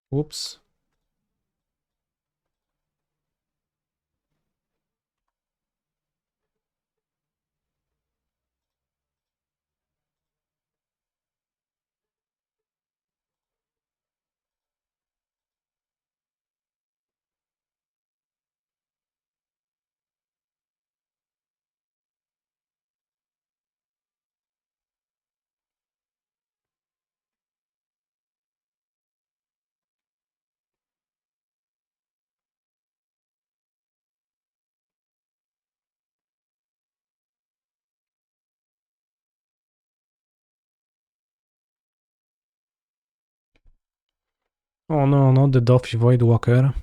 [SPEAKER 1] Whoops. Oh no, not the Duffy Voidwalker.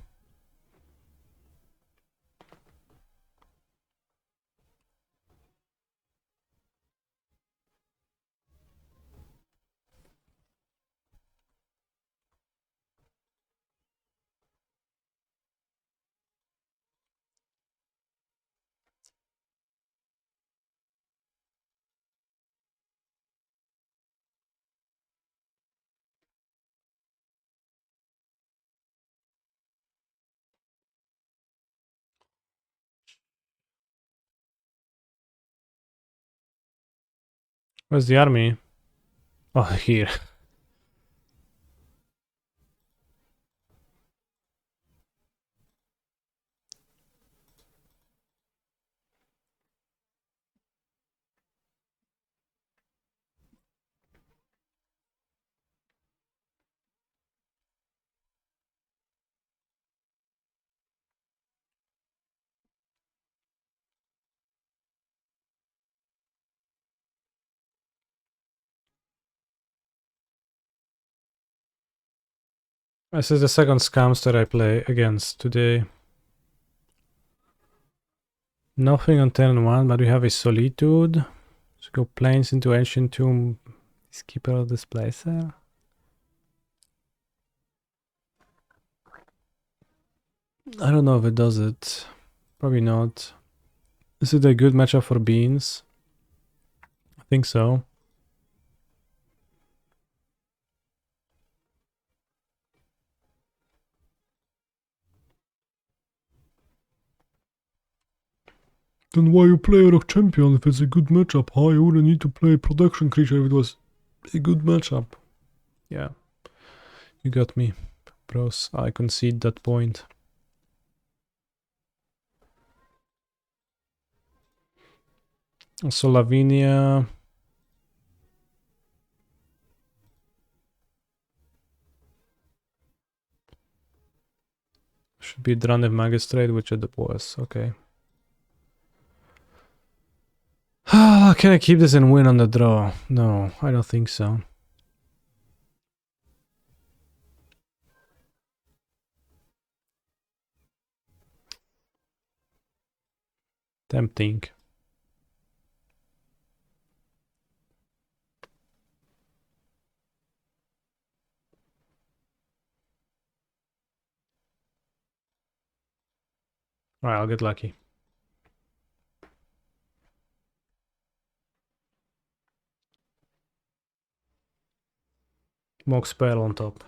[SPEAKER 1] Where's the army? Oh, here. This is the second scamster I play against today. Nothing on turn 1, but we have a Solitude. Let's go planes into Ancient Tomb. Keeper of Displacer. I don't know if it does it. Probably not. Is it a good matchup for Beans? I think so. Then why you play Rock Champion if it's a good matchup? Huh? You wouldn't need to play Protection Creature if it was a good matchup. Yeah. You got me, bros. I concede that point. Also Lavinia. Should be Dranev Magistrate, which it was. Okay. Can I keep this and win on the draw? No, I don't think so. Tempting. Alright, I'll get lucky. Mox Pearl on top.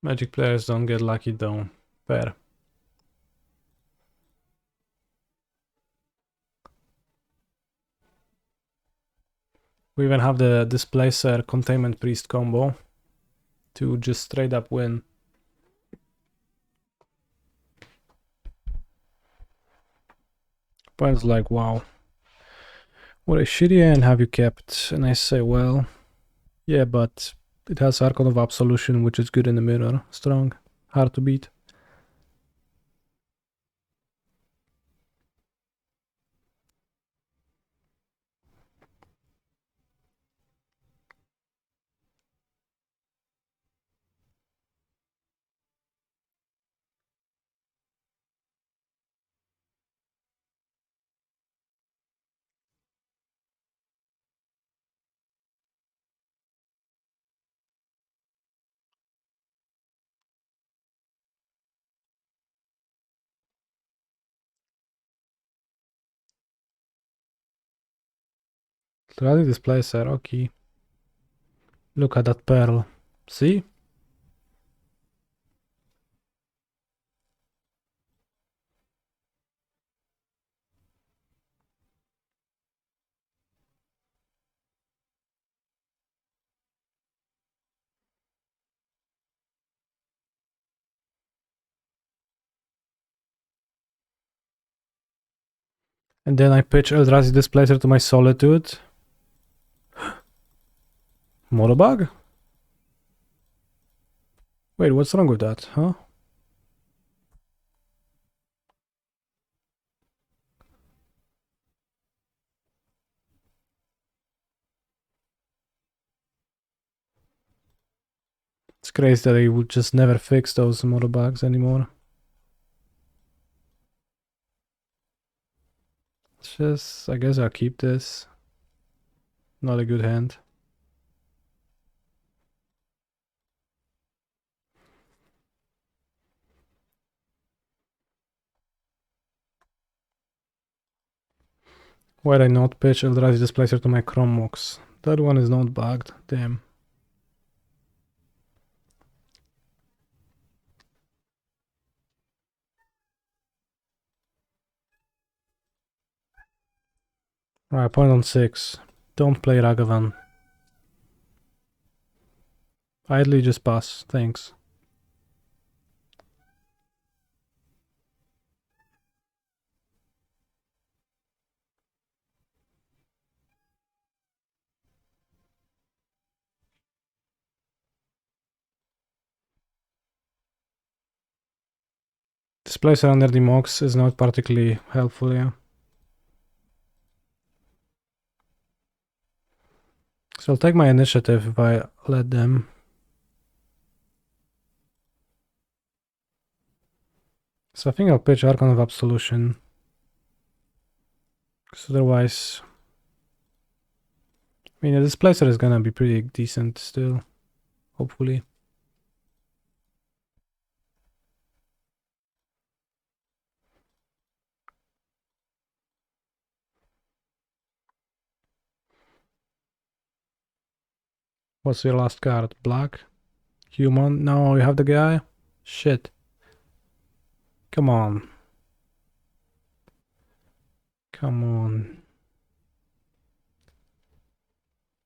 [SPEAKER 1] Magic players don't get lucky though. Fair. We even have the Displacer Containment Priest combo to just straight up win. Opponent's like, wow, what a shitty hand have you kept? And I say, well, yeah, but it has Archon of Absolution, which is good in the mirror. Strong, hard to beat. Eldrazi Displacer, okay. Look at that pearl. See? And then I pitch Eldrazi Displacer to my Solitude. Molobug? Wait, what's wrong with that, huh? It's crazy that they would just never fix those Molobugs anymore. It's just, I guess I'll keep this. Not a good hand. Why'd I not pitch Eldrazi Displacer to my Chrome Mox? That one is not bugged, damn. Alright, point on 6. Don't play Ragavan. Idly just pass, thanks. Displacer under the Mox is not particularly helpful, yeah. So I'll take my initiative if I let them. So I think I'll pitch Archon of Absolution. Because otherwise, I mean, the Displacer is gonna be pretty decent still, hopefully. What's your last card? Black? Human? No, you have the guy? Shit. Come on. Come on.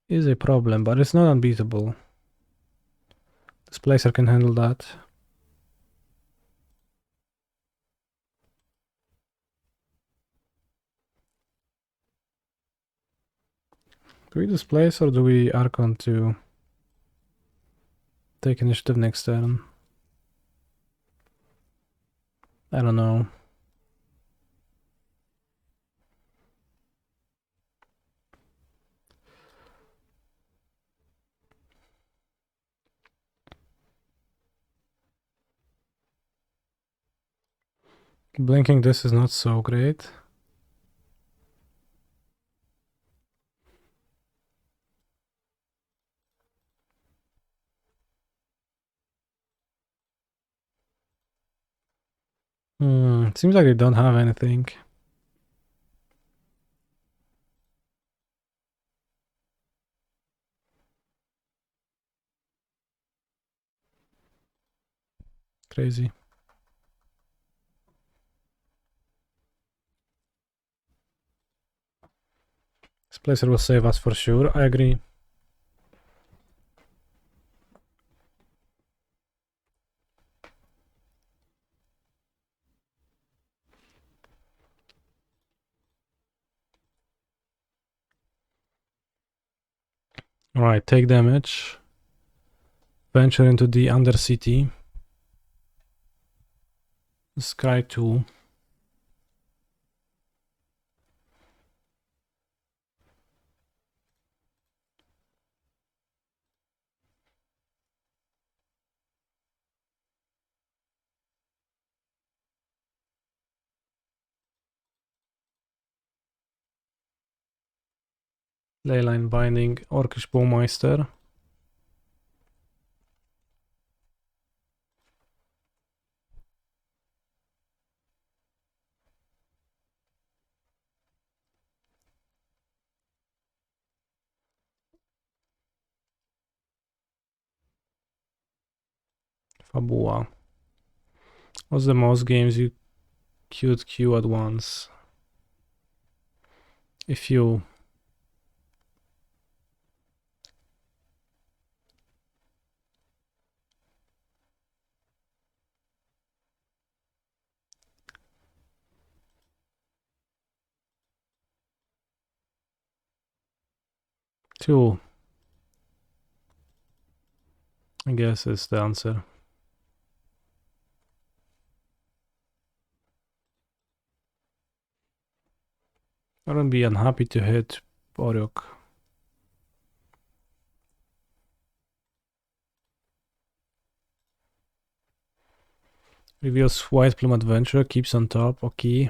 [SPEAKER 1] Is a problem, but it's not unbeatable. Displacer can handle that. Do we displace or do we Archon to take initiative next turn? I don't know. Blinking this is not so great. Seems like they don't have anything. Crazy. This placer will save us for sure, I agree. Alright, take damage. Venture into the Undercity. Sky 2. Leyline Binding, Orcish Bowmeister. Fabua. What's the most games you could queue at once? If you... Two, I guess is the answer. I wouldn't be unhappy to hit Boryok. Reveals White Plume Adventure, keeps on top, okay.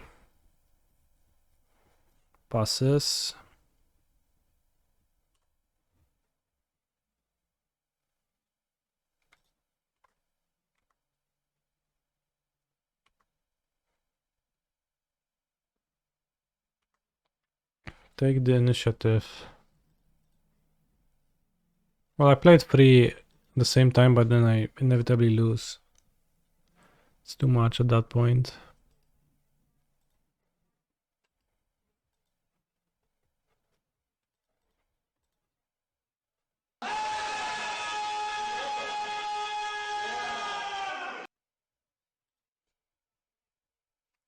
[SPEAKER 1] Passes. Take the initiative. Well, I played 3 at the same time, but then I inevitably lose. It's too much at that point.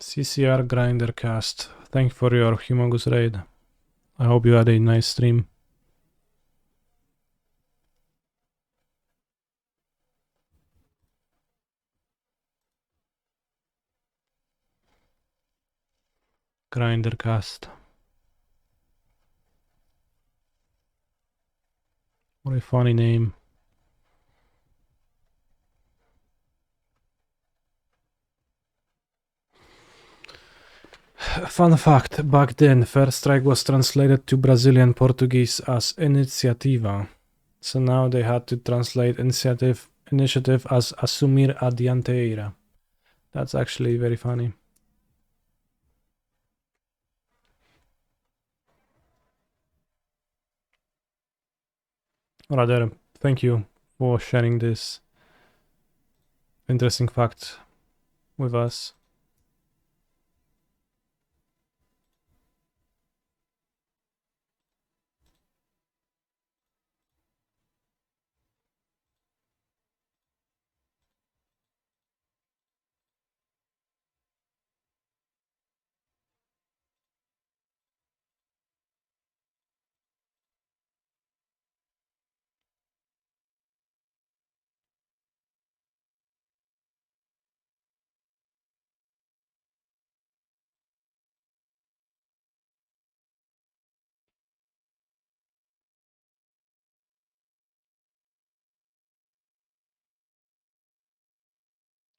[SPEAKER 1] CCR Grindercast. Thank you for your humongous raid. I hope you had a nice stream. Grindercast. What a funny name. Fun fact, back then First Strike was translated to Brazilian Portuguese as Iniciativa. So now they had to translate initiative as Assumir a Dianteira. That's actually very funny. Rather, thank you for sharing this interesting fact with us.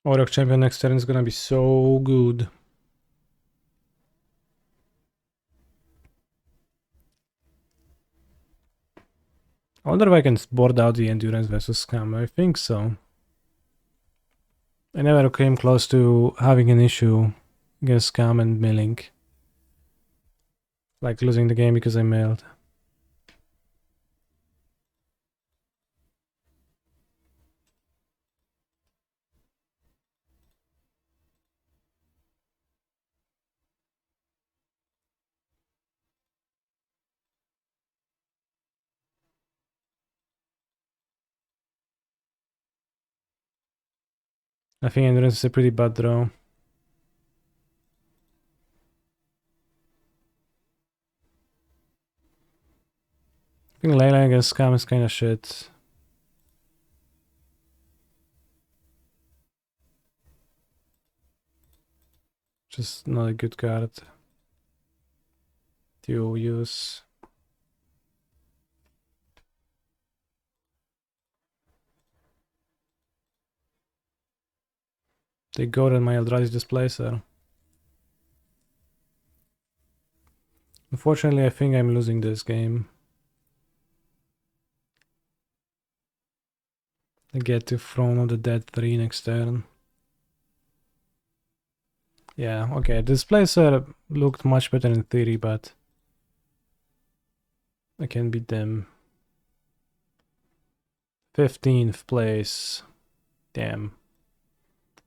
[SPEAKER 1] Orc Champion next turn is gonna be so good. I wonder if I can board out the Endurance versus Scam. I think so. I never came close to having an issue against Scam and milling. Like losing the game because I mailed. I think Endurance is a pretty bad draw. I think Layla against Scam is kinda shit. Just not a good card to use. They go to my Eldrazi Displacer. Unfortunately, I think I'm losing this game. I get to Throne of the Dead 3 next turn. Yeah, okay, Displacer looked much better in theory, but I can beat them. 15th place. Damn.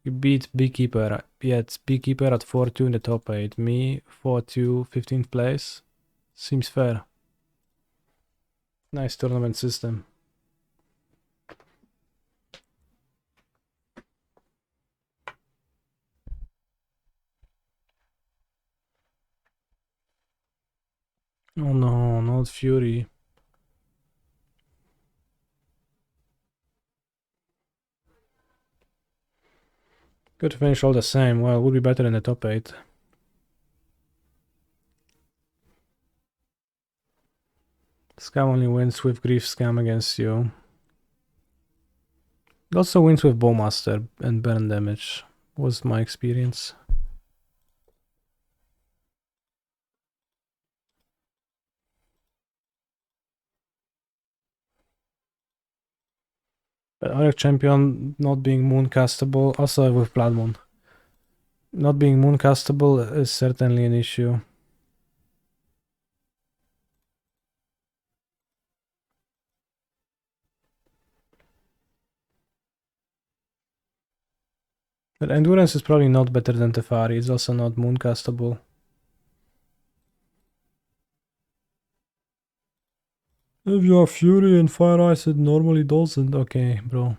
[SPEAKER 1] You beat Beekeeper. Yeah, it's Beekeeper at 4-2 in the top 8. Me, 4-2, 15th place. Seems fair. Nice tournament system. Oh no, not Fury. Good to finish all the same. Well, would be better in the top 8. Scam only wins with Grief Scam against you. It also wins with Bowmaster and burn damage, was my experience. But Auric Champion not being mooncastable, also with Blood Moon. Not being mooncastable is certainly an issue. But Endurance is probably not better than Teferi, it's also not mooncastable. If you are Fury and Fire Ice, it normally doesn't. Okay, bro.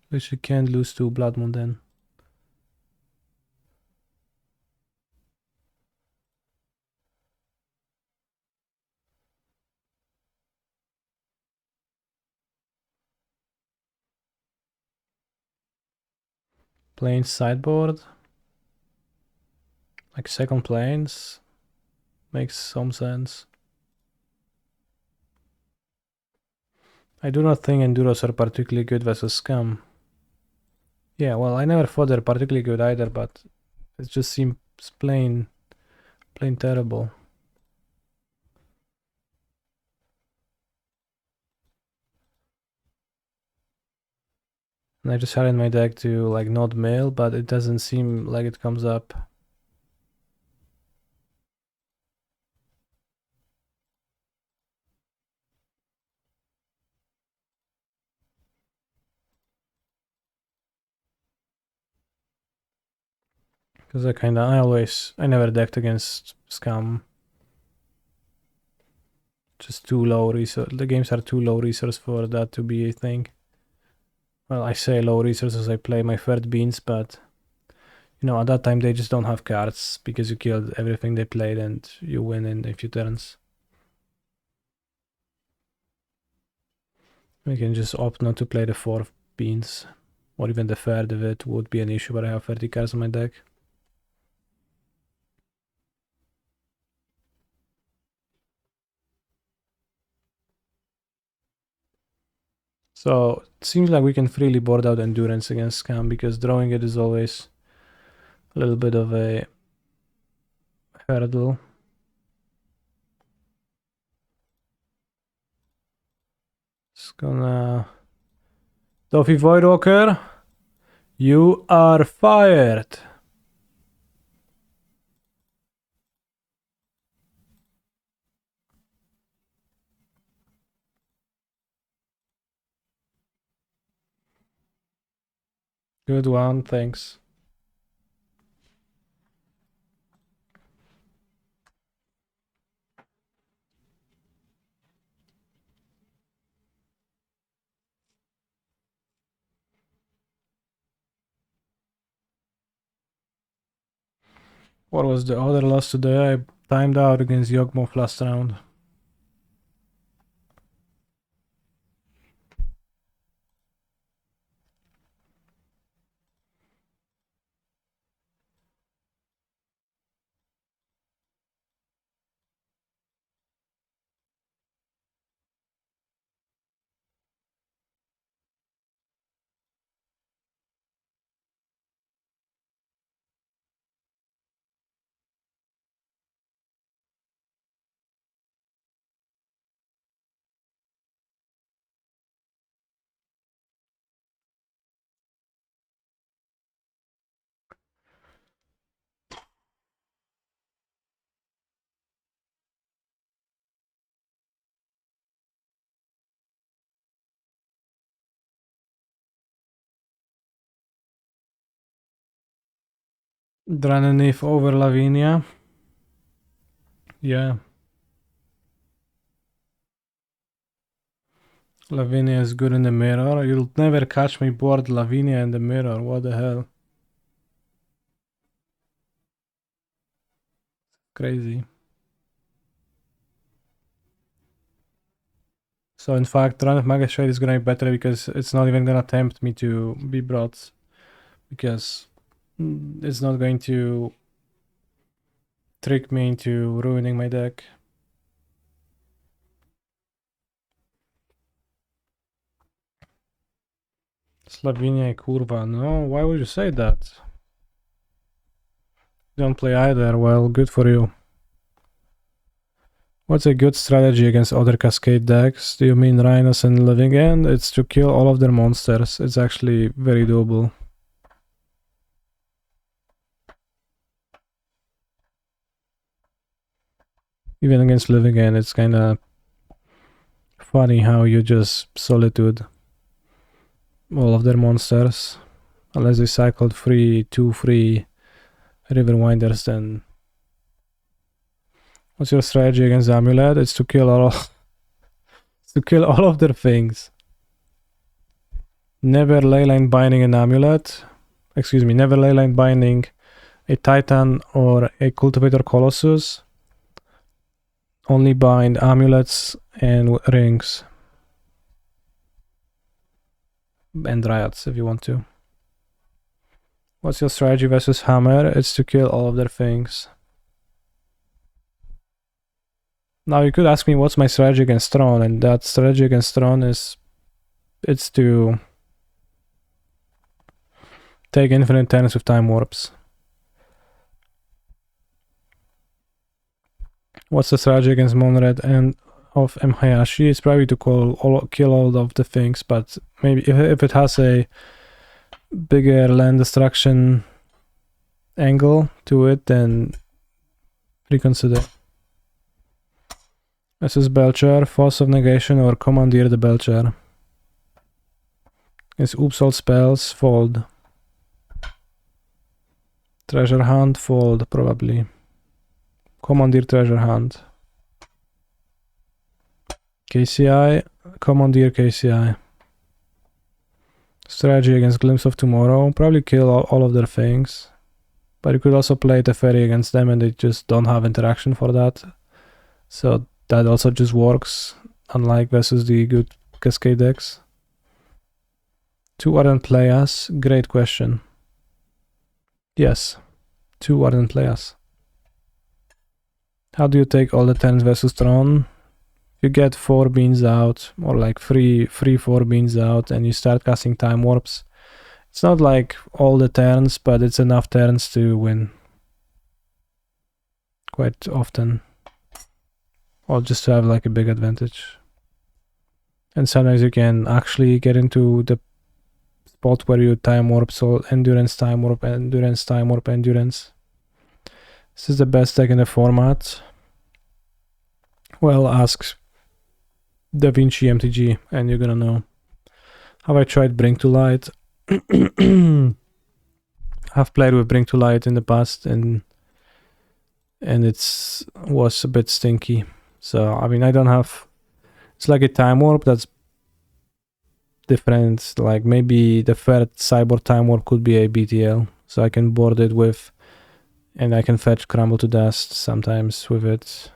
[SPEAKER 1] At least you can't lose to Blood Moon then. Plains sideboard. Like second plains. Makes some sense. I do not think Enduros are particularly good versus Scum. Yeah, well, I never thought they're particularly good either, but it just seems plain terrible. And I just had in my deck to like not mail, but it doesn't seem like it comes up. Because I never decked against Scum. Just too low resource. The games are too low resource for that to be a thing. Well, I say low resource as I play my third beans, but you know, at that time they just don't have cards because you killed everything they played and you win in a few turns. We can just opt not to play the 4 beans, or even the third if it would be an issue, but I have 30 cards on my deck. So it seems like we can freely board out Endurance against Scam because drawing it is always a little bit of a hurdle. Gonna... Toffee Voidwalker, you are fired. Good one, thanks. What was the other loss today? I timed out against Yawgmoth last round. Draenei over Lavinia. Yeah. Lavinia is good in the mirror. You'll never catch me board Lavinia in the mirror. What the hell? Crazy. So in fact, Run of Magistrate is gonna be better because it's not even gonna tempt me to be brought. Because it's not going to trick me into ruining my deck. Slavinia kurva. No, why would you say that? Don't play either. Well, good for you. What's a good strategy against other Cascade decks? Do you mean Rhinos and Living End? It's to kill all of their monsters. It's actually very doable. Even against Living End, it's kinda funny how you just Solitude all of their monsters. Unless they cycled two free Riverwinders, then... What's your strategy against Amulet? It's to kill all of their things. Never Leyline Binding an Amulet. Excuse me, never Leyline Binding a Titan or a Cultivator Colossus. Only bind amulets and rings. And Dryads if you want to. What's your strategy versus Hammer? It's to kill all of their things. Now you could ask me what's my strategy against Tron, and that strategy against Tron is... It's to... take infinite turns with time warps. What's the strategy against Monred and of M. Hayashi? It's probably to kill all of the things, but maybe if it has a bigger land destruction angle to it, then reconsider. This is Belcher, Force of Negation or Commandeer the Belcher. It's Oops all spells, fold. Treasure Hunt, fold probably. Commandeer Treasure Hunt. KCI, Commandeer KCI. Strategy against Glimpse of Tomorrow, probably kill all of their things. But you could also play Teferi against them and they just don't have interaction for that. So that also just works, unlike versus the good Cascade decks. 2 Ardent Players, great question. Yes, 2 Ardent Players. How do you take all the turns versus Tron? You get 4 beans out, or like 3 4 beans out, and you start casting time warps. It's not like all the turns, but it's enough turns to win. Quite often. Or just to have like a big advantage. And sometimes you can actually get into the spot where you time warp, so endurance, time warp, endurance, time warp, endurance. This is the best deck in the format. Well, ask DaVinci MTG and you're gonna know. Have I tried Bring to Light? I've played with Bring to Light in the past and it's was a bit stinky. So I mean I don't have, it's like a time warp that's different. Like maybe the third cyborg time warp could be a BTL. So I can board it with, and I can fetch Crumble to Dust sometimes with it.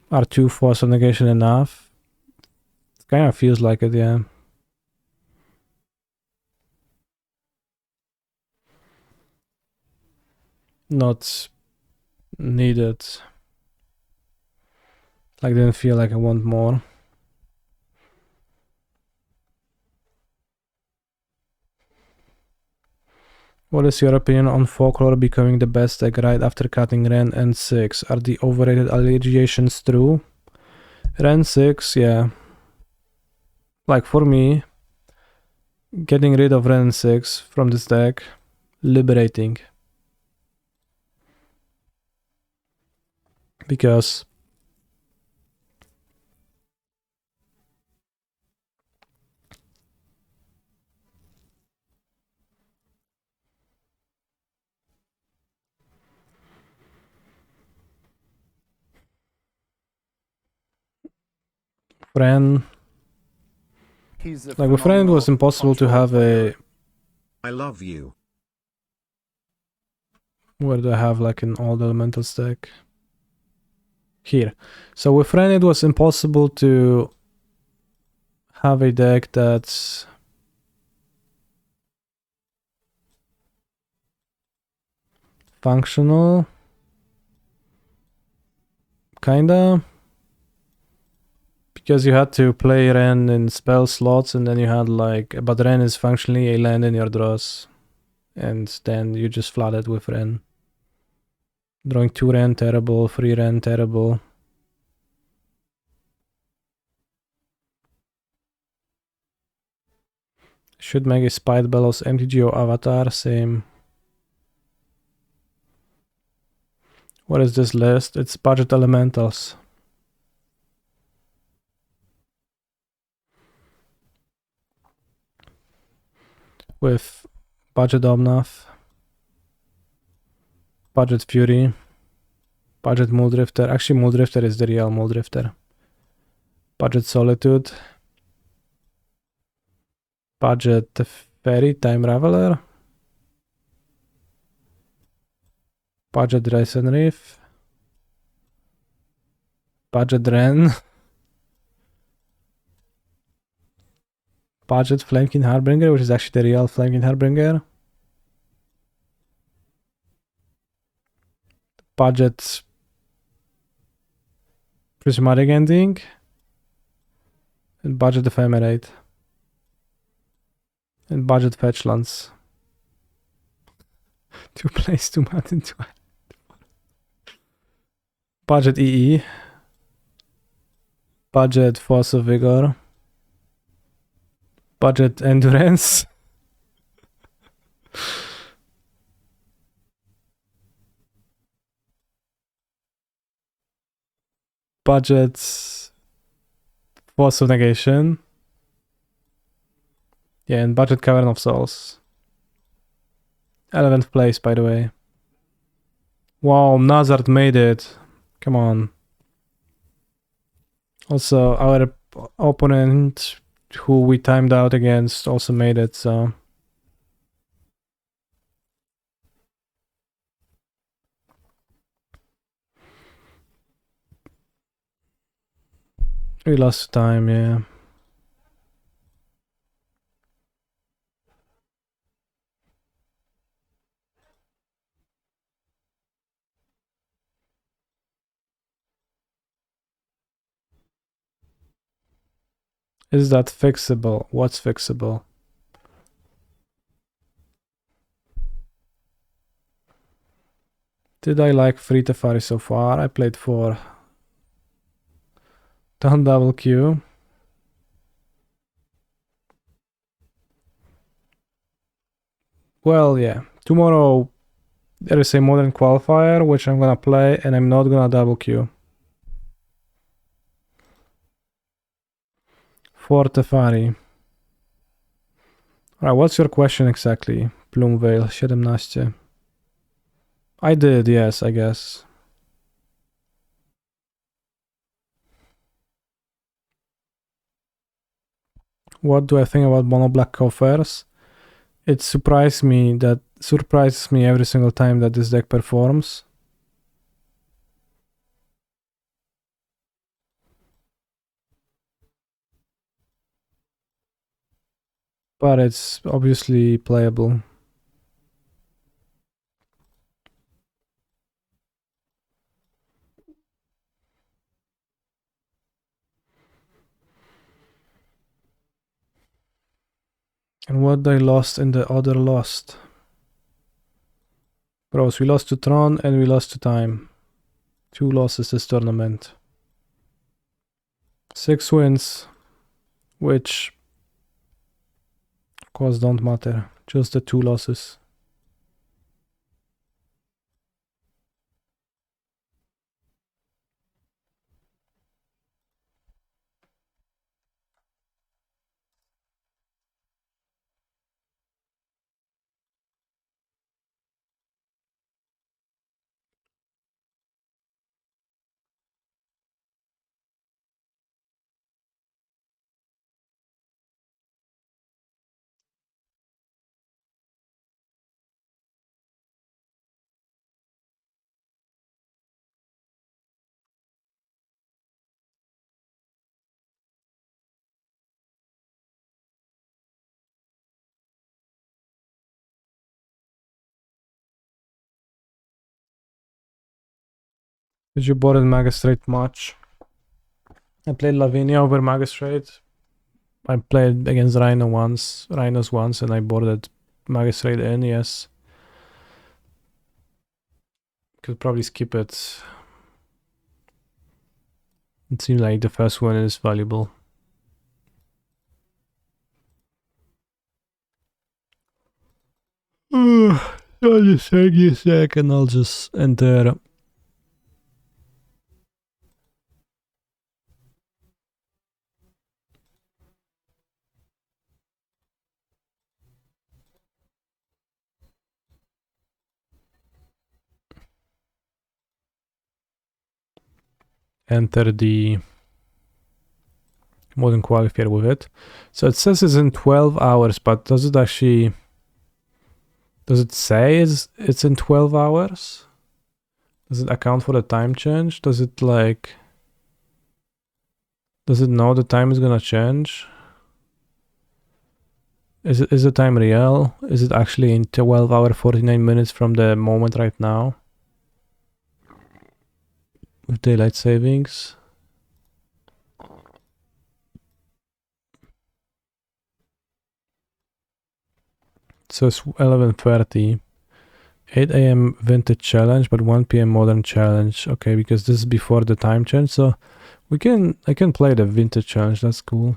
[SPEAKER 1] Are 2 Force of Negation enough? It kind of feels like it, yeah. Not needed. Like, didn't feel like I want more. What is your opinion on Folklore becoming the best deck right after cutting Ren and 6? Are the overrated allegations true? Ren 6, yeah. Like for me, getting rid of Ren 6 from this deck, liberating. Because Ren,
[SPEAKER 2] He's a
[SPEAKER 1] like with Ren it was
[SPEAKER 2] phenomenal
[SPEAKER 1] impossible to
[SPEAKER 2] control
[SPEAKER 1] have
[SPEAKER 2] player.
[SPEAKER 3] I love you.
[SPEAKER 1] where do I have like an old elemental stack? Here. So with Ren it was impossible to have a deck that's functional. Kinda. Because you had to play Ren in spell slots and then you had like, but Ren is functionally a land in your draws. And then you just flood it with Ren. Drawing 2 Ren, terrible. 3 Ren, terrible. Should make a Spite Bellows MTGO avatar, same. What is this list? It's budget elementals. With budget Omnath, budget Fury, budget Muldrifter. Actually, Muldrifter is the real Muldrifter. Budget Solitude, budget Fairy Time Raveler, budget Raisin Reef, budget Ren, budget Flamekin Harbinger, which is actually the real Flamekin Harbinger, budget Prismatic Ending, and budget Ephemerate, and budget Fetchlands. 2 plays 2 mana into budget EE, budget Force of Vigor, budget Endurance, budget Force of Negation, yeah, and budget Cavern of Souls. 11th place, by the way. Wow, Nazard made it. Come on. Also, our opponent, who we timed out against, also made it, so... We lost time, yeah. Is that fixable? What's fixable? Did I like Free Teferi so far? I played 4. Don't double queue. Well, yeah. Tomorrow there is a modern qualifier which I'm gonna play, and I'm not gonna double queue. For Tefari. Alright, what's your question exactly? Plumvale, 17. I did, yes, I guess. What do I think about mono black coffers? It surprises me every single time that this deck performs. But it's obviously playable. And what they lost in the other lost? Bros, we lost to Tron and we lost to Time. 2 losses this tournament. 6 wins, which of course don't matter. Just the 2 losses. Did you board Magistrate much? I played Lavinia over Magistrate. I played against Rhinos once, and I boarded Magistrate in, yes. Could probably skip it. It seems like the first one is valuable. I'll just take you a sec and I'll just enter. Enter the modern qualifier with it. So it says it's in 12 hours, but does it actually... Does it say it's in 12 hours? Does it account for the time change? Does it like... Does it know the time is gonna change? Is the time real? Is it actually in 12 hour 49 minutes from the moment right now? With daylight savings? So it's 11:30. 8 a.m. vintage challenge, but 1 p.m. modern challenge. Okay, because this is before the time change, so I can play the vintage challenge. That's cool.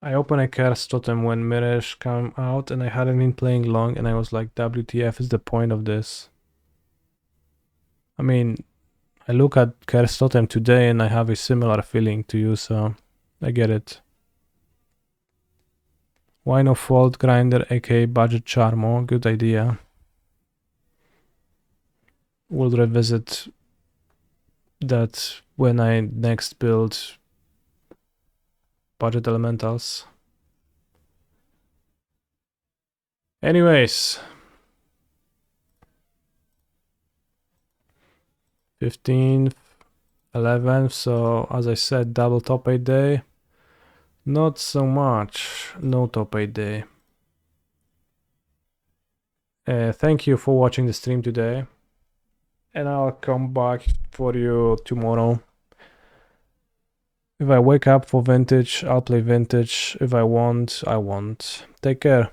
[SPEAKER 1] I opened a Curse Totem when Mirage came out, and I hadn't been playing long, and I was like, WTF is the point of this? I mean, I look at Curse Totem today and I have a similar feeling to you, so I get it. Why no Fault Grinder, aka Budget Charmo? Good idea. We'll revisit that when I next build Budget Elementals. Anyways, 15th, 11th, so as I said, double top 8 day. Not so much, no top 8 day. Thank you for watching the stream today, and I'll come back for you tomorrow. If I wake up for vintage, I'll play vintage. If I want, I won't. Take care.